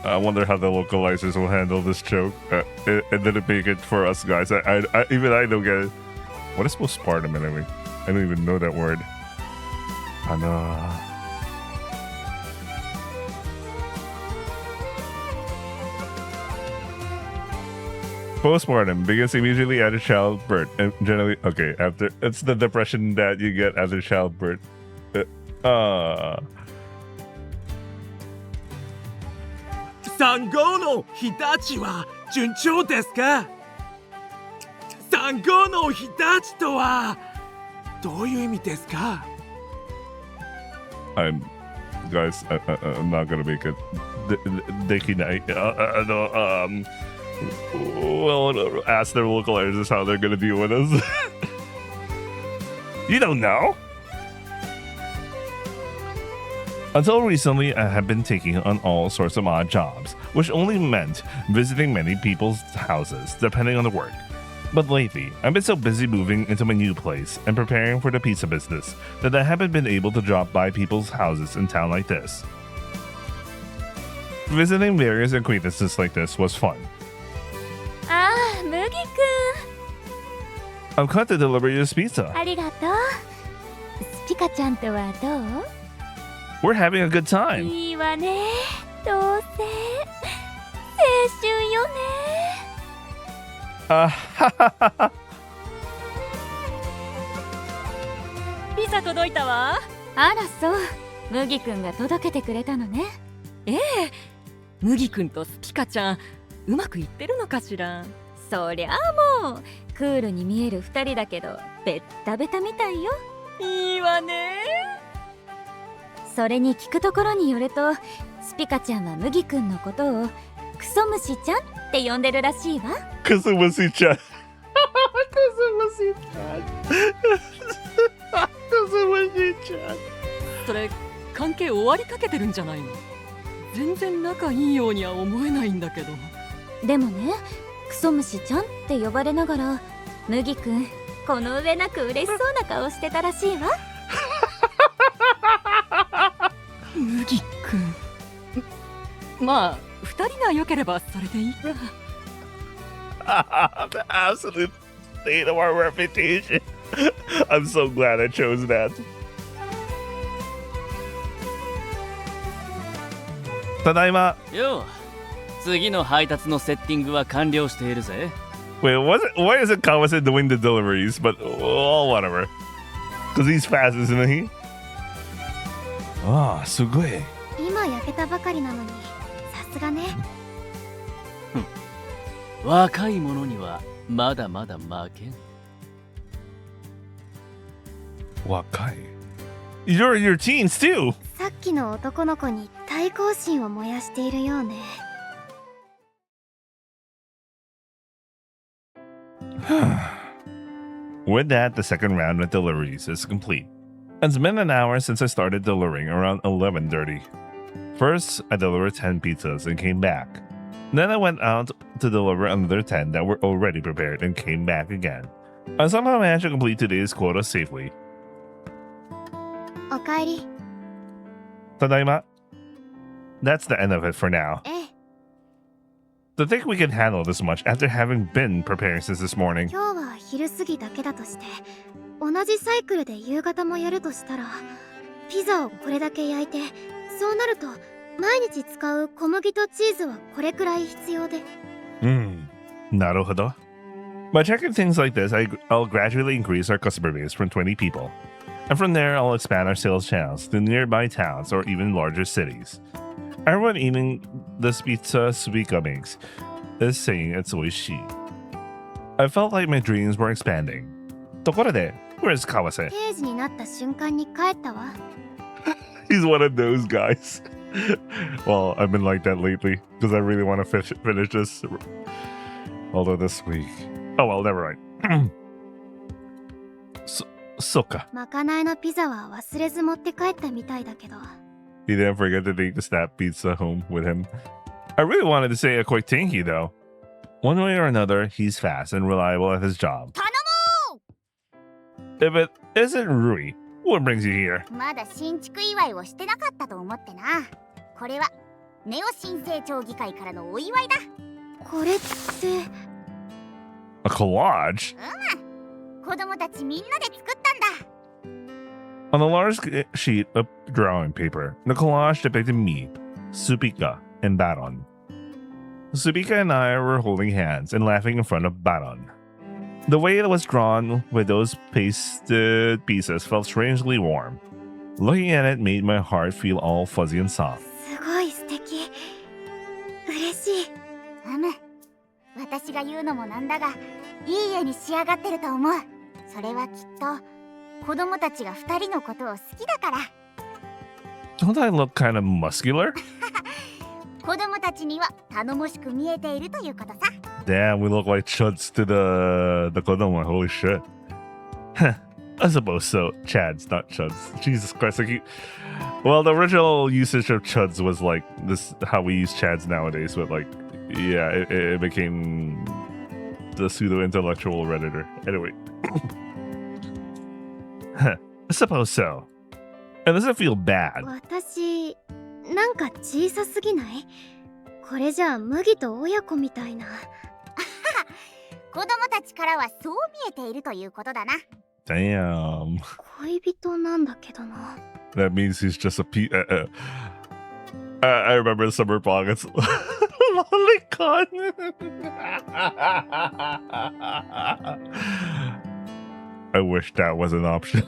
I wonder how the localizers will handle this joke and then make it for us guys. Even I don't get it. What is postpartum anyway? I don't even know that word. Postpartum begins immediately after childbirth and generally after it's the depression that you get after childbirth. 産後の日立ちは順調ですか? 産後の日立ちとはどういう意味ですか? Guys, I'm not gonna make it. Dekinai. Well, ask their localizers how they're gonna deal with us. You don't know? Until recently, I have been taking on all sorts of odd jobs, which only meant visiting many people's houses, depending on the work. But lately, I've been so busy moving into my new place and preparing for the pizza business that I haven't been able to drop by people's houses in town like this. Visiting various acquaintances like this was fun. Ah, Mugi-kun. I've come to deliver you this pizza. ありがとう。スピカちゃんとはどう？ We're having a good time. いいわね。どうせ青春よね。はははは。ピザ届いたわ。あらそう。麦くんが届けてくれたのね。ええ。麦くんとスピカちゃんうまくいってるのかしら。そりゃあもうクールに見える2人だけどベッタベタみたいよ。いいわね。それに聞くところによるとスピカちゃんは麦くんのことをクソムシちゃんって呼んでるらしいわ。クソムシちゃん。クソムシちゃん。クソムシちゃん。それ関係終わりかけてるんじゃないの？全然仲いいようには思えないんだけど。でもね、クソムシちゃんって呼ばれながら麦くんこの上なく嬉しそうな顔してたらしいわ。麦くん。まあ2人が良ければそれでいいか。The absolute state of our reputation. I'm so glad I chose that. ただいま。よう、次の配達のセッティングは完了しているぜ。Wait, why isn't Kawase doing the deliveries? But oh, whatever. Because he's fast, isn't he? Ah, すごい。今焼けたばかりなのにさすがね。若い者にはまだまだ負けん。若い。You're your teens too. さっきの男の子に対抗心を燃やしているようね。With that, the second round of deliveries is complete. It's been an hour since I started delivering around 11:30. First, I delivered 10 pizzas and came back. Then I went out to deliver another 10 that were already prepared and came back again. I somehow managed to complete today's quota safely. おかえり。Tadaima. That's the end of it for now. ええ。 To think we can handle this much after having been preparing since this morning. 今日は昼過ぎだけだとして、同じサイクルで夕方もやるとしたら、ピザをこれだけ焼いて、そうなると毎日使う小麦とチーズはこれくらい必要で。Naruhodo. By checking things like this, I'll gradually increase our customer base from 20 people. And from there, I'll expand our sales channels to nearby towns or even larger cities. Everyone eating this pizza Suika makes is saying it's oishi. I felt like my dreams were expanding. ところで, where's Kawase? 定時になった瞬間に帰ったわ。He's one of those guys. Well, I've been like that lately because I really want to finish this. Although this week. Oh well, never mind. そっか。まかないのピザは忘れず持って帰ったみたいだけど。He didn't forget to take the snap pizza home with him. I really wanted to say a quick thank you though. One way or another, he's fast and reliable at his job. If it isn't Rui, what brings you here? まだ新築祝いをしてなかったと思ってな。これはネオ新成長議会からのお祝いだ。これって A collage? 子供たちみんなで作ったんだ。On a large sheet of drawing paper, the collage depicted me, Supika, and Baron. Supika and I were holding hands and laughing in front of Baron. The way it was drawn with those pasted pieces felt strangely warm. Looking at it made my heart feel all fuzzy and soft. すごい素敵。嬉しい。私が言うのもなんだが、いい絵に仕上がってると思う。それはきっと子供たちが2人のことを好きだから。Don't I look kind of muscular? 子供たちには頼もしく見えているということさ。Damn, we look like chuds to the kodomo. Holy shit. I suppose so. Chads, not chuds. Jesus Christ. Well, the original usage of chuds was like this, how we use chads nowadays, but like, yeah, it became the pseudo-intellectual redditor. Anyway. I suppose so. And does it feel bad? 私、なんか小さすぎない？これじゃあ麦と親子みたいな。子供たちからはそう見えているということだな。Damn. 恋人なんだけどな。That means he's just a I remember the summer pockets. Lolicon. I wish that was an option.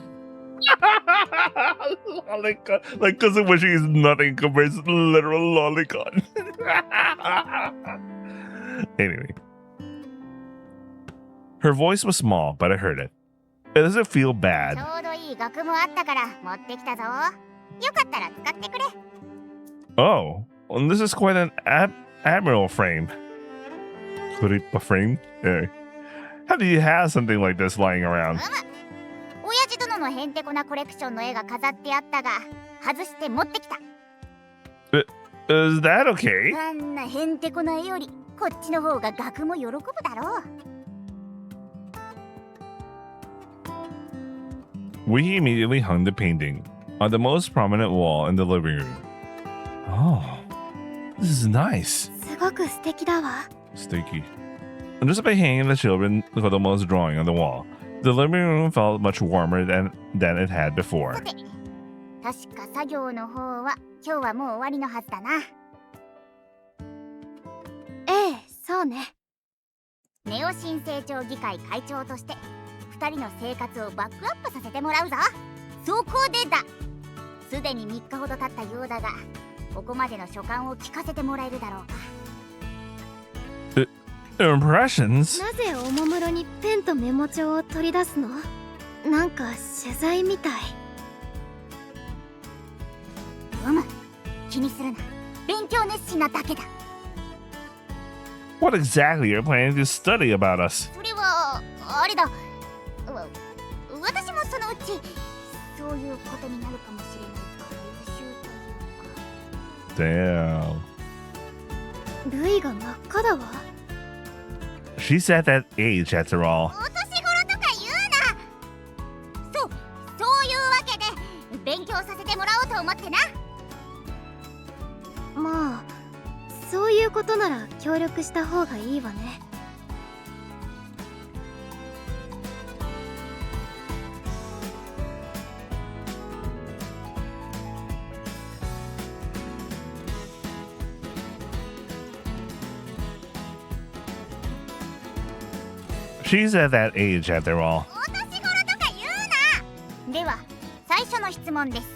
Lolicon. Like, cousin wishing is nothing compared to literal lolicon. Anyway. Her voice was small, but I heard it. It doesn't feel bad. ちょうどいい額もあったから持ってきたぞ。よかったら使ってくれ。Oh, well, this is quite an admiral frame. Kuripa frame? Yeah. How do you have something like this lying around? 親父殿のへんてこなコレクションの絵が飾ってあったが、外して持ってきた。Is that okay? あんなへんてこな絵より、こっちの方が額も喜ぶだろう。We immediately hung the painting on the most prominent wall in the living room. Oh, this is nice. すごく素敵だわ。Sticky. And just by hanging the children Kodomo's drawing on the wall, the living room felt much warmer than it had before. さて、確か作業の方は今日はもう終わりのはずだな。ええ、そうね。ネオ新成長議会会長として2人の生活をバックアップさせてもらうぞ。そこでだ。すでに3日ほど経ったようだが、ここまでの所感を聞かせてもらえるだろうか。Impressions? なぜおもむろにペンとメモ帳を取り出すの？なんか取材みたい。気にするな。勉強熱心なだけだ。What exactly are you planning to study about us? それはあれだ。私もそのうちそういうことになるかもしれないから優秀というか。Damn. ルイが真っ赤だわ。She's at that age after all. お年頃とか言うな。そういうわけで勉強させてもらおうと思ってな。まあ、そういうことなら協力した方がいいわね。She's at that age after all. お年頃とか言うな。では最初の質問です。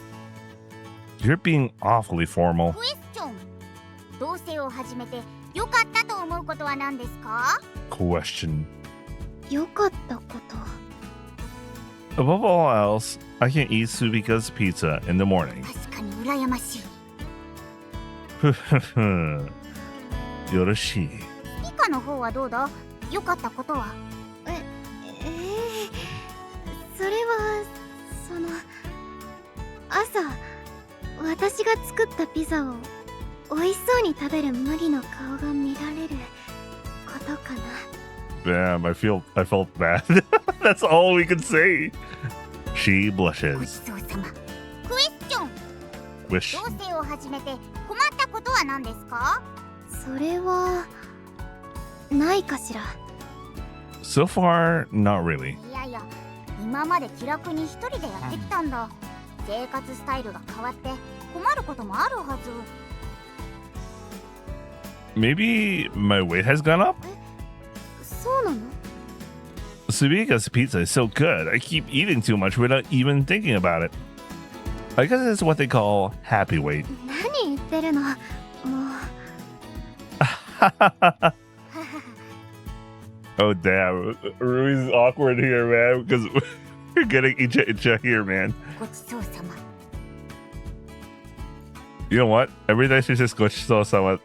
You're being awfully formal. クエスチョン。同棲を始めて良かったと思うことは何ですか？ Question. 良かったこと。 Above all else, I can eat Subika's pizza in the morning. 確かに羨ましい。よろしい。ピカの方はどうだ？良かったことは？それは朝私が作ったピザを美味しそうに食べる麦の顔が見られることかな。 Damn, I felt bad. That's all we could say. She blushes. ごちそうさま。クエスチョン。 Wish. 同棲を始めて困ったことは何ですか？それはないかしら。 So far, not really. いやいや、今まで気楽に一人でやってきたんだ。生活スタイルが変わって困ることもあるはず。 Maybe my weight has gone up? そうなの？ Subika's pizza is so good, I keep eating too much without even thinking about it. I guess it's what they call happy weight. 何言ってるの？もう。Oh damn, Rui's awkward here, man, because we're getting icha here, man. ごちそうさま。 You know what? Every time she says gochiso-sama,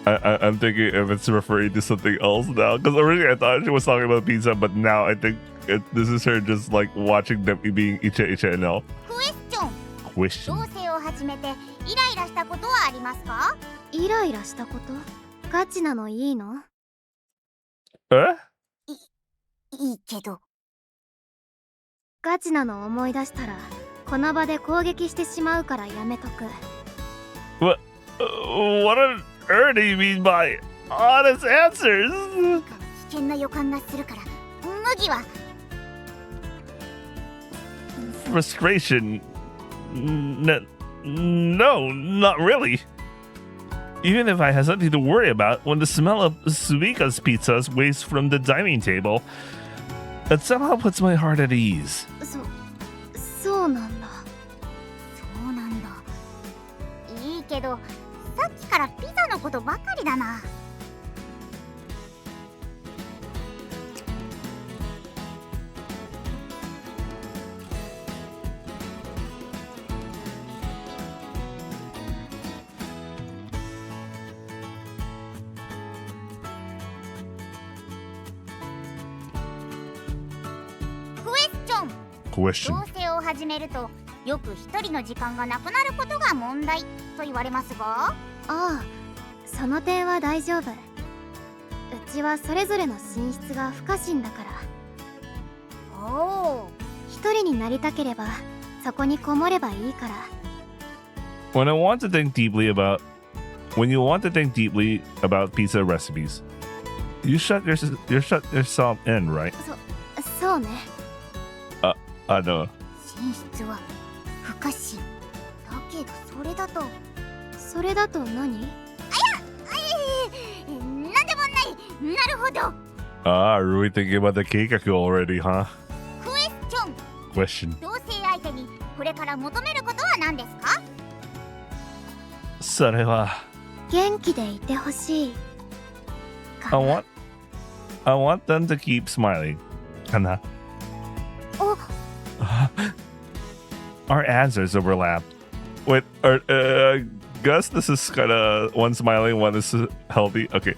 I'm thinking if it's referring to something else now. Because originally I thought she was talking about pizza, but now I think This is her just like watching them being Icha Icha and all. クエスチョン。 Question. 同棲を始めてイライラしたことはありますか？イライラしたことガチなのいいの？いいけど。ガチなの思い出したらこの場で攻撃してしまうからやめとく。What on earth do you mean by honest answers? 危険な予感がするから麦は。Frustration? No, not really. Even if I had something to worry about, when the smell of Suika's pizzas waves from the dining table, it somehow puts my heart at ease. そうなんだ。そうなんだ。いいけど、さっきからピザのことばかりだな。Question. 同棲を始めるとよく一人の時間がなくなることが問題と言われますが。ああ、その点は大丈夫。うちはそれぞれの寝室が不可侵だから。おお。一人になりたければそこにこもればいいから。When you want to think deeply about pizza recipes, you shut yourself in, right? そうね。No. 寝室は不可侵。だけどそれだと何？なんでもない。なるほど。Really thinking about the keikaku already, huh? クエスチョン。Question. 同棲相手にこれから求めることは何ですか？それは元気でいてほしい。I want them to keep smiling. かな。Our answers overlap. Wait, Gus, this is kind of one smiling, one is healthy. Okay.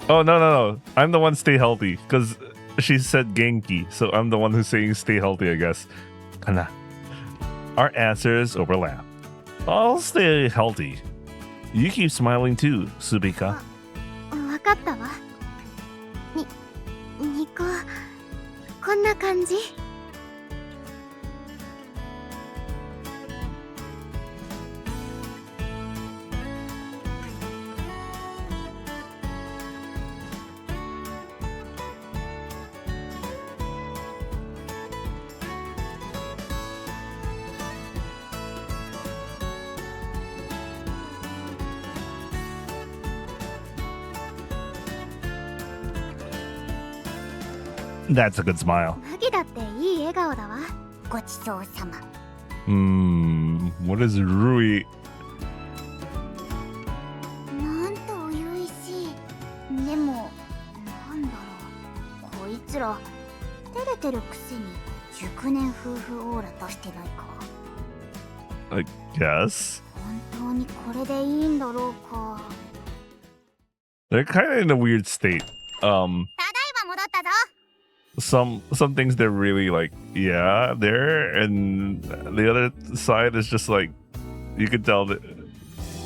Oh, no. I'm the one stay healthy because she said Genki, so I'm the one who's saying stay healthy, I guess. Kana. Our answers overlap. I'll stay healthy. You keep smiling too, Subika. わかったわ。ニコ、こんな感じThat's a good smile. 麦だっていい笑顔だわ。ごちそうさま。What is Rui? なんと初々しい。でも、なんだろう。こいつら、照れてるくせに熟年夫婦オーラ出してないか。I guess. 本当にこれでいいんだろうか。They're kind of in a weird state. ただいま戻ったぞ。Some things they're really like, yeah, there, and the other side is just like, you could tell that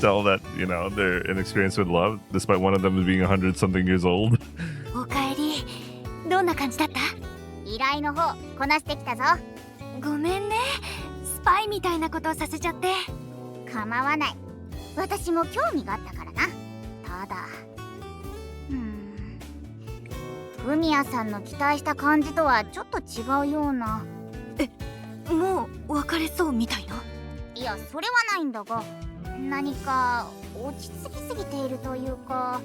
they're inexperienced with love, despite one of them being 100-something years old. おかえり。どんな感じだった？依頼の方こなしてきたぞ。ごめんね、スパイみたいなことをさせちゃって。構わない。私も興味があったからな。ただフミヤさんの期待した感じとはちょっと違うような。もう別れそうみたいな？いや、それはないんだが、何か落ち着きすぎているというか、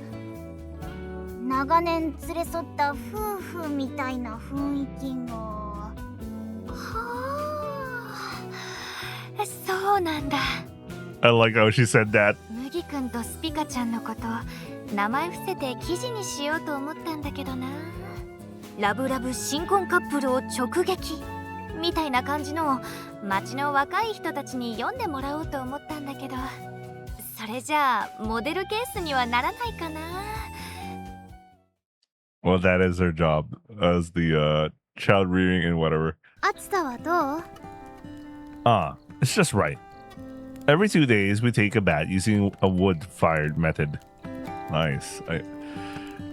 長年連れ添った夫婦みたいな雰囲気が。はあ、そうなんだ。I like how she said that. 麦くんとスピカちゃんのこと名前伏せて記事にしようと思ったんだけどな。ラブラブ新婚カップルを直撃みたいな感じのを街の若い人たちに読んでもらおうと思ったんだけど、それじゃあモデルケースにはならないかな。Well, that is her job as the child rearing and whatever. 暑さはどう？ It's just right. Every 2 days, we take a bath using a wood-fired method. Nice.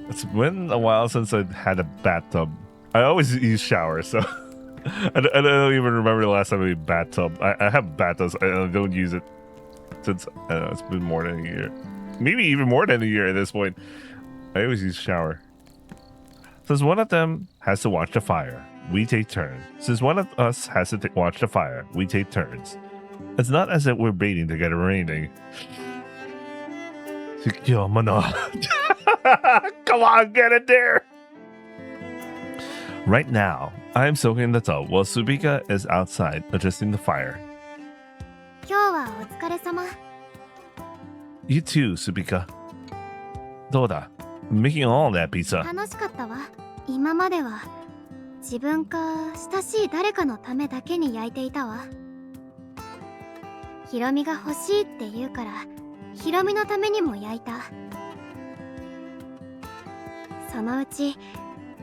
It's been a while since I had a bathtub. I always use showers, so I don't even remember the last time I made bathtub. I have bathtubs. I don't use it since it's been more than a year. Maybe even more than a year at this point. I always use shower. Since one of them has to watch the fire, we take turns. Since one of us has to watch the fire, we take turns. It's not as if we're baiting to get it raining. Come on, get it there! Right now, I am soaking in the tub while Subika is outside adjusting the fire. 今日はお疲れ様。 You too, Subika. どうだ? Making all that pizza. 楽しかったわ。今までは自分か親しい誰かのためだけに焼いていたわ。ヒロミが欲しいって言うからヒロミのためにも焼いた。そのうち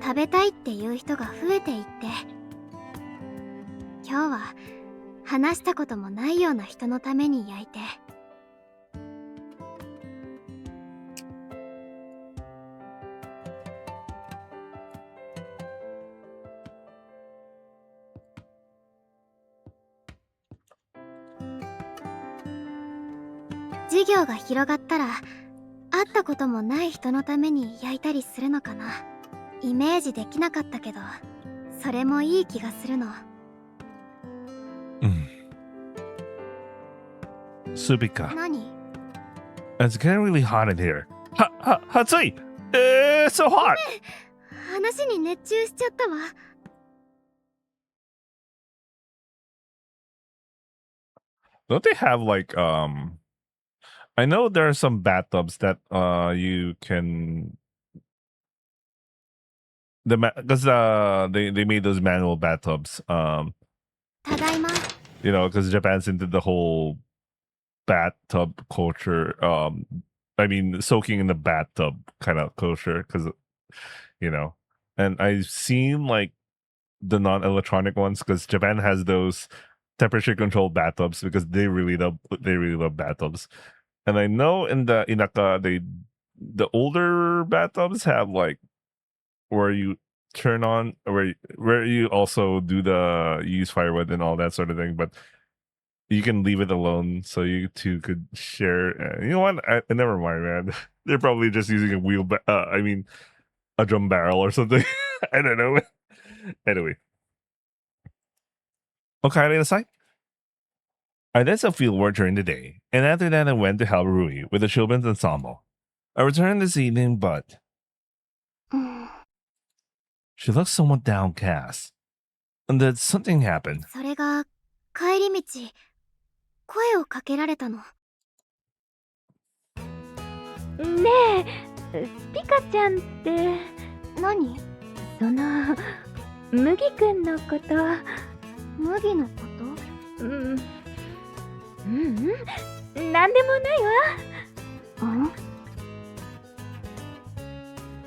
食べたいっていう人が増えていって、今日は話したこともないような人のために焼いて。事業が広がったら会ったこともない人のために焼いたりするのかな。イメージできなかったけど、それもいい気がするの。Subika. 何？ It's getting really hot in here. Hatsui! It's so hot! 話に熱中しちゃったわ。Don't they have like I know there are some bathtubs that you can because they made those manual bathtubs. You know, because Japan's into the whole bathtub culture. I mean, soaking in the bathtub kind of culture, because you know, and I've seen like the non-electronic ones because Japan has those temperature controlled bathtubs because they really love bathtubs. And I know in the Inaka, the older bathtubs have like where you turn on where you also do the use firewood and all that sort of thing, but you can leave it alone so you two could share. You know what? Never mind, man. They're probably just using a a drum barrel or something. I don't know. Anyway. Okay, aside. I did some field work during the day, and after that I went to help Rui with the children's ensemble. I returned this evening, but she looks somewhat downcast. And did something happen? それが帰り道、声をかけられたの。ねえ、スピカちゃんって何？その麦くんのこと。麦のこと？なんでもないわ。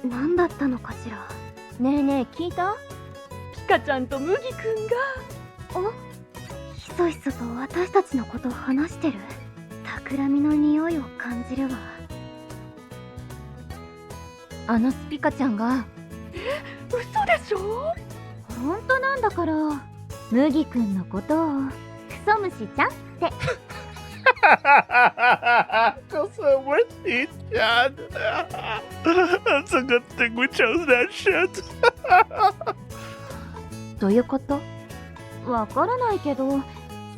なんだったのかしら。ねえねえ、聞いた？ピカちゃんと麦くんがひそひそと私たちのことを話してる。企みの匂いを感じるわ。あのスピカちゃんが。嘘でしょ？本当なんだから。麦くんのことをクソ虫ちゃんって。That's a good thing we chose that shit. どういうこと？わからないけど、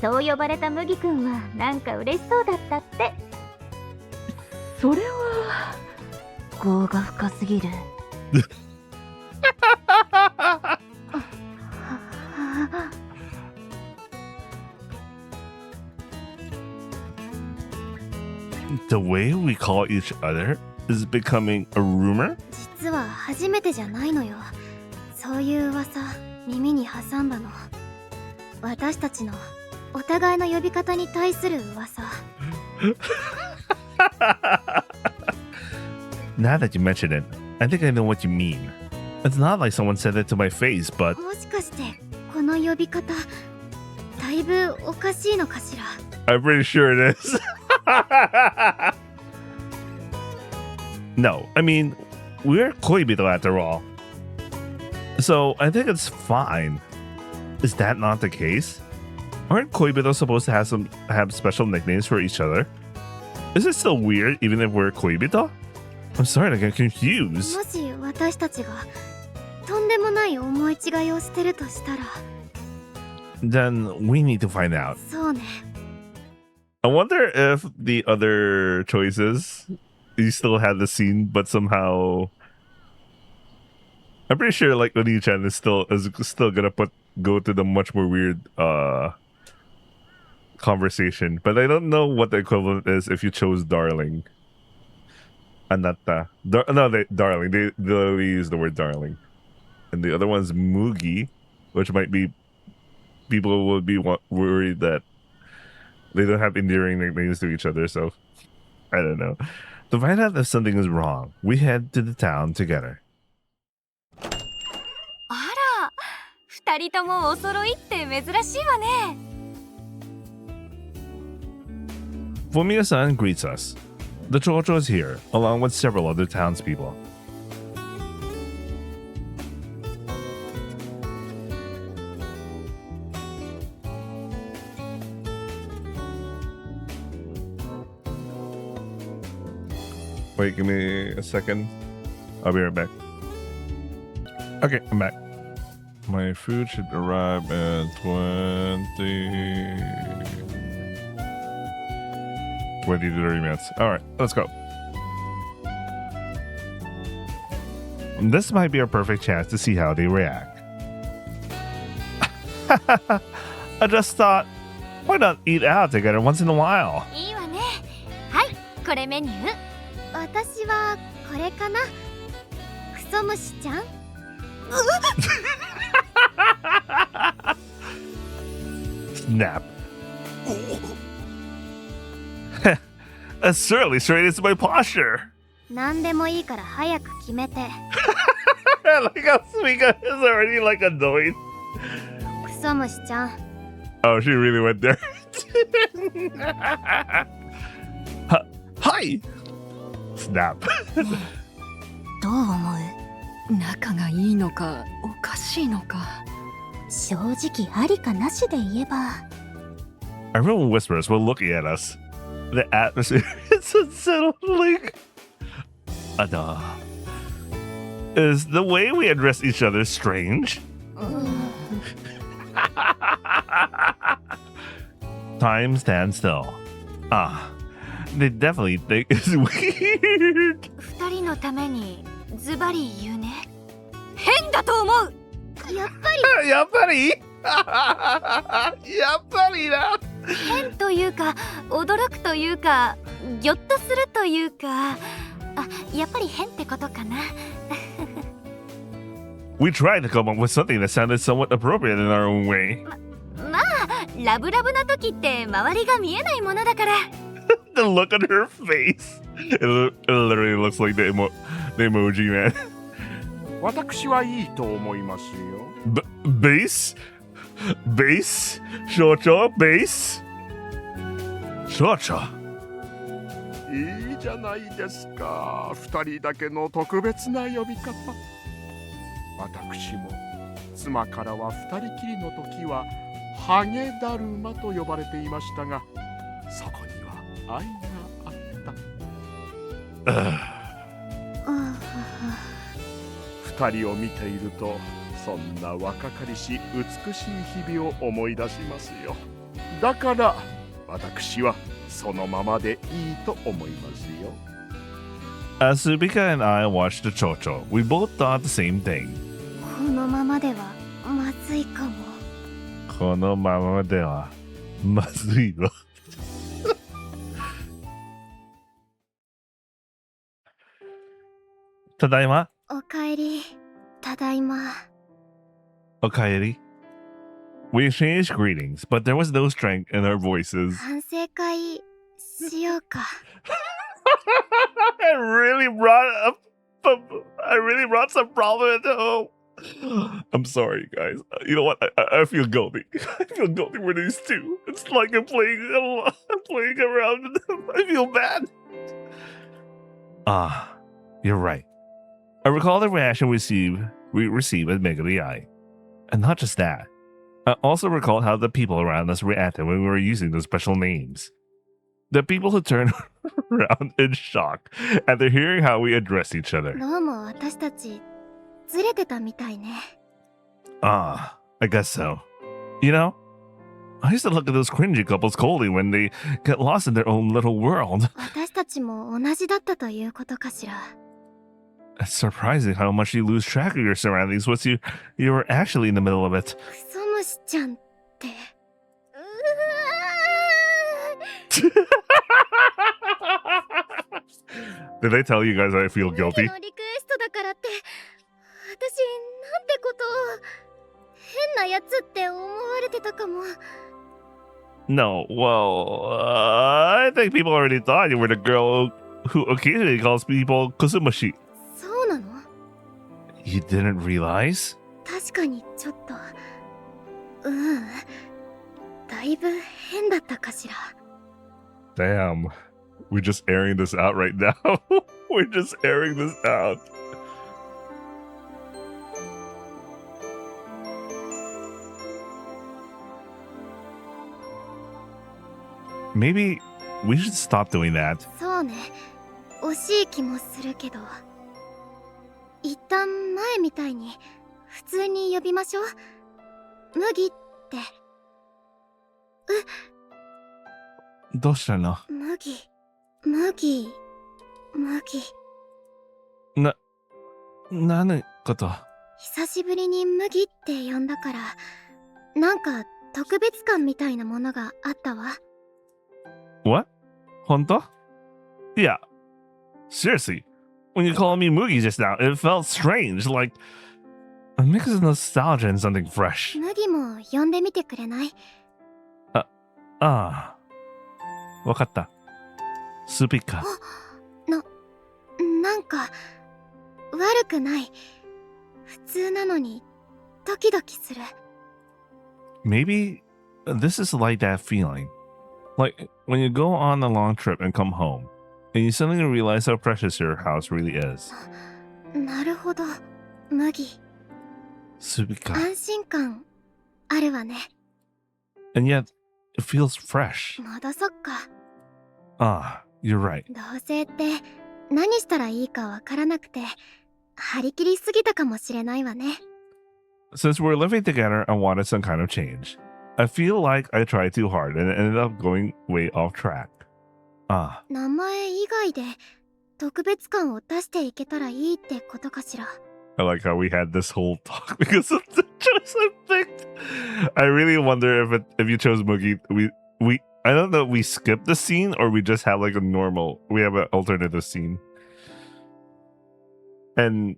そう呼ばれた麦くんはなんか嬉しそうだったって。それは業が深すぎる。The way we call each other is becoming a rumor? 実は初めてじゃないのよ。そういう噂、耳に挟んだの。私たちのお互いの呼び方に対する噂。Now that you mention it, I think I know what you mean. It's not like someone said it to my face, but もしかしてこの呼び方だいぶおかしいのかしら。 I'm pretty sure it is. No, I mean, we're koibito after all. So I think it's fine. Is that not the case? Aren't koibito supposed to have special nicknames for each other? Is it still weird even if we're koibito? I'm sorry to get confused. もし私たちがとんでもない思い違いをしてるとしたら。 Then we need to find out. そうね。 I wonder if the other choices, you still had the scene, but somehow I'm pretty sure like Oni-chan is still gonna go to the much more weird conversation. But I don't know what the equivalent is if you chose darling. Anatta. Darling. They literally use the word darling. And the other one's Mugi, which might be people would be worried that they don't have endearing nicknames to each other, so I don't know. To find out if something is wrong, we head to the town together. あら、二人ともお揃いって珍しいわね。 Fumiya-san greets us. The Chocho is here, along with several other townspeople. Wait, give me a second. I'll be right back. Okay, I'm back. My food should arrive at 20 to 30 minutes. Alright, let's go. This might be our perfect chance to see how they react. I just thought, why not eat out together once in a while? いいわね。はい、これメニュー。私はこれかな。クソムシちゃん。Snap. That certainly straightens my posture. 何でもいいから早く決めて。 Like how Suika is already like annoyed. クソムシちゃん。 Oh, she really went there. Hi. Snap. どう思う？仲がいいのかおかしいのか。正直ありかなしで言えば。 Everyone whispers while looking at us. The atmosphere is unsettling. Is the way we address each other strange? Time stands still. They definitely think it's weird. 二人のためにズバリ言うね。変だと思う。やっぱり。やっぱりやっぱりな。変というか驚くというかギョッとするというか、あ、やっぱり変ってことかな。We tried to come up with something that sounded somewhat appropriate in our own way. まあラブラブな時って周りが見えないものだから。The look on her face. It literally looks like the emoji man. 私はいいと思いますよ。Base? Base? Shocho? Base? Shocho? いいじゃないですか。二人だけの特別な呼び方。私も妻からは二人きりの時はハゲだるまと呼ばれていましたが、そこには愛があった。二人を見ているとそんな若かりし美しい日々を思い出しますよ。だから私はそのままでいいと思いますよ。 As Subika and I watched the Chocho, we both thought the same thing. このままではまずいかも。このままではまずいわ。ただいま。おかえり。ただいま。おかえり。We exchanged greetings, but there was no strength in our voices. 反省会しようか。It really brought up But I really brought some problem at home. I'm sorry, guys. You know what? I feel guilty. I feel guilty for these two. It's like I'm playing around with them. I feel bad. You're right. I recall the reaction we received at Meguri Eye. And not just that. I also recall how the people around us reacted when we were using those special names. The people who turned around in shock after hearing how we address each other. どうも私たちずれてたみたいね。I guess so. You know, I used to look at those cringy couples coldly when they get lost in their own little world. 私たちも同じだったということかしら。It's surprising how much you lose track of your surroundings once you were actually in the middle of it. クソ虫ちゃんって。Did I tell you guys I feel guilty? のリクエストだからって、私なんてことを。変なやつって思われてたかも。No, well, I think people already thought you were the girl who occasionally calls people Kosumashi. そうなの？ You didn't realize? 確かにちょっと。だいぶ変だったかしら。Damn. We're just airing this out right now. We're just airing this out. Maybe we should stop doing that. そうね。惜しい気もするけど。一旦前みたいに普通に呼びましょう。麦って。どうしたの？麦。何こと？久しぶりに麦って呼んだから、なんか特別感みたいなものがあったわ。What? 本当? Yeah. Seriously. When you called me Moogie just now, it felt strange, like a mix of nostalgia and something fresh. 麦も呼んでみてくれない？わかった。スピカ。なんか悪くない。普通なのにドキドキする。Maybe this is like that feeling. Like when you go on a long trip and come home, and you suddenly realize how precious your house really is. なるほど、麦。スピカ。安心感あるわね。And yet, it feels fresh. 戻そっか。You're right. 同棲って何したらいいかわからなくて張り切りすぎたかもしれないわね。Since we're living together, I wanted some kind of change. I feel like I tried too hard and ended up going way off track. 名前以外で特別感を出していけたらいいってことかしら。I like how we had this whole talk because of the choice I picked. I really wonder if you chose Moogie, we I don't know if we skipped the scene or we just have like we have an alternative scene. And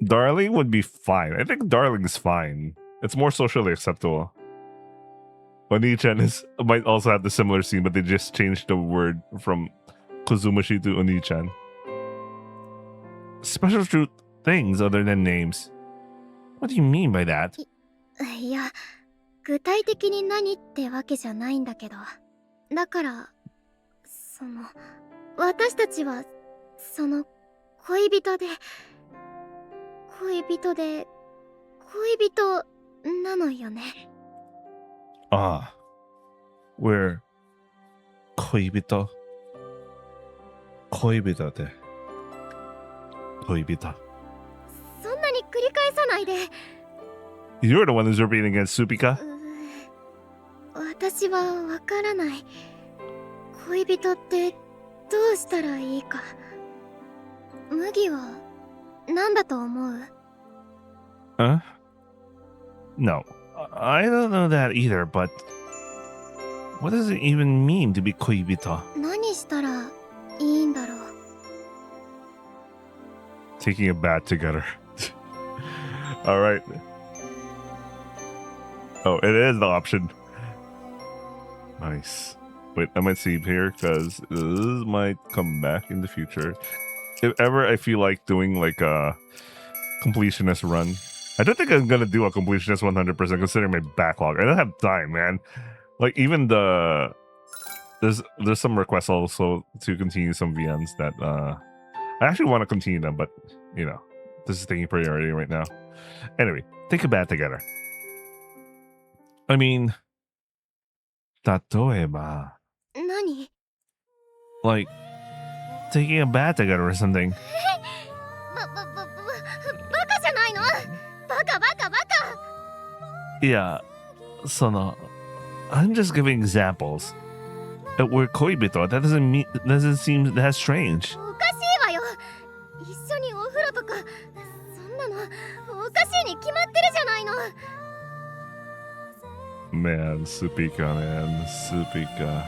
Darling would be fine. I think Darling is fine. It's more socially acceptable. Oni-chan might also have the similar scene, but they just changed the word from Kozumashi to Oni-chan. Special truth things other than names. What do you mean by that? いや、具体的に何ってわけじゃないんだけど。だから、私たちは、恋人なのよね。we're 恋人で。恋人。そんなに繰り返さないで。You're the one who's repeating against Supika. 私はわからない。恋人ってどうしたらいいか。麦は何だと思う？ No, I don't know that either, but what does it even mean to be 恋人? 何したらいいんだろう。Taking a bath together. Alright. Oh, it is the option. Nice. Wait, I might save here because this might come back in the future. if ever I feel like doing like a completionist run, I don't think I'm gonna do a completionist 100% considering my backlog. I don't have time, man. Like even there's some requests also to continue some VNs that I actually want to continue them, but you know, this is taking priority right now. Anyway, think about it together. I mean, 例えば 何 like taking a bath together or something. バカじゃないのバカバカバカ Yeah, その I'm just giving examples. We're 恋人 that doesn't seem that strange. おかしいわよ一緒にお風呂とかそんなのおかしいに決まってるじゃないの Man, Supika, man, Supika.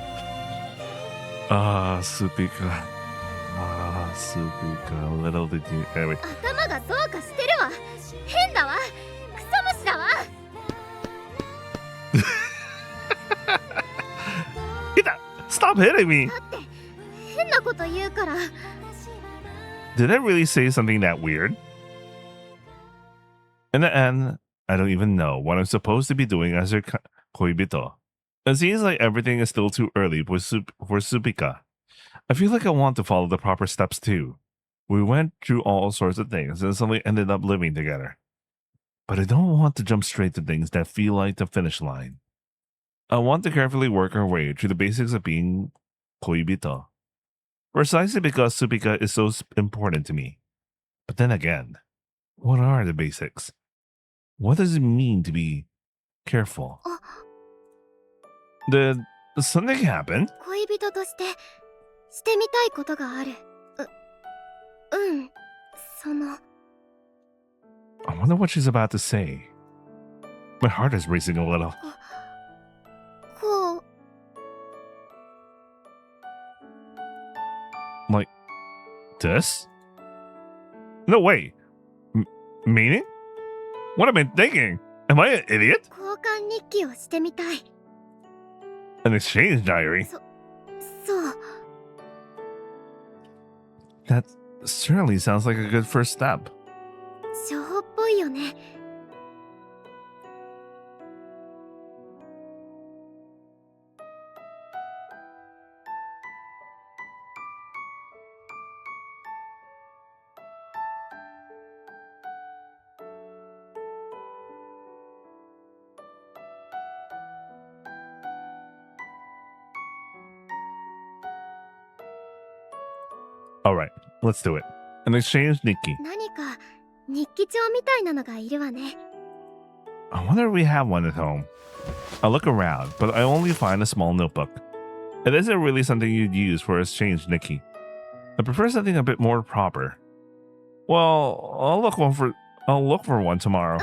Ah, Supika. Ah, Supika. Little did you. Anyway. 頭がどうかしてるわ変だわクソ虫だわ Stop hitting me! だって変なこと言うから Did I really say something that weird? In the end, I don't even know what I'm supposed to be doing as your koibito. It seems like everything is still too early for Supika. I feel like I want to follow the proper steps too. We went through all sorts of things and suddenly ended up living together. But I don't want to jump straight to things that feel like the finish line. I want to carefully work our way through the basics of being koibito. Precisely because Supika is so important to me. But then again, what are the basics? What does it mean to be careful? Did something happen? 恋人としてみたいことがあるその I wonder what she's about to say. My heart is racing a little. こう Like this? No way. Meaning? What am I thinking? Am I an idiot? 交換日記をしてみたい An exchange diary? そう That certainly sounds like a good first step. 情報っぽいよね Alright, let's do it. An exchange Nikki. 何か日記帳みたいなのがいるわね I wonder if we have one at home. I look around, but I only find a small notebook. It isn't really something you'd use for exchange Nikki. I prefer something a bit more proper. Well, I'll look for one tomorrow.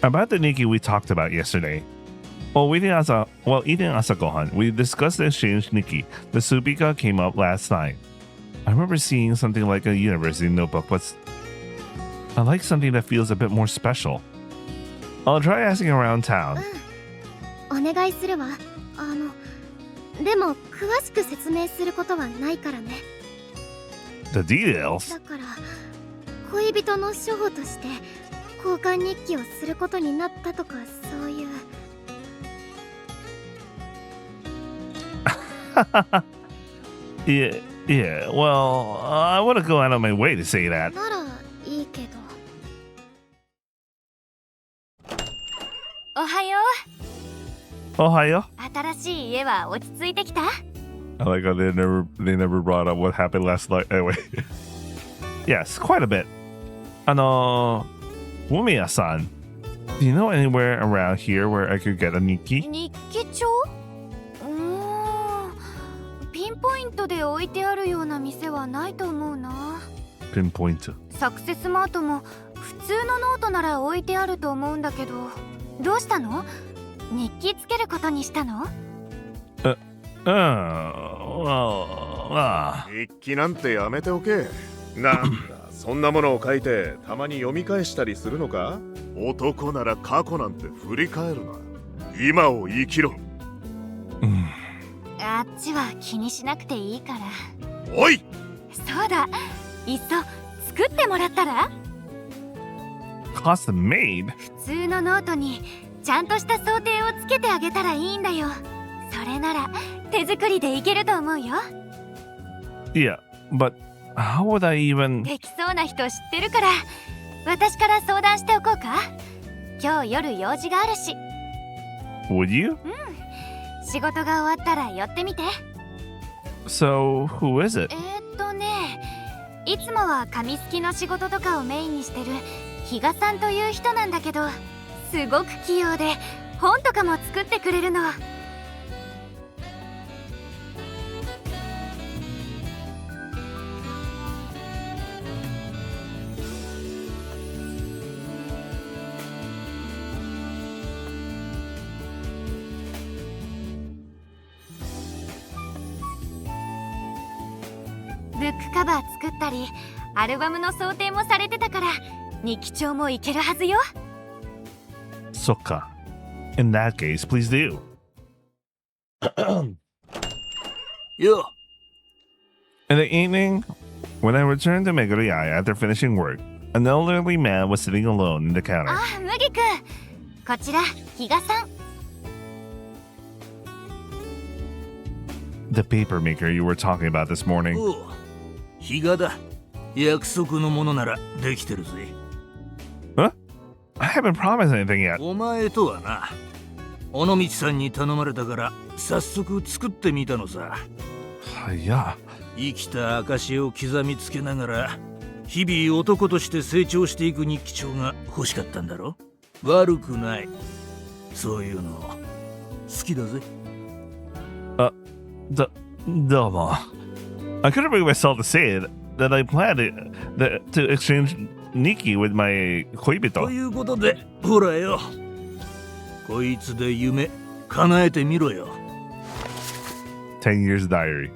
About the Nikki we talked about yesterday. While eating asagohan, we discussed the exchange Nikki. The Supika came up last night. I remember seeing something like a university notebook, but I like something that feels a bit more special. I'll try asking around town. お願いするわでも詳しく説明することはないからね The details? だから恋人の処方として交換日記をすることになったとかそういう Yeah, well, I wouldn't go out of my way to say that. ならいいけどおはよう Ohio? 新しい家は落ち着いてきた I like how they never brought up what happened last night. Anyway. Yes, quite a bit. Umiya-san, do you know anywhere around here where I could get a Nikki? 日記帳ピンポイントで置いてあるような店はないと思うな Pinpoint. サクセスマートも普通のノートなら置いてあると思うんだけどどうしたの日記つけることにしたの日記なんてやめておけ。なんだ、そんなものを書いてたまに読み返したりするのか？男なら過去なんて振り返るな。今を生きろ。あっちは気にしなくていいから。おい！そうだ、いっそ作ってもらったら？ Custom made? 普通のノートにちゃんとした想定をつけてあげたらいいんだよ。それなら手作りでいけると思うよ。Yeah, but how would I even... できそうな人知ってるから、私から相談しておこうか。今日夜用事があるし。Would you? 仕事が終わったら寄ってみて。 So, who is it? いつもは紙すきの仕事とかをメインにしてる比嘉さんという人なんだけど、すごく器用で本とかも作ってくれるの。ブックカバー作ったりアルバムの想定もされてたから、日記帳もいけるはずよ。Soka. In that case, please do. Yo. In the evening, when I returned to Meguriai after finishing work, an elderly man was sitting alone in the counter. あ、麦くん、こちら比嘉さん。The paper maker you were talking about this morning. おう、比嘉だ。約束のものならできてるぜ。Huh? I haven't promised anything yet. お前とはな、尾道さんに頼まれたから早速作ってみたのさ。いや、生きた証を刻みつけながら日々男として成長していく日記帳が欲しかったんだろ。悪くない。そういうの好きだぜ。どうも。I couldn't bring myself to say it that I planned to exchange Nikki with my 恋人。ということで、ほらよ。こいつで夢叶えてみろよ。10 years diary.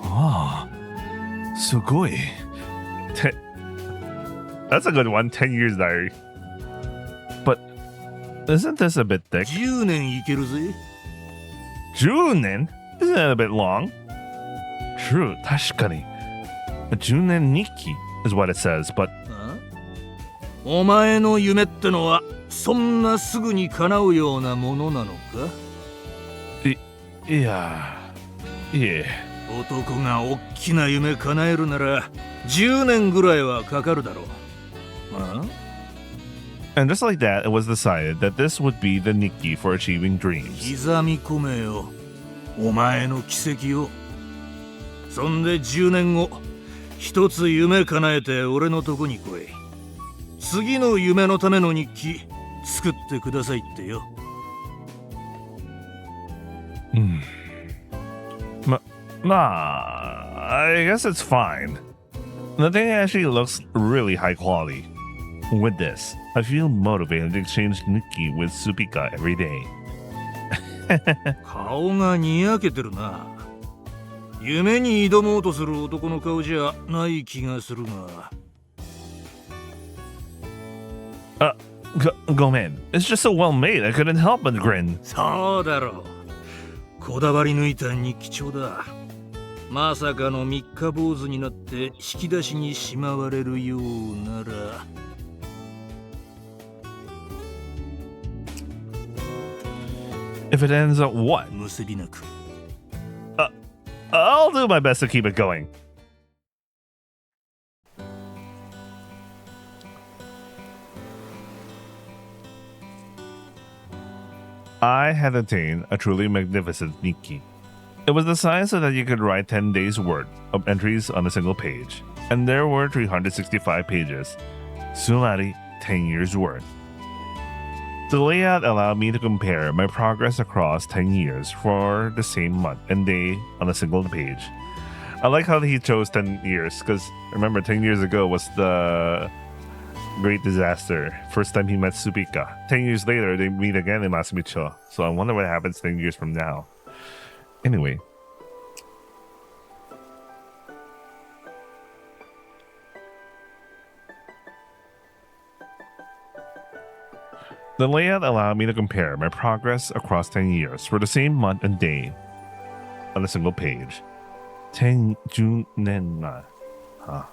ああ、すごい。That's a good one, 10 years diary. But isn't this a bit thick? 10年いけるぜ。10年? Isn't that a bit long? True, 確かに。10年日記 is what it says, but... お前の夢ってのはそんなすぐに叶うようなものなのか？いや、男がおっきな夢叶えるなら10年ぐらいはかかるだろう。And just like that, it was decided that this would be the Nikki for achieving dreams. 刻み込めよ、お前の奇跡を。そんで10年後、一つ夢叶えて俺のとこに来い。次の夢のための日記作ってくださいってよ。I guess it's fine. The thing actually looks really high quality. With this, I feel motivated to exchange Nikki with Supika every day. 顔がにやけてるな。夢に挑もうとする男の顔じゃない気がするが。ごめん。It's just so well made, I couldn't help but grin. そうだろう。こだわり抜いた日記帳だ。まさかの三日坊主になって引き出しにしまわれるようなら。If it ends up what? 結びなく。I'll do my best to keep it going. I had attained a truly magnificent Nikki. It was designed so that you could write 10 days' worth of entries on a single page, and there were 365 pages. Sumari, 10 years worth. The layout allowed me to compare my progress across 10 years for the same month and day on a single page. I like how he chose 10 years, because remember 10 years ago was the great disaster. First time he met Supika. 10 years later, they meet again in Masumicho. So I wonder what happens 10 years from now. Anyway, The layout allowed me to compare my progress across 10 years for the same month and day on a single page. 10 年前. Huh.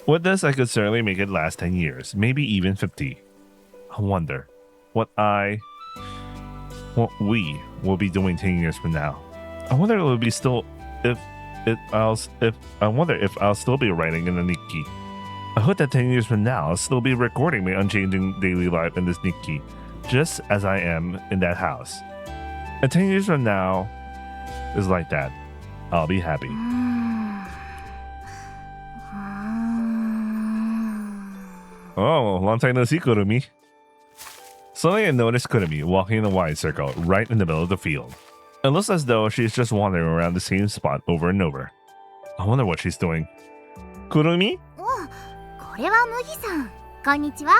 With this, I could certainly make it last 10 years, maybe even 50. I wonder what we will be doing 10 years from now. I wonder it will be still if I'll still be writing in the Nikki. I hope that 10 years from now I'll still be recording my unchanging daily life in this Nikki, just as I am in that house. And 10 years from now is like that. I'll be happy. Oh, long time no see, Kurumi. Suddenly I noticed Kurumi walking in a wide circle right in the middle of the field. It looks as though she's just wandering around the same spot over and over. I wonder what she's doing. Kurumi? これは麦さん。こんにちは。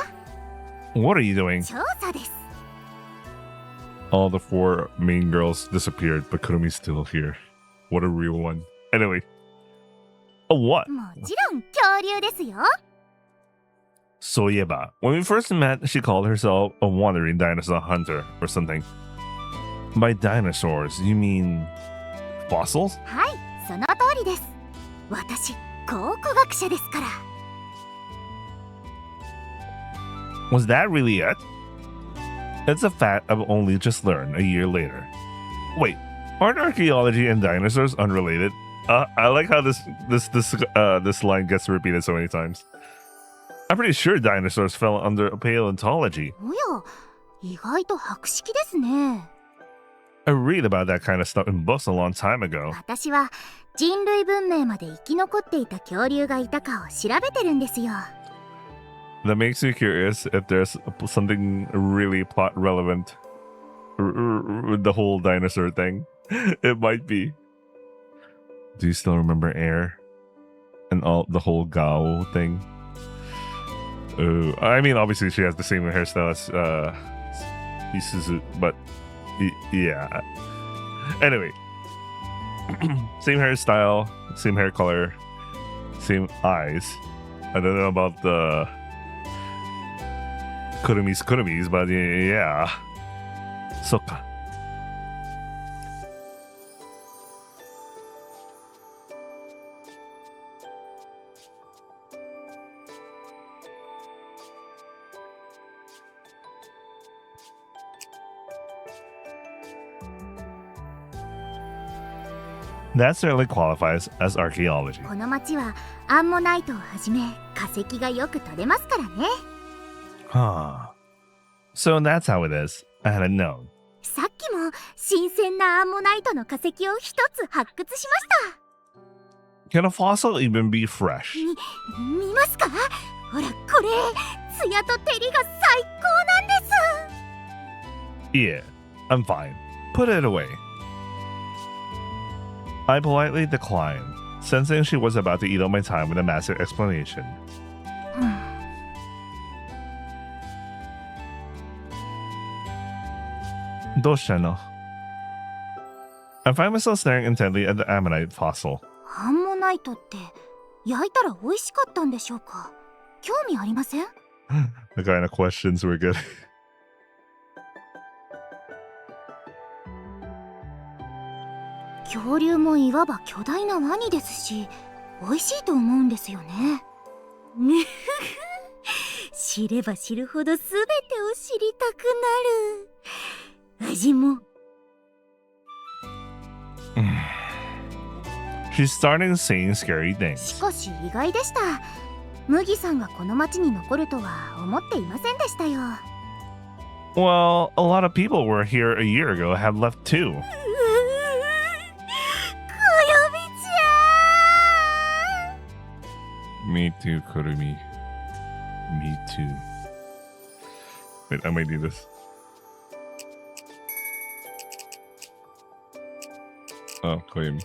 What are you doing? 調査です。 All the 4 main girls disappeared, but Kurumi's still here. What a real one. Anyway. A what? もちろん恐竜ですよ。 Soyeba. When we first met, she called herself a wandering dinosaur hunter or something. By dinosaurs, you mean fossils? はい、その通りです。私、考古学者ですから。 Was that really it? It's a fact I've only just learned a year later. Wait, aren't archaeology and dinosaurs unrelated? I like how this line gets repeated so many times. I'm pretty sure dinosaurs fell under paleontology. おや、意外と博識ですね。 I read about that kind of stuff in books a long time ago. 私は人類文明まで生き残っていた恐竜がいたかを調べてるんですよ。 That makes me curious if there's something really plot relevant with the whole dinosaur thing. It might be. Do you still remember Air? And the whole Gao thing? I mean, obviously she has the same hairstyle as Isuzu, but yeah. Anyway. Same hairstyle, same hair color, same eyes. I don't know about the Kurumis, but yeah. Soka. That certainly qualifies as archaeology. この町はアンモナイトをはじめ化石がよく取れますからね。 Huh. So that's how it is. I hadn't known. さっきも新鮮なアンモナイトの化石を一つ発掘しました。 Can a fossil even be fresh? 見ますか？ほらこれ、ツヤと照りが最高なんです。 Yeah, I'm fine. Put it away. I politely declined, sensing she was about to eat up my time with a massive explanation. Doshano. I find myself staring intently at the ammonite fossil. アンモナイトって焼いたら美味しかったんでしょうか？興味ありません？ The kind of questions were good. 恐竜もいわば巨大なワニですし、美味しいと思うんですよね。知れば知るほど全てを知りたくなる。味も。She's starting saying scary things. しかし意外でした。麦さんがこの町に残るとは思っていませんでしたよ。Well, a lot of people were here a year ago have left too. Me too, Kurumi. Me too. Wait, I might do this. Oh, Koyumi.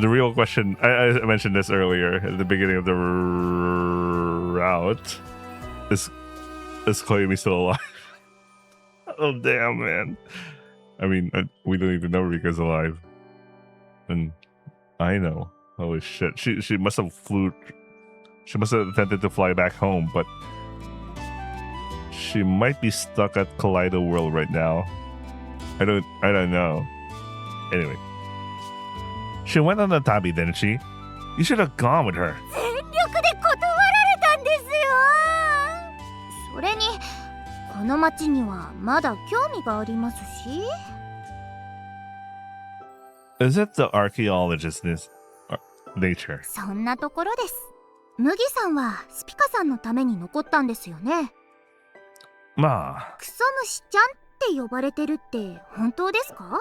The real question, I mentioned this earlier at the beginning of the route. Is Koyumi still alive? Oh, damn, man. I mean, we don't even know Rika's alive. And I know. Holy shit. She must have flew. She must have attempted to fly back home, but she might be stuck at Kaleido World right now. I don't know. Anyway. She went on the Tabi, didn't she? You should have gone with her. 全力で断られたんですよ。それにこの町にはまだ興味がありますし。Is it the archaeologist's nature? そんなところです。麦さんはスピカさんのために残ったんですよね。まあ。クソ虫ちゃんって呼ばれてるって本当ですか？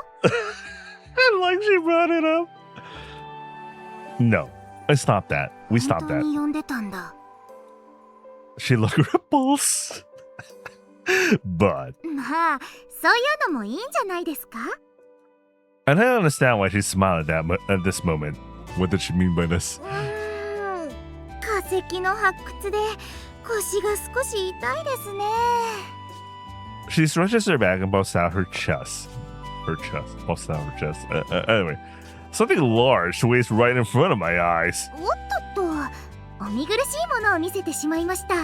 Like she brought it up. No, I stopped that. We stopped 本当 that. に呼んでたんだ。She looked repulsed. But まあ、そういうのもいいんじゃないですか？ I don't understand why she smiled at this moment. What did she mean by this? 化石の発掘で腰が少し痛いですね。She stretches her back and busts out her chest. Busts out her chest. Anyway, something large sways right in front of my eyes. おっとっと、お見苦しいものを見せてしまいました。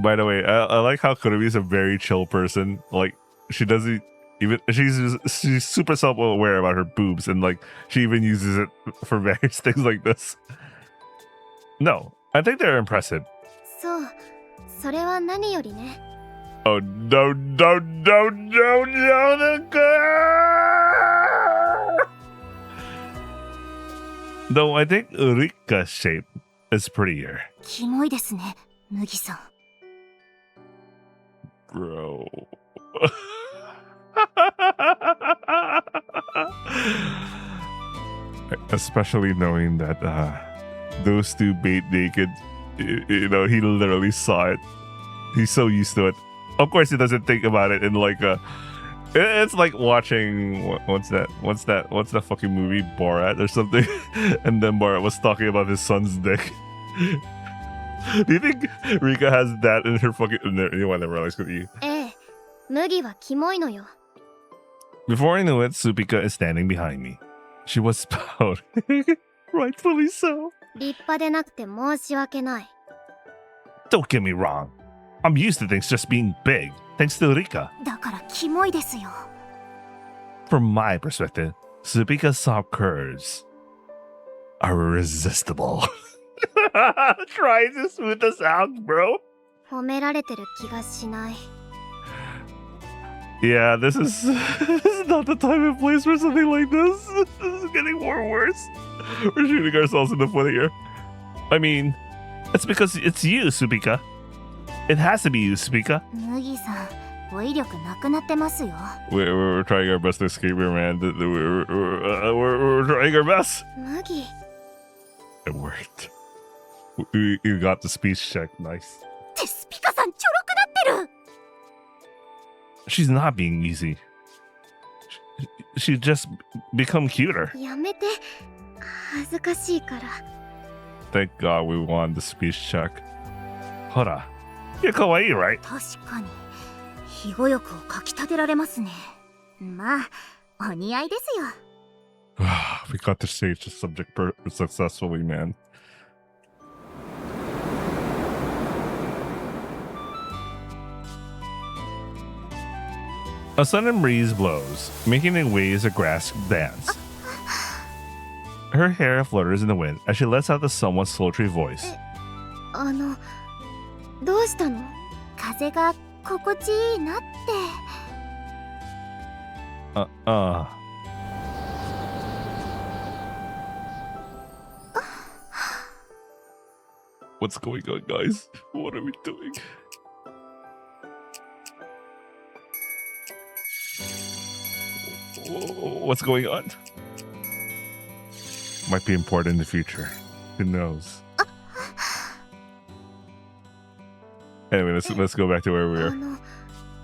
By the way, I like how Kurumi is a very chill person. Like, she doesn't even she's super self-aware about her boobs, and like she even uses it for various things like this. No, I think they're impressive. そう、それは何よりね。Oh no, the girl! Though I think Rika's shape is prettier. キモいですね、麦さん。Bro. Especially knowing that those two bait naked, you know, he literally saw it. He's so used to it. Of course, he doesn't think about it in like a. It's like watching what's that fucking movie, Borat or something, and then Borat was talking about his son's dick. Do you think Rika has that in her fucking? You want to realize you. ええ、麦はキモいのよ。 Before I knew it, Supika is standing behind me. She was pouting, rightfully so. 立派でなくて申し訳ない。 Don't get me wrong. I'm used to things just being big, thanks to Rika. だからキモいですよ。 From my perspective, Supika's soft curves are irresistible. Try to smooth this out, bro. 褒められてる気がしない。 Yeah, this is not the time and place for something like this. This is getting more worse. We're shooting ourselves in the foot here. I mean, it's because it's you, Supika. It has to be you, Supika. 麦さん、語彙力なくなってますよ。 We're trying our best to escape here, man. We're trying our best. 麦。 It worked. You got the speech check. Nice. ってスピカさんちょろくなってる。 She's not being easy. She just become cuter. やめて。恥ずかしいから。 Thank God we won the speech check. Hora, you're kawaii, right? 確かに。庇護欲をかきたてられますね。まあ、お似合いですよ。 We got to stage the subject successfully, man. A sudden breeze blows, making the waves of grass dance. Her hair flutters in the wind as she lets out the somewhat sultry voice. どうしたの？風が心地いいなって。What's going on, guys? What are we doing? What's going on? Might be important in the future. Who knows? Anyway, let's go back to where we were.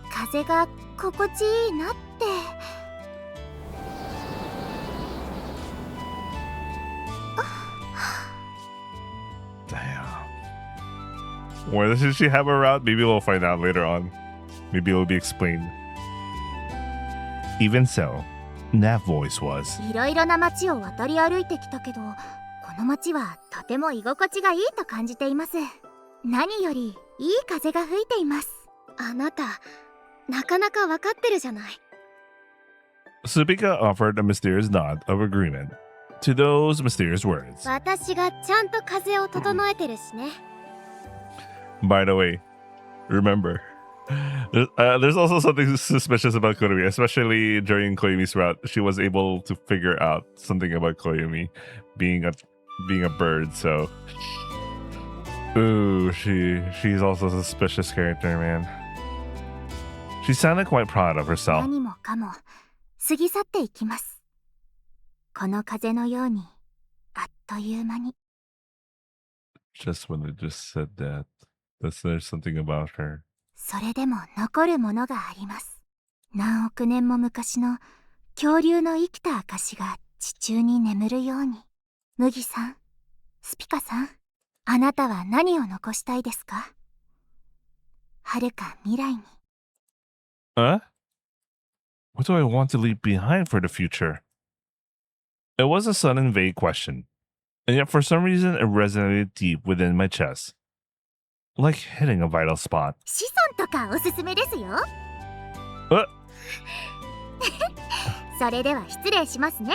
風が心地いいなって。 Why doesn't she have her route? Maybe we'll find out later on. Maybe it'll be explained. Even so, that voice was. いろいろな街を渡り歩いてきたけど、この街はとても居心地がいいと感じています。何よりいい風が吹いています。あなた、なかなかわかってるじゃない。Supika offered a mysterious nod of agreement to those mysterious words. 私がちゃんと風を整えてるしね。By the way, remember, there's also something suspicious about Koyumi, especially during Koyumi's route. She was able to figure out something about Koyumi being a bird, so ooh, she's also a suspicious character, man. She sounded quite proud of herself. 何もかも過ぎ去っていきます。この風のようにあっという間に。 Just when they just said that, there's something about her. それでも残るものがあります。何億年も昔の恐竜の生きた証が地中に眠るように。麦さん、スピカさん、あなたは何を残したいですか？遥か未来に。What do I want to leave behind for the future? It was a sudden vague question, and yet for some reason it resonated deep within my chest, like hitting a vital spot. 子孫とかおすすめですよ。それでは失礼しますね。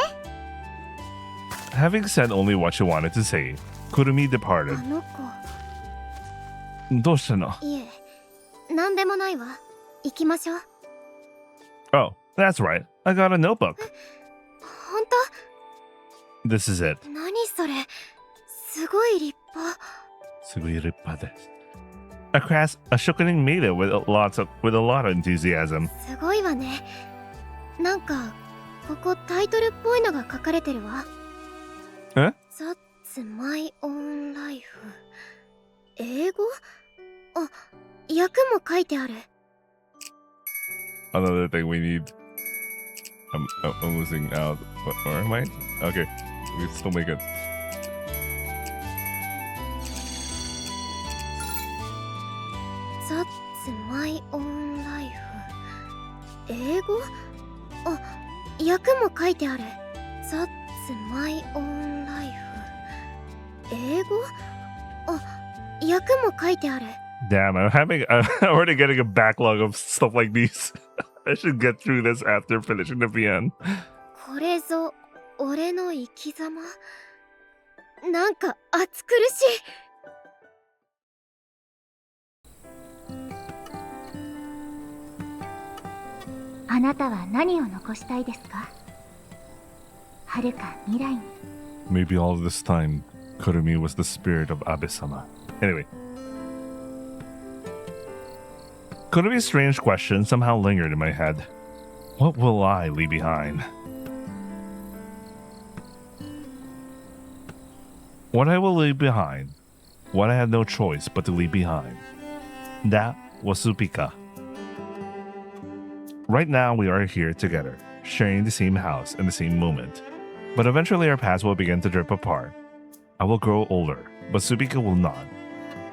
Having said only what she wanted to say, Kurumi departed. あの子。どうしたの？いえ、なんでもないわ。行きましょう。Oh, that's right. I got a notebook. 本当？ This is it. 何それ？すごい立派。すごい立派です。A shokunin made it with a lot of enthusiasm. すごいわね。なんかここタイトルっぽいのが書かれてるわ。That's my own life。英語？あ、訳も書いてある。Another thing we need. I'm losing out. Where am I? Okay, we can still make it. That's my own life。英語？あ、訳も書いてある。That's my own life。英語？あ、訳も書いてある。Damn, I'm already getting a backlog of stuff like these. I should get through this after finishing the PN. これぞ俺の生き様。なんか暑苦しい。あなたは何を残したいですか？遥か未来に。 Maybe all this time, Kurumi was the spirit of Abe-sama. Anyway. Kurumi's strange question somehow lingered in my head. What will I leave behind? What I will leave behind, what I had no choice but to leave behind. That was Supika. Right now we are here together, sharing the same house and the same moment. But eventually our paths will begin to drift apart. I will grow older, but Supika will not.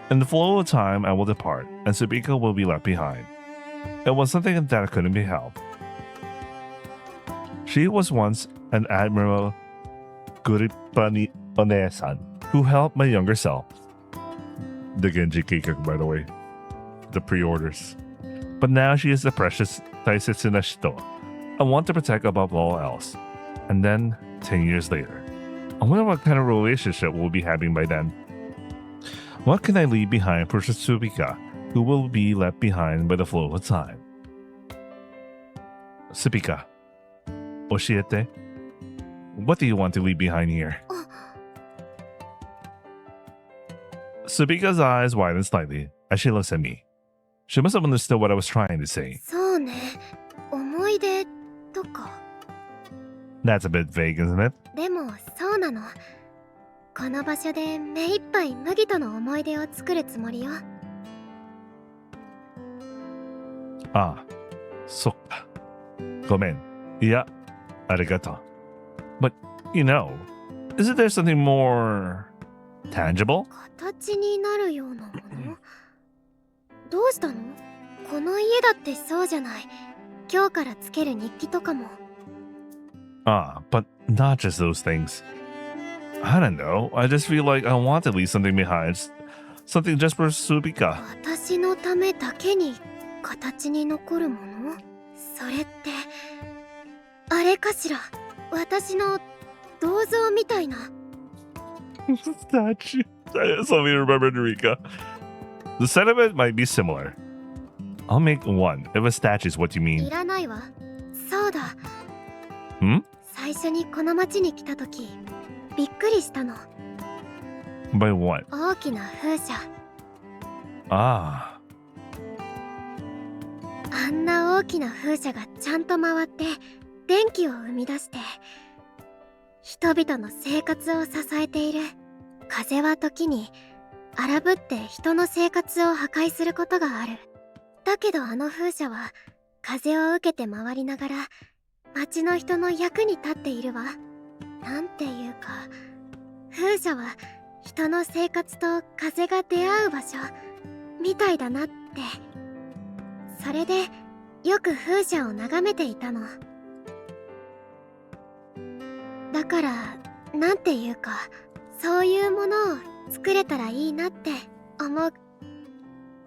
In the flow of time, I will depart, and Supika will be left behind. It was something that couldn't be helped. She was once an Admiral Guripani One-san, who helped my younger self. The Genji Keikaku, by the way. The pre-orders. But now she is the precious Taisetsuna Shito. I want to protect above all else. And then, 10 years later, I wonder what kind of relationship we'll be having by then. What can I leave behind for Supika, who will be left behind by the flow of time? Supika, oshiete. What do you want to leave behind here? Supika's eyes widened slightly as she looks at me. She must have understood what I was trying to say. そうね。思い出とか。 That's a bit vague, isn't it? でもそうなの。この場所で目いっぱい麦との思い出を作るつもりよ。ああ、そっか。ごめん。いや、ありがとう。But, you know, isn't there something more tangible? 形になるようなもの？どうしたの？この家だってそうじゃない。今日からつける日記とかも。But not just those things. I don't know. I just feel like I want to leave something behind. Something just for Subika. 私のためだけに形に残るもの？それってあれかしら？私の銅像みたいな。Statue. I suddenly remembered Rika. The sentiment might be similar. I'll make one if a statue is what you い mean. らないわ。そうだ。Hmm? 最初にこの町に来た時、びっくりしたの。By what? 大きな風車。Ah. あんな大きな風車がちゃんと回って電気を生み出して人々の生活を支えている。風は時に荒ぶって人の生活を破壊することがある。だけどあの風車は風を受けて回りながら町の人の役に立っているわ。なんていうか、風車は人の生活と風が出会う場所みたいだなって。それでよく風車を眺めていたの。だからなんていうか、そういうものを作れたらいいなって思う。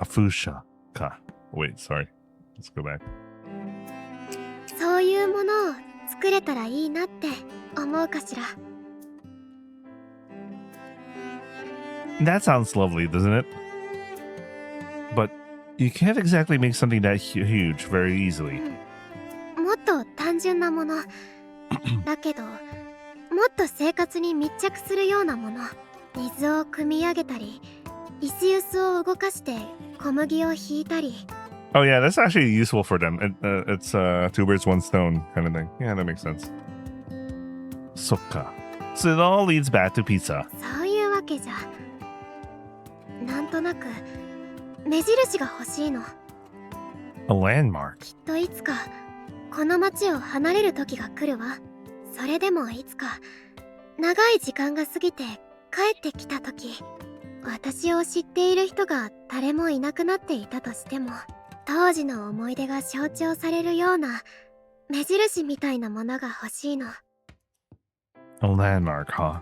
A fuchsia. Ka. Wait, sorry. Let's go back. そういうものを作れたらいいなって思うかしら。 That sounds lovely, doesn't it? But you can't exactly make something that huge very easily. もっと単純なものだけど、もっと生活に密着するようなもの。水を汲み上げたり、石臼を動かして小麦をひいたり。 Oh yeah, that's actually useful for them. It's two birds, one stone kind of thing. Yeah, that makes sense. Sokka. So it all leads back to pizza. そういうわけじゃ。なんとなく目印が欲しいの。 A landmark. きっといつかこの町を離れる時が来るわ。それでもいつか長い時間が過ぎて帰ってきた時、私を知っている人が誰もいなくなっていたとしても、当時の思い出が象徴されるような目印みたいなものが欲しいの。 A landmark, huh?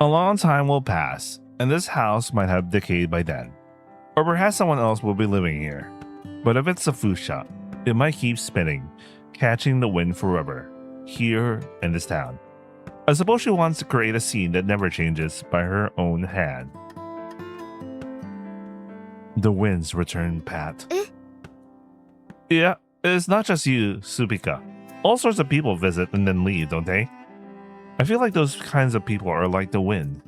A long time will pass, and this house might have decayed by then. Or perhaps someone else will be living here. But if it's a fuchsia, it might keep spinning, catching the wind forever, here in this town. I suppose she wants to create a scene that never changes by her own hand. The winds return, Pat. Yeah, it's not just you, Subika. All sorts of people visit and then leave, don't they? I feel like those kinds of people are like the wind.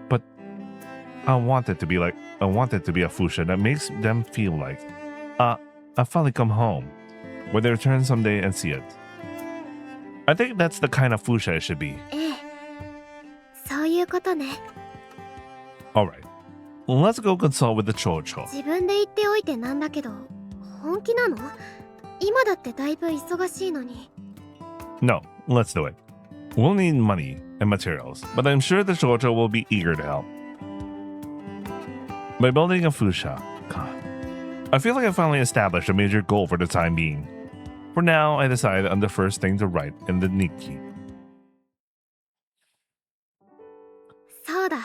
But I want it to be a fuchsia that makes them feel like, I finally come home, when they return someday and see it. I think that's the kind of fuchsia it should be. ええ、そういうことね。 Alright, let's go consult with the chocho. 自分で言っておいてなんだけど、本気なの？今だってだいぶ忙しいのに。 No, let's do it. We'll need money and materials, but I'm sure the chocho will be eager to help. By building a fuchsia, I feel like I finally established a major goal for the time being. For now, I decided on the first thing to write in the Nikki. そうだ、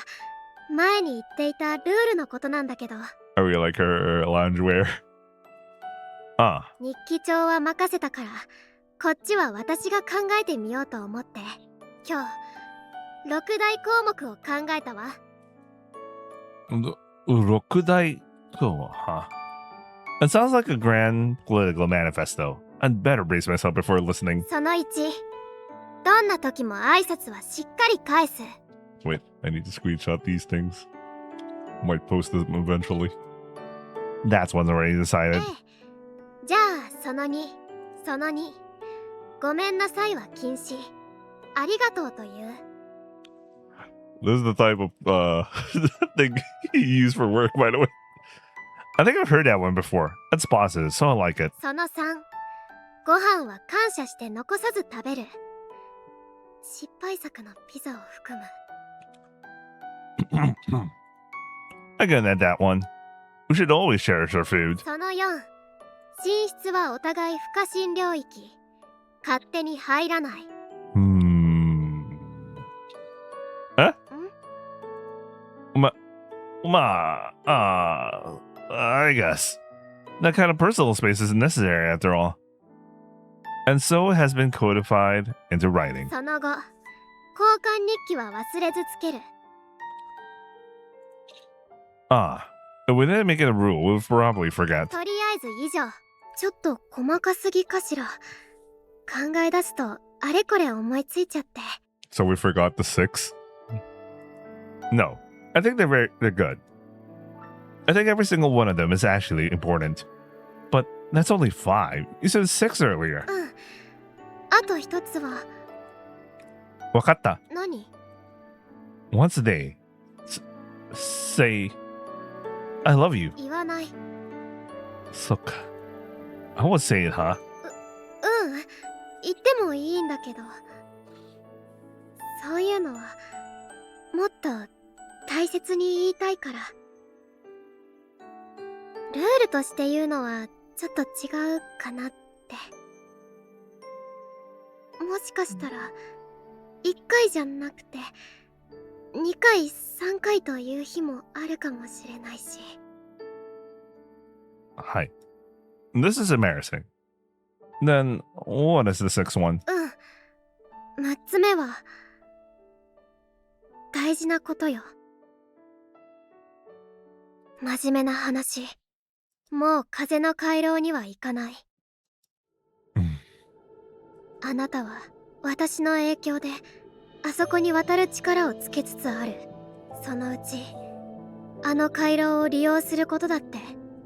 前に言っていたルールのことなんだけど。 I really like her loungewear. 日記帳は任せたから、こっちは私が考えてみようと思って、今日6大項目を考えたわ。6大項目, huh? It sounds like a grand political manifesto. I'd better brace myself before listening. その1、どんな時も挨拶はしっかり返す。 Wait, I need to screenshot these things. Might post them eventually. That's one's already decided. じゃあその2、ごめんなさいは禁止。ありがとうという。 This is the type of thing you use for work, by the way. I think I've heard that one before. That's positive, so I like it. その3、ご飯は感謝して残さず食べる。失敗作のピザを含む。I can add that one. We should always cherish our food. その4、寝室はお互い不可侵領域。勝手に入らない。Eh? I guess. That kind of personal space isn't necessary after all. And so it has been codified into writing. その後、交換日記は忘れずつける。Ah, if we didn't make it a rule, we'll probably forget. とりあえず以上。ちょっと細かすぎかしら。考え出すとあれこれ思いついちゃって。So we forgot the 6? No, I think they're good. I think every single one of them is actually important. But that's only 5. You said 6 earlier. うん。あと一つは。わかった。何？ Once a day, say, I love you. 言わない。そっか。I would say it, huh? うん。言ってもいいんだけど。そういうのはもっと大切に言いたいから。ルールとして言うのはちょっと違うかなって。もしかしたら1回じゃなくて2回3回という日もあるかもしれないし。はい。This is embarrassing. Then, what is the 6th one? うん。6つ目は大事なことよ。真面目な話。もう風の回廊には行かない。あなたは私の影響であそこに渡る力をつけつつある。そのうちあの回廊を利用することだって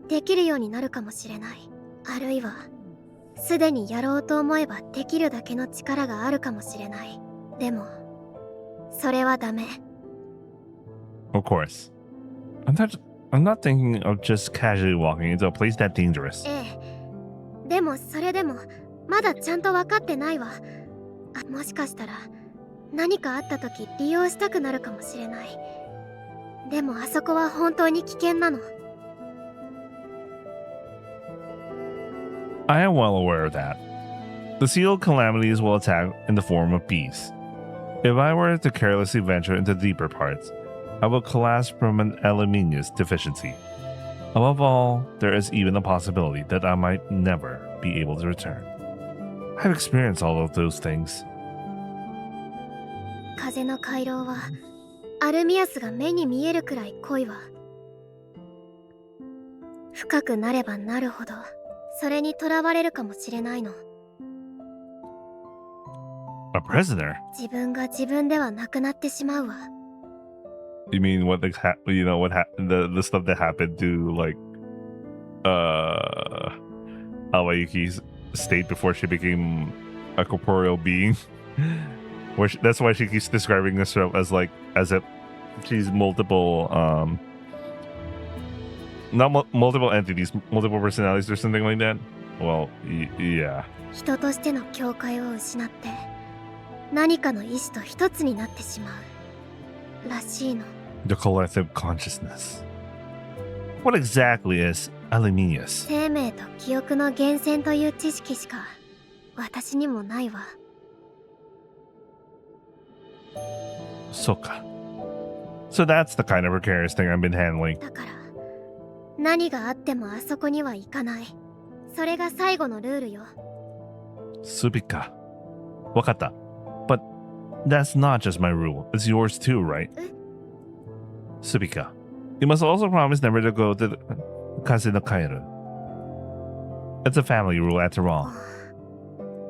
できるようになるかもしれない。あるいはすでにやろうと思えばできるだけの力があるかもしれない。でもそれはダメ。Of course. I'm not thinking of just casually walking into a place that dangerous. ええ。でもそれでもまだちゃんと分かってないわ。もしかしたら何かあった時利用したくなるかもしれない。でもあそこは本当に危険なの。I am well aware of that. The sealed calamities will attack in the form of beasts. If I were to carelessly venture into deeper parts, I will collapse from an aluminious deficiency. Above all, there is even the possibility that I might never be able to return. I've experienced all of those things. 風の回廊はアルミアスが目に見えるくらい濃いわ。深くなればなるほどそれにとらわれるかもしれないの。A prisoner? 自分が自分ではなくなってしまうわ。You mean what the stuff that happened to like Awayuki's state before she became a corporeal being? That's why she keeps describing herself as as if she's multiple not multiple entities, multiple personalities or something like that. Well, yeah. 人としての境界を失って何かの意志と一つになってしまうらしいの。The collective consciousness. What exactly is Aluminius? 生命と記憶の源泉という知識しか私にもないわ。そっか。So that's the kind of precarious thing I've been handling. だから何があってもあそこには行かない。それが最後のルールよ。スピカ。わかった。But that's not just my rule. It's yours too, right? スピカ。You must also promise never to go to the Kaze no Kairu. It's a family rule after all.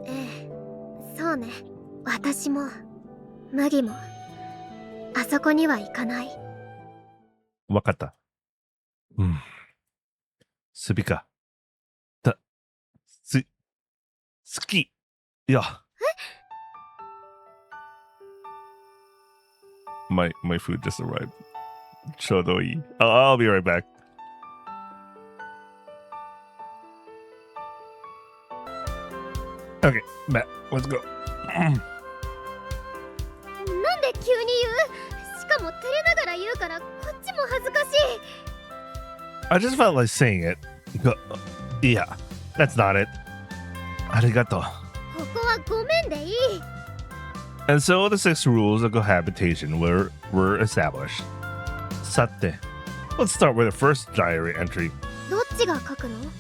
ええ、そうね。私も麦もあそこには行かない。わかった。スピカ。好き。いや。My food just arrived. ちょうどいい。I'll be right back. Okay, Matt, let's go. なんで急に言う？しかも照れながら言うからこっちも恥ずかしい。I just felt like saying it. Yeah, that's not it. ありがとう。ここはごめんでいい。 And so the 6 rules of cohabitation were established. Sate. Let's start with the first diary entry. どっちが書くの？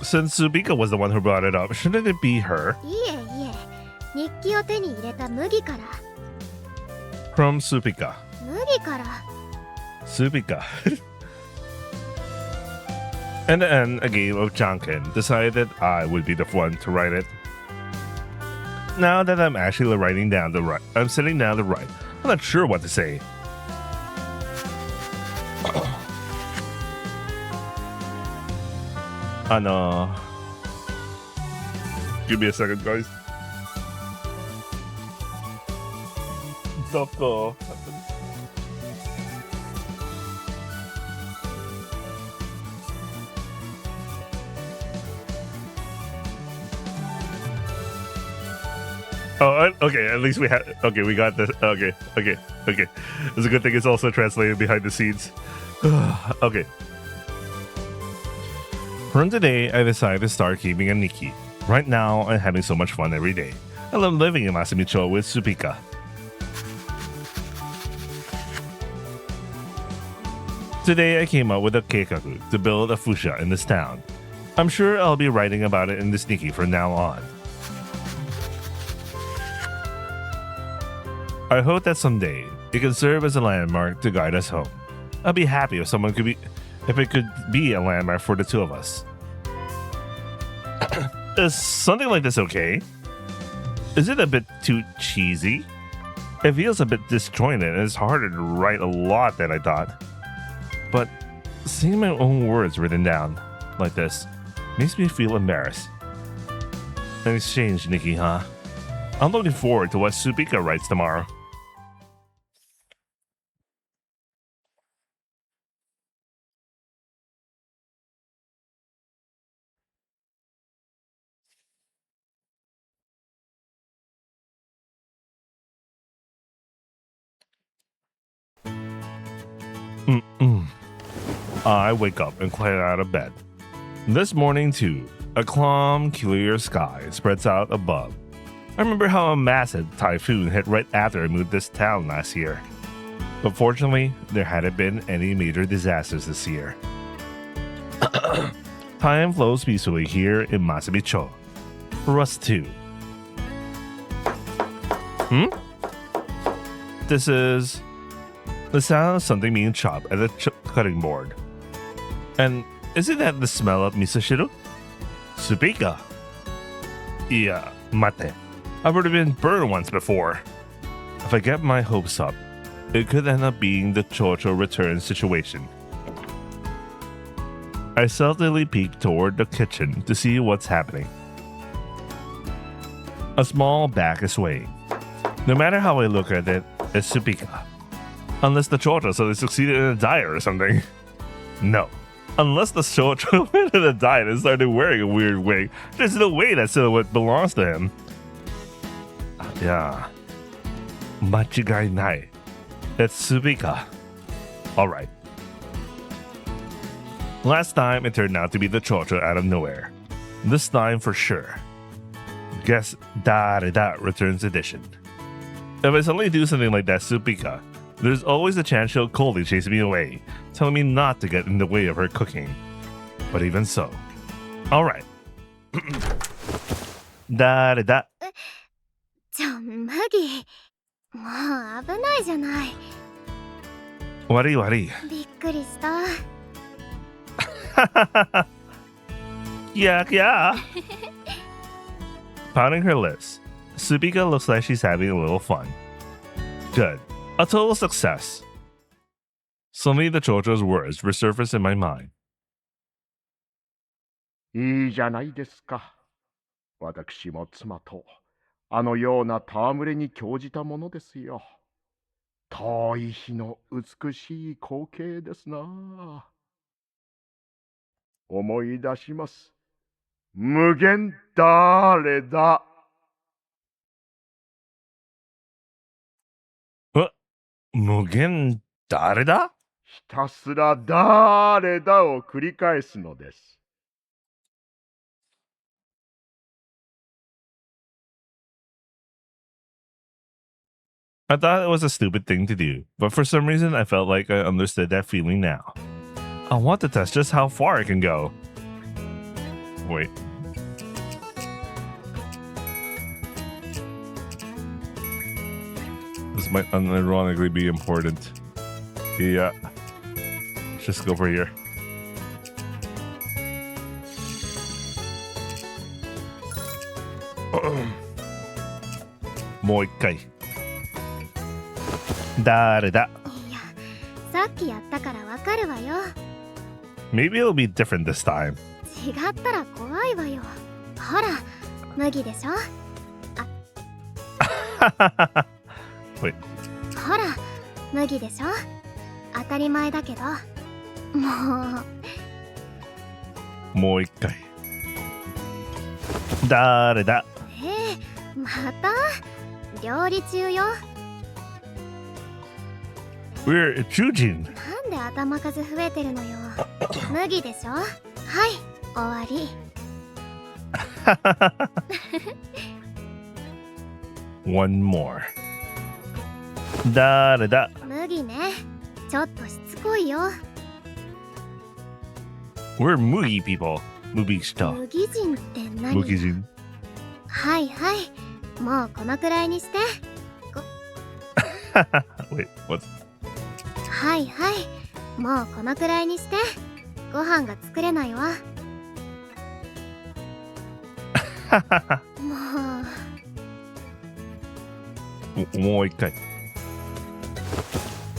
Since Subika was the one who brought it up, shouldn't it be her? いえいえ、日記を手に入れた麦から。 From Subika. 麦から。 Subika. And then a game of Janken decided I would be the one to write it. Now that I'm actually writing down the right, I'm sitting down to write. I'm not sure what to say. Give me a second, guys. Doko. Oh, okay. At least we had. Okay, we got this. Okay. It's a good thing it's also translated behind the scenes. Okay. From today, I decided to start keeping a Nikki. Right now, I'm having so much fun every day. I love living in Masamicho with Supika. Today, I came up with a keikaku to build a fusha in this town. I'm sure I'll be writing about it in this Nikki from now on. I hope that someday it can serve as a landmark to guide us home. I'd be happy if it could be a landmark for the two of us. Is something like this okay? Is it a bit too cheesy? It feels a bit disjointed and it's harder to write a lot than I thought. But seeing my own words written down like this makes me feel embarrassed. An exchange, Nikki, huh? I'm looking forward to what Supika writes tomorrow. I wake up and climb out of bed. This morning, too, a calm, clear sky spreads out above. I remember how a massive typhoon hit right after I moved this town last year. But fortunately, there hadn't been any major disasters this year. Time flows peacefully here in Masamicho. For us, too. This is the sound of something being chopped at the cutting board. And isn't that the smell of misashiro? Supika. Yeah, mate. I've already been burned once before. If I get my hopes up, it could end up being the Chocho return situation. I stealthily peek toward the kitchen to see what's happening. A small back is swaying. No matter how I look at it, it's Supika. Unless the Chocho suddenly succeeded in a diet or something. No. Unless the Chocho went in a diet and started wearing a weird wig, there's no way that silhouette belongs to him. Yeah. Machigai nai. It's Supika. Alright. Last time it turned out to be the Chocho out of nowhere. This time for sure. Guess Narrated returns edition. If I suddenly do something like that Supika, there's always a chance she'll coldly chase me away, telling me not to get in the way of her cooking. But even so. Alright. Narrated. マギ、もう危ないじゃない。悪い悪い。びっくりした。Yeah. Pounding her lips, Supika looks like she's having a little fun. Good. A total success. Suddenly the Chocho's words resurface in my mind. いいじゃないですか。私も妻とあのような戯れに興じたものですよ。遠い日の美しい光景ですな。思い出します。無限誰だ。無限誰だ？ひたすら誰だを繰り返すのです。I thought it was a stupid thing to do, but for some reason I felt like I understood that feeling now. I want to test just how far I can go. Wait. This might unironically be important. Yeah. Let's just go for here. Mo ikkai. Dare da? さっきやったからわかるわよ。 Maybe it'll be different this time. 違ったら怖いわよ。ほら、麦でしょ。 Wait. ほら、麦でしょ。当たり前だけど。もう。もう一回。誰だ？また？料理中よ。 We're choosing. なんで頭数増えてるのよ。麦でしょ。はい、終わり。One more. 誰だ？麦ね。ちょっとしつこいよ。 We're Mugi people. Mugi人。麦人って何？麦人。はいはい。もうこのくらいにして。Wait, what? はいはい。もうこのくらいにして。ご飯が作れないわ。もう一回。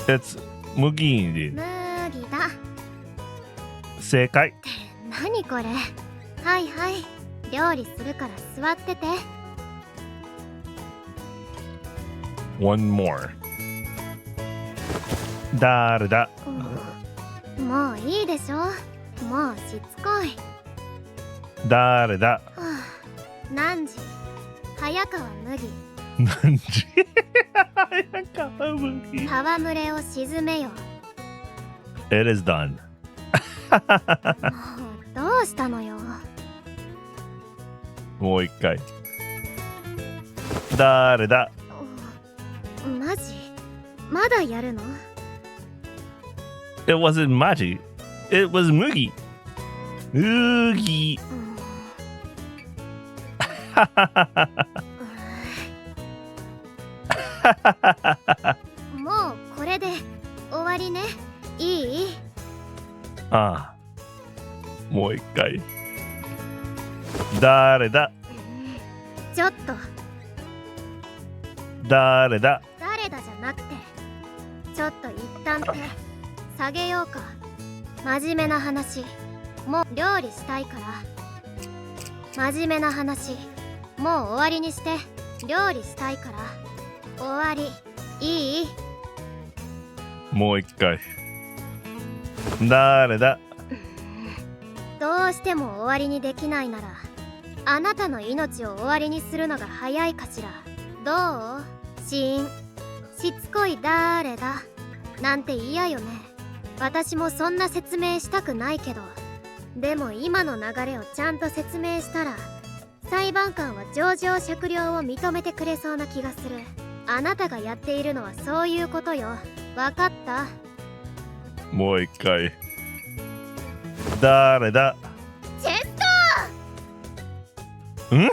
It's 麦人。麦だ。正解。何これ。はいはい。料理するから座ってて。One more. 誰だ？もういいでしょ。もうしつこい。誰だ？何時？早川麦。何時？早川麦。戯れを鎮めよ。 It is done. どうしたのよ。もう一回。誰だ？マジ？まだやるの？ It wasn't Maji. It was Mugi. Mugi. もうこれで終わりね。いい？ああ。もう一回。誰だ？ちょっと。誰だ？誰だじゃなくて、ちょっと一旦手下げようか。真面目な話。もう料理したいから。真面目な話。もう終わりにして。料理したいから。終わり。いい？もう一回。誰だ？どうしても終わりにできないなら、あなたの命を終わりにするのが早いかしら。どう？シーン。しつこい誰だなんて嫌よね。私もそんな説明したくないけど、でも今の流れをちゃんと説明したら裁判官は情状酌量を認めてくれそうな気がする。あなたがやっているのはそういうことよ。わかった？もう一回。誰だ？チェストん？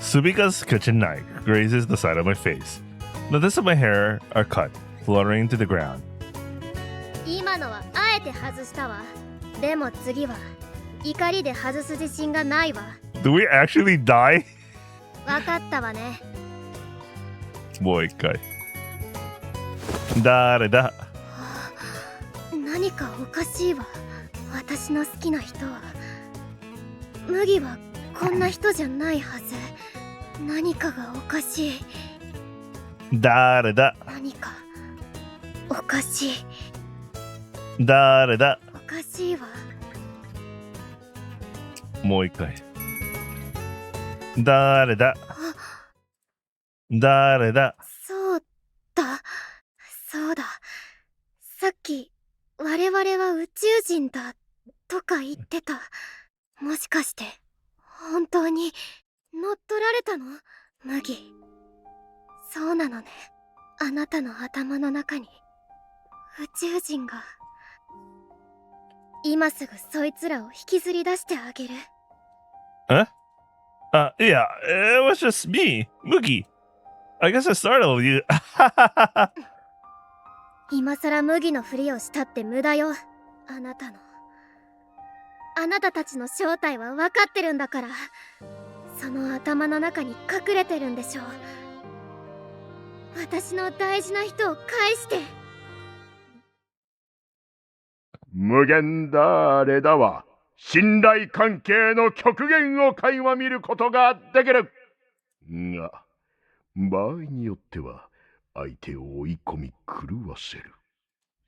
Subika's kitchen knife grazes the side of my face. The tips of my hair are cut, fluttering to the ground. 今のはあえて外したわ。でも次は怒りで外す自信がないわ。 Do we actually die? わかったわね。もう一回。誰だ？何かおかしいわ。私の好きな人は。麦はこんな人じゃないはず。何かがおかしい。誰だ？何かおかしい。誰だ？おかしいわ。もう一回。誰だ？誰だ？そうだ。そうだ。さっき我々は宇宙人だとか言ってた。もしかして本当に乗っ取られたの？麦。そうなのね。あなたの頭の中に宇宙人が。今すぐそいつらを引きずり出してあげる。Huh? Yeah, it was just me, Moogie. I guess I startled you. 今さら麦のふりをしたって無駄よ。あなたたちの正体は分かってるんだから。その頭の中に隠れてるんでしょう。私の大事な人を返して。無限だれだは信頼関係の極限を垣間見ることができるが、場合によっては相手を追い込み狂わせる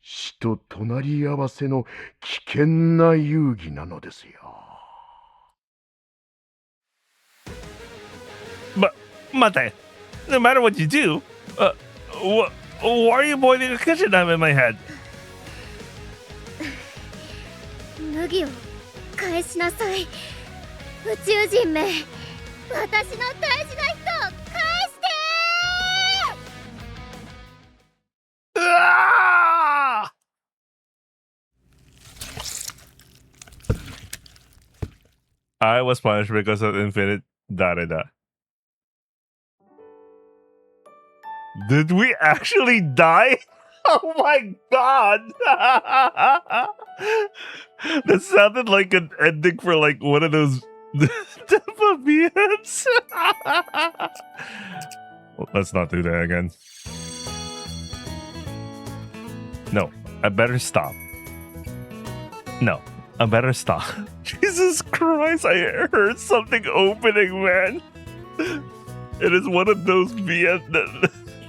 死と隣り合わせの危険な遊戯なのですよ。待て。No matter what you do, why are you boiling a kitchen knife in my head? 麦を返しなさい。宇宙人め、私の大事な人を返してI was punished because of infinite Dareda. Did we actually die? Oh my god! That sounded like an ending for like one of those Defabians. Let's not do that again. No, I better stop. No, I better stop. Jesus Christ, I heard something opening, man. It is one of those VN.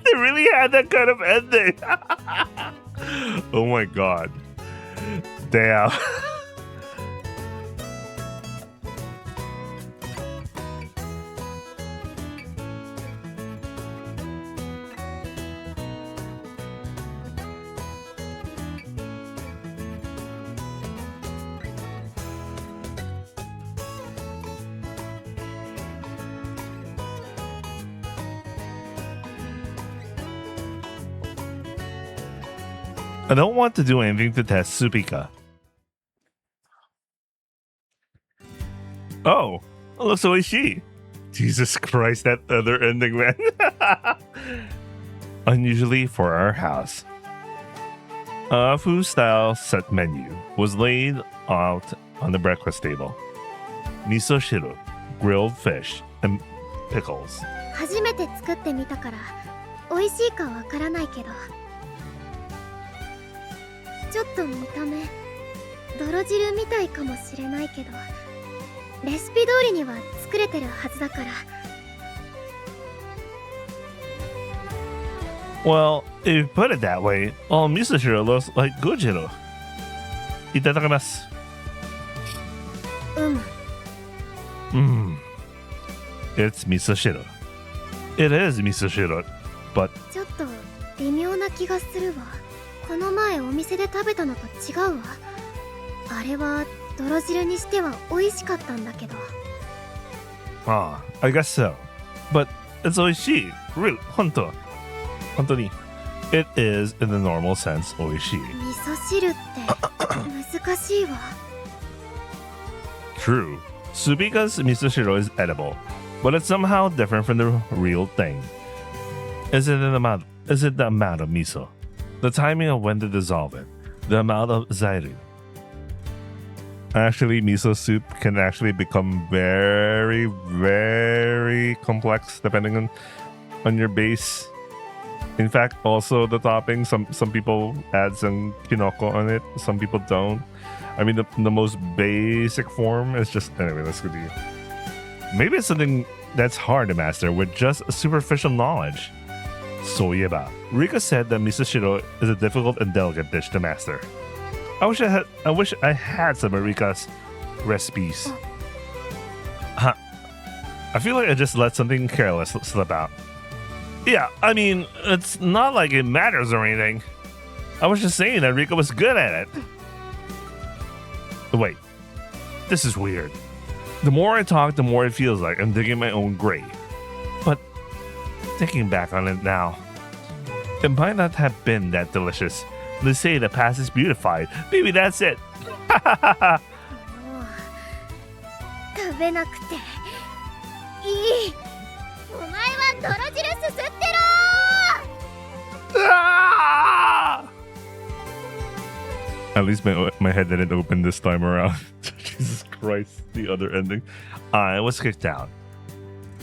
They really had that kind of ending. Oh my god. Damn. I don't want to do anything to test Supika. Oh, looks so is she. Jesus Christ, that other ending, man. Unusually for our house. A food-style set menu was laid out on the breakfast table. Miso shiru, grilled fish, and pickles. 初めて作ってみたから美味しいかわからないけど、ちょっと見た目泥汁みたいかもしれないけど、レシピ通りには作れてるはずだから。Well, if you put it that way, all miso shiru looks like gojiru. Itadakimasu. It's miso shiru. It is miso shiru, but ちょっと微妙な気がするわ。この前お店で食べたのと違うわ。あれは泥汁にしては美味しかったんだけど。I guess so. But it's oishii. Really, honto. Hontoni. It is, in the normal sense, oishii. 味噌汁って難しいわ。True. Subika's miso shiru is edible, but it's somehow different from the real thing. Is it the amount of miso? The timing of when to dissolve it? The amount of zairu? Actually, miso soup can actually become very, very complex depending on your base. In fact, also the topping, some people add some kinoko on it, some people don't. I mean, the most basic form is just... Anyway, let's continue. Maybe it's something that's hard to master with just superficial knowledge. Soyeba. Rika said that miso shiru is a difficult and delicate dish to master. I wish I had some of Rika's recipes. I feel like I just let something careless slip out. Yeah, I mean, it's not like it matters or anything. I was just saying that Rika was good at it. Wait, this is weird. The more I talk, the more it feels like I'm digging my own grave. But thinking back on it now, It might not have been that delicious. They say the past is beautified. Maybe that's it. 食べなくていい。お前は泥汁すすってろ。 At least my head didn't open this time around. Jesus Christ, the other ending. I was kicked out.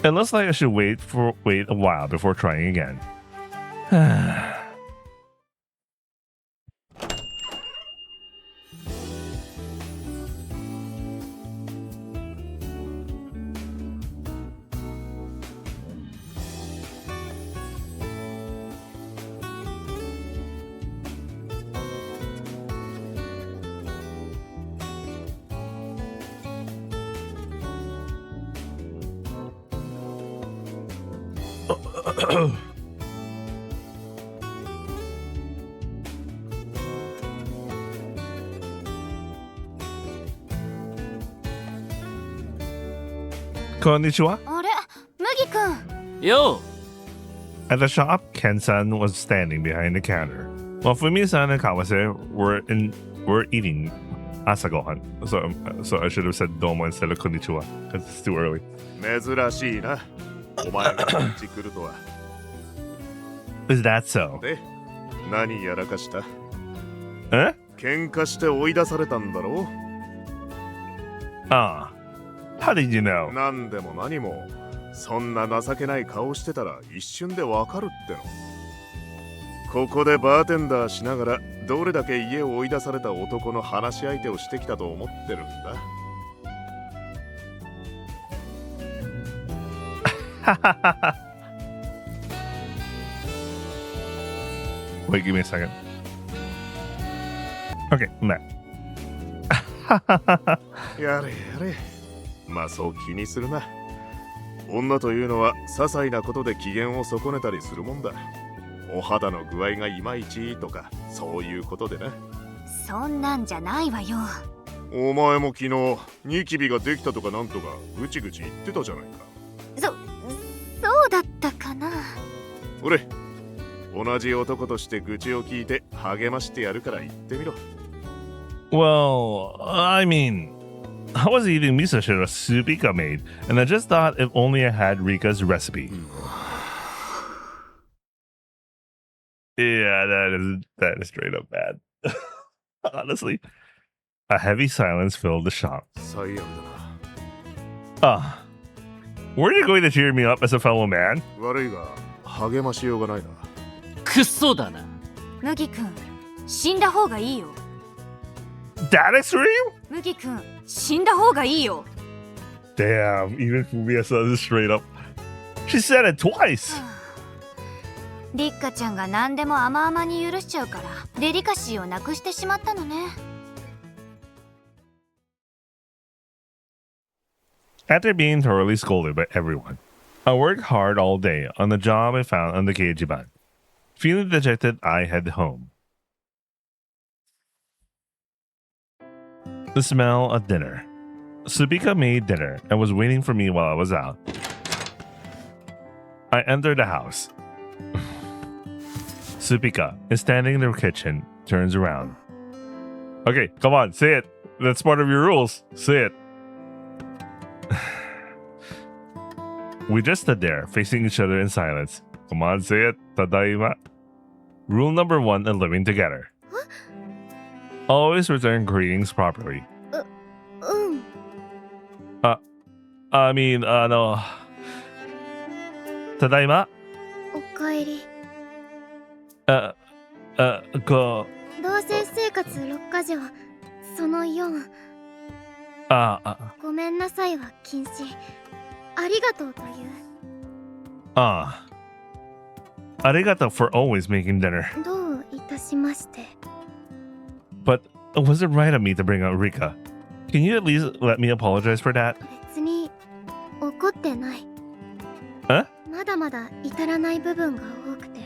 It looks like I should wait a while before trying again. Konnichiwa. あれ、麦くん。 Yo! At the shop, Ken-san was standing behind the counter, while Fumi-san and Kawase were eating asagohan. So I should have said domo instead of konnichiwa, because it's too early. 珍しいな。お前がこっち来るとは。Is that so? で、何やらかした？え？喧嘩して追い出されたんだろう？ Ah. How did you know? なんでも何も、そんな情けない顔してたら一瞬でわかるっての。ここでバーテンダーしながらどれだけ家を追い出された男の話し相手をしてきたと思ってるんだ。Wait, give me a second. Okay, nah. やれやれ。まあそう気にするな。女というのは些細なことで機嫌を損ねたりするもんだ。お肌の具合がいまいちとかそういうことでな。そんなんじゃないわよ。お前も昨日ニキビができたとかなんとかぐちぐち言ってたじゃないか。そうだったかな。俺、同じ男として愚痴を聞いて励ましてやるから言ってみろ。Well, I mean, I was eating miso shiro Subika made, and I just thought if only I had Rika's recipe. Yeah, that is straight up bad. Honestly. A heavy silence filled the shop. Weren't you going to cheer me up as a fellow man? 悪いが励ましようがないな。クソだな。麦くん、死んだ方がいいよ。That extreme? 麦くん、死んだ方がいいよ。 Damn, even Fumiya said this straight up. She said it twice. リッカちゃんが何でも甘々に許しちゃうからデリカシーをなくしてしまったのね。After being thoroughly scolded by everyone, I worked hard all day on the job I found on the Keijiban. Feeling dejected, I head home. The smell of dinner. Subika made dinner and was waiting for me while I was out. I entered the house. Subika is standing in the kitchen, turns around. Okay, come on, say it. That's part of your rules. Say it. We just stood there, facing each other in silence. Come on, say it. Tadaima. Rule number 1 in living together. Always return greetings properly. I mean, no. Tadaima? おかえり。同棲生活6か条、その4。ごめんなさいは禁止。ありがとうという。Arigato for always making dinner. どういたしまして。But was it right of me to bring out Rika? Can you at least let me apologize for that? 別に怒ってない。え？まだまだ至らない部分が多くて。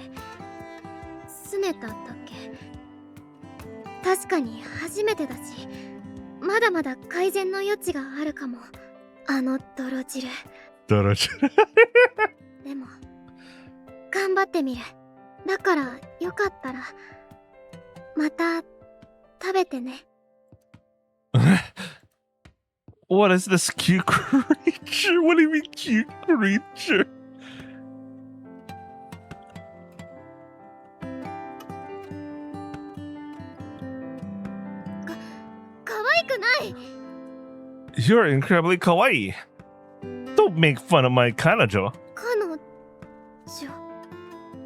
拗ねただけ。確かに初めてだし、まだまだ改善の余地があるかも。あの泥汁。泥汁。でも頑張ってみる。だからよかったらまた食べてね。What is this cute creature? What do you mean cute creature? 可愛くない。 You're incredibly kawaii. Don't make fun of my kanajo. 彼女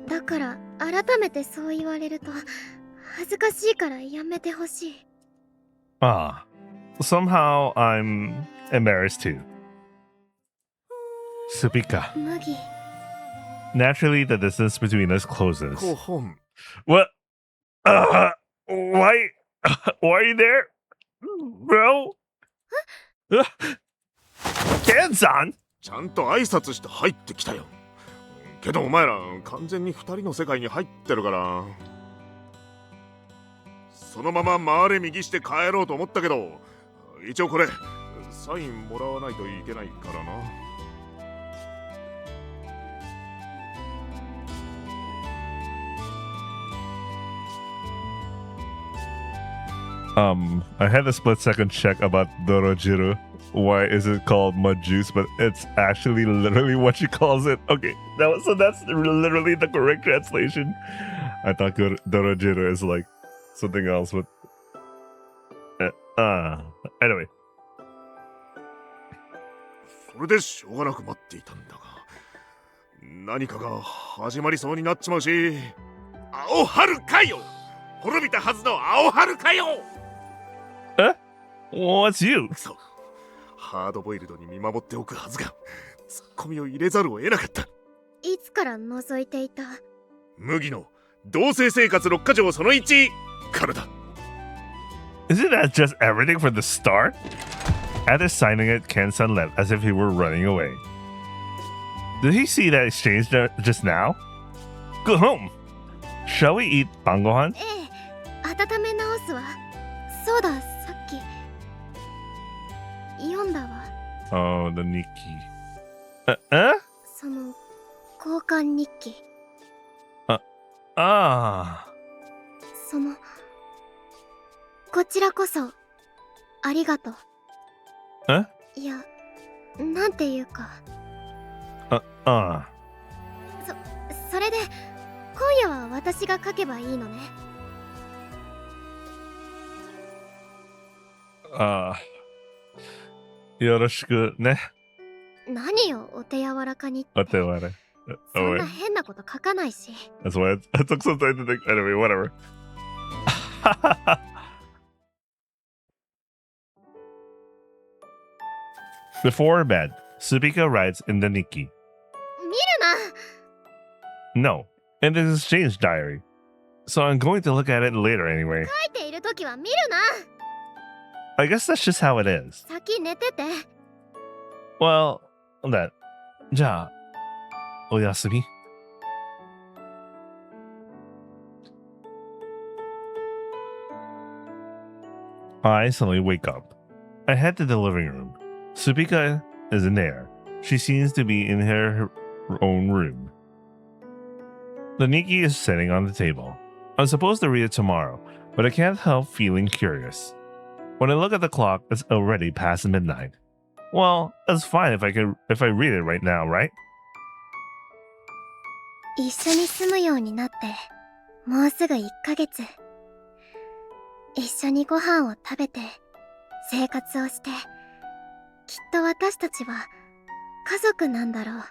だから改めてそう言われると恥ずかしいからやめてほしい。Ah, somehow I'm embarrassed too. Supika. 麦。 Naturally, the distance between us closes. ご本。 What? Why? Why are you there? Bro? Ken-san? ちゃんと挨拶して入ってきたよ。けどお前ら完全に二人の世界に入ってるから。そのまま回れ右して帰ろうと思ったけど、一応これサインもらわないといけないからな。I had a split second check about Dorojiru. Why is it called mud juice? But it's actually literally what she calls it. Okay, so that's literally the correct translation. I thought Dorojiru is like something else, but anyway. それでしょうがなく待っていたんだが、何かが始まりそうになっちまうし、青春かよ。滅びたはずの青春かよ。What's you? そう、ハードボイルドに見守っておくはずが、ツッコミを入れざるを得なかった。いつから覗いていた？麦の同棲生活6か条その1からだ。Isn't that just everything from the start? After signing it, Ken-san left as if he were running away. Did he see that exchange just now? Go home. Shall we eat bangohan? ええ、温め直すわ。そうだ、さっき読んだわ。 Oh, the Nikki. その交換日記。そのこちらこそありがとう。いや、なんていうか。それで今夜は私が書けばいいのね。よろしくね。何よ、お手柔らかにって。お手柔らか。そんな変なこと書かないし。That's why I took some time to think. Anyway, whatever. Before bed, Subika writes in the Nikki. 見るな。 No, in the exchange diary. So I'm going to look at it later anyway. 書いているときは見るな。 I guess that's just how it is. 先寝てて。 Well, that. じゃあ、おやすみ。I suddenly wake up. I head to the living room. Subika isn't there. She seems to be in her own room. The Nikki is sitting on the table. I'm supposed to read it tomorrow, but I can't help feeling curious. When I look at the clock, it's already past midnight. Well, that's fine if I read it right now, right? 一緒に住むようになってもうすぐ1ヶ月。一緒にご飯を食べて生活をして、きっと私たちは家族なんだろう。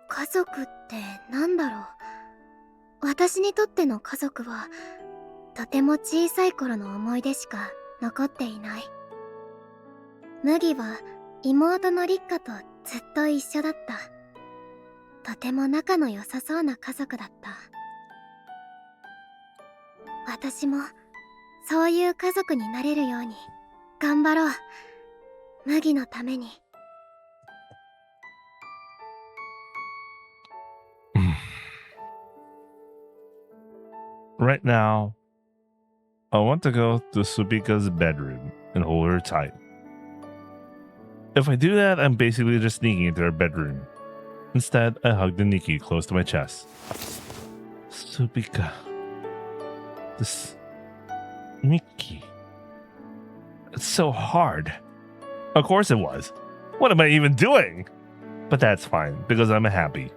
家族ってなんだろう。私にとっての家族はとても小さい頃の思い出しか残っていない。麦は妹の立花とずっと一緒だった。とても仲の良さそうな家族だった。私もそういう家族になれるように頑張ろう。麦のために。Right now, I want to go to Subika's bedroom and hold her tight. If I do that, I'm basically just sneaking into her bedroom. Instead, I hugged Nikki close to my chest. Subika. This... Nikki. It's so hard. Of course it was. What am I even doing? But that's fine, because I'm happy.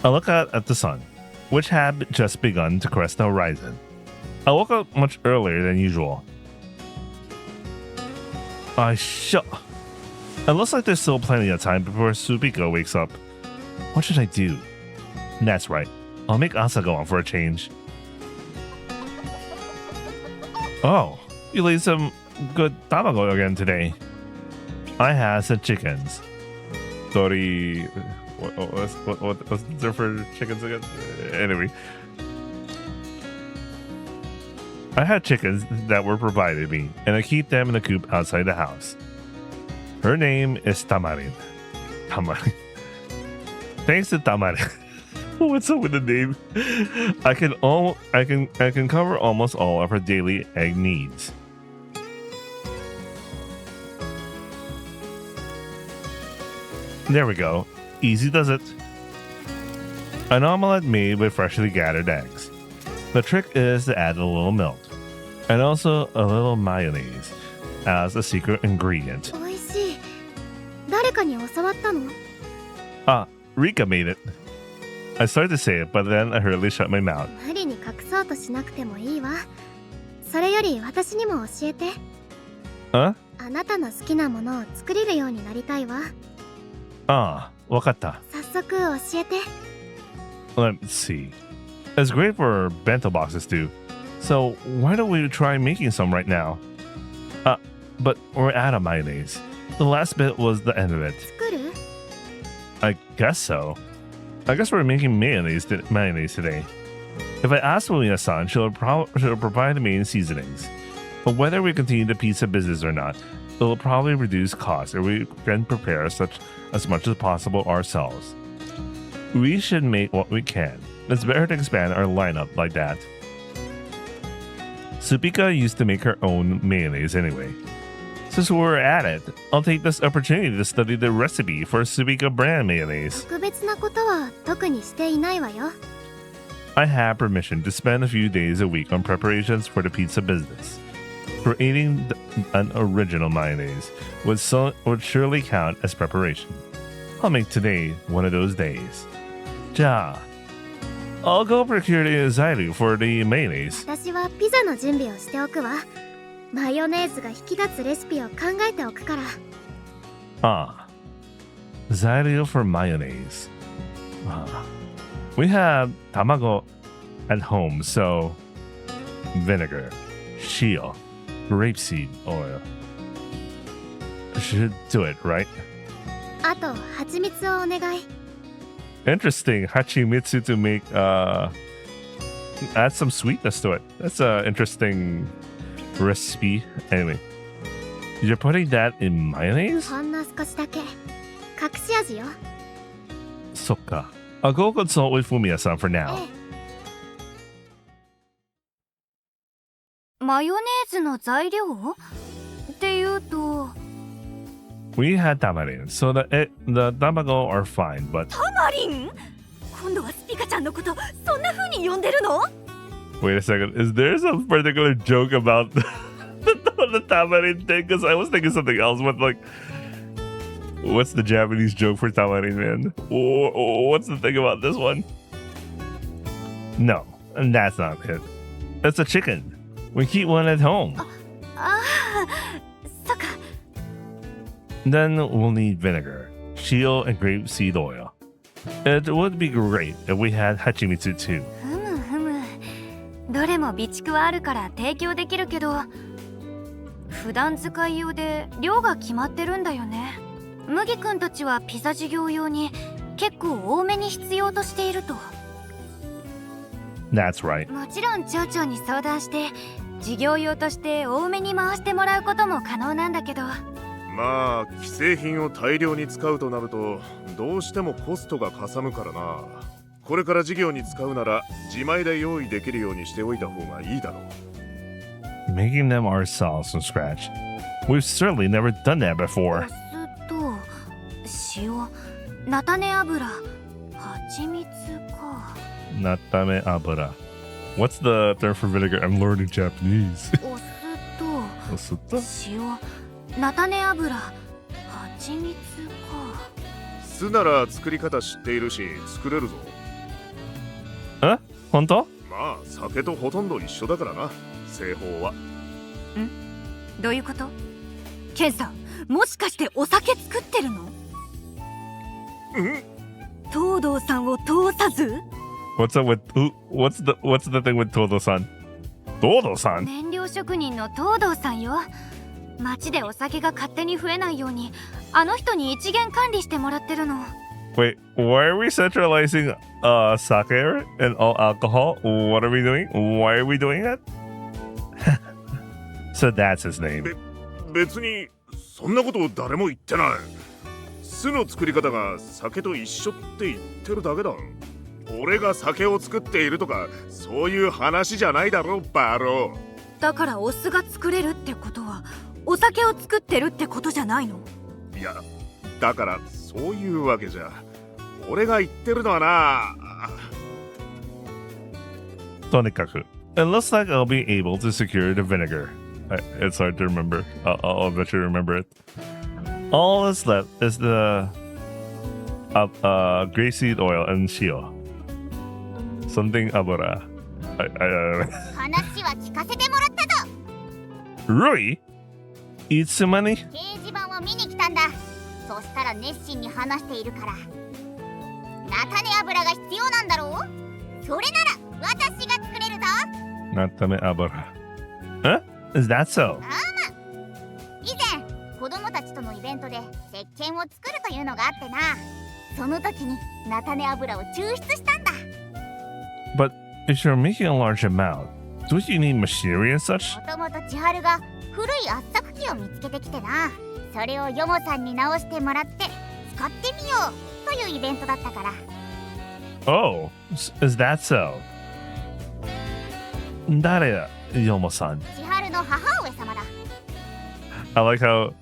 I look out at the sun, which had just begun to crest the horizon. I woke up much earlier than usual. It looks like there's still plenty of time before Subiko wakes up. What should I do? That's right. I'll make Asa go on for a change. Oh, you laid some good tamago again today. I had some chickens. Tori... What's there for chickens again? Anyway. I had chickens that were provided me, and I keep them in a coop outside the house. Her name is Tamarin. Tamarin. Thanks to Tamarin. What's up with the name? I can cover almost all of her daily egg needs. There we go. Easy does it. An omelette made with freshly gathered eggs. The trick is to add a little milk and also a little mayonnaise as a secret ingredient. Rika made it. I started to say it, but then I hurriedly shut my mouth. Huh? Wakata. Let's see. It's great for bento boxes too. So why don't we try making some right now? But we're out of mayonnaise. The last bit was the end of it. I guess so. I guess we're making mayonnaise today. If I ask William-san, she'll provide the main seasonings. But whether we continue the pizza business or not, it will probably reduce costs if we can prepare as much as possible ourselves. We should make what we can. It's better to expand our lineup like that. Subika used to make her own mayonnaise anyway. Since we're at it, I'll take this opportunity to study the recipe for Subika brand mayonnaise. I have permission to spend a few days a week on preparations for the pizza business. Creating an original mayonnaise would surely count as preparation. I'll make today one of those days. Ja, I'll go procure the zairiu for the mayonnaise. Zairiu for mayonnaise. We have tamago at home, so vinegar, shio, grapeseed oil. Should do it, right? Interesting, hachimitsu to make add some sweetness to it. That's an interesting recipe. Anyway, you're putting that in mayonnaise? Sokka. I'll go consult with Fumiya-san for now. We had tamarin, so the tamago are fine, but... Tamarin? Wait a second, is there some particular joke about the tamarin thing? Because I was thinking something else, but like... What's the Japanese joke for tamarin, man? What's the thing about this one? No, that's not it. It's a chicken. We keep one at home. Then we'll need vinegar, shio, and grapeseed oil. It would be great if we had hachimitsu too. どれも備蓄はあるから提供できるけど、普段使い用で量が決まってるんだよね。麦くんたちはピザ事業用に結構多めに必要としていると。That's right. もちろん町長に相談して事業用として多めに回してもらうことも可能なんだけど。まあ既製品を大量に使うとなるとどうしてもコストがかさむからな。これから事業に使うなら自前で用意できるようにしておいた方がいいだろう。 Making them ourselves from scratch. We've certainly never done that before. お酢と塩、菜種油、蜂蜜か。 Natame abura. What's the term for vinegar? I'm learning Japanese. お酢と塩、菜種油、蜂蜜か。酢なら作り方知っているし作れるぞ。え？本当？まあ酒とほとんど一緒だからな、製法は。どういうこと？ケンさん、もしかしてお酒作ってるの？東堂さんを通さず？ What's up with what's the thing with Todo-san? Todo-san? 燃料職人の東堂さんよ。町でお酒が勝手に増えないようにあの人に一元管理してもらってるの。 Wait, why are we centralizing sake and all alcohol? What are we doing? Why are we doing that? So that's his name. 別にそんなこと誰も言ってない。酢の作り方が酒と一緒って言ってるだけだ。俺が酒を作っているとかそういう話じゃないだろバロー。だからお酢が作れるってことはお酒を作ってるってことじゃないの？いや、だからそういうわけじゃ。俺が言ってるのはな。とにかく It looks like I'll be able to secure the vinegar. It's hard to remember. I'll bet you remember it. All that's left is the grapeseed oil and shio. Something abura. I don't know. 話は聞かせてもらったぞ。Rui? Itsumani? 掲示板を見に来たんだ。そしたら熱心に話しているから。菜種油が必要なんだろう？それなら私が作れるぞ。Natame abura. Huh? Is that so? 以前子供たちとのイベントで石鹸を作るというのがあってな。その時に菜種油を抽出したんだ。But if you're making a large amount, don't you need machinery and such? もともと千春が古い圧搾機を見つけてきてな。それをヨモさんに直してもらって使ってみようというイベントだったから。 Oh, is that so? 誰Yomo-san? 千春の母上様だ。 I like how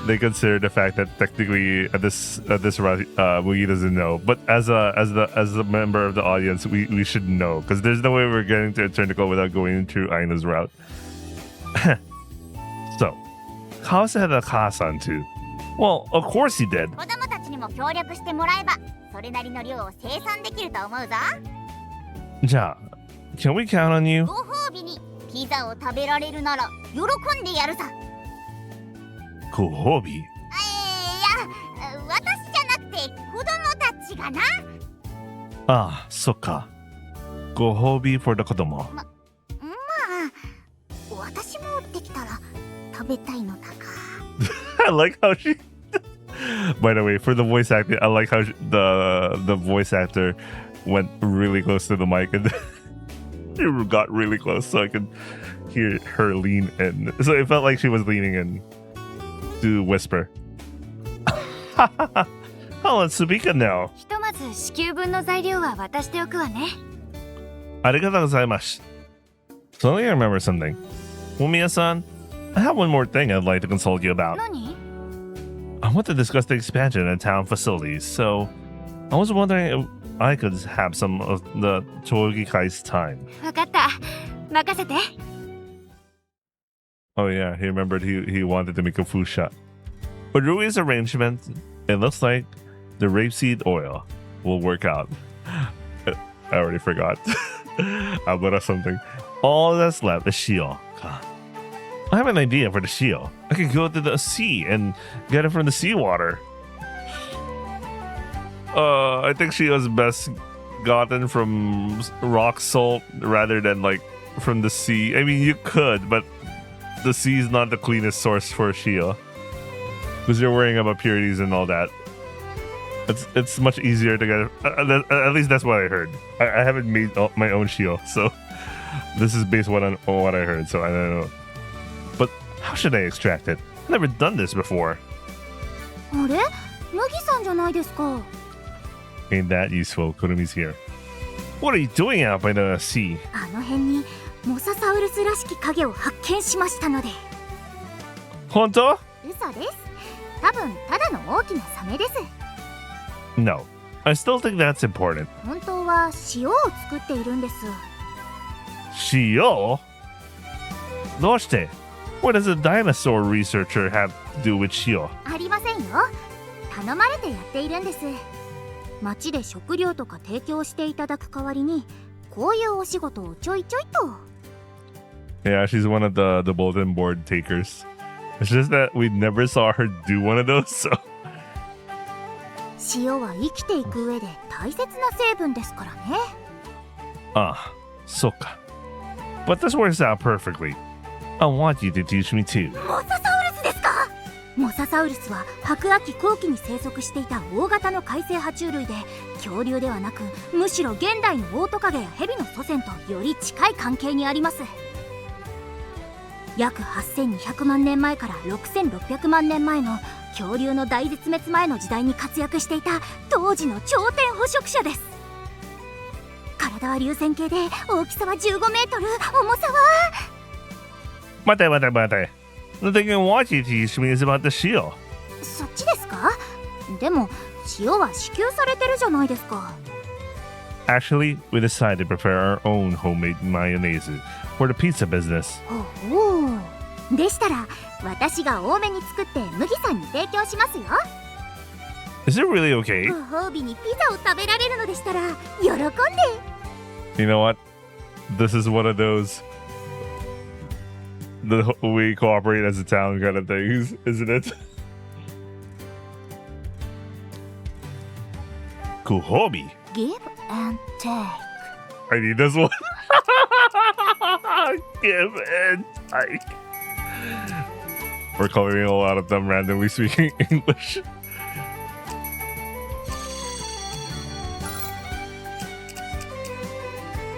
they consider the fact that technically this Mugi doesn't know, but as a member of the audience, we should know because there's no way we're getting to Eternicle without going through Aina's route. So, how said Ka-san too? Well, of course he did. 子供たちにも協力してもらえばそれなりの量を生産できると思うぞ。じゃあ can we count on you? ご褒美にピザを食べられるなら喜んでやるさ。ご褒美? いや、私じゃなくて子供たちがな。ああ、そっか。ご褒美 for the 子供。まあ、私もできたら食べたいのだが。I like how she. By the way, for the voice acting, I like how the voice actor went really close to the mic and it got really close so I could hear her lean in. So it felt like she was leaning in to whisper. Oh, it's Subika now. ひとまず支給分の材料は渡しておくわね。Arigatou gozaimasu. So let me remember something. Umiya-san, I have one more thing I'd like to consult you about. 何？ I want to discuss the expansion of town facilities, so I was wondering if I could have some of the Chogikai's time. わかった。任せて。Oh yeah, he remembered he wanted to make a fusha. With Rui's arrangement, it looks like the rapeseed oil will work out. I already forgot. Abura something. All that's left is shio. I have an idea for the shio. I could go to the sea and get it from the seawater. I think shio's best gotten from rock salt rather than like from the sea. I mean, you could, but the sea is not the cleanest source for shio because you're worrying about purities and all that. It's much easier to get. At least that's what I heard. I haven't made my own shio, so This is based on what I heard, so I don't know. But how should I extract it? Never done this before. あれ麦さんじゃないですか。 Ain't that useful? Kurumi's here. What are you doing out by the sea? あの辺にモササウルスらしき影を発見しましたので。本当？嘘です。多分ただの大きなサメです。 No. I still think that's important. 本当は塩を作っているんです。 塩? どうして? What does a dinosaur researcher have to do with 塩? ありませんよ。頼まれてやっているんです。町で食料とか提供していただく代わりにこういうお仕事をちょいちょいと。 Yeah, she's one of the bulletin board takers. It's just that we never saw her do one of those, so. 塩は生きていく上で大切な成分ですからね。Ah, so ka. But this works out perfectly. I want you to teach me too. モササウルスですか？モササウルスは白亜紀後期に生息していた大型の海生爬虫類で、恐竜ではなくむしろ現代のオオトカゲやヘビの祖先とより近い関係にあります。約8200万年前から6600万年前の恐竜の大絶滅前の時代に活躍していた当時の頂点捕食者です。体は流線形で大きさは15メートル、重さは。待て。The thing I want you to teach me is about the 塩。そっちですか？でも塩は支給されてるじゃないですか。 Actually, we decided to prepare our own homemade mayonnaise for the pizza business. おお。でしたら私が多めに作って麦さんに提供しますよ。 Is it really okay? ご褒美にピザを食べられるのでしたら喜んで。 You know what? This is one of those we cooperate as a town kind of things, isn't it? Kuhobi. Give and take. I need this one. Give and take. We're coloring a lot of them randomly speaking English.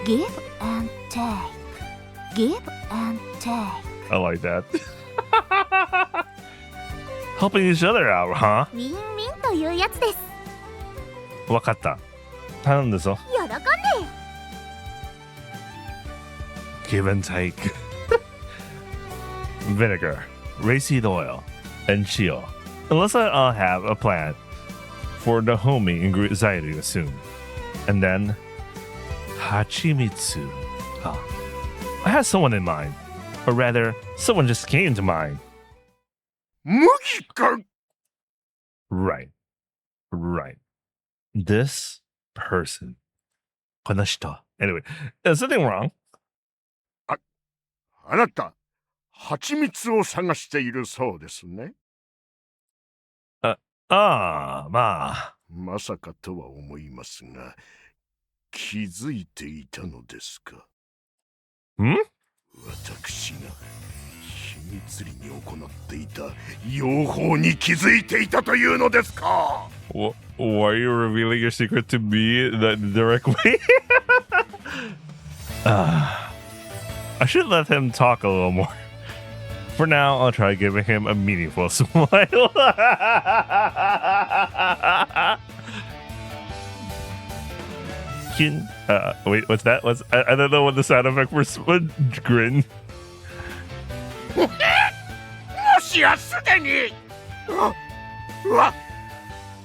Give and take. Give and take. I like that. Helping each other out, huh? ウィンウィンというやつです。わかった。頼んだぞ。喜んで。Give and take. Vinegar, rapeseed oil, and shio. Unless I'll have a plan for the homie ingredient soon. And then hachimitsu. Ah, I had someone in mind. Or rather, someone just came to mind. Right. This person. この人. Anyway, is something wrong? あなた、蜂蜜を探しているそうですね。まあ。まさかとは思いますが、気づいていたのですか？私が秘密裏に行っていた養蜂に気づいていたというのですか？ Why are you revealing your secret to me in that direct way? I should let him talk a little more. For now, I'll try giving him a meaningful smile. Wait, what's that? I don't know what the sound effect for grin. もしやすでに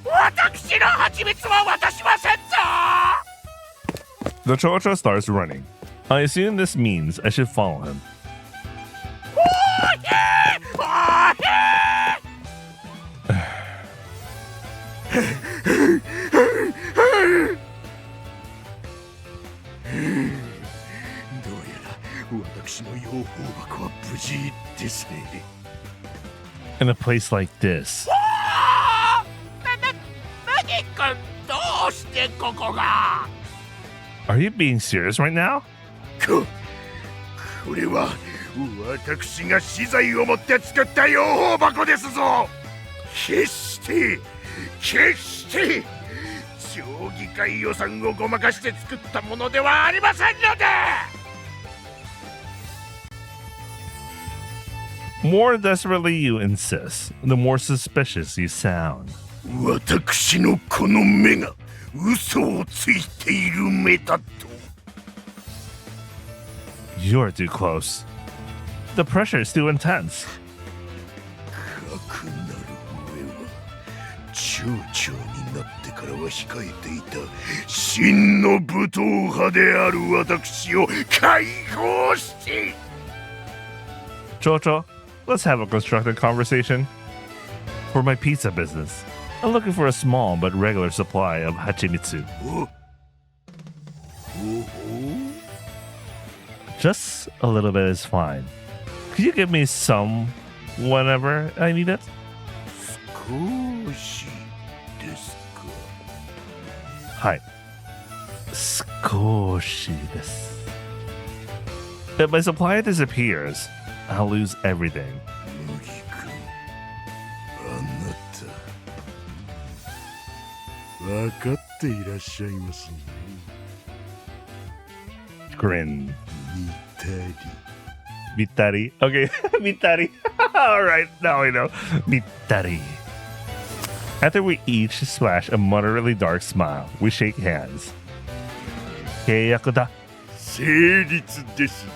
私の蜂蜜は渡しませんぞ。 The Chocho starts running. I assume this means I should follow him. In a place like this. Are you being serious right now? これは私が資材を持って作った養蜂箱ですぞ。決して町議会予算をごまかして作ったものではありませんので。more desperately you insist, the more suspicious you sound. 私のこの目が嘘をついている目だと。You're too close. The pressure is too intense. かくなる上は町長になってからは控えていた真の武闘派である私を解放して。Jojo, let's have a constructive conversation. For my pizza business, I'm looking for a small but regular supply of hachimitsu. Just a little bit is fine. Could you give me some whenever I need it? 少しですか。はい。少しです。If my supply disappears, I'll lose everything. 麦君、あなた分かっていらっしゃいますね。Grin. Mitari. Mitari. Okay, Mitari. Alright, now I know. Mitari. After we each splash a moderately dark smile, we shake hands. 契約だ。成立ですぞ。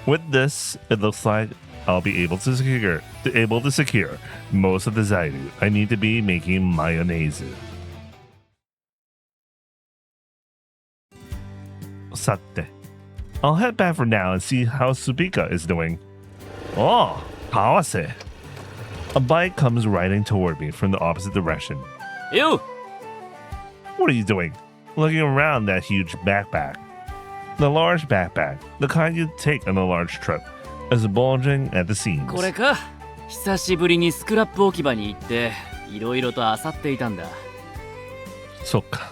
With this, it looks like I'll be able to secure most of the Zaidu I need to be making mayonnaise. さて、I'll head back for now and see how Subika is doing. Oh, Kawase. A bike comes riding toward me from the opposite direction. You! What are you doing? Looking around that huge backpack. The large backpack, the kind you take on a large trip, is bulging at the seams. これか。久しぶりにスクラップ置き場に行って、いろいろと漁っていたんだ。そっか。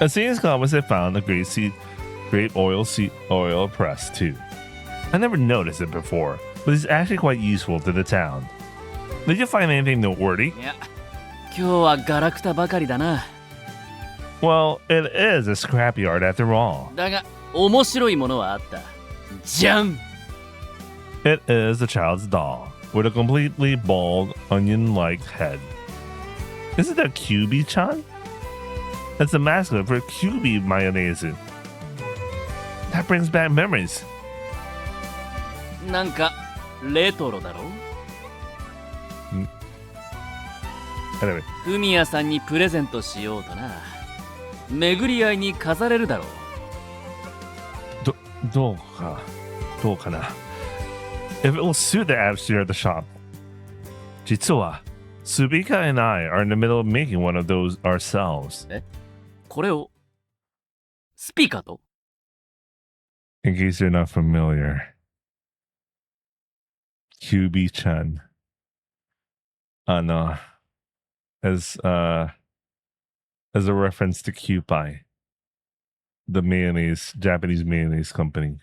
It seems Kawase found a great oil press too. I never noticed it before, but it's actually quite useful to the town. Did you find anything noteworthy? いや、今日はガラクタばかりだな。Well, it is a scrapyard after all. だが、面白いものはあった。じゃん! It is a child's doll with a completely bald, onion-like head. Is it a Kyubi-chan? It's a mascot for Kyubi mayonnaise. That brings back memories. なんかレトロだろ。Anyway. フミヤさんにプレゼントしようとな。巡り合いに飾れるだろう。どうかな。If it will suit the atmosphere of the shop. 実は、Subika and I are in the middle of making one of those ourselves. え？これをスピカと？ In case you're not familiar, Kyubi-chan. As a reference to Kewpie, the Japanese mayonnaise company.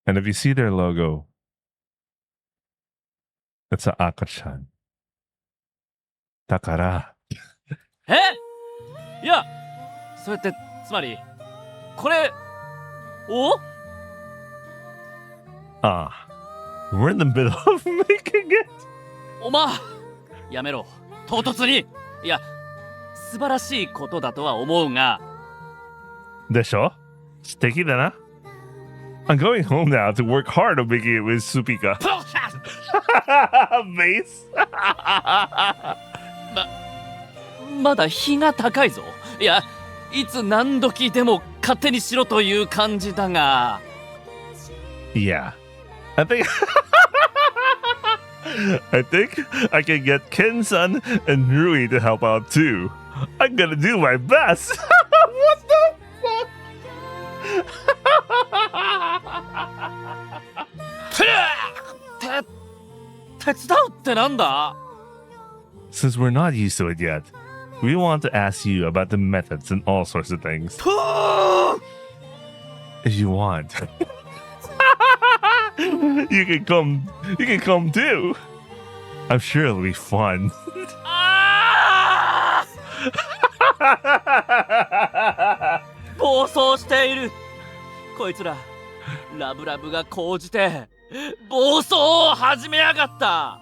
And if you see their logo, it's an Aka-chan. だから。え？いや、そうやってつまりこれ。Oh? We're in the middle of making it. おま、やめろ。唐突に。いや、素晴らしいことだとは思うが。でしょ？素敵だな。I'm going home now to work hard on making it with Supika. Base. まだ日が高いぞ。いや、いつ何時でも勝手にしろという感じだが。Yeah, I think I can get Ken-san and Rui to help out too. I'm gonna do my best. What the fuck? 手伝うってなんだ？ Since we're not used to it yet, we want to ask you about the methods and all sorts of things. If you want, you can come too. I'm sure it'll be fun. 暴走している。こいつらラブラブが高じて暴走を始めやがった。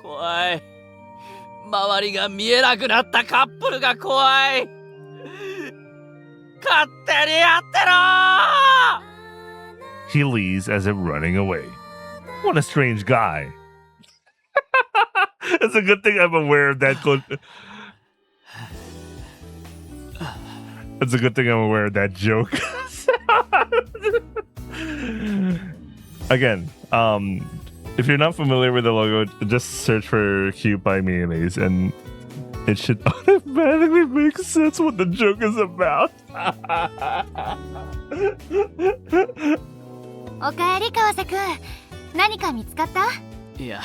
怖い。周りが見えなくなったカップルが怖い。勝手にやってろー。 He leaves as if running away. What a strange guy. It's a good thing I'm aware of that. It's a good thing I'm aware of that joke. Again, if you're not familiar with the logo, just search for Cute by Mayonnaise and it should automatically make sense what the joke is about. おかえり川瀬くん。何か見つかった？いや、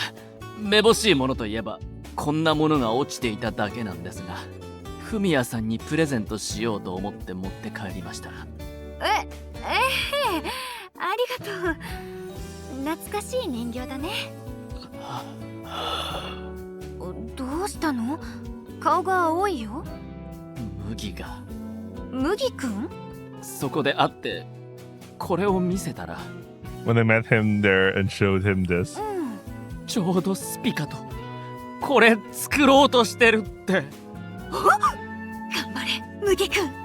めぼしいものといえばこんなものが落ちていただけなんですが、フミヤさんにプレゼントしようと思って持って帰りました。ありがとう。懐かしい人形だね。どうしたの？顔が青いよ。麦が。麦くん？そこで会ってこれを見せたら。When I met him there and showed him this. ちょうどスピカとこれ作ろうとしてるって。頑張れ、麦くん。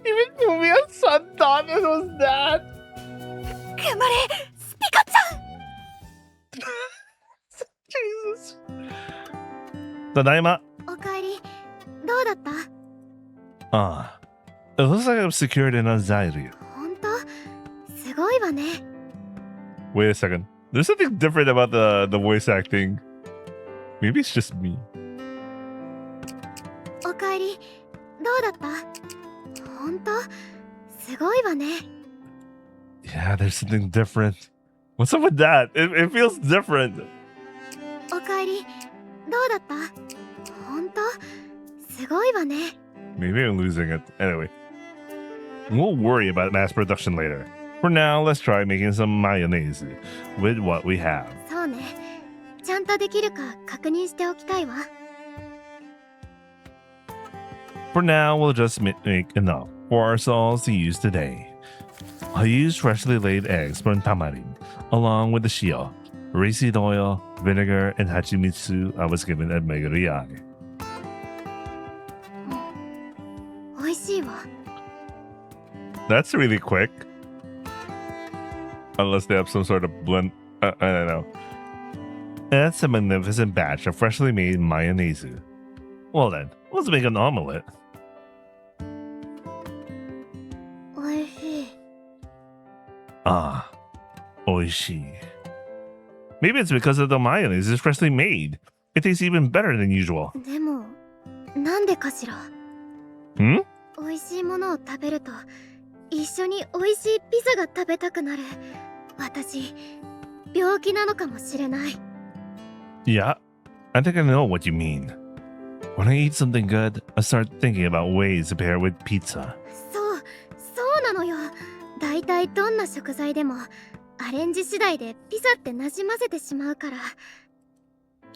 Even Fumiya-san thought it was that. 頑張れ、スピカちゃん。Jesus. ただいま。おかえり。どうだった？ Ah, it looks like I'm secured in a Zairu. 本当？すごいわね。 Wait a second. There's something different about the voice acting. Maybe it's just me. おかえり。どうだった？本当？すごいわね。 Yeah, there's something different. What's up with that? It feels different. おかえり。どうだった？本当？すごいわね。 Maybe I'm losing it. Anyway, we'll worry about mass production later. For now, let's try making some mayonnaise with what we have. そうね。ちゃんとできるか確認しておきたいわ。 For now, we'll just make enough for ourselves to use today. I used freshly laid eggs from tamarind, along with the shio, rapeseed oil, vinegar, and hachimitsu I was given at Meguriyai. 美味しいわ。 That's really quick. Unless they have some sort of blend. I don't know. That's a magnificent batch of freshly made mayonnaise. Well then, let's make an omelette. おいしい。 Ah, oishi. Maybe it's because of the mayonnaise is freshly made. It tastes even better than usual. でも、なんでかしら。 Hmm? 美味しいものを食べると、一緒に美味しいピザが食べたくなる。私、病気なのかもしれない。 Yeah, I think I know what you mean. When I eat something good, I start thinking about ways to pair with pizza. そうなのよ。だいたいどんな食材でも、アレンジ次第でピザってなじませてしまうから。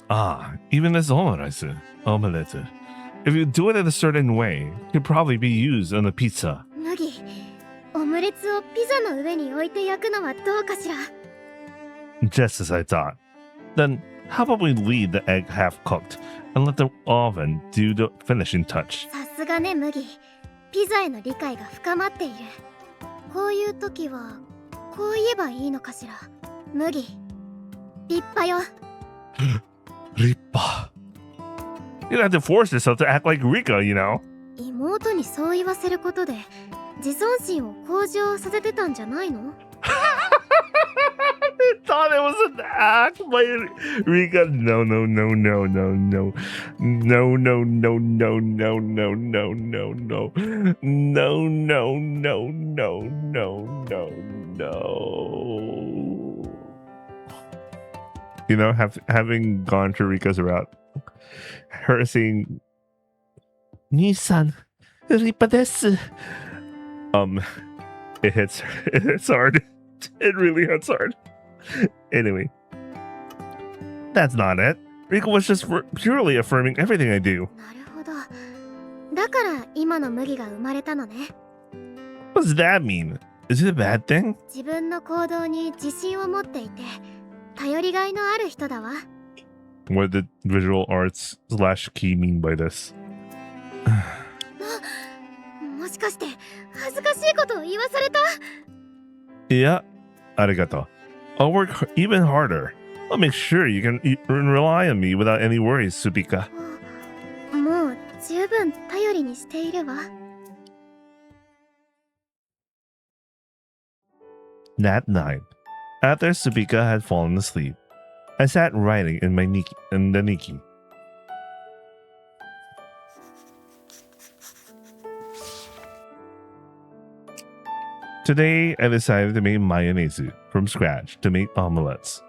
Ah, even this omelette. If you do it in a certain way, it could probably be used on a pizza. 麦、オムレツをピザの上に置いて焼くのはどうかしら。 Just as I thought. Then, how about we leave the egg half cooked and let the oven do the finishing touch? さすがね、麦。ピザへの理解が深まっている。こういう時は、こう言えばいいのかしら。麦、立派よ。Rippa. You don't have to force yourself to act like Rika, you know? 妹にそう言わせることで、自尊心を向上させてたんじゃないの？ I thought it was an act by Rika. No. You know, having gone to Rika's route, her saying, Nissan, Ripa desu. It hits hard. It really hits hard. Anyway, that's not it. Rika was just purely affirming everything I do. なるほど。だから今の麦が生まれたのね。What does that mean? Is it a bad thing? 自分の行動に自信を持っていて頼りがいのある人だわ。 What did visual arts / key mean by this? もしかして恥ずかしいことを言わされた？ Yeah, arigato. I'll work even harder. I'll make sure you can rely on me without any worries, Supika. もう十分頼りにしているわ。 That night, after Supika had fallen asleep, I sat writing in the Nikki. Today, I decided to make mayonnaise from scratch to make omelets.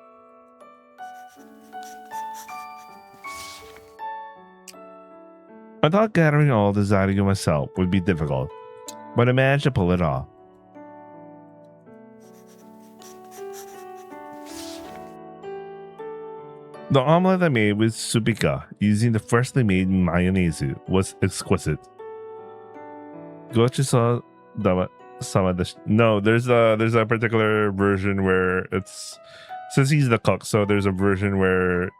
I thought gathering all the zydeco myself would be difficult, but I managed to pull it off. The omelet I made with Supika using the freshly made mayonnaise was exquisite. Gochiso no, there's a particular version where it's, since he's the cook, so there's a version where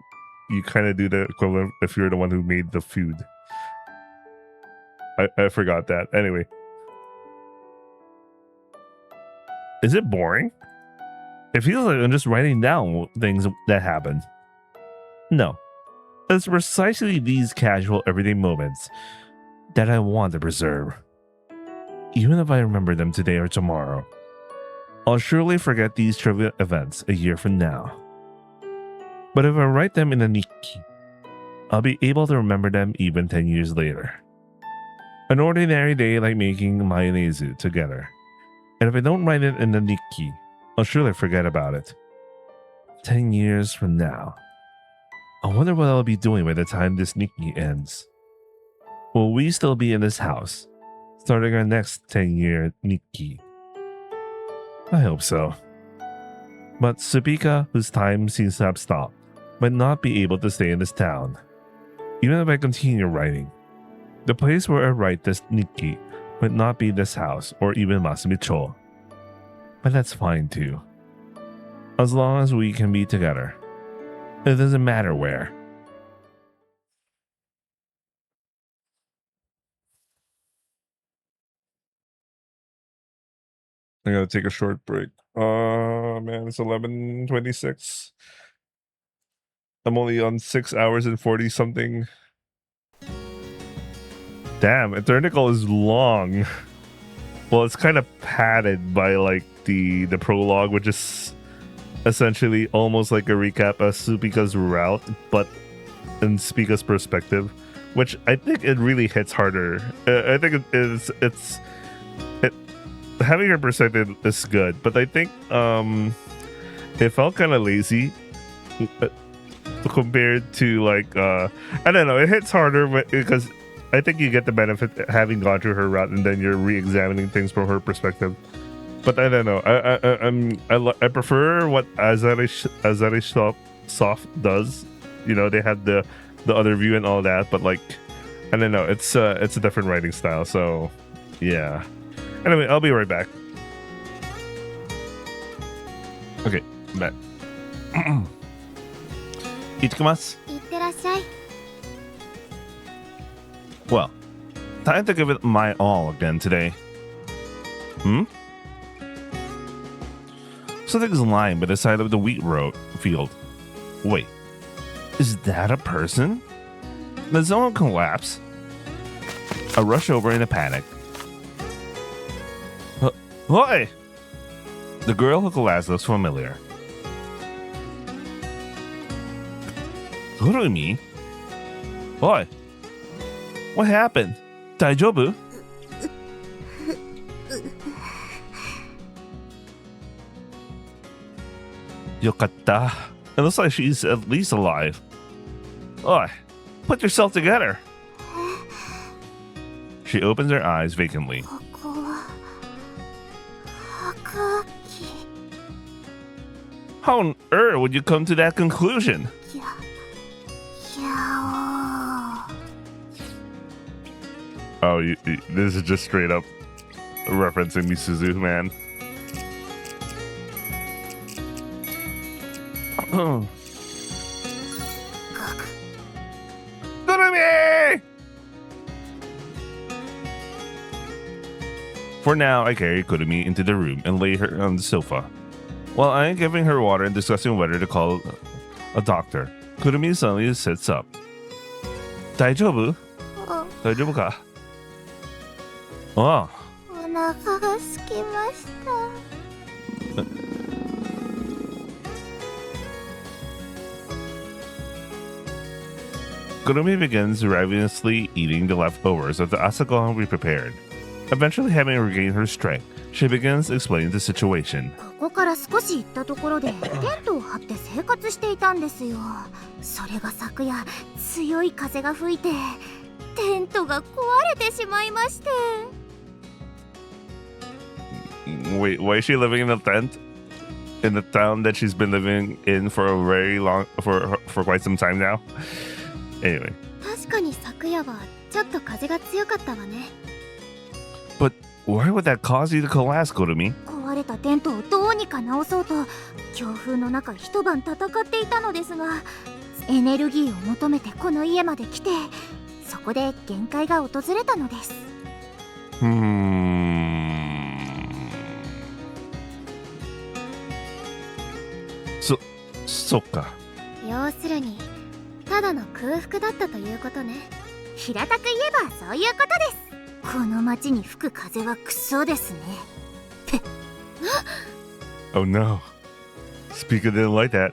you kind of do the equivalent if you're the one who made the food. I forgot that. Anyway. Is it boring? It feels like I'm just writing down things that happen. No. It's precisely these casual everyday moments that I want to preserve. Even if I remember them today or tomorrow, I'll surely forget these trivial events a year from now. But if I write them in a Nikki, I'll be able to remember them even 10 years later. An ordinary day like making mayonnaise together. And if I don't write it in the Nikki, I'll surely forget about it. 10 years from now. I wonder what I'll be doing by the time this Nikki ends. Will we still be in this house, starting our next 10-year Nikki? I hope so. But Supika, whose time seems to have stopped, might not be able to stay in this town. Even if I continue writing, the place where I write this Nikki might not be this house or even Masumicho. But that's fine too. As long as we can be together. It doesn't matter where. I gotta take a short break. Man, it's 11:26. I'm only on 6 hours and 40 something. Damn, Eternicle is long. Well, it's kind of padded by like the prologue, which is essentially almost like a recap of Supika's route, but in Supika's perspective, which I think it really hits harder. I think it's having her perspective is good, but I think it felt kind of lazy compared to like I don't know. It hits harder because I think you get the benefit having gone through her route, and then you're re-examining things from her perspective. But I don't know. I prefer what Azari Soft does. You know, they had the other view and all that, but like I don't know. It's a different writing style. So yeah. Anyway, I'll be right back. Okay, I'm back. Itsukimasu. Well, time to give it my all again today. Something's lying by the side of the wheat field. Wait, is that a person? Does someone collapse? I rush over in a panic. Oi! The girl who collapsed looks familiar. What do you mean? Oi! What happened? Daijobu? Yokatta. It looks like she's at least alive. Oi! Put yourself together! She opens her eyes vacantly. How on earth would you come to that conclusion? Oh, this is just straight up referencing Misuzu, man. Kurumi! For now, I carry Kurumi into the room and lay her on the sofa. While I am giving her water and discussing whether to call a doctor, Kurumi suddenly sits up. 大丈夫? 大丈夫か? ああ。お腹が空きました。Kurumi begins ravenously eating the leftovers of the asagohan we prepared. Eventually, having regained her strength, she begins explaining the situation. ここから少し行ったところでテントを張って生活していたんですよ。それが昨夜強い風が吹いてテントが壊れてしまいまして。 Wait, why is she living in a tent? In the town that she's been living in for a very long, for quite some time now? Anyway. 確かに昨夜はちょっと風が強かったわね。 But why would that cause you to collapse, Kurumi? 壊れたテントをどうにか直そうと強風の中一晩戦っていたのですが、エネルギーを求めてこの家まで来て、そこで限界が訪れたのです。そっか。要するにただの空腹だったということね。平たく言えばそういうことです。この街に吹く風はクソですね。Oh no. Speaker didn't like that.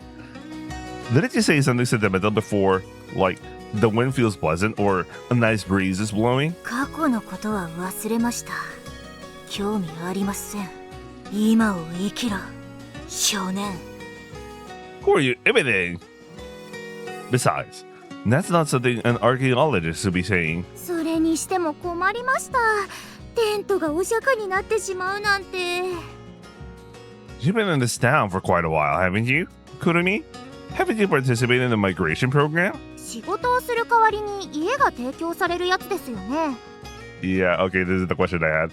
Didn't you say something sentimental before? Like, the wind feels pleasant or a nice breeze is blowing? 過去のことは忘れました。興味ありません。今を生きろ、少年。Who are you imitating? Besides, that's not something an archaeologist would be saying. それにしても困りました。テントがお釈迦になってしまうなんて。 You've been in this town for quite a while, haven't you, Kurumi? Haven't you participated in the migration program? 仕事をする代わりに家が提供されるやつですよね。 Yeah, okay, this is the question I had.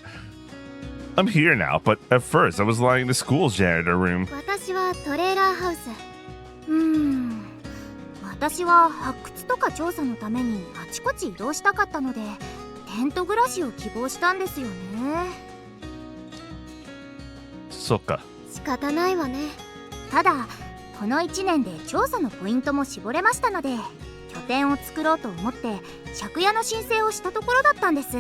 I'm here now, but at first I was lying in the school's janitor room. 私はトレーラーハウス。私は発掘とか調査のためにあちこち移動したかったので、テント暮らしを希望したんですよね。そっか。仕方ないわね。ただこの1年で調査のポイントも絞れましたので、拠点を作ろうと思って借家の申請をしたところだったんです。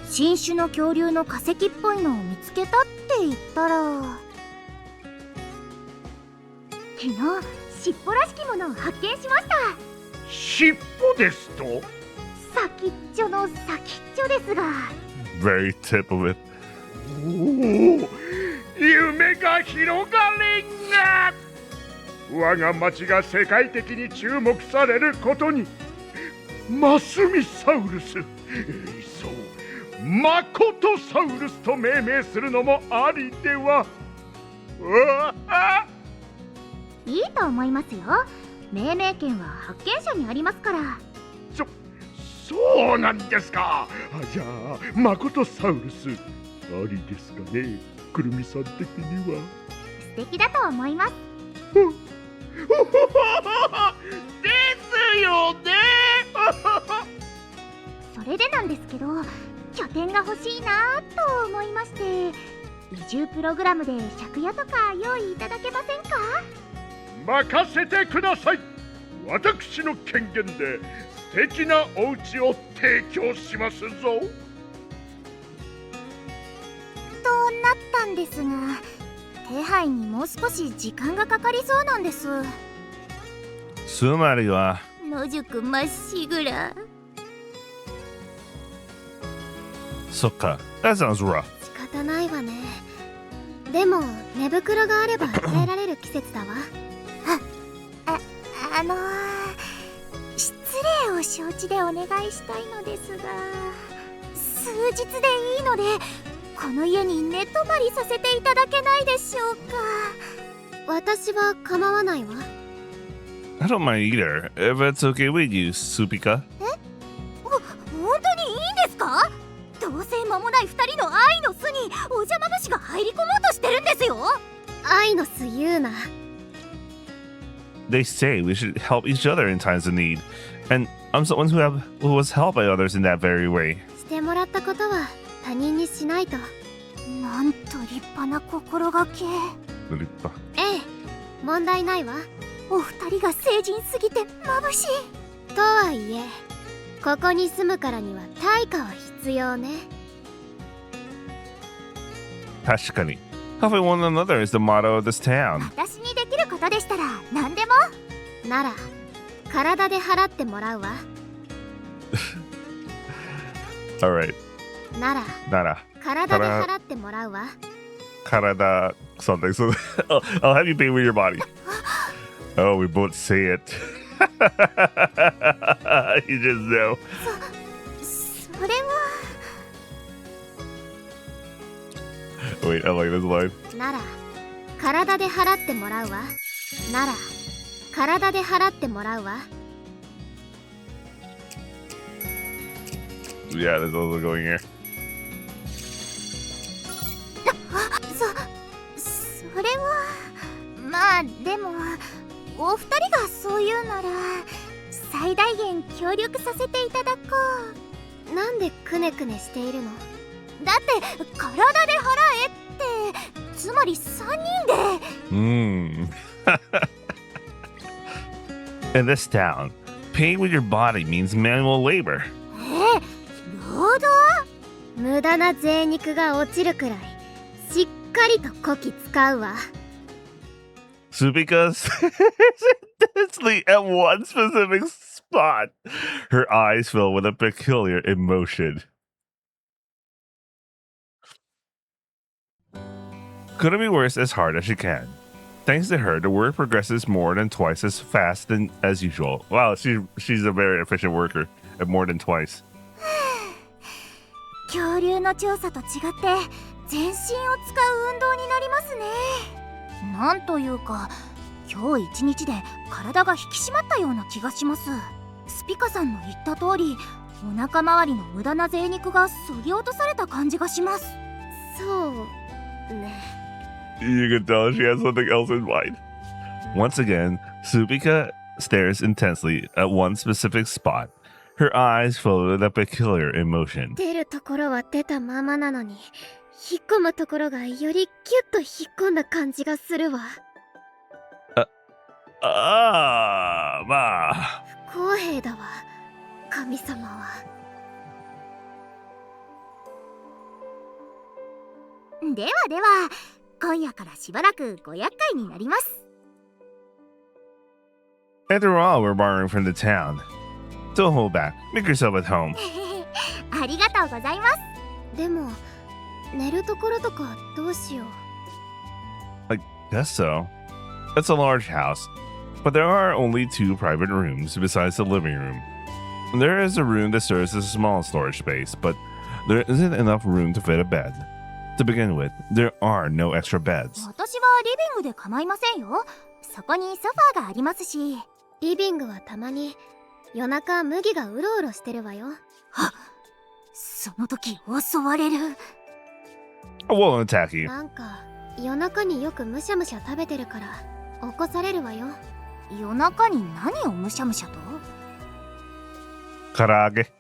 新種の恐竜の化石っぽいのを見つけたって言ったら、昨日尻尾らしきものを発見しました。尻尾ですと？先っちょの先っちょですが。 Very tip of it. おお、夢が広がれんが。我が町が世界的に注目されることに、マスミサウルス、そう、マコトサウルスと命名するのもありでは。いいと思いますよ。命名権は発見者にありますから。そうなんですか。じゃあマコトサウルスありですかね、くるみさん的には。素敵だと思います。ですよね。それでなんですけど、拠点が欲しいなと思いまして、移住プログラムで借家とか用意いただけませんか？任せてください。私の権限で素敵なお家を提供しますぞ。となったんですが、手配にもう少し時間がかかりそうなんです。つまりは野宿まっしぐら。そっか。That sounds rough. 仕方ないわね。でも寝袋があれば耐えられる季節だわ。失礼を承知でお願いしたいのですが、数日でいいのでこの家に寝泊まりさせていただけないでしょうか。私は構わないわ。 I don't mind either, if it's okay with you, Supika. 本当にいいんですか？どうせ間もない2人の愛の巣にお邪魔虫が入り込もうとしてるんですよ。愛の巣言うな。they say we should help each other in times of need. And I'm someone who was helped by others in that very way. してもらったことは他人にしないと。なんと立派な心がけ。ええ、問題ないわ。お二人が成人すぎて眩しい。とはいえ、ここに住むからには対価は必要ね。確かに。Helping one another is the motto of this town. 私にできることでしたら何でも。なら、体で払ってもらうわ。Alright. なら、体で払ってもらうわ。Karada something. So I'll have you pay with your body. Oh, we both say it. You just know. それは。Wait, I like this line. なら、体で払ってもらうわ。なら、体で払ってもらうわ。Yeah, there's also going here. それはまあでもお二人がそう言うなら最大限協力させていただこう。なんでくねくねしているの？だって体で払えってつまり3人で。In this town, pay with your body means manual labor. 労働？無駄な贅肉が落ちるくらいしっかりとこき使うわ。Subika stares intensely at one specific spot. Her eyes fill with a peculiar emotion. Kurumi works as hard as she can. Thanks to her, the work progresses more than twice as fast as usual. Wow, she's a very efficient worker at more than twice. 恐竜の調査と違って全身を使う運動になりますね。なんというか今日一日で体が引き締まったような気がします。スピカさんの言った通りお腹周りの無駄な贅肉が削ぎ落とされた感じがします。そうね。You can tell she has something else in mind. Once again, Subika stares intensely at one specific spot. Her eyes fill with a peculiar emotion. 出るところは出たままなのに引っ込むところがよりギュッと引っ込んだ感じがするわ。まあ。不公平だわ、神様は。ではでは、今夜からしばらくご厄介になります。After all, we're borrowing from the town. Don't hold back. Make yourself at home. ありがとうございます。でも、寝るところとかどうしよう。I guess so. It's a large house, but there are only 2 private rooms besides the living room. There is a room that serves as a small storage space, but there isn't enough room to fit a bed. To begin with, there are no extra beds. 私はリビングで構いませんよ。そこにソファーがありますし、リビングはたまに夜中麦がうろうろしてるわよ。はっ、その時襲われる。I won't attack you. なんか夜中によくむしゃむしゃ食べてるから起こされるわよ。夜中に何をむしゃむしゃと？唐揚げ。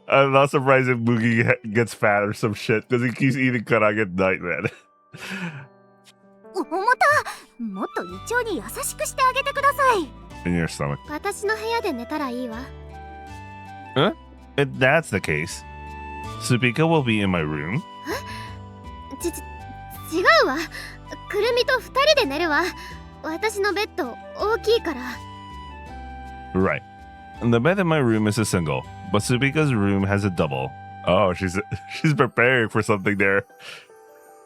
I'm not surprised if Mugi gets fat or some shit because he keeps eating karage at night, man. 重た！もっと胃腸に優しくしてあげてください。In your stomach. 私の部屋で寝たらいいわ。Huh? If that's the case, Subika will be in my room. 違うわ。くるみと2人で寝るわ。私のベッド大きいから。Right. The bed in my room is a single, but Subika's room has a double. Oh, she's preparing for something there.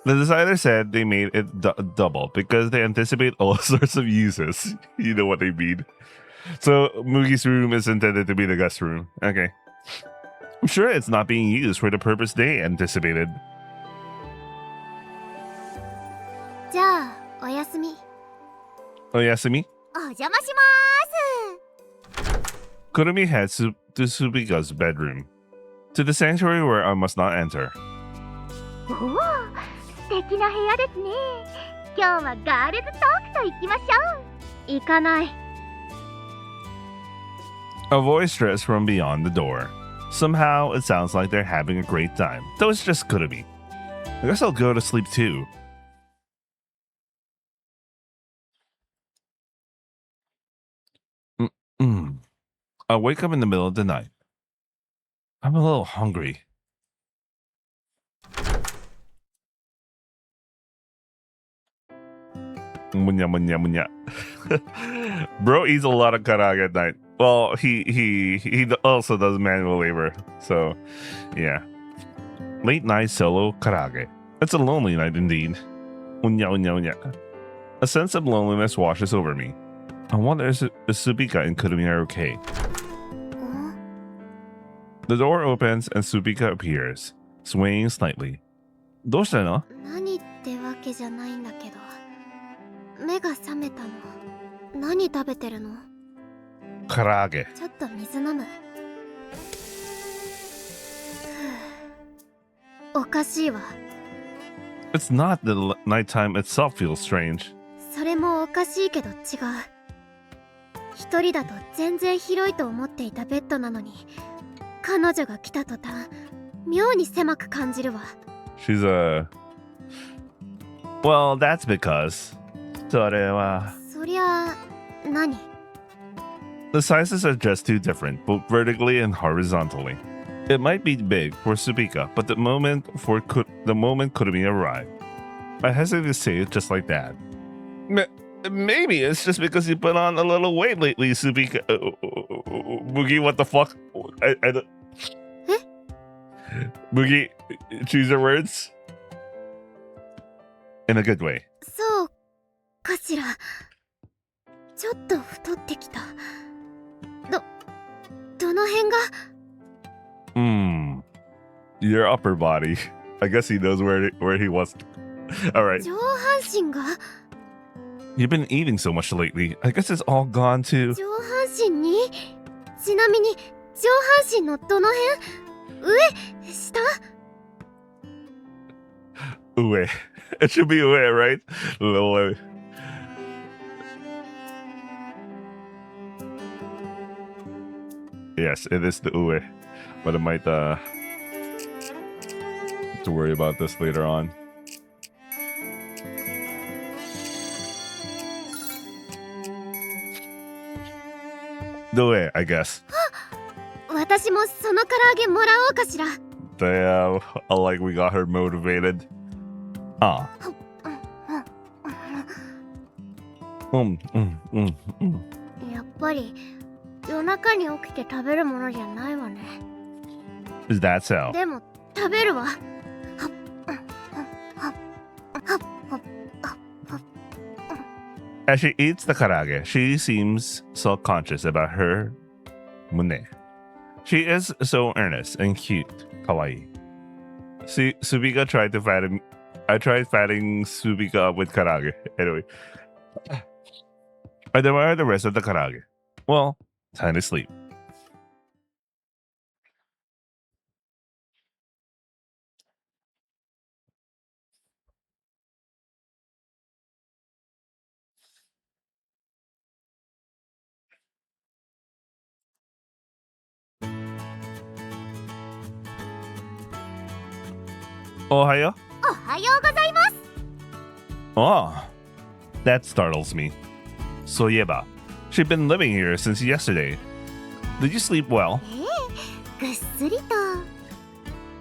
The designer said they made it double because they anticipate all sorts of uses. You know what they mean. So Mugi's room is intended to be the guest room. Okay. I'm sure it's not being used for the purpose they anticipated. じゃあ、おやすみ。Oyasumi? お邪魔します。 Kurumi heads to Subika's bedroom, to the sanctuary where I must not enter. おお、素敵な部屋ですね。今日はガールズトークと行きましょう。行かない。 A voice stressed from beyond the door. Somehow, it sounds like they're having a great time, though it's just good to me. I guess I'll go to sleep too. I'll wake up in the middle of the night. I'm a little hungry. Munya, munya, munya. Bro eats a lot of karage at night. Well, he also does manual labor. So, yeah. Late night solo karage. It's a lonely night indeed. Unya, unya, unya. A sense of loneliness washes over me. I wonder if Subika and Kurumi are okay. The door opens and Subika appears, swaying slightly. どうしたの？何ってわけじゃないんだけど。目が覚めたの。何食べてるの？唐揚げ。ちょっと水飲む。おかしいわ。It's not the nighttime itself feels strange. それもおかしいけど違う。一人だと全然広いと思っていたベッドなのに、彼女が来た途端、妙に狭く感じるわ。She's Well, that's because. それは。そりゃ、何？ The sizes are just too different, both vertically and horizontally. It might be big for Subika, but the moment Kurumi arrived. I hesitate to say it just like that. Maybe it's just because you put on a little weight lately, Subika. Boogie, what the fuck? I don't... Boogie, choose your words. In a good way. そうかしら。ちょっと太ってきた。どの辺が？ Your upper body. I guess he knows where he wants to. Alright. 上半身が？ You've been eating so much lately. I guess it's all gone to... 上半身に？ちなみに上半身のどの辺？上？下？ Ue. It should be ue, right? Little Yes, it is the ue. But I might have to worry about this later on. The ue, I guess. 私もその唐揚げもらおうかしら。 Damn, I like we got her motivated. Ah. やっぱり夜中に起きて食べるものじゃないわね。 Is that so? でも食べるわ。 As she eats the karage, she seems self-conscious about her mune. She is so earnest and cute. Kawaii. See, Subika tried to fatten... I tried fatting Subika up with karage. Anyway. I devoured the rest of the karage. Well, time to sleep. Ohayo? おはようございます。 Oh, that startles me. Soyeba, she'd been living here since yesterday. Did you sleep well? ぐっすりと。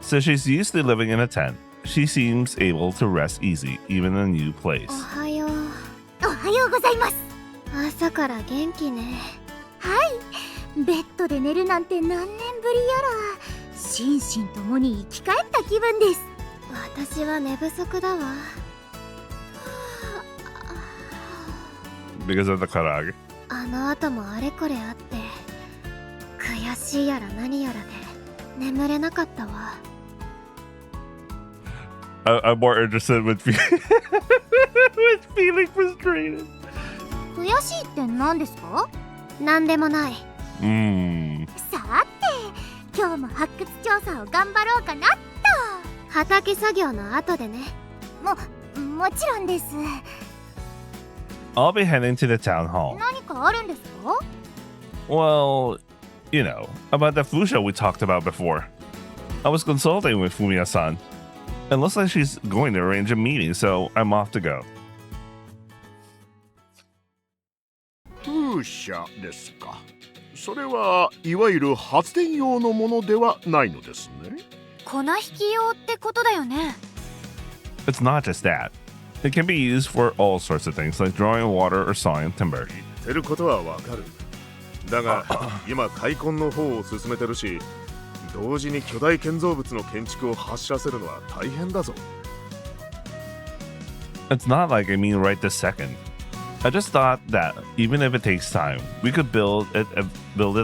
So she's used to living in a tent. She seems able to rest easy, even in a new place. おはよう。おはようございます。朝から元気ね。はい。ベッドで寝るなんて何年ぶりやら。心身ともに生き返った気分です。 私は寝不足だわ。 Because of the karage. あの後もあれこれあって悔しいやら何やらで眠れなかったわ。 I'm more interested with feeling frustrated. 悔しいって何ですか？なんでもない。さて、今日も発掘調査を頑張ろうかなっと。 畑作業の後でね。もちろんです。I'll be heading to the town hall. 何かあるんですか？ Well, you know, about the Fusha we talked about before. I was consulting with Fumiya-san. It looks like she's going to arrange a meeting, so I'm off to go. 風車ですか。それはいわゆる発電用のものではないのですね。粉引き用ってことだよね。 It's not just that. It can be used for all sorts of things, like drawing water or sawing timber. 言ってることはわかる。だが今開墾の方を進めてるし、同時に巨大建造物の建築を走らせるのは大変だぞ。 It's not like I mean right this second. I just thought that even if it takes time, we could build it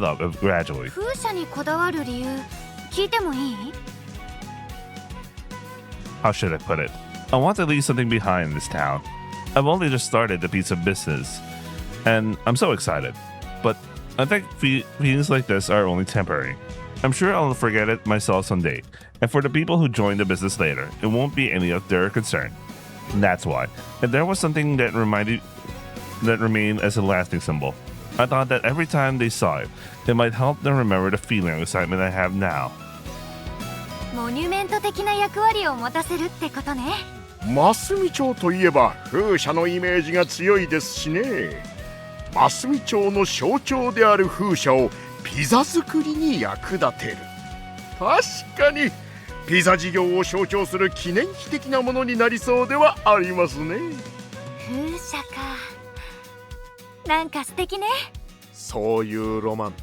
up gradually. 風車にこだわる理由聞いてもいい？ How should I put it? I want to leave something behind in this town. I've only just started a piece of business, and I'm so excited. But I think feelings like this are only temporary. I'm sure I'll forget it myself someday, and for the people who join the business later, it won't be any of their concern. And that's why, if there was something that remained as a lasting symbol, I thought that every time they saw it, it might help them remember the feeling of excitement I have now. モニュメント的な役割を持たせるってことね。真澄町といえば風車のイメージが強いですしね。真澄町の象徴である風車をピザ作りに役立てる。確かにピザ事業を象徴する記念碑的なものになりそうではありますね。風車か。なんか素敵ね。そういうロマン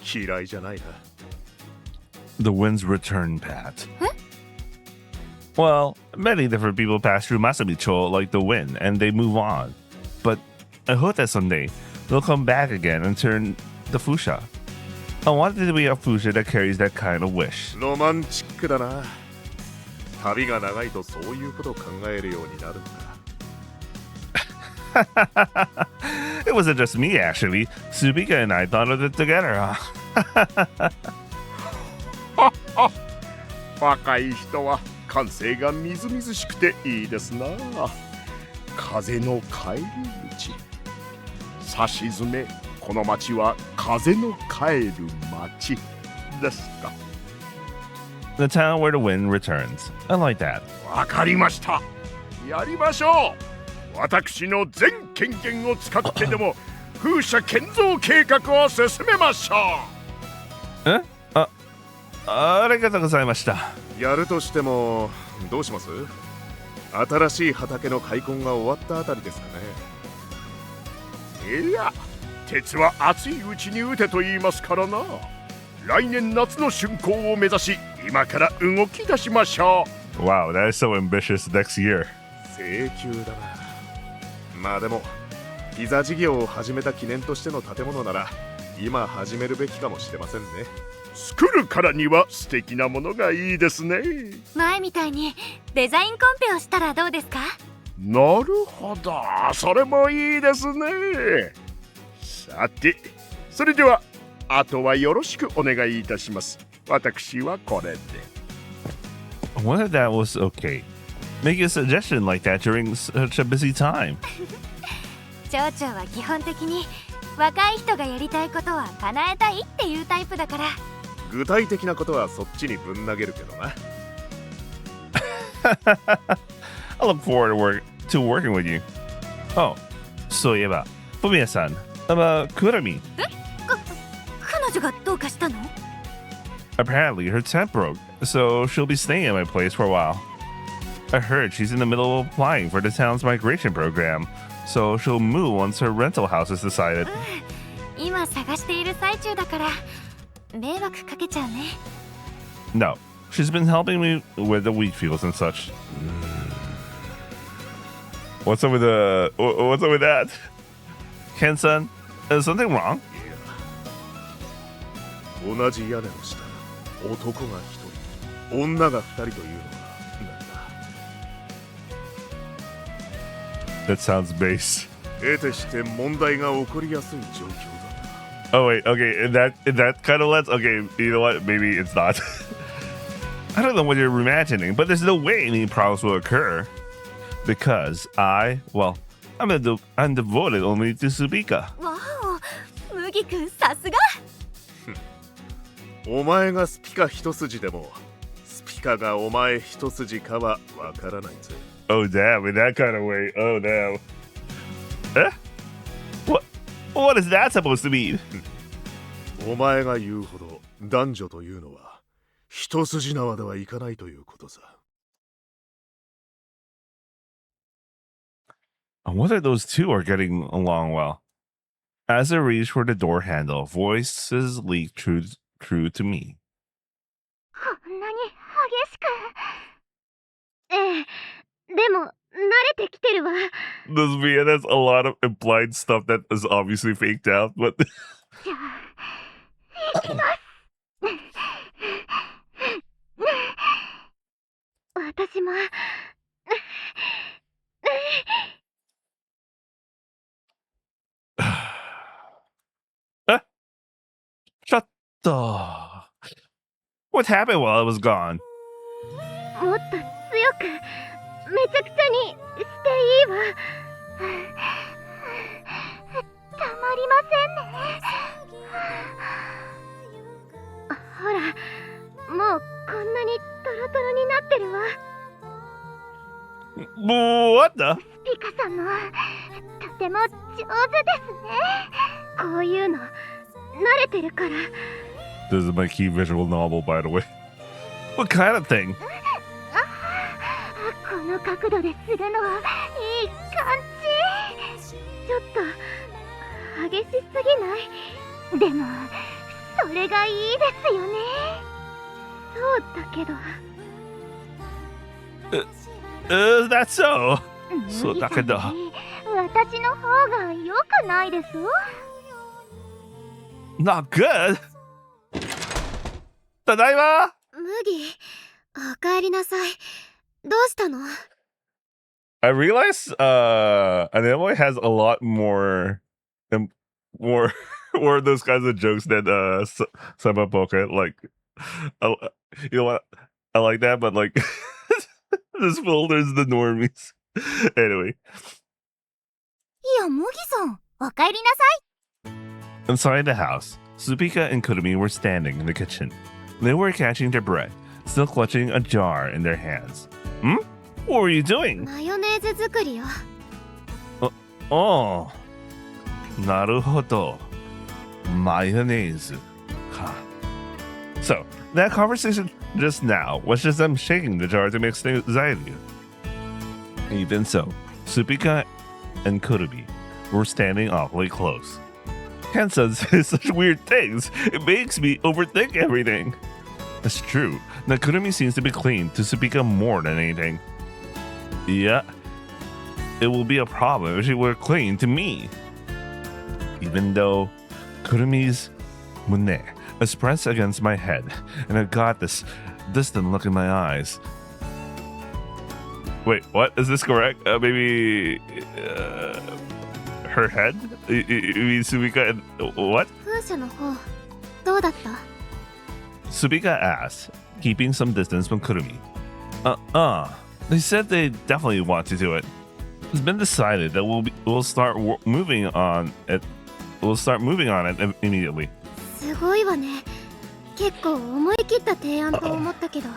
嫌いじゃないな。 The wind's return, Pat. Well, many different people pass through Masamicho like the wind, and they move on. But I hope that someday they'll come back again and turn the Fusha. I want it to be a Fusha that carries that kind of wish. ロマンチックだな。旅が長いとそういうことを考えるようになるんだ。It wasn't just me, actually. Subika and I thought of it together, huh? 若い人は感性がみずみずしくていいですな。風の帰り道。さしずめ、この町は風の帰る町ですか。The town where the wind returns. I like that. わかりました。やりましょう。私の全権限を使ってでも風車建造計画を進めましょう。え？ありがとうございました。やるとしてもどうします？新しい畑の開墾が終わったあたりですかね。いや、鉄は熱いうちに打てと言いますからな。来年夏の竣工を目指し、今から動き出しましょう。Wow, that is so ambitious next year. 請求だな。まあでも、ピザ事業を始めた記念としての建物なら、今始めるべきかもしれませんね。作るからには素敵なものがいいですね。前みたいにデザインコンペをしたらどうですか？なるほど、それもいいですね。さて、それではあとはよろしくお願いいたします。私はこれで。 I wonder if that was okay. Making a suggestion like that during such a busy time. 町長は基本的に若い人がやりたいことは叶えたいっていうタイプだから。具体的なことはそっちにぶん投げるけどな。I look forward to working with you. Oh, そういえば、Fumiya-san, about Kurami. 彼女がどうかしたの？ Apparently, her tent broke, so she'll be staying at my place for a while. I heard she's in the middle of applying for the town's migration program, so she'll move once her rental house is decided. 今探している最中だから迷惑かけちゃうね。No, she's been helping me with the wheat fields and such. What's up with that? Ken-san, is something wrong? 同じ屋根の下、男が一人、女が二人というのはなんだ。 That sounds base. 得てして問題が起こりやすい状況だ。 Oh wait, okay, in that kind of lens, okay, you know what? Maybe it's not. I don't know what you're imagining, but there's no way any problems will occur because I'm I'm devoted only to Subika. わお、麦君さすが。お前がスピカ一筋でもスピカがお前一筋かはわからないぜ。 Oh damn, in that kind of way. Oh no. Eh? What is that supposed to mean? お前が言うほど男女というのは一筋縄ではいかないということさ。I wonder those two are getting along well. As I reach for the door handle, voices leak true to me. こんなに激しく。ええ、でも慣れてきてるわ。This man has a lot of implied stuff that is obviously faked out, but じゃあ、行きます。私も。Shut the. What happened while I was gone? もっと強く、めちゃくちゃにしていいわ。たまりませんね。ほら、もうこんなにトロトロになってるわ。What the? ピカさんのとても上手ですね。こういうの慣れてるから。This is my key visual novel, by the way. What kind of thing? この角度でするのはいい感じ。ちょっと激しすぎない？でもそれがいいですよね。そうだけど。Is that so? そうだけど。私の方が良くないです？ Not good. ただいま。麦、おかえりなさい。どうしたの？ I realize Anime has a lot more more of those kinds of jokes than Samba Pocket. Like, you know what? I like that, but like this folder's the normies. Anyway. いや、麦さん、おかえりなさい。 Inside the house, Supika and Kurumi were standing in the kitchen. They were catching their breath, still clutching a jar in their hands. Hmm? What were you doing? マヨネーズ作りよ。Oh. なるほど。Mayonnaise. Huh. So, that conversation just now was just them shaking the jar to mix things anxiety. Even so, Supika and Kurumi were standing awfully close. Hansen says such weird things. It makes me overthink everything. It's true that Kurumi seems to be clean to Supika more than anything. Yeah, it will be a problem if she were clean to me. Even though Kurumi's mune is pressed against my head, and I got this distant look in my eyes. Wait, what? Is this correct? Maybe her head? You mean Subika and what? 風車の方、どうだった？ Subika asked, keeping some distance from Kurumi. They said they definitely want to do it. It's been decided that we'll start moving on it. We'll start moving on it immediately. すごいわね。結構思い切った提案と思ったけど。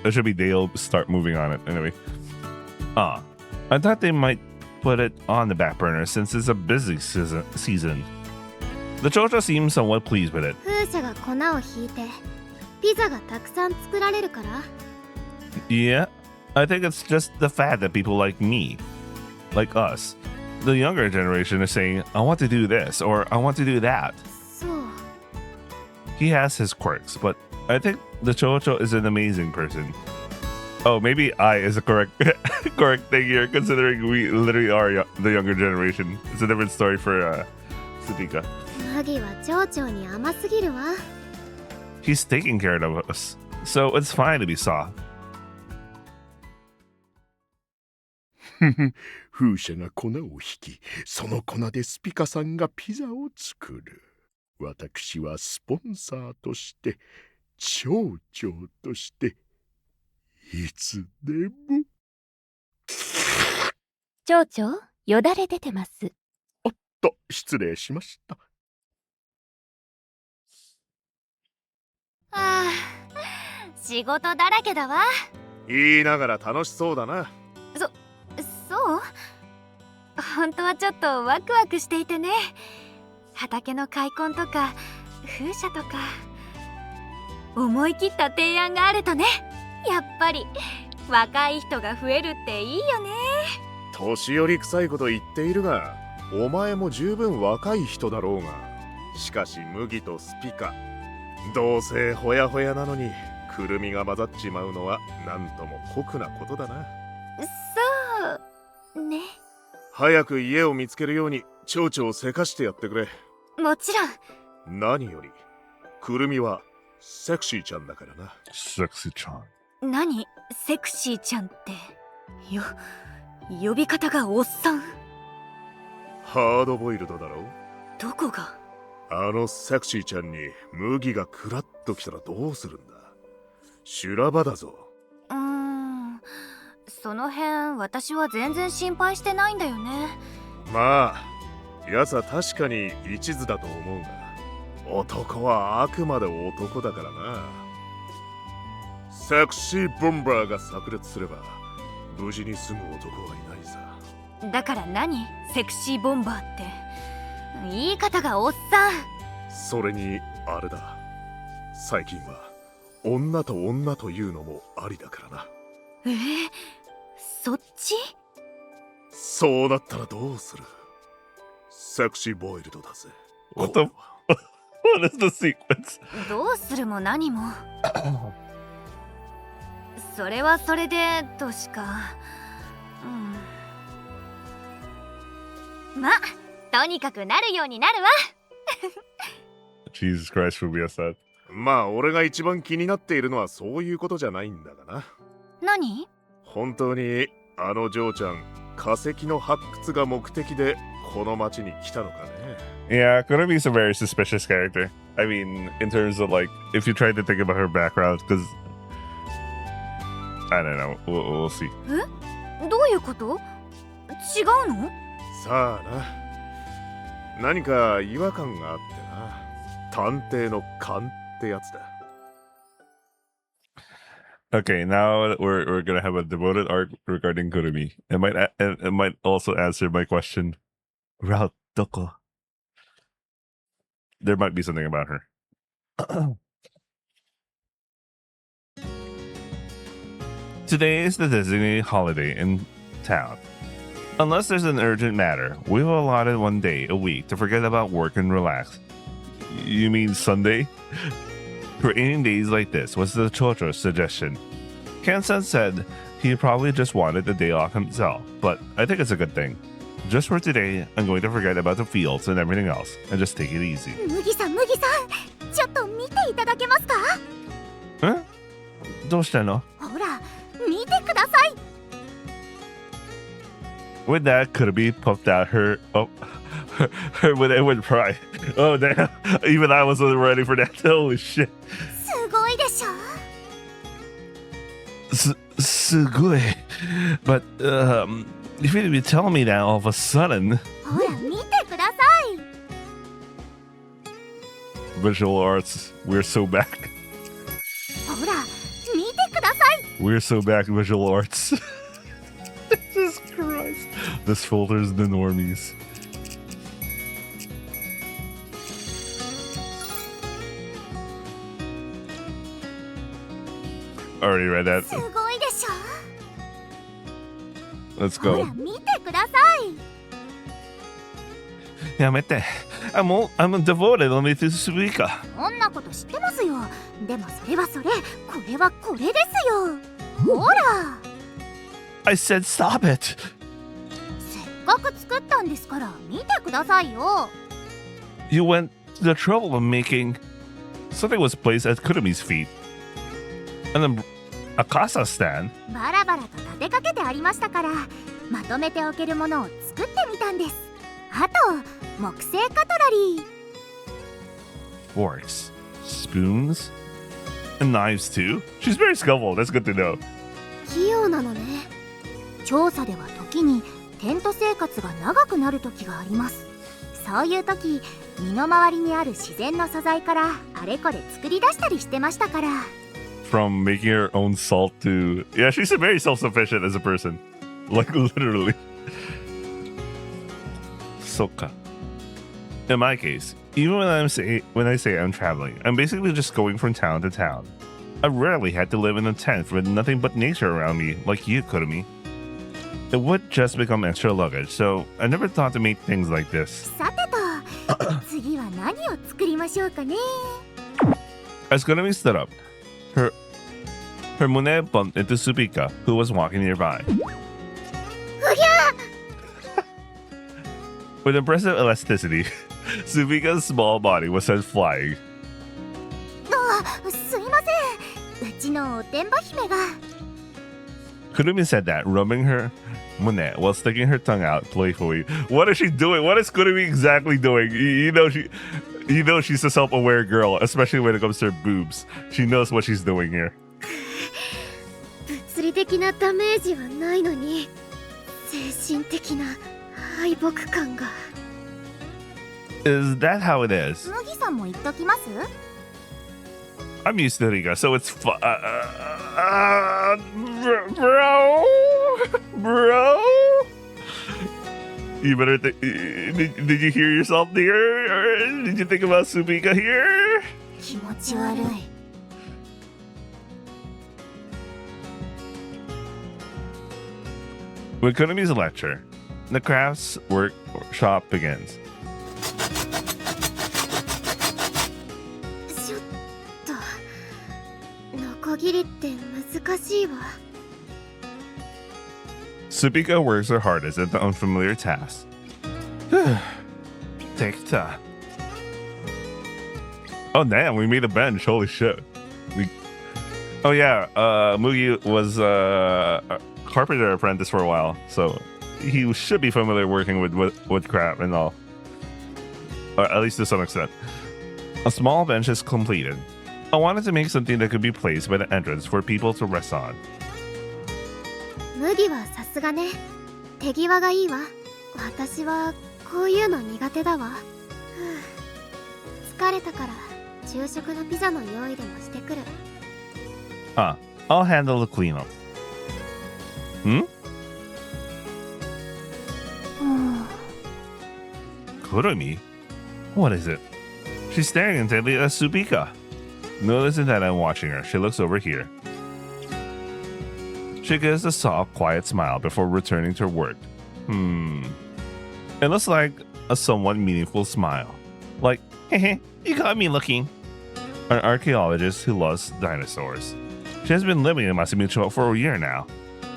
It should be they'll start moving on it anyway. I thought they might put it on the back burner since it's a busy season. The Chocho seems somewhat pleased with it. 風車が粉をひいて、ピザがたくさん作られるから。 Yeah, I think it's just the fact that people like me, like us, the younger generation is saying, I want to do this or I want to do that. そう。 He has his quirks, but I think the Chocho is an amazing person. Oh, maybe I is the correct thing here, considering we literally are the younger generation. It's a different story for Supika. マギは蝶々に甘すぎるわ。 He's taking care of us, so it's fine to be soft. 風車が粉をひき、その粉でスピカさんがピザを作る。私はスポンサーとして、蝶々として、いつでも。町長、よだれ出てます。おっと、失礼しました。ああ、仕事だらけだわ。言いながら楽しそうだな。そう本当はちょっとワクワクしていてね。畑の開墾とか風車とか思い切った提案があるとね、やっぱり若い人が増えるっていいよね。年寄り臭いこと言っているが、お前も十分若い人だろうが。しかし麦とスピカ、どうせほやほやなのにくるみが混ざっちまうのはなんとも酷なことだな。そうね。早く家を見つけるように町長をせかしてやってくれ。もちろん。何よりくるみはセクシーちゃんだからな。セクシーちゃん。何セクシーちゃんって。呼び方がおっさん。ハードボイルドだろう。どこが。あのセクシーちゃんに麦がクラッときたらどうするんだ。修羅場だぞ。その辺私は全然心配してないんだよね。まあ奴は確かに一途だと思うが、男はあくまで男だからな。セクシーボンバーが炸裂すれば無事に済む男はいないさ。だから何セクシーボンバーって。言い方がおっさん。それにあれだ、最近は女と女というのもありだからな。そっち。そうなったらどうする。セクシーボイルドだぜ。What is the sequence? どうするも何もそれはそれでとしか。まあとにかくなるようになるわ。Jesus Christ, Rubia said. まあ俺が一番気になっているのはそういうことじゃないんだがな。何？本当にあのジョーちゃん化石の発掘が目的でこの町に来たのかね。Yeah, Kurami's a very suspicious character. I mean, in terms of like, if you try to think about her background, because I don't know, we'll see. どういうこと？違うの？さあな、何か違和感があってな。探偵の勘ってやつだ。Okay, now we're gonna have a devoted arc regarding Kurumi. It might also answer my question. Route Doko. There might be something about her. Today is the designated holiday in town. Unless there's an urgent matter, we've allotted one day a week to forget about work and relax. You mean Sunday? Creating days like this was the Chocho's suggestion. Ken-san said he probably just wanted the day off himself, but I think it's a good thing. Just for today, I'm going to forget about the fields and everything else and just take it easy. 麦さん、ちょっと見ていただけますか？どうしたの？ほら、見てください。With that, Kirby puffed out her with Edward pride. Oh damn! Even I wasn't ready for that. Holy shit! すごいでしょ。すごい. But if you tell me that all of a sudden. ほら、見てください。Visual arts, we're so back. ほら、見てください。We're so back, visual arts. Jesus Christ. This folder's the normies. Already read that. すごいでしょ。 Let's ほ go. ら、見てください。やめて. I'm devoted only to Suika. そんなこと知ってますよ。でもそれはそれ、これはこれですよ。ほら。I said stop it. せっかく作ったんですから見てくださいよ。 You went to the trouble of making. Something was placed at Kurumi's feet. And then a casa stand. バラバラと立てかけてありましたから、まとめておけるものを作ってみたんです。あと、木製カトラリー。Forks, spoons, and knives too. She's very skillful. That's good to know. 器用なのね。調査では時にテント生活が長くなる時があります。そういう時、身の回りにある自然の素材からあれこれ作り出したりしてましたから。 From making her own salt to... Yeah, she's very self-sufficient as a person. Like, literally. Soka. In my case, even when I say I'm traveling, I'm basically just going from town to town. I rarely had to live in a tent with nothing but nature around me, like you, Kurumi. It would just become extra luggage, so I never thought to make things like this. さてと、次は何を作りましょうかね。 As Kurumi stood up, her mune bumped into Supika, who was walking nearby. With impressive elasticity, Supika's small body was sent flying. すいません。うちのおてんば姫が。 Kurumi said that, rubbing her mune while sticking her tongue out playfully. What is she doing? What is Kurumi exactly doing? You know she's a self-aware girl, especially when it comes to her boobs. She knows what she's doing here. 物理的なダメージはないのに、精神的な敗北感が。 Is that how it is? 麦さんも言っときます？ I'm used to Riga, so it's fun. Bro? You better did you hear yourself there? Or did you think about Supika here? 気持ち悪い。 With Kurumi's lecture, the crafts workshop begins. ちょっと、ノコギリって難しいわ。 Supika works her hardest at the unfamiliar task. Take that. Oh damn, we made a bench. Holy shit. Oh yeah, Mugi was a carpenter apprentice for a while, so he should be familiar working with woodcraft and all. Or at least to some extent. A small bench is completed. I wanted to make something that could be placed by the entrance for people to rest on. 麦はさすがね。手際がいいわ。私はこういうの苦手だわ。疲れたから昼食のピザの用意でもしてくる。I'll handle the cleanup. Kurumi? What is it? She's staring intently at Supika. Noticing that I'm watching her, she looks over here. She gives a soft, quiet smile before returning to her work. It looks like a somewhat meaningful smile. Like, hehe, you got me looking. An archaeologist who loves dinosaurs. She has been living in Masamicho for a year now.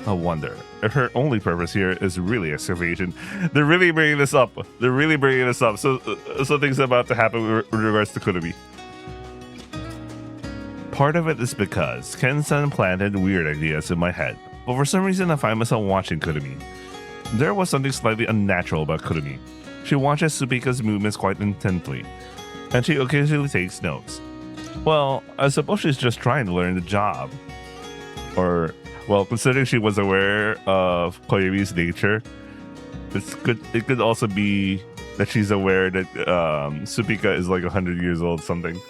I wonder if her only purpose here is really excavation. They're really bringing this up. So something's about to happen with regards to Kurumi. Part of it is because Ken-san planted weird ideas in my head, but for some reason I find myself watching Kurumi. There was something slightly unnatural about Kurumi. She watches Supika's movements quite intently, and she occasionally takes notes. Well, I suppose she's just trying to learn the job. Or, well, considering she was aware of Koyumi's nature, it could also be that she's aware that Supika is like 100 years old something.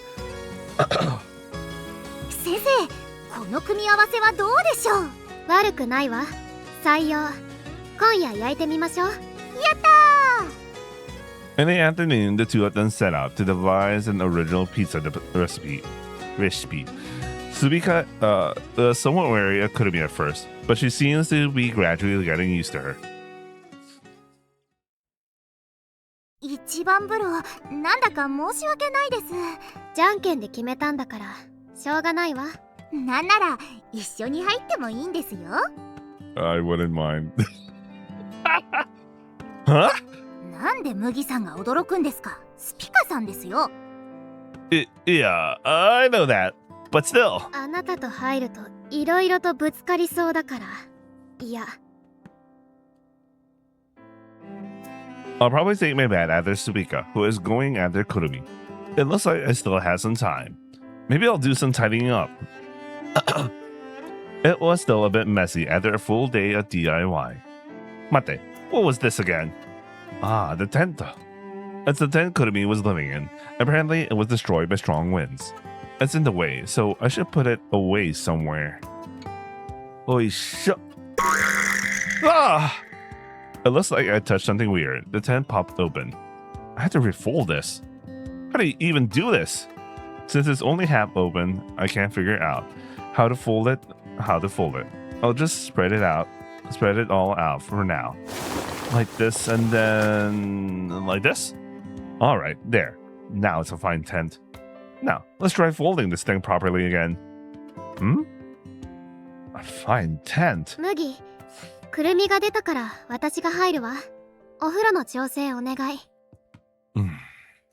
先生、この組み合わせはどうでしょう？悪くないわ。採用。今夜焼いてみましょう。やったー！ In the afternoon, the two of them set out to devise an original pizza recipe. Supika is somewhat wary of Kurumi at first, but she seems to be gradually getting used to her. 一番風呂、なんだか申し訳ないです。じゃんけんで決めたんだから、しょうがないわ。なんなら一緒に入ってもいいんですよ。I wouldn't mind. Huh? なんで麦さんが驚くんですか？スピカさんですよ。Yeah, I know that, but still. あなたと入るといろいろとぶつかりそうだから。いや。I'll probably take my bad after Supika, who is going after Kurumi. It looks like I still have some time. Maybe I'll do some tidying up. It was still a bit messy after a full day of DIY. Mate, what was this again? Ah, the tent. It's the tent Kurumi was living in. Apparently, it was destroyed by strong winds. It's in the way, so I should put it away somewhere. Holy shit. Ah! It looks like I touched something weird. The tent popped open. I had to refold this. How do you even do this? Since it's only half open, I can't figure out how to fold it. I'll just spread it all out for now. Like this and then like this. All right, there. Now it's a fine tent. Now, let's try folding this thing properly again. A fine tent. 麦、くるみが出たから私が入るわ。お風呂の調整お願い。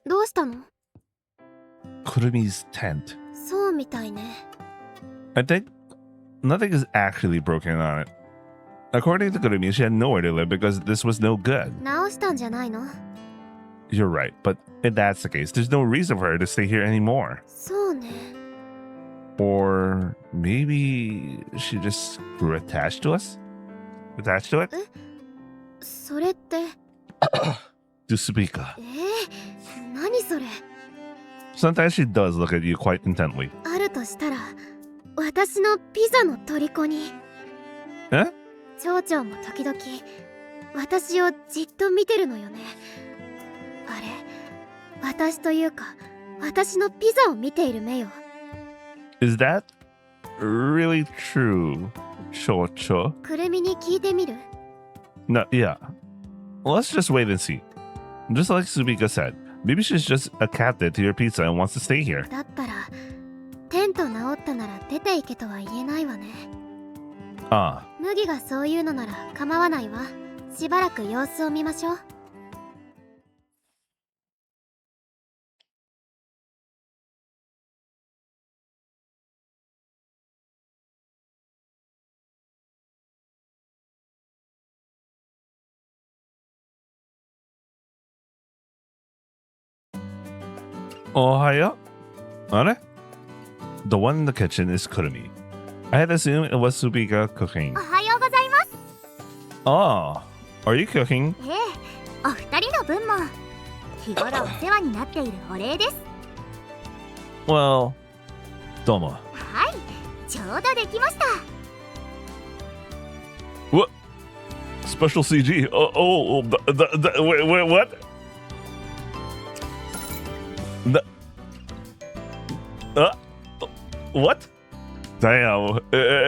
どうしたの？ Kurumi's tent. そうみたいね。I think nothing is actually broken on it. According to Kurumi, she had nowhere to live because this was no good. 直したんじゃないの？ You're right, but if that's the case, there's no reason for her to stay here anymore. そうね。 Or maybe she just grew attached to us? Attached to it? それって。To Subika. 何それ？ Sometimes she does look at you quite intently. あるとしたら、私のピザの虜に。え？町長も時々、私をじっと見てるのよね。あれ、私というか、私のピザを見ている目よ。Is that really true, Chocho? くるみに聞いてみる？ No, yeah. Let's just wait and see. Just like Subika said, maybe she's just a captive to your pizza and wants to stay here. だったら、テント治ったなら出ていけとは言えないわね。Ah. 麦がそういうのなら構わないわ。しばらく様子を見ましょう。Ohio? Are? The one in the kitchen is Kurumi. I had assumed it was Subika cooking. おはようございます。 Oh, are you cooking? ええ、お二人の分も日頃お世話になっているお礼です。 Well, domo. はい、ちょうどできました。 What? Special CG? Wait, what? What? Damn.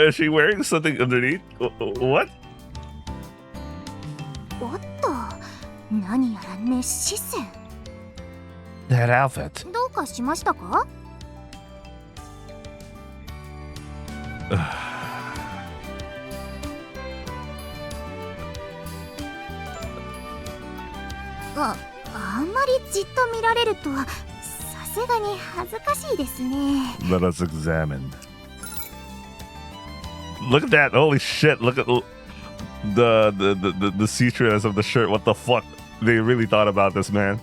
Is she wearing something underneath? What? おっと、何やら熱視線。 That outfit. どうかしましたか？あんまりじっと見られるとさすがに恥ずかしいですね。 Let us examine. Look at that! Holy shit! Look at the see-throughness of the shirt. What the fuck? They really thought about this, man.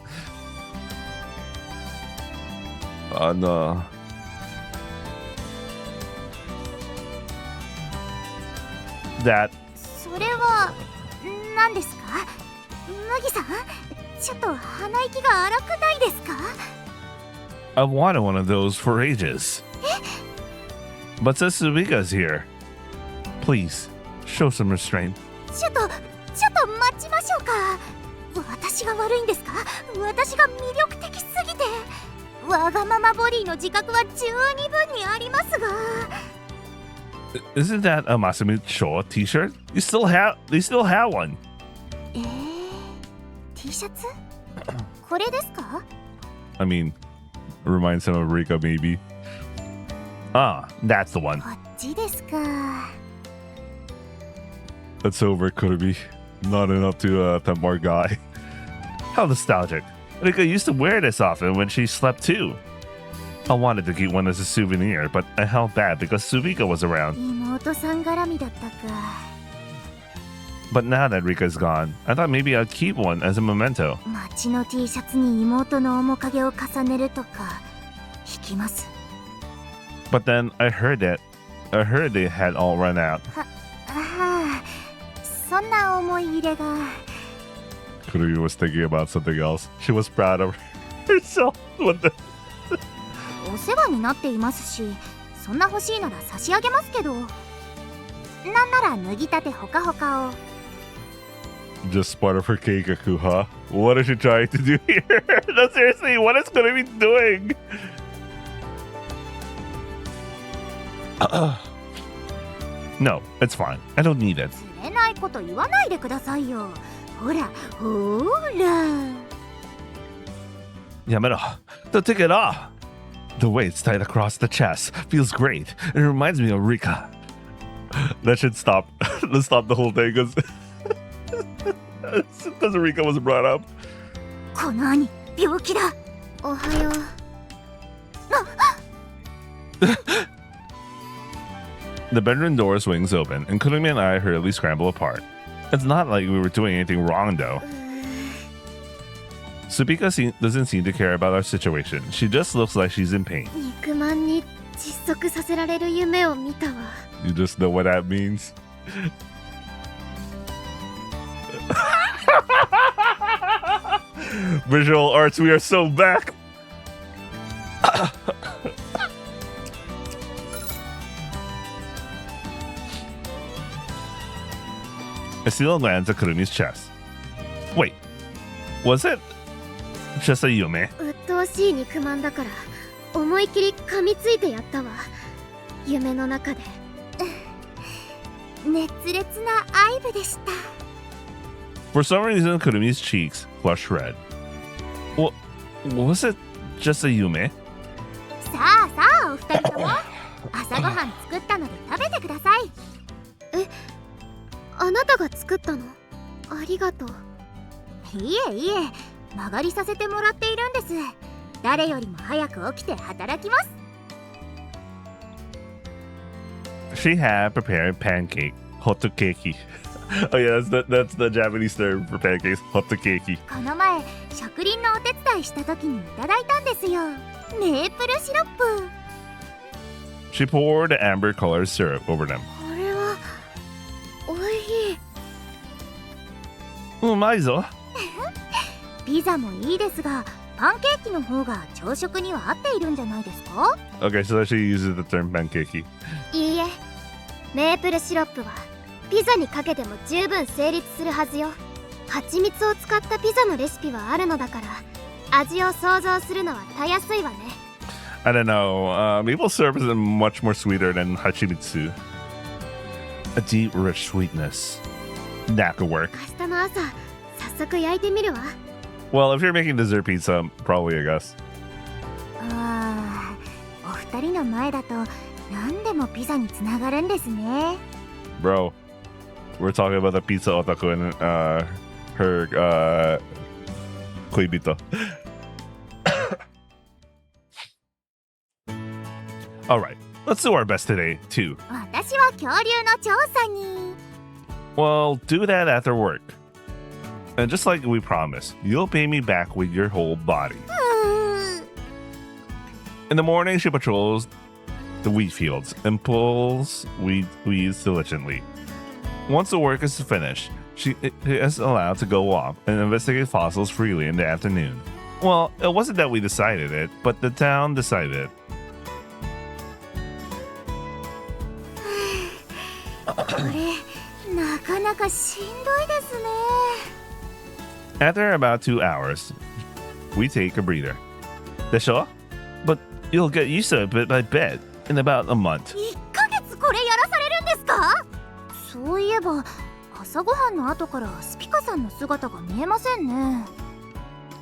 Oh no. That. それは何ですか？麦さん、ちょっと鼻息が荒くないですか？ I've wanted one of those for ages. But since Subika's here, please show some restraint. ちょっと待ちましょうか。私が悪いんですか？私が魅力的すぎて。わがままボディの自覚は十二分にありますが。 Isn't that a Masumi Showa t-shirt? They still have one. T シャツ？これですか？ I mean, reminds him of Rika maybe. Ah, that's the one. こっちですか。 That's over, Kurumi. Not enough to tempt more guy. How nostalgic. Rika used to wear this often when she slept too. I wanted to keep one as a souvenir, but I held back because Subika was around. 妹さん絡みだったか。 But now that Rika's gone, I thought maybe I'd keep one as a memento. 街の T シャツに妹の面影を重ねるとか聞きます。 But then I heard that I heard they had all run out. そんな思い入れが。 Kurumi was thinking about something else. She was proud of herself. What the? お世話になっていますし、そんな欲しいなら差し上げますけど。なんなら脱ぎたてほかほかを。 Just part of her keikaku, huh? What is she trying to do here? No, seriously, what is Kurumi doing? No, it's fine. I don't need it. 釣れないこと言わないでくださいよ。ほら、ほら。 Yamero, don't take it off. The weight's tight across the chest. Feels great. It reminds me of Rika. That should stop. Let's stop the whole thing because Rika was brought up. この兄、病気だ。おはよう。The bedroom door swings open, and Kurumi and I hurriedly scramble apart. It's not like we were doing anything wrong, though. Supika doesn't seem to care about our situation. She just looks like she's in pain. 肉まんに窒息させられる夢を見たわ。 You just know what that means. Visual arts, we are so back. I steal a glance at Kurumi's chest. Wait, was it just a yume? 鬱陶しい肉まんだから思い切り噛みついてやったわ。夢の中で。熱烈な愛撫でした。 For some reason, Kurumi's cheeks flushed red. Was it just a yume? さあさあ、お二人とも朝ごはん作ったので食べてください。え、あなたが作ったの？ありがとう。いえいえ、間借りさせてもらっているんです。誰よりも早く起きて働きます。 She had prepared pancake, hotokeki. Oh yeah, that's the Japanese term for pancakes, hotokeki. この前、植林のお手伝いした時にいただいたんですよ。メープルシロップ。 She poured amber-colored syrup over them. これはおいしい。うまいぞ。ピザもいいですが、パンケーキの方が朝食には合っているんじゃないですか？ Okay, so she uses the term pancakey. いいえ、メープルシロップはピザにかけても十分成立するはずよ。蜂蜜を使ったピザのレシピはあるのだから、味を想像するのはたやすいわね。I don't know. Maple syrup is much more sweeter than hachimitsu. A deep, rich sweetness. That could work. 明日の朝、早速焼いてみるわ。Well, if you're making dessert pizza, probably, I guess. ああ、お二人の前だと何でもピザにつながるんですね。 Bro, we're talking about the pizza otaku and her koibito. Alright, let's do our best today, too. 私は恐竜の調査に。 Well, do that after work. And just like we promised, you'll pay me back with your whole body. In the morning, she patrols the wheat fields and pulls weeds diligently. Once the work is finished, she is allowed to go off and investigate fossils freely in the afternoon. Well, it wasn't that we decided it, but the town decided it. これ、なかなかしんどいですね。 After about 2 hours, we take a breather. Desho? But you'll get used to it bit by bit in about a month. 1ヶ月これやらされるんですか？そういえば、朝ごはんの後からスピカさんの姿が見えませんね。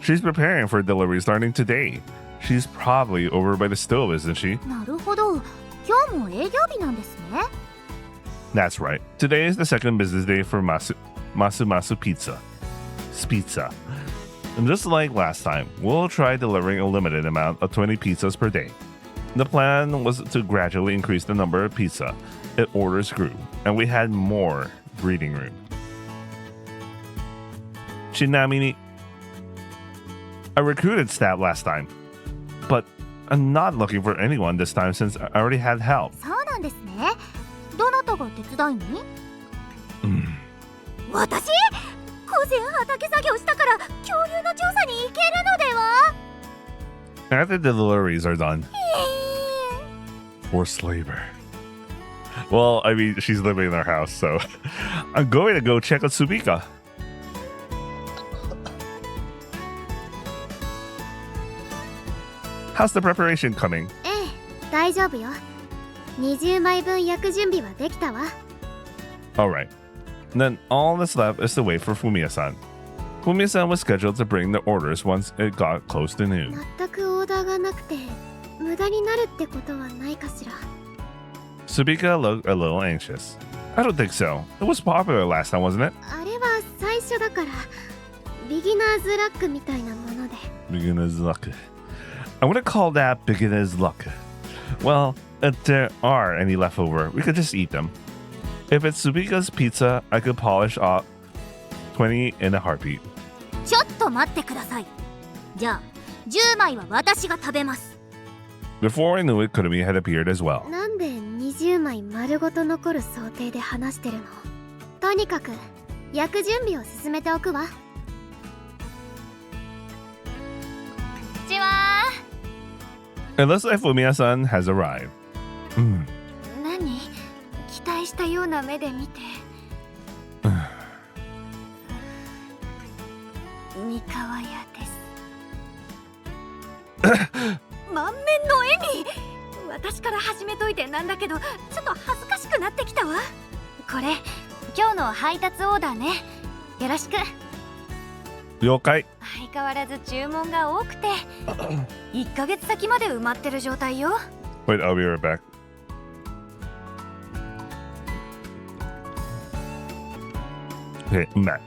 She's preparing for delivery starting today. She's probably over by the stove, isn't she? なるほど。今日も営業日なんですね。 That's right. Today is the second business day for Masu Pizza. Spizza. And just like last time, we'll try delivering a limited amount of 20 pizzas per day. The plan was to gradually increase the number of pizza if orders grew, and we had more breathing room. Shinamini, I recruited staff last time, but I'm not looking for anyone this time since I already had help. そうなんですね。が手伝いに？私？午前畑作業したから恐竜の調査に行けるのでは？ After the deliveries are done. Forced labor. Well, I mean, she's living in our house, so I'm going to go check out Subika. How's the preparation coming? ええ、大丈夫よ。20枚分焼く準備はできたわ。Alright. Then all that's left is to wait for Fumiya-san. Fumiya-san was scheduled to bring the orders once it got close to noon. 全くオーダーがなくて無駄になるってことはないかしら。 Subika looked a little anxious. I don't think so. It was popular last time, wasn't it? あれは最初だからビギナーズラックみたいなもので。 Beginner's luck. I wouldn't call that beginner's luck. Well, if there are any left over, we could just eat them. If it's Subika's pizza, I could polish off 20 in a heartbeat. ちょっと待ってください。じゃあ10枚は私が食べます。 Before I knew it, Kurumi had appeared as well. なんで20枚丸ごと残る想定で話してるの？とにかく焼く準備を進めておくわ。ちはIt looks like Fumiya-san has arrived. 何？期待したような目で見て。三河屋です。満面の笑み。私から始めといてなんだけど、ちょっと恥ずかしくなってきたわ。これ今日の配達オーダーね。よろしく。了解。相変わらず注文が多くて1ヶ月先まで埋まってる状態よ。 Wait, I'll be right back. Okay, I'm back.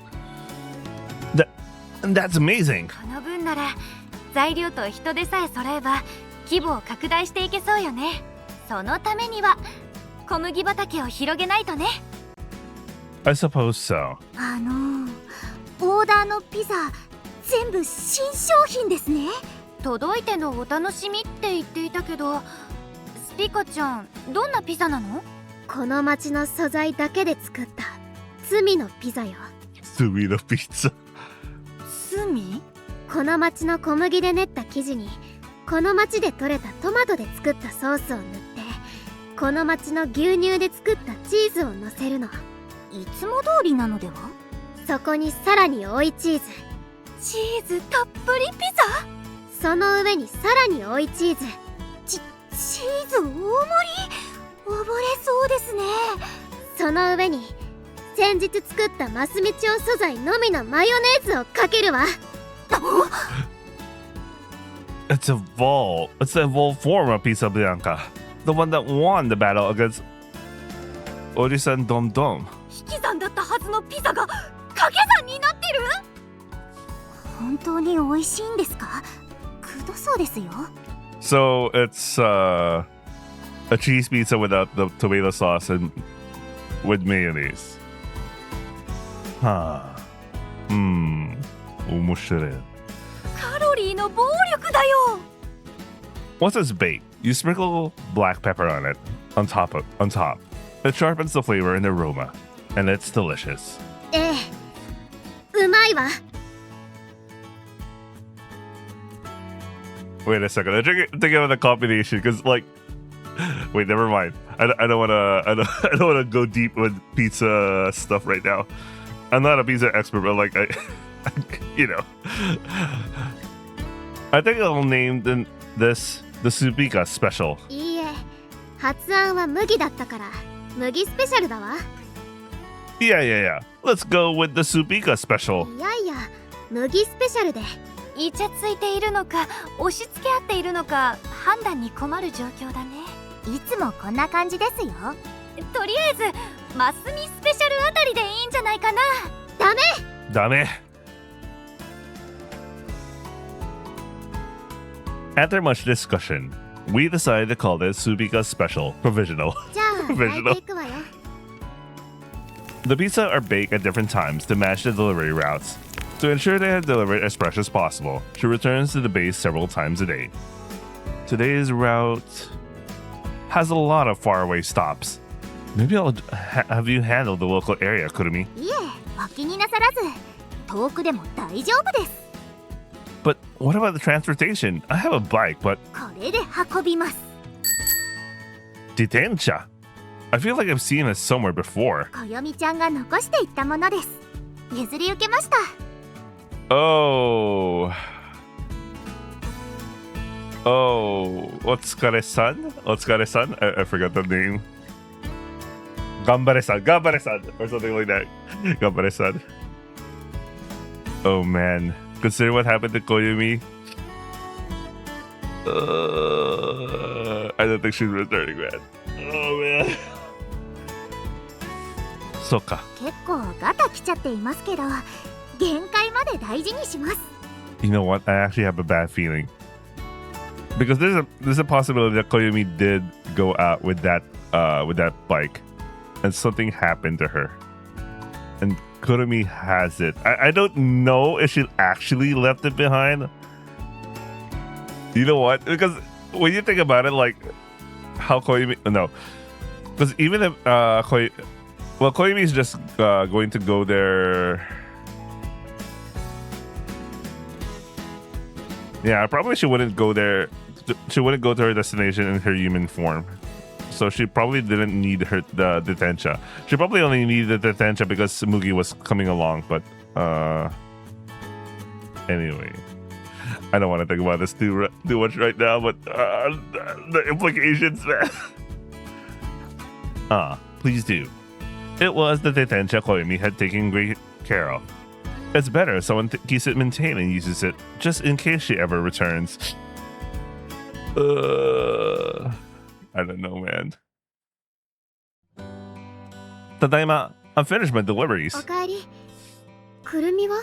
That's amazing. この分なら材料と人でさえ揃えば規模を拡大していけそうよね。そのためには小麦畑を広げないとね。 I suppose so. オーダーのピザ全部新商品ですね。届いてのお楽しみって言っていたけど、スピカちゃんどんなピザなの？この町の素材だけで作った罪のピザよ。罪のピザ。罪？この町の小麦で練った生地にこの町で採れたトマトで作ったソースを塗ってこの町の牛乳で作ったチーズをのせるの。いつも通りなのでは？そこにさらに追いチーズ。チーズたっぷりピザ？その上にさらに追いチーズ。チーズ大盛り？溺れそうですね。その上に先日作ったマスミチオ素材のみのマヨネーズをかけるわ。It's a Vol. It's a Vol form of Pizza Bianca. The one that won the battle against Orisan Dom Dom. 引き算だったはずのピザが掛け算になってる？本当に美味しいんですか？くどそうですよ。 So it's a cheese pizza without the tomato sauce and with mayonnaise. Huh. 面白い。カロリーの暴力だよ。 Once it's baked, you sprinkle black pepper on it, on top. It sharpens the flavor and aroma, and it's delicious. ええ、うまいわ。 Wait a second, I'm thinking of the combination because, like, wait, never mind. I don't wanna go deep with pizza stuff right now. I'm not a pizza expert, but like you know, I think I'll name this the Subika Special. いいえ、発案は麦だったから麦スペシャルだわ。 Yeah. Let's go with the Subika Special. いやいや、麦スペシャルでイチャついているのか押し付け合っているのか判断に困る状況だね。いつもこんな感じですよ。とりあえずマスミスペシャルあたりでいいんじゃないかな。ダメ。 After much discussion, we decided to call this Subika Special Provisional. じゃあ焼いていくわよ。 The pizza are baked at different times to match the delivery routes. To ensure they are delivered as fresh as possible, she returns to the base several times a day. Today's route has a lot of faraway stops. Maybe I'll have you handle the local area, Kurumi. いえ、お気になさらず遠くでも大丈夫です。 But what about the transportation? I have a bike, but これで運びます。 Detencha. I feel like I've seen it somewhere before. こよみちゃんが残していったものです。譲り受けました。 Oh. Oh, Otsukare-san? Otsukare-san? I forgot the name. Gambare-san, Gambare-san, or something like that. Gambare-san. Oh man, consider what happened to Koyumi. I don't think she's returning, man. Oh man. そうか。結構ガタきちゃっていますけど、限界まで大事にします。 You know what? I actually have a bad feeling. Because there's a possibility that Koyumi did go out with that bike and something happened to her. And Kurumi has it. I don't know if she actually left it behind. You know what? Because when you think about it, like how Koyumi... No. Because even if Koyumi is just going to go there... Yeah, probably she wouldn't go there. She wouldn't go to her destination in her human form. So she probably didn't need the detention. She probably only needed the detention because Mugi was coming along. But anyway, I don't want to think about this too much right now. But the implications, man. Please do. It was the detention Koyumi had taken great care of. It's better if someone keeps it maintained and uses it, just in case she ever returns. I don't know, man. Tadaima, I'm finished my deliveries. おかえり。くるみは?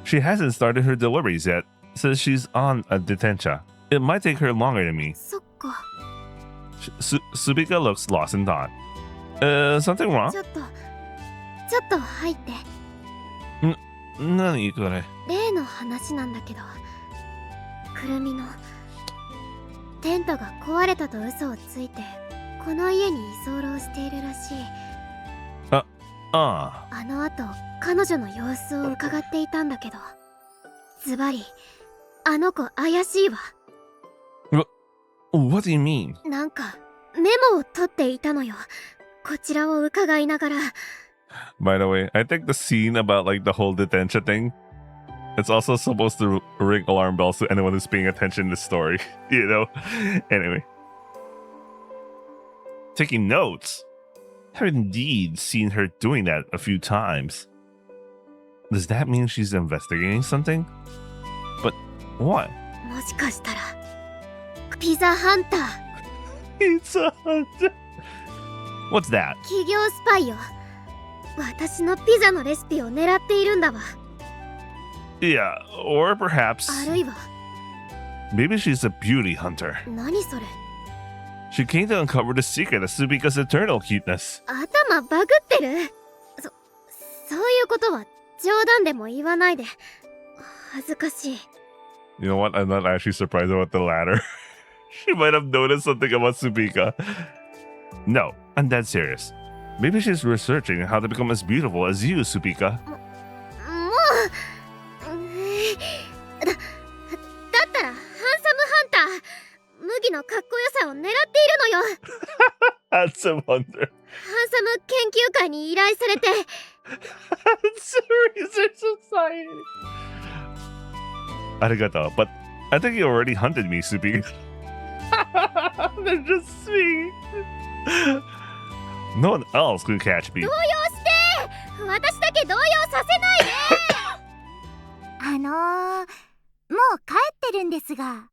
She hasn't started her deliveries yet. Says she's on a detention. It might take her longer than me. そっか。Subika looks lost in thought. Something wrong? ちょっと入って。何これ? 例の話なんだけど、くるみのテントが壊れたと嘘をついてこの家に居候しているらしい。あの後彼女の様子を伺っていたんだけど、ズバリあの子怪しいわ。 What do you mean? なんかメモを取っていたのよ、こちらを伺いながら。 By the way, I think the scene about like the whole detention thing, it's also supposed to ring alarm bells to anyone who's paying attention to the story, you know? Anyway. Taking notes? I've indeed seen her doing that a few times. Does that mean she's investigating something? But what? もしかしたらピザハンター。 Pizza Hunter. What's that? 企業スパイよ。私のピザのレシピを狙っているんだわ。 Yeah, or perhaps あるいは maybe she's a beauty hunter. 何それ? She came to uncover the secret of Subika's eternal cuteness. 頭バグってる。そういうことは冗談でも言わないで。恥ずかしい。 You know what? I'm not actually surprised about the latter. She might have noticed something about Subika. No, I'm dead serious. Maybe she's researching how to become as beautiful as you, Subika. もうだったらハンサムハンター、麦のかっこよさを狙っているのよ。 Handsome hunter. ハンサム研究会に依頼されて。 Research Society. Arigato, but I think you already hunted me, Subika. They're just sweet. No one else could catch me. 動揺して、私だけ動揺させないで。もう帰ってるんですが。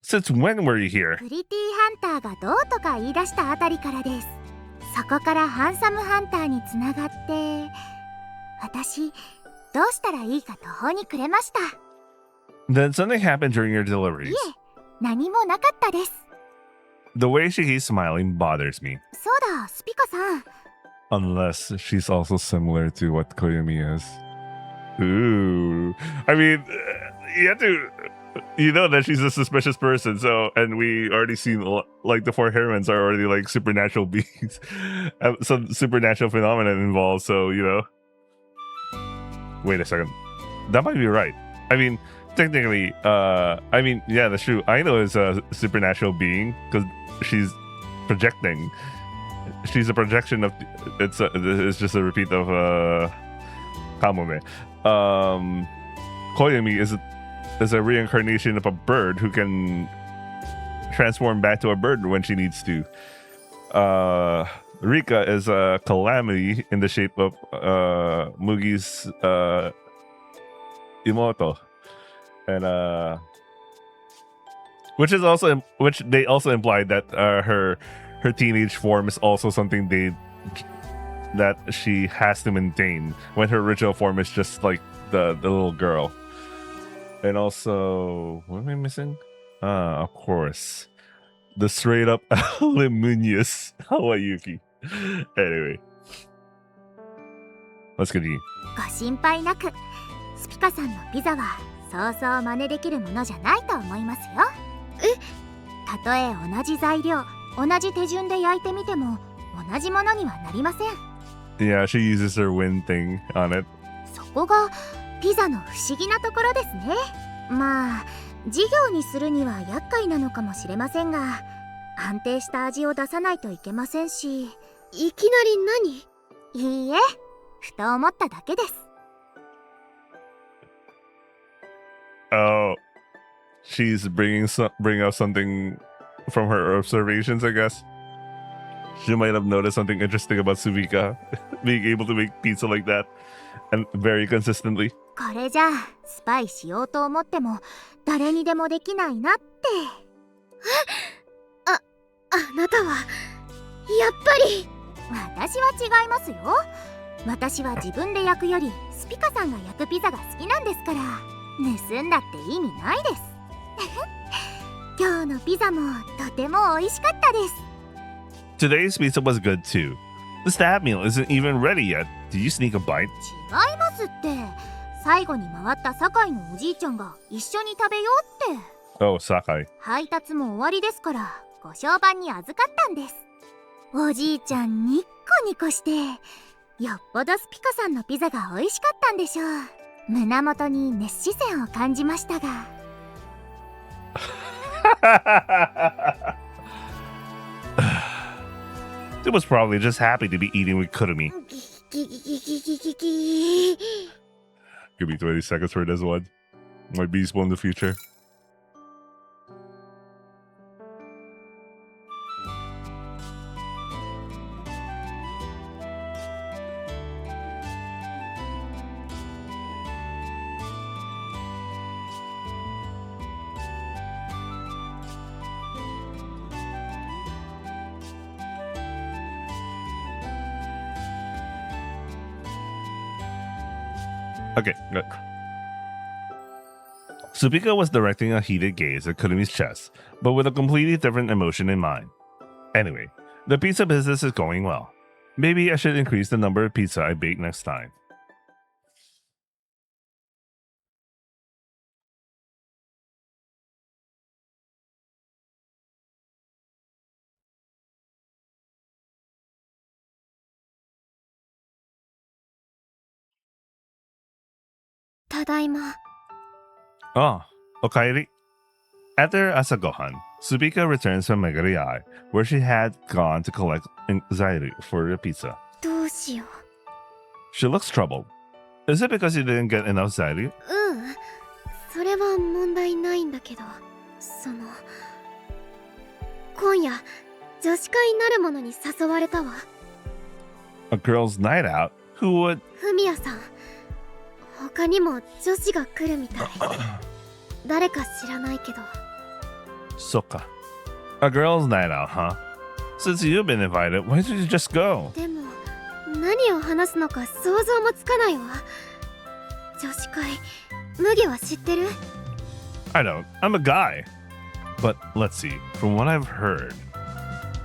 Since when were you here? プリティハンターがどうとか言い出したあたりからです。そこからハンサムハンターにつながって、私どうしたらいいか途方に暮れました。 Then something happened during your deliveries. いえ、何もなかったです。 The way she keeps smiling bothers me. そうだ、スピカさん。 Unless she's also similar to what Koyumi is. Ooh. I mean, you have to You know that she's a suspicious person, so, and we already seen, like, the 4 heroines are already, like, supernatural beings. Some supernatural phenomenon involved, so, you know. Wait a second. That might be right. I mean, technically, yeah, that's true. Aino is a supernatural being, because she's projecting. She's a projection of, it's just a repeat of, Kamome. Koyumi is a reincarnation of a bird who can transform back to a bird when she needs to. Rika is a calamity in the shape of Mugi's Imoto, and which they also implied that her teenage form is also something that she has to maintain when her original form is just like the little girl. And also, what am I missing? Of course, the straight up Alumunious Hawayuki. Anyway, let's continue. ご心配なく、スピカさんのピザはそうそう真似できるものじゃないと思いますよ。たとえ同じ材料、同じ手順で焼いてみても同じものにはなりません。Yeah, she uses her wind thing on it. そこがピザの不思議なところですね。まあ、事業にするには厄介なのかもしれませんが、安定した味を出さないといけませんし。いきなり何？いいえ、ふと思っただけです。Oh, she's bringing up something from her observations, I guess. She might have noticed something interesting about Subika being able to make pizza like that and very consistently. これじゃあスパイしようと思っても誰にでもできないなって。あなたはやっぱり。私は違いますよ。私は自分で焼くよりスピカさんが焼くピザが好きなんですから、盗んだって意味ないです。今日のピザもとても美味しかったです。Today's pizza was good too. The stab meal isn't even ready yet. Did you sneak a bite? 違いますって。最後に回った堺のおじいちゃんが一緒に食べようって。Oh, Sakai. 配達も終わりですからご評判に預かったんです。おじいちゃんニッコニコして、よっぽどスピカさんのピザが美味しかったんでしょう。胸元に熱視線を感じましたが。It was probably just happy to be eating with Kurumi. Give me 20 seconds for this one. Might be useful in the future. Okay, good. Subika was directing a heated gaze at Kurumi's chest, but with a completely different emotion in mind. Anyway, the pizza business is going well. Maybe I should increase the number of pizza I bake next time. Tadaima. Oh, okaeri. After Asagohan, Subika returns from Megariai, where she had gone to collect anxiety for the pizza. どうしよ She looks troubled. Is it because you didn't get enough zairi? う。それは問題ないんだけど、今夜女子会なるものに誘われたわ。A girl's night out? Who would? ふみやさん。他にも女子が来るみたい。誰か知らないけど。Soka. A girl's night out, huh? Since you've been invited, why don't you just go? でも何を話すのか想像もつかないわ。女子会、麦は知ってる？ I don't. I'm a guy. But let's see. From what I've heard,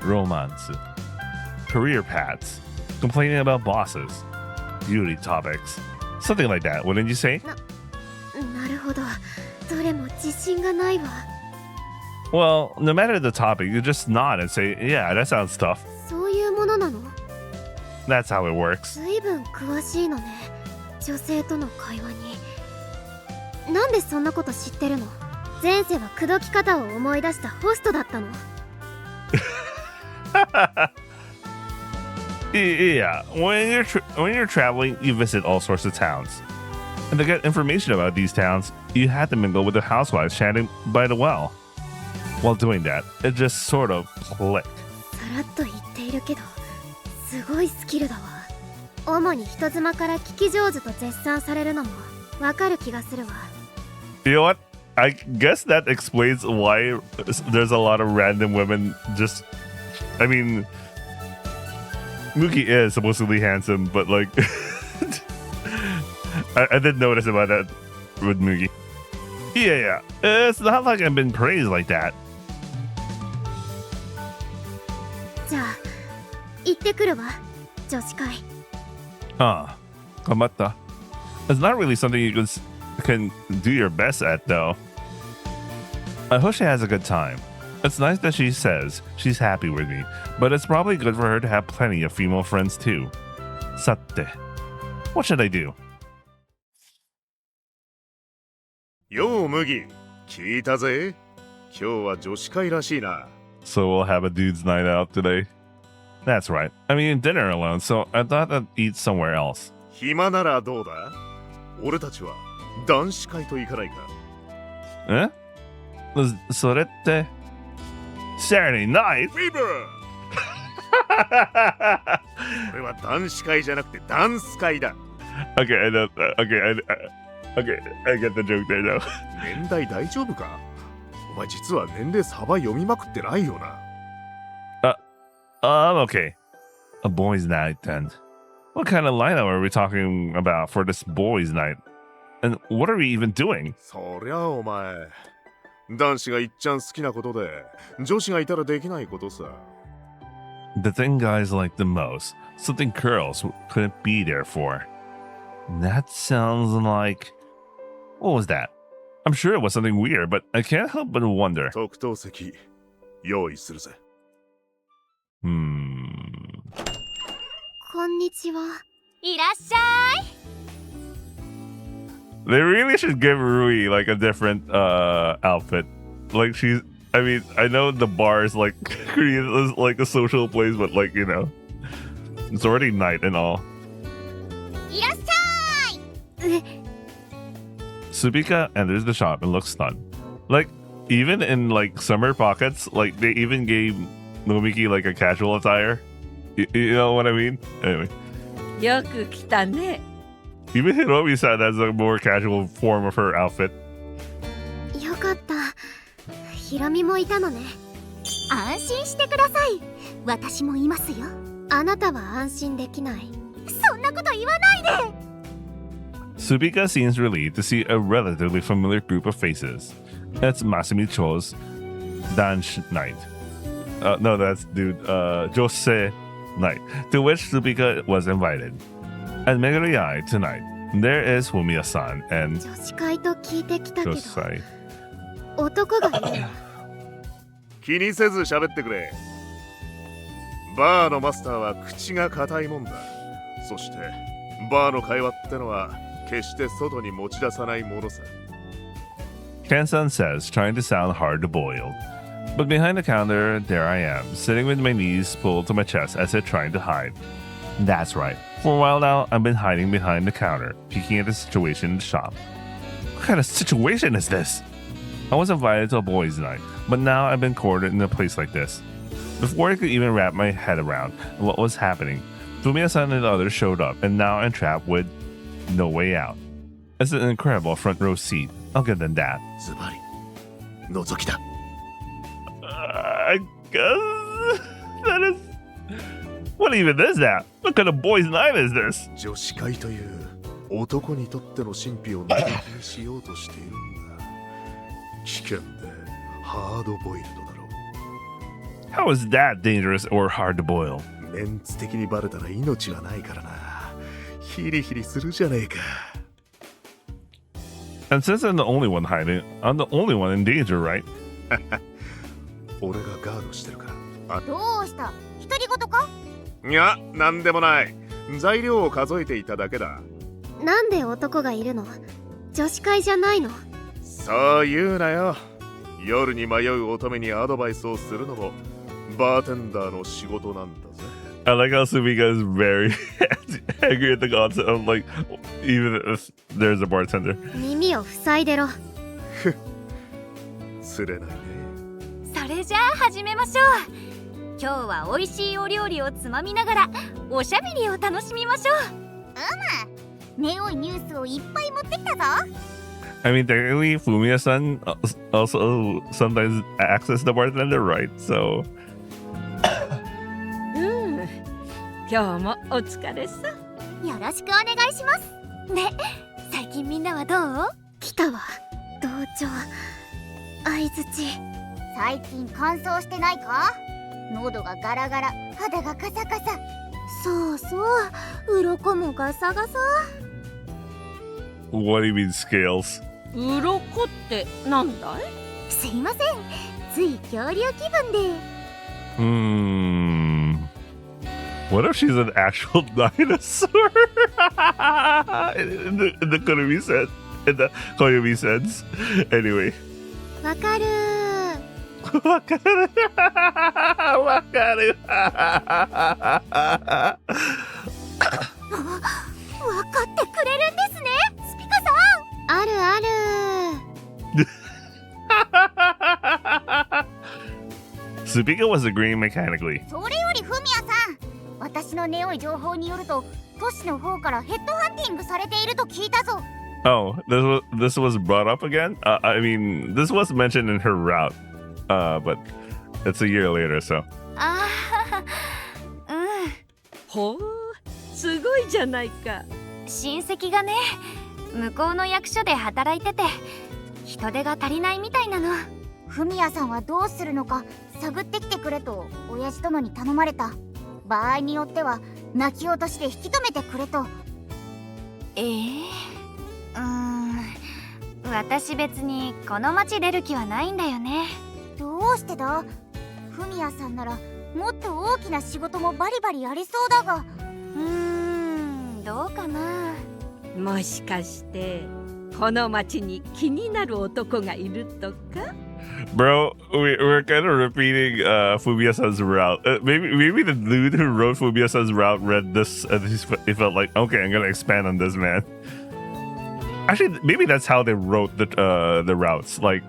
romance, career paths, complaining about bosses, beauty topics, something like that, wouldn't you say? なるほど。それでも自信がないわ。 Well, no matter the topic, you just nod and say, yeah, that sounds tough. そういうものなの？ That's how it works. ずいぶん詳しいのね、女性との会話に。なんでそんなこと知ってるの？前世は口説き方を思い出したホストだったの？ Yeah, when you're traveling, you visit all sorts of towns. And to get information about these towns, you had to mingle with the housewives chatting by the well. While doing that, it just sort of clicked. さらっと言っているけど、すごいスキルだわ。主に人妻から聞き上手と絶賛されるのもわかる気がするわ。 You know what? I guess that explains why there's a lot of random women just... I mean, Mookie is supposedly handsome, but like... I did notice about that with Mookie. Yeah. It's not like I've been praised like that. じゃあ、行ってくるわ、女子会。 Huh. Kamata. It's not really something you can do your best at, though. I hope she has a good time. It's nice that she says she's happy with me, but it's probably good for her to have plenty of female friends too. Satte. What should I do? Yo, Mugi. 聞いたぜ。今日は女子会らしいな。 So we'll have a dude's night out today. That's right. I mean, dinner alone, so I thought I'd eat somewhere else. 暇ならどうだ？俺たちは男子会と行かないか？ Eh? それって Saturday night? フィーバーこれは男子会じゃなくてダンス会だ。 Okay, I know. Okay, I get the joke there, though. 年代大丈夫か？お前実は年齢サバ読みまくってないよな。I'm okay. A boys' night then. What kind of lineup are we talking about for this boys' night? And what are we even doing? そりゃお前、男子がいっちゃん好きなことで、女子がいたらできないことさ。The thing guys like the most, something girls couldn't be there for. That sounds like... What was that? I'm sure it was something weird, but I can't help but wonder. 特等席、用意するぜ。こんにちは。いらっしゃい。 They really should give Rui like a different outfit. Like I mean, I know the bar is like created as like a social place, but like, you know, it's already night and all. いらっしゃい。 Subika enters the shop and looks stunned. Like, even in like summer pockets, like they even gave Nomiki like a casual attire. You know what I mean? Anyway. よく来たね。 Even Hiromi-san has a more casual form of her outfit. よかった。ひろみもいたのね。安心してください。私もいますよ。あなたは安心できない。そんなこと言わないで。 Subika seems relieved to see a relatively familiar group of faces. It's Masumi Cho's Dansh Night. No, that's Jose Night, to which Subika was invited. At Meguriyai tonight, there is Fumiya-san and 女子会と聞いてきたけど、 Josai. 男がいるわ。気にせず喋ってくれ。バーのマスターは口が固いもんだ。そしてバーの会話ってのは決して外に持ち出さないものさ。 Ken-san says, trying to sound hard-boiled. But behind the counter, there I am, sitting with my knees pulled to my chest as if trying to hide. That's right. For a while now, I've been hiding behind the counter, peeking at the situation in the shop. What kind of situation is this? I was invited to a boys' night, but now I've been cornered in a place like this. Before I could even wrap my head around what was happening, Fumiya-san and the others showed up, and now I'm trapped with no way out. It's an incredible front row seat. I'll give them that. ズバリ、覗きだ。I guess that is... What even is that? What kind of boys' night is this? 女子会という男にとっての神秘を覗きにしようとしているんだ。危険でハードボイルドだろう。 How is that dangerous or hard to boil? メンツ的にバレたら命はないからな。ヒリヒリするじゃねえか。And since I'm the only one hiding, I'm the only one in danger, right? 俺がガードしてるから。どうした？独り言か？いや、なんでもない。材料を数えていただけだ。なんで男がいるの？女子会じゃないの？そう言うなよ。夜に迷う乙女にアドバイスをするのもバーテンダーの仕事なんだぜ。I like how Sumika is very angry at the concept of like, even if there's a bartender. 耳を塞いでろ。釣れないね。それじゃあ始めましょう。今日は美味しいお料理をつまみながらおしゃべりを楽しみましょう。ネオイニュースをいっぱい持ってきたぞ。I mean, technically, Fumiya-san also sometimes acts as the bartender, right? So. 今日もお疲れさ。よろしくお願いします。で、最近みんなはどう？来たわ、同調。相づち。最近乾燥してないか？喉がガラガラ、肌がカサカサ。そうそう、鱗もガサガサ。What do you mean scales? 鱗ってなんだい？すいません、つい恐竜気分で。What if she's an actual dinosaur? in the Koyomi sense. In the Koyomi sense. Anyway. わかる。わかる。わかる。わかってくれるんですね、スピカさん。あるある。Sumika was agreeing mechanically. それよりフミヤさん、私のネオイ情報によると、都市の方からヘッドハンティングされていると聞いたぞ。Oh, this was brought up again? I mean, this was mentioned in her route, but it's a year later, so. ああ、ほう、すごいじゃないか。親戚がね、向こうの役所で働いてて、人手が足りないみたいなの。フミヤさんはどうするのか探ってきてくれと親父殿に頼まれた。場合によっては泣き落として引き止めてくれと。私別にこの町出る気はないんだよね。どうしてだ？フミヤさんならもっと大きな仕事もバリバリやりそうだが。どうかな。もしかしてこの町に気になる男がいるとか？Bro, we're kind of repeating Fumiya-san's route. Maybe the dude who wrote Fumiya-san's route read this and he felt like, okay, I'm gonna expand on this, man. Actually, maybe that's how they wrote the routes. Like,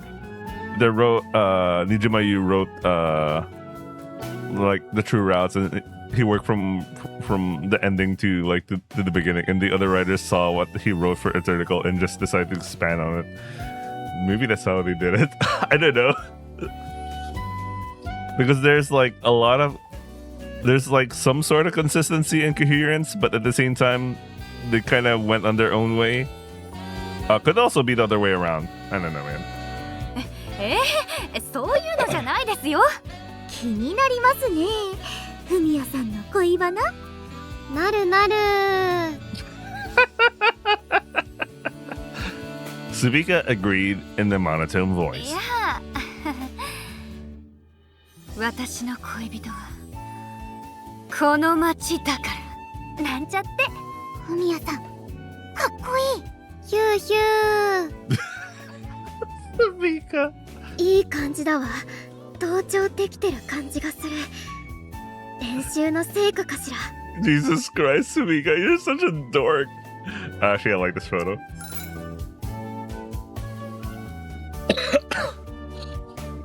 they wrote Niijima wrote like the true routes, and he worked from the ending to like to the beginning, and the other writers saw what he wrote for Eternicle and just decided to expand on it. Maybe that's how they did it. I don't know. Because there's like some sort of consistency and coherence, but at the same time, they kind of went on their own way. Could also be the other way around. I don't know, man. そういうのじゃないですよ。気になりますね。フミヤさんの恋バナ？なるなる。Sumika agreed in the monotone voice. いや、私の恋人はこの町だからなんちゃって。フミヤさん、かっこいい。ヒューヒュー。Sumika。いい感じだわ。同調できてる感じがする。練習の成果かしら。Jesus Christ, Sumika, you're such a dork. Actually, I like this photo.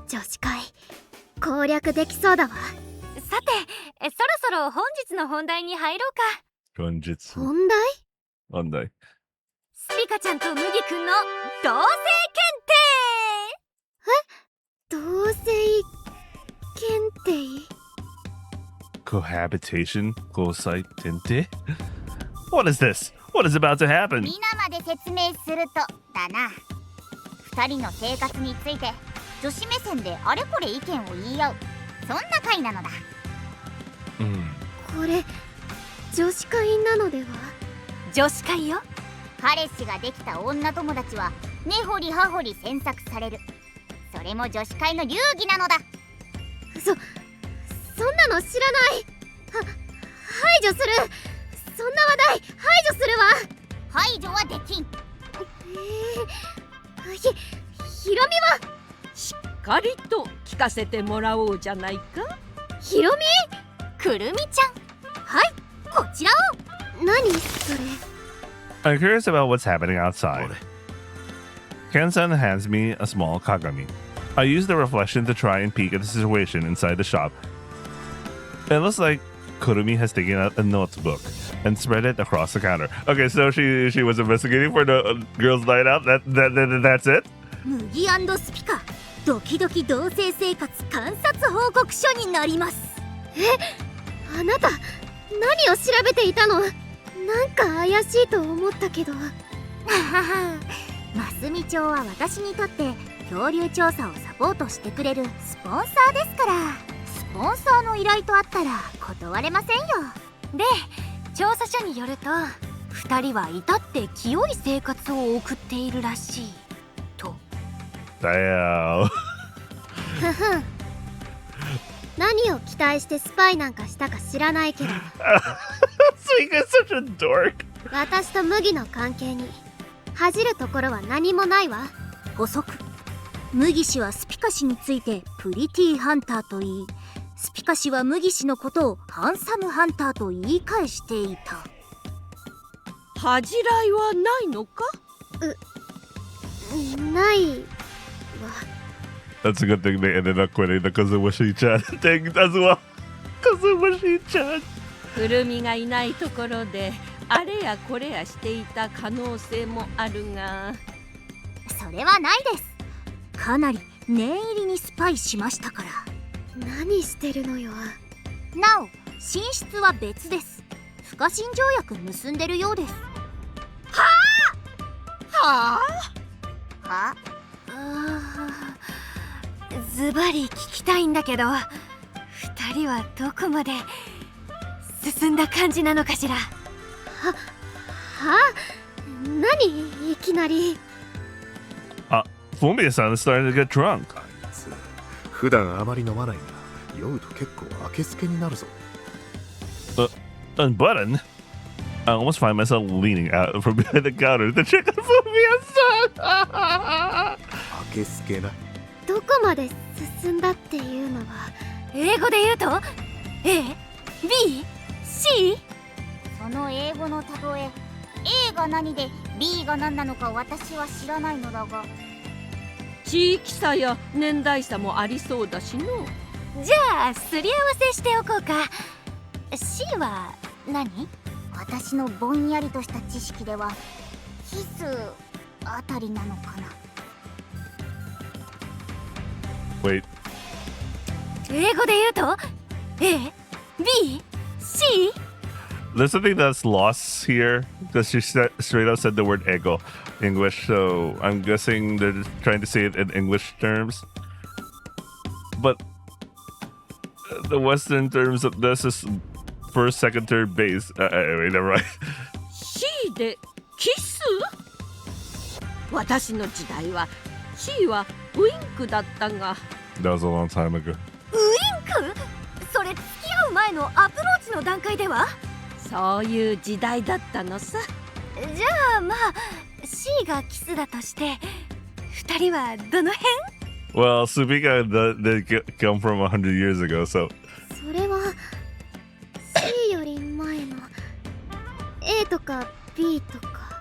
女子会攻略できそうだわ。さて、そろそろ本日の本題に入ろうか。本題？スピカちゃんと麦くんの同棲検定。同棲検定？ Cohabitation? Kosai tente? What is this? What is about to happen? 皆まで説明するとだな。二人の生活について女子目線であれこれ意見を言い合う、そんな会なのだ。これ女子会なのでは？女子会よ。彼氏ができた女友達は根掘り葉掘り詮索される。それも女子会の流儀なのだ。そんなの知らない。排除する。そんな話題排除するわ。排除はできん。ひろみはしっかりと聞かせてもらおうじゃないか。ひろみくるみちゃん、はい、こちらを。何それ。 I'm curious about what's happening outside. Ken-san hands me a small kagami. I use the reflection to try and peek at the situation inside the shop. It looks like Kurumi has taken out a notebook and spread it across the counter. Okay, so she was investigating for the girls' night out. That's it? 麦&スピカドキドキ同棲生活観察報告書になります。あなた何を調べていたの。なんか怪しいと思ったけど。ますみ町は私にとって恐竜調査をサポートしてくれるスポンサーですから、スポンサーの依頼とあったら断れませんよ。で、調査書によると2人は至って清い生活を送っているらしいと。Damn. 何を期待してスパイなんかしたか知らないけどSuika is such a dork. 私と麦の関係に恥じるところは何もないわ。補足。麦氏はスピカ氏についてプリティハンターと言い、スピカ氏は麦氏のことをハンサムハンターと言い返していた。恥じらいはないのか。ないわ。 That's a good thing they ended up quitting the Kazuwashi-chan thing as well. Kazuwashi-chan. くるみがいないところであれやこれやしていた可能性もあるが。それはないです。かなり念入りにスパイしましたから。何してるのよ。なお、寝室は別です。不可侵条約結んでるようです。はあズバリ聞きたいんだけど、2人はどこまで進んだ感じなのかしら。何いきなり。Fumia-san is starting to get drunk. 普段あまり飲まないが酔うと結構明けすけになるぞ。Unbutton? I almost find myself leaning out from behind the counter to check on Fumia-san. 明けすけな。どこまで進んだっていうのは英語で言うと A、B、C？ その英語の例え、A が何で B が何なのか私は知らないのだが。地域差や年代差もありそうだしの。じゃあすり合わせしておこうか。 C は何？私のぼんやりとした知識ではキスあたりなのかな。Wait. 英語で言うと A、B、C？ There's something that's lost here because she straight up said the word ego English, so I'm guessing they're just trying to say it in English terms. But the Western terms of this is first, second, third base. Anyway, never mind. C でキス？私の時代は C はウインクだったが。That was a long time ago. ウインク？それ付き合う前のアプローチの段階では？そういう時代だったのさ。じゃあまあ C がキスだとして2人はどの辺？ Well, Subika did come from 100 years ago, so. それは C より前の A とか B とか。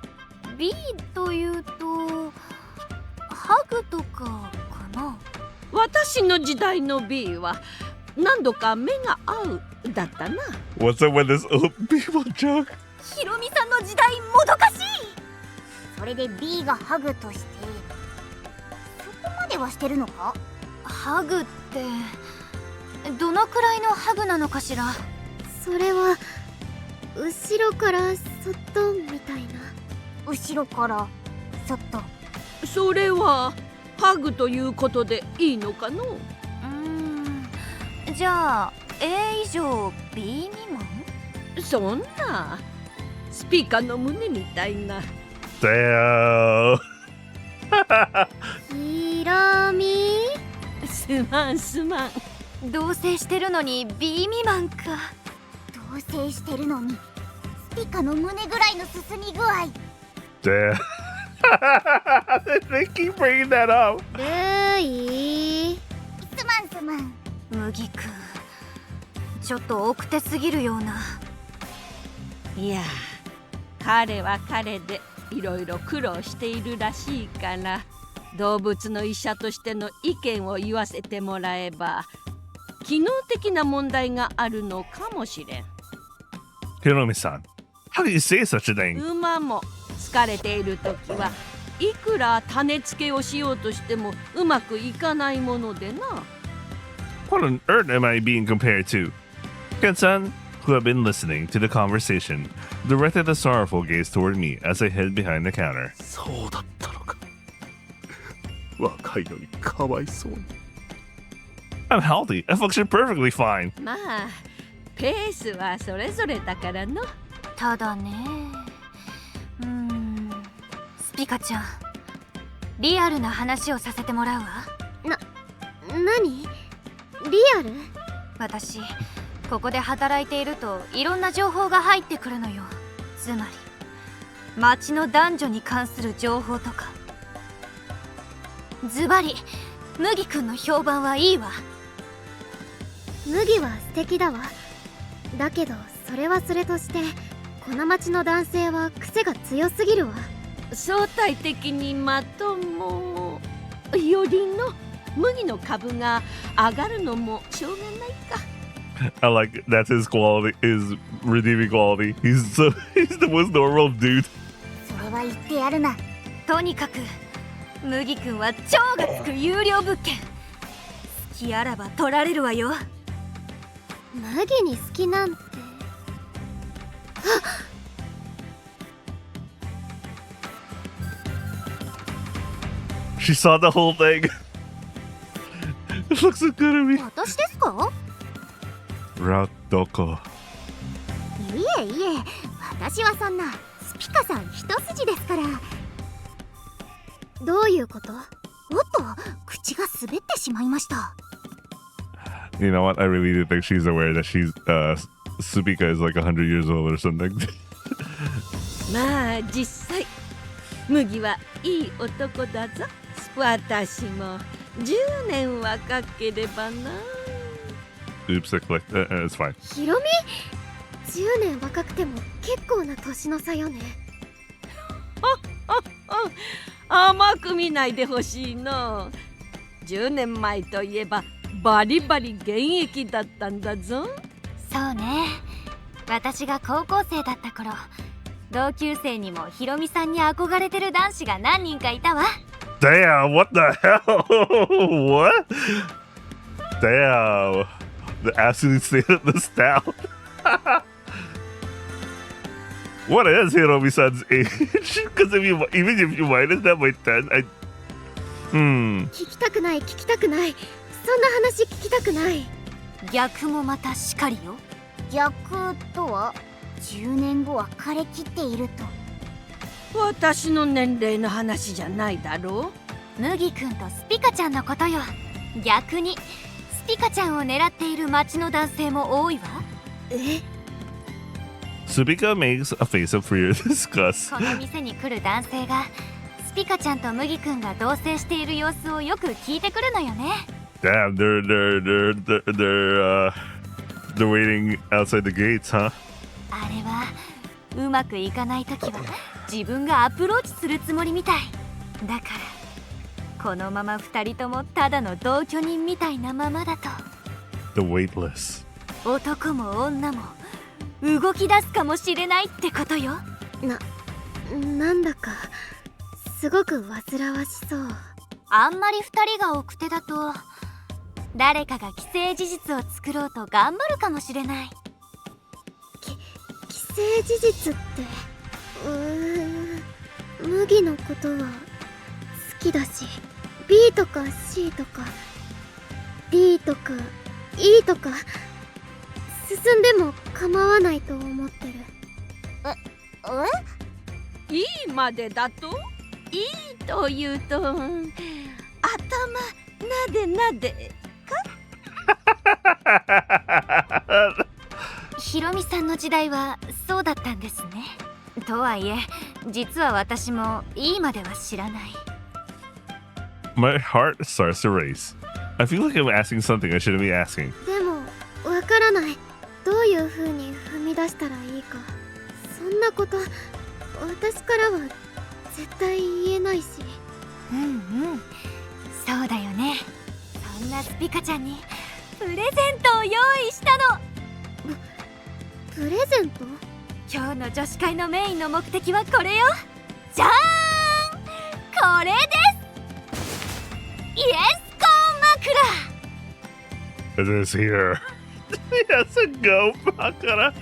B というとハグとかかな。私の時代の B は何度か目が合うだったな。 What's up with this old people joke? ヒロミさんの時代もどかしい。それで B がハグとしてそこまではしてるのか？ハグってどのくらいのハグなのかしら。それは後ろからそっとみたいな。後ろからそっと。それはハグということでいいのかの？じゃあ A 以上 B 未満？そんなスピーカーの胸みたいな。Damn. ひろみすまんすまん。同棲してるのに B 未満か。同棲してるのにスピカの胸ぐらいの進み具合。Damn. They keep bringing that up. ルイすまんすまん。麦くん、ちょっと奥手すぎるような。いや、彼は彼でいろいろ苦労しているらしいから、動物の医者としての意見を言わせてもらえば、機能的な問題があるのかもしれん。Hiromi-san, how do you say such a thing? 馬も疲れているときはいくら種付けをしようとしてもうまくいかないものでな。What on earth am I being compared to? Ken-san, who had been listening to the conversation, directed a sorrowful gaze toward me as I hid behind the counter. そうだったのか。若いのにかわいそうに。I'm healthy. I function perfectly fine. まあペースはそれぞれだからの。ただね、スピカちゃん、リアルな話をさせてもらうわ。何？リアル？私ここで働いているといろんな情報が入ってくるのよ。つまり町の男女に関する情報とか。ズバリ麦くんの評判はいいわ。麦は素敵だわ。だけどそれはそれとして、この町の男性は癖が強すぎるわ。相対的にまともよりの麦の株が上がるのもしょうがないか。I like that's his quality, his redeeming quality. He's the most normal dude. それは言ってやるな。とにかく麦くんは超がつく有料物件。好きあらば取られるわよ。麦に好きなんて。She saw the whole thing. It looks so good at me. 私ですか？ Route Doko. いえいえ、私はそんなスピカさん一筋ですから。どういうこと？おっと、口が滑ってしまいました。You know what? I really do think she's aware that she's Subika is like 100 years old or something. まあ実際麦はいい男だぞ。私も10年若ければな。 Oops, I clicked. It's fine. ヒロミ？10年若くても結構な年の差よね。甘く見ないでほしいの。10年前といえばバリバリ現役だったんだぞ。そうね、私が高校生だった頃、同級生にもヒロミさんに憧れてる男子が何人かいたわ。Damn, what the hell? What? Damn. The absolute state of the style. What is Hiromi-san's age? Because even if you minus that by 10,聞きたくない、聞きたくない。そんな話聞きたくない。逆もまたしかりよ。逆とは10年後は枯れきっていると。私の年齢の話じゃないだろう。麦くんとスピカちゃんのことよ。逆にスピカちゃんを狙っている町の男性も多いわ。Subika makes a face of fear disgust. この店に来る男性がスピカちゃんと麦くんが同棲している様子をよく聞いてくるのよね。Damn, they're waiting outside the gates, huh? あれはうまくいかないときは自分がアプローチするつもりみたい。だからこのまま2人ともただの同居人みたいなままだと。 The weightless. 男も女も動き出すかもしれないってことよ。なんだかすごく煩わしそう。あんまり2人が奥手だと誰かが既成事実を作ろうと頑張るかもしれない。既成事実って麦のことは好きだし、 B とか C とか D とか E とか進んでも構わないと思ってる。いいまでだと？いいというと、頭なでなでひろみさんの時代はそうだったんですね。とはいえ実は私もいいまでは知らない。 My heart starts to race. I feel like I'm asking something I shouldn't be asking. でもわからない。どういう風に踏み出したらいいか。そんなこと私からは絶対言えないし。うんうん、そうだよね。そんなスピカちゃんにプレゼントを用意したの。プレゼント？今日の女子会のメインの目的はこれよ。じゃーん、これです。イエスコーン枕。 It is here. Yes, a go makara.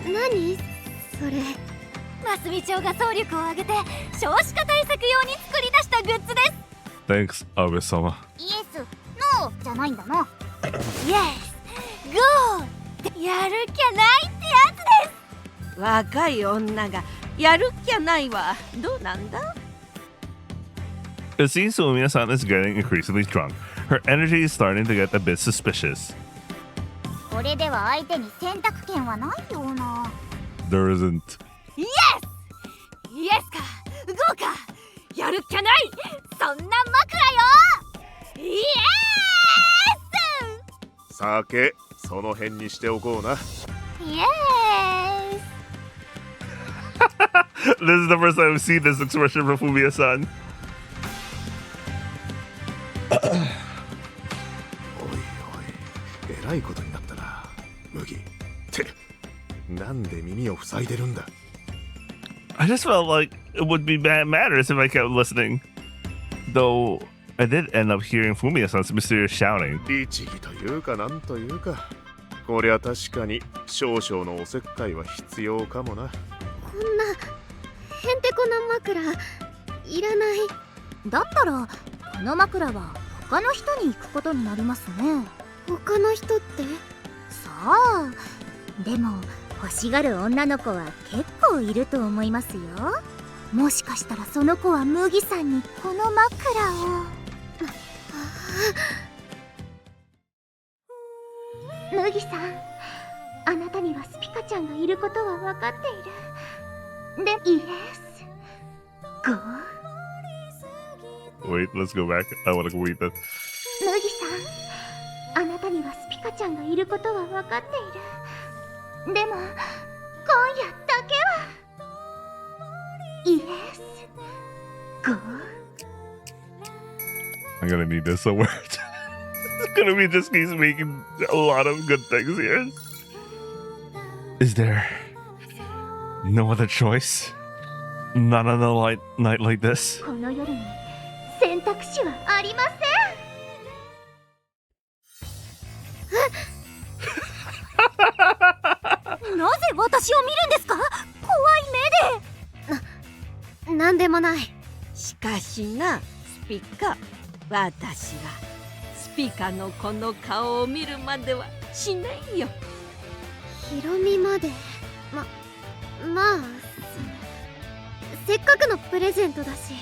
何それ？ますみ町が総力を挙げて少子化対策用に作り出したグッズです。 Thanks, Abe-sama. イエス、ノーじゃないんだな。イエス、ゴーってやるっきゃないってやつです。若い女がやるっきゃないはどうなんだ？ It seems Sumiya-san is getting increasingly drunk. Her energy is starting to get a bit suspicious. これでは相手に選択権はないような。 There isn't. イエス、イエスかゴーか、やるっきゃない、そんな枕よ。イエス。酒、その辺にしておこうな。イエス。 This is the first time I've seen this expression from Fumiya-san. おいおい、えらいことになったな、麦。ってなんで耳を塞いでるんだ。 I just felt like it would be bad manners if I kept listening. Though I did end up hearing Fumiya-san's mysterious shouting. 律儀というかなんというか、こりゃ確かに少々のおせっかいは必要かもな。こんなへんてこな枕いらない。だったらこの枕は他の人に行くことになりますね。他の人って？さあ、でも欲しがる女の子は結構いると思いますよ。もしかしたらその子は麦さんにこの枕を。麦さん、あなたにはスピカちゃんがいることは分かっている。で、イエス、ゴー。 Wait, let's go back. I want to go read that. 麦さん、あなたにはスピカちゃんがいることは分かっている。でも今夜だけはイエス、ゴー。 I'm gonna need this somewhere. It's gonna be just he's making a lot of good things here. Is there no other choice? Not on a night like this. この夜に選択肢はありません。なぜ私を見るんですか？怖い目で。なんでもない。しかしな、スピカ、私がスピカのこの顔を見るまではしないよ。ヒロミまで。まあ、せっかくのプレゼントだし。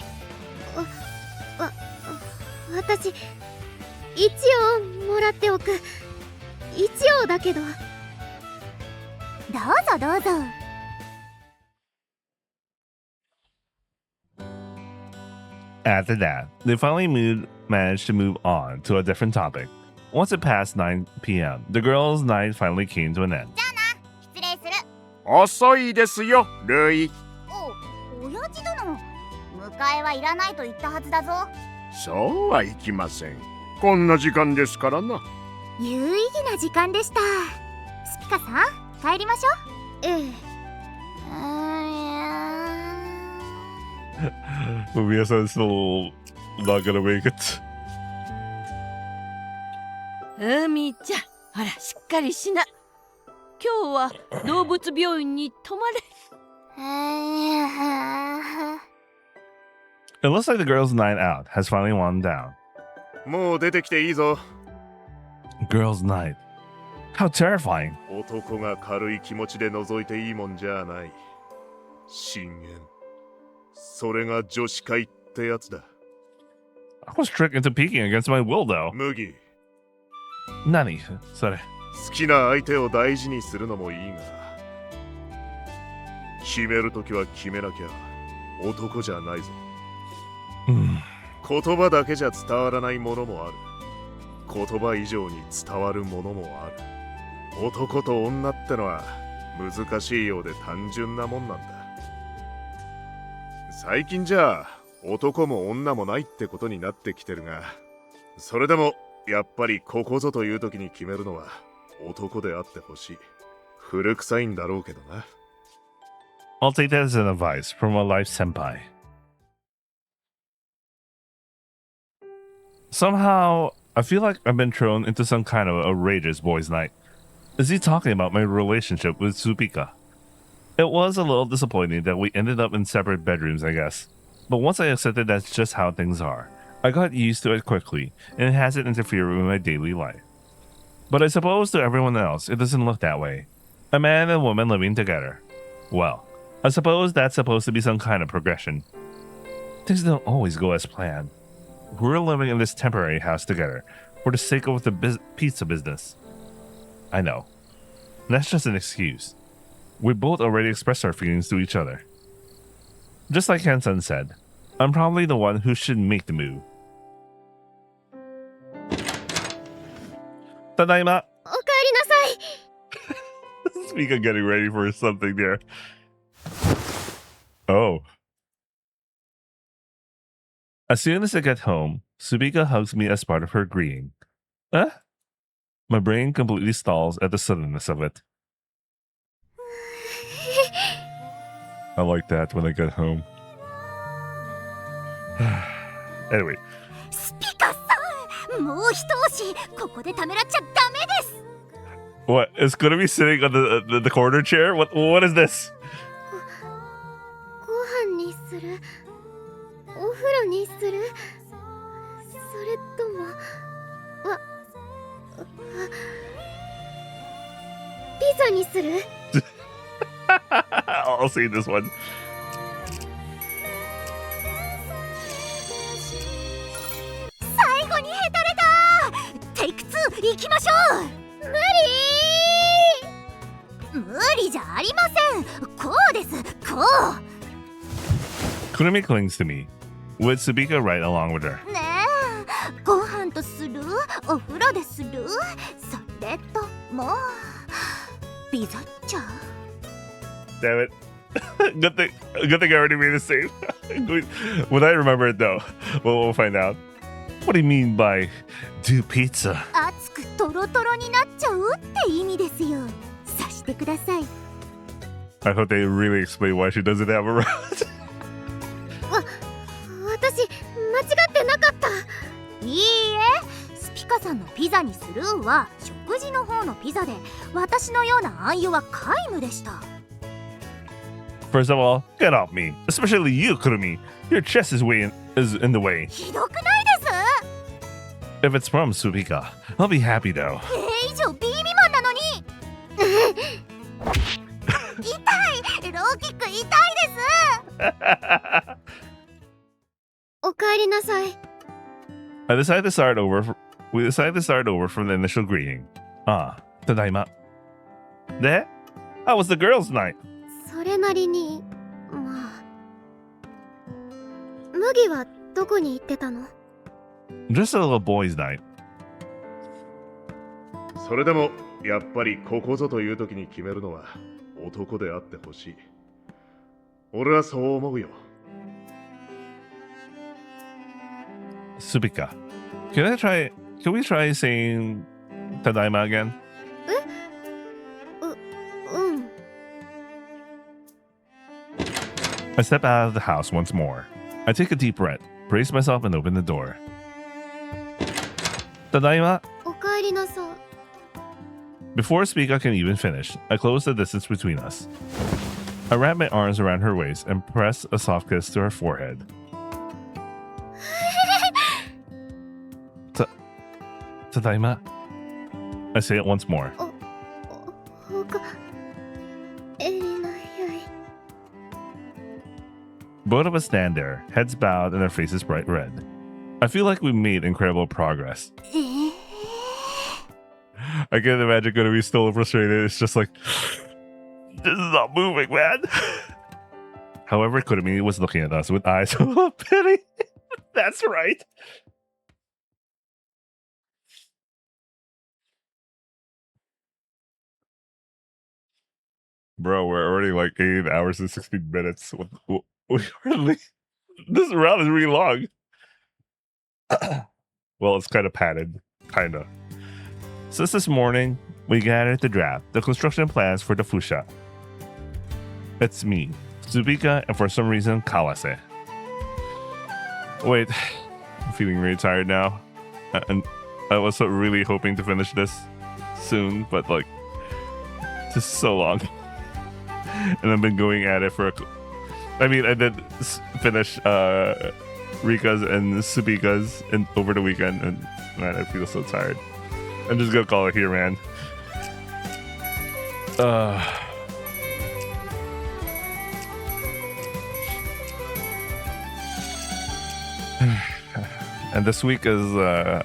私一応もらっておく。一応だけど。どうぞどうぞ。 After that, they finally managed to move on to a different topic. Once it passed 9 p.m., the girls' night finally came to an end. じゃあな、失礼する。遅いですよ、ルイ。親父殿、迎えはいらないと言ったはずだぞ。そうはいきません。こんな時間ですからな。有意義な時間でした。スピカさん、帰りましょう。ええ。Fumiya-san's still not gonna make it. みーちゃん、ほらしっかりしな。今日は動物病院に泊まれ。It looks like the girls' night out has finally wound down. もう出てきていいぞ。 Girls' night. How terrifying. 男が軽い気持ちで覗いていいもんじゃない。深淵、それが女子会ってやつだ。I was tricked into peeking against my will, though. 麦、何それ。好きな相手を大事にするのもいいが、決めるときは決めなきゃ男じゃないぞ。言葉だけじゃ伝わらないものもある。言葉以上に伝わるものもある。男と女ってのは難しいようで単純なもんなんだ。最近じゃ男も女もないってことになってきてるが、それでもやっぱりここぞという時に決めるのは男であってほしい。古臭いんだろうけどな。I'll take that as an advice from a life senpai. Somehow, I feel like I've been thrown into some kind of outrageous boys' night. Is he talking about my relationship with Supika? It was a little disappointing that we ended up in separate bedrooms, I guess. But once I accepted that's just how things are, I got used to it quickly, and it hasn't interfered with my daily life. But I suppose to everyone else, it doesn't look that way. A man and woman living together. Well, I suppose that's supposed to be some kind of progression. Things don't always go as planned. We're living in this temporary house together for the sake of the pizza business. I know. That's just an excuse. We both already expressed our feelings to each other. Just like Hansen said, I'm probably the one who should make the move. Tadaima! Speak of getting ready for something there. Oh. As soon as I get home, Subika hugs me as part of her greeting. Huh? My brain completely stalls at the suddenness of it. I like that when I get home. Anyway. スピカさん、もう一押し、ここでためらっちゃダメです。 What? It's gonna be sitting on the corner chair? What is this? ご飯にする？お風呂にする？それともピザにする？ I'll see this one. 最後にヘタレだ。テイク2行きましょう。無理じゃありません。こうです、こう。 Kurumi clings to me, with Subika right along with her. ねえ、ご飯とする？お風呂でする？それともピザっちゃう？ Damn it. Good thing I already made the save. When I remember it though, we'll find out. What do you mean by do pizza? 熱くトロトロになっちゃうって意味ですよ。さしてください。 I hope they really explain why she doesn't have a route. 私間違ってなかった。いいえ、スピカさんのピザにするは食事の方のピザで、私のような暗喩は皆無でした。 First of all, get off me, especially you, Kurumi. Your chest is in the way. ひどくないです？ If it's from Subika, I'll be happy though. 以上 B 未満なのに。痛い、ローキック痛いです。おかえりなさい。We decided to start over from the initial greeting. Ah, tadaima. There? How was the girls' night? それなりに、まあ。麦はどこに行ってたの？ Just a little boys' night. それでもやっぱりここぞという時に決めるのは男であってほしい。俺はそう思うよ。 Subika, can we try saying tadaima again? うん。 I step out of the house once more. I take a deep breath, brace myself, and open the door. Tadaima. おかえりなさい。 Before Subika can even finish, I close the distance between us. I wrap my arms around her waist and press a soft kiss to her forehead. Tadaima. I say it once more. おかえりなさい。Both of us stand there, heads bowed and our faces bright red. I feel like we made incredible progress. I can't imagine gonna be still frustrated. It's just like, this is not moving, man. However, Kurumi was looking at us with eyes of pity. That's right. Bro, we're already like 8 hours and 16 minutes. This round is really long. Well, it's kind of padded. Kinda. Since this morning, we gathered to draft the construction plans for the Fusha. It's me, Tsubika, and for some reason, Kawase. Wait, I'm feeling really tired now. And I was really hoping to finish this soon, but like, just so long. And I've been going at it for I did finish Rika's and Subika's over the weekend, and man, I feel so tired. I'm just gonna call it here, man. And this week is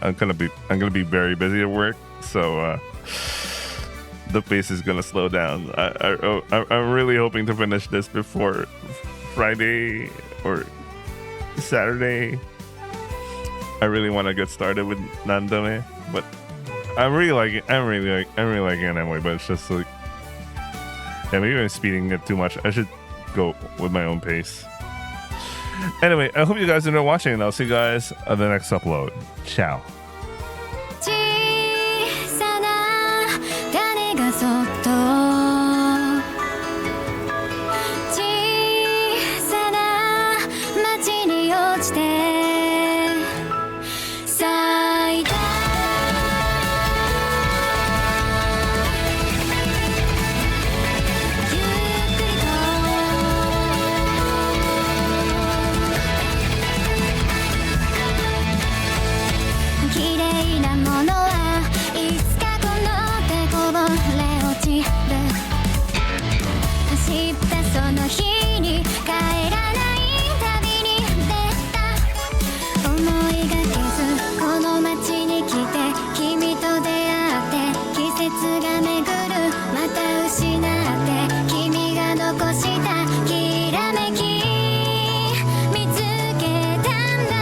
I'm gonna be very busy at work, so the pace is gonna slow down. I'm really hoping to finish this before Friday or Saturday. I really want to get started with Nandome, but I'm really liking it anyway. But it's just like, yeah, maybe I'm speeding it too much. I should go with my own pace. Anyway, I hope you guys enjoy watching, and I'll see you guys on the next upload. Ciao. そっと小さな街に落ちて咲いたゆっくりと綺麗なものはいつかこの手こぼれ落ちる走ったその日に帰らない旅に出た思いがけずこの街に来て君と出会って季節が巡るまた失って君が残したきらめき見つけたんだ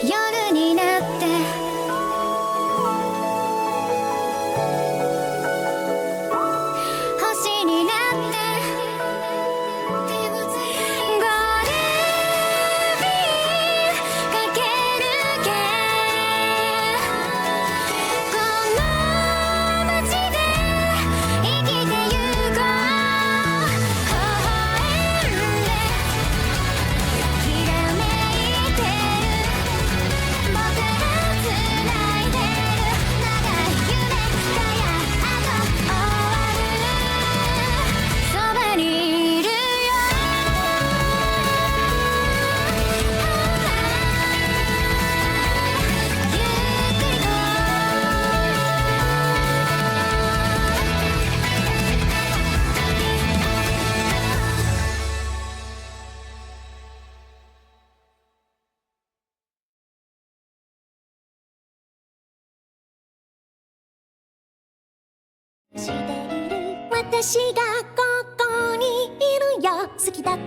夜になって星になってゴールビーかけるけこの街で生きてゆこう微笑んできらめいてる僕ら繋いでる長い夢がやっと終わるそばにいるよゆっくりとしている私がここにいるよ好きだって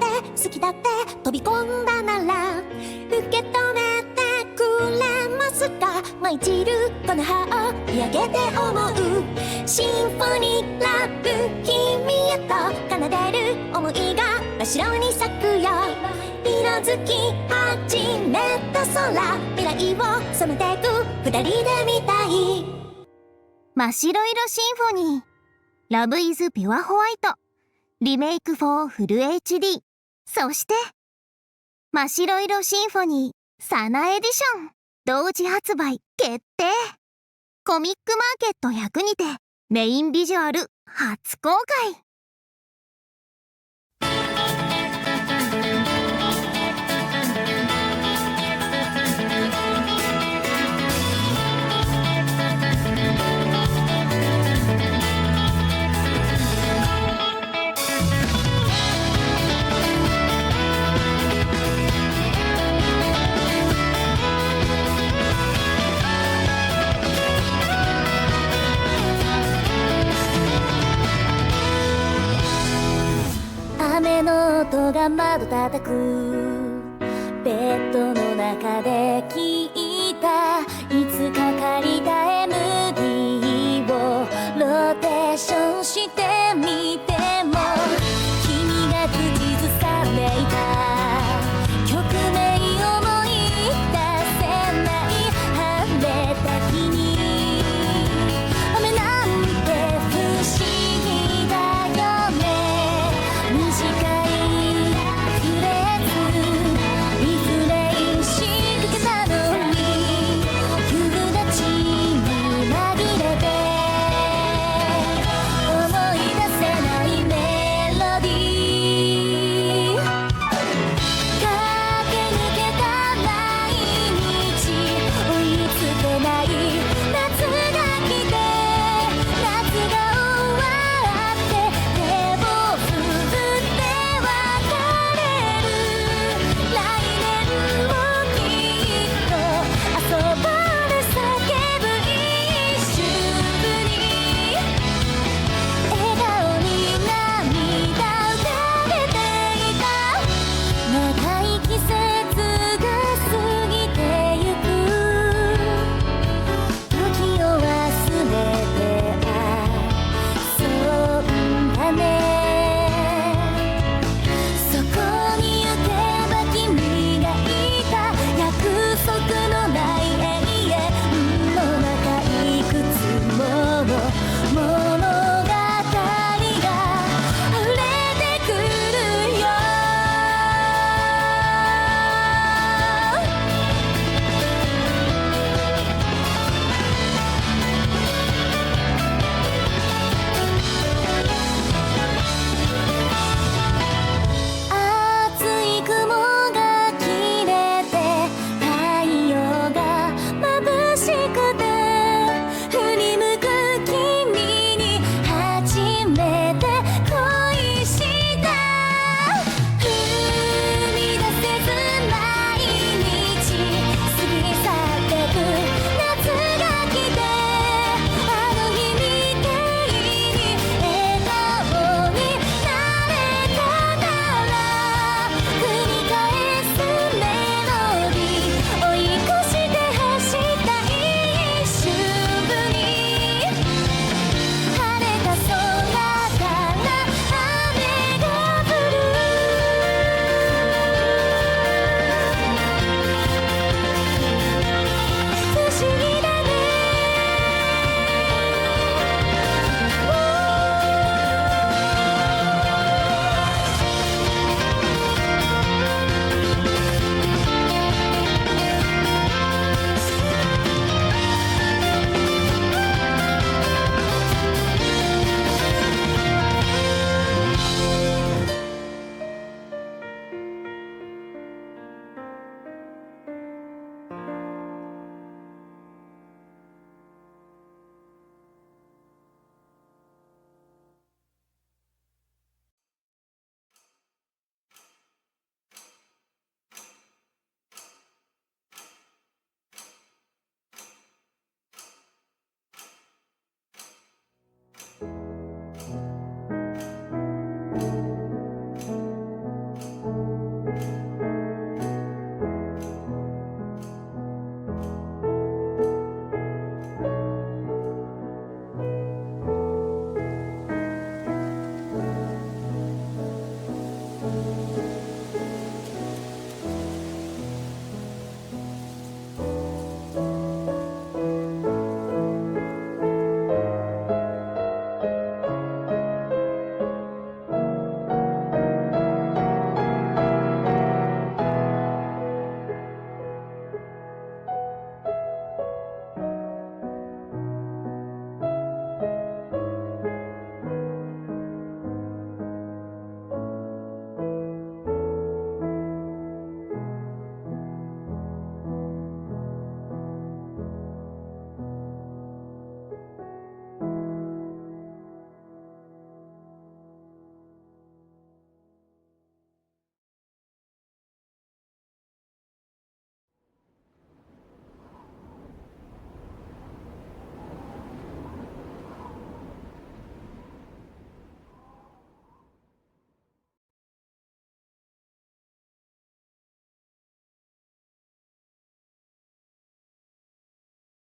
飛び込んだなら受け止めてくれますか。舞い散るこの葉を見上げて思うシンフォニーラブ、君へと奏でる想いが真っ白に咲くよ。色づき始めた空、未来を染めてく二人で見たい。真っ白色シンフォニー、ラブイズピュアホワイト、リメイク4フル HD、そして真っ白色シンフォニーサナエディション同時発売決定。コミックマーケット100にてメインビジュアル初公開。雨の音が窓叩く、ベッドの中で聞いた、いつか借りた MD をローテーションして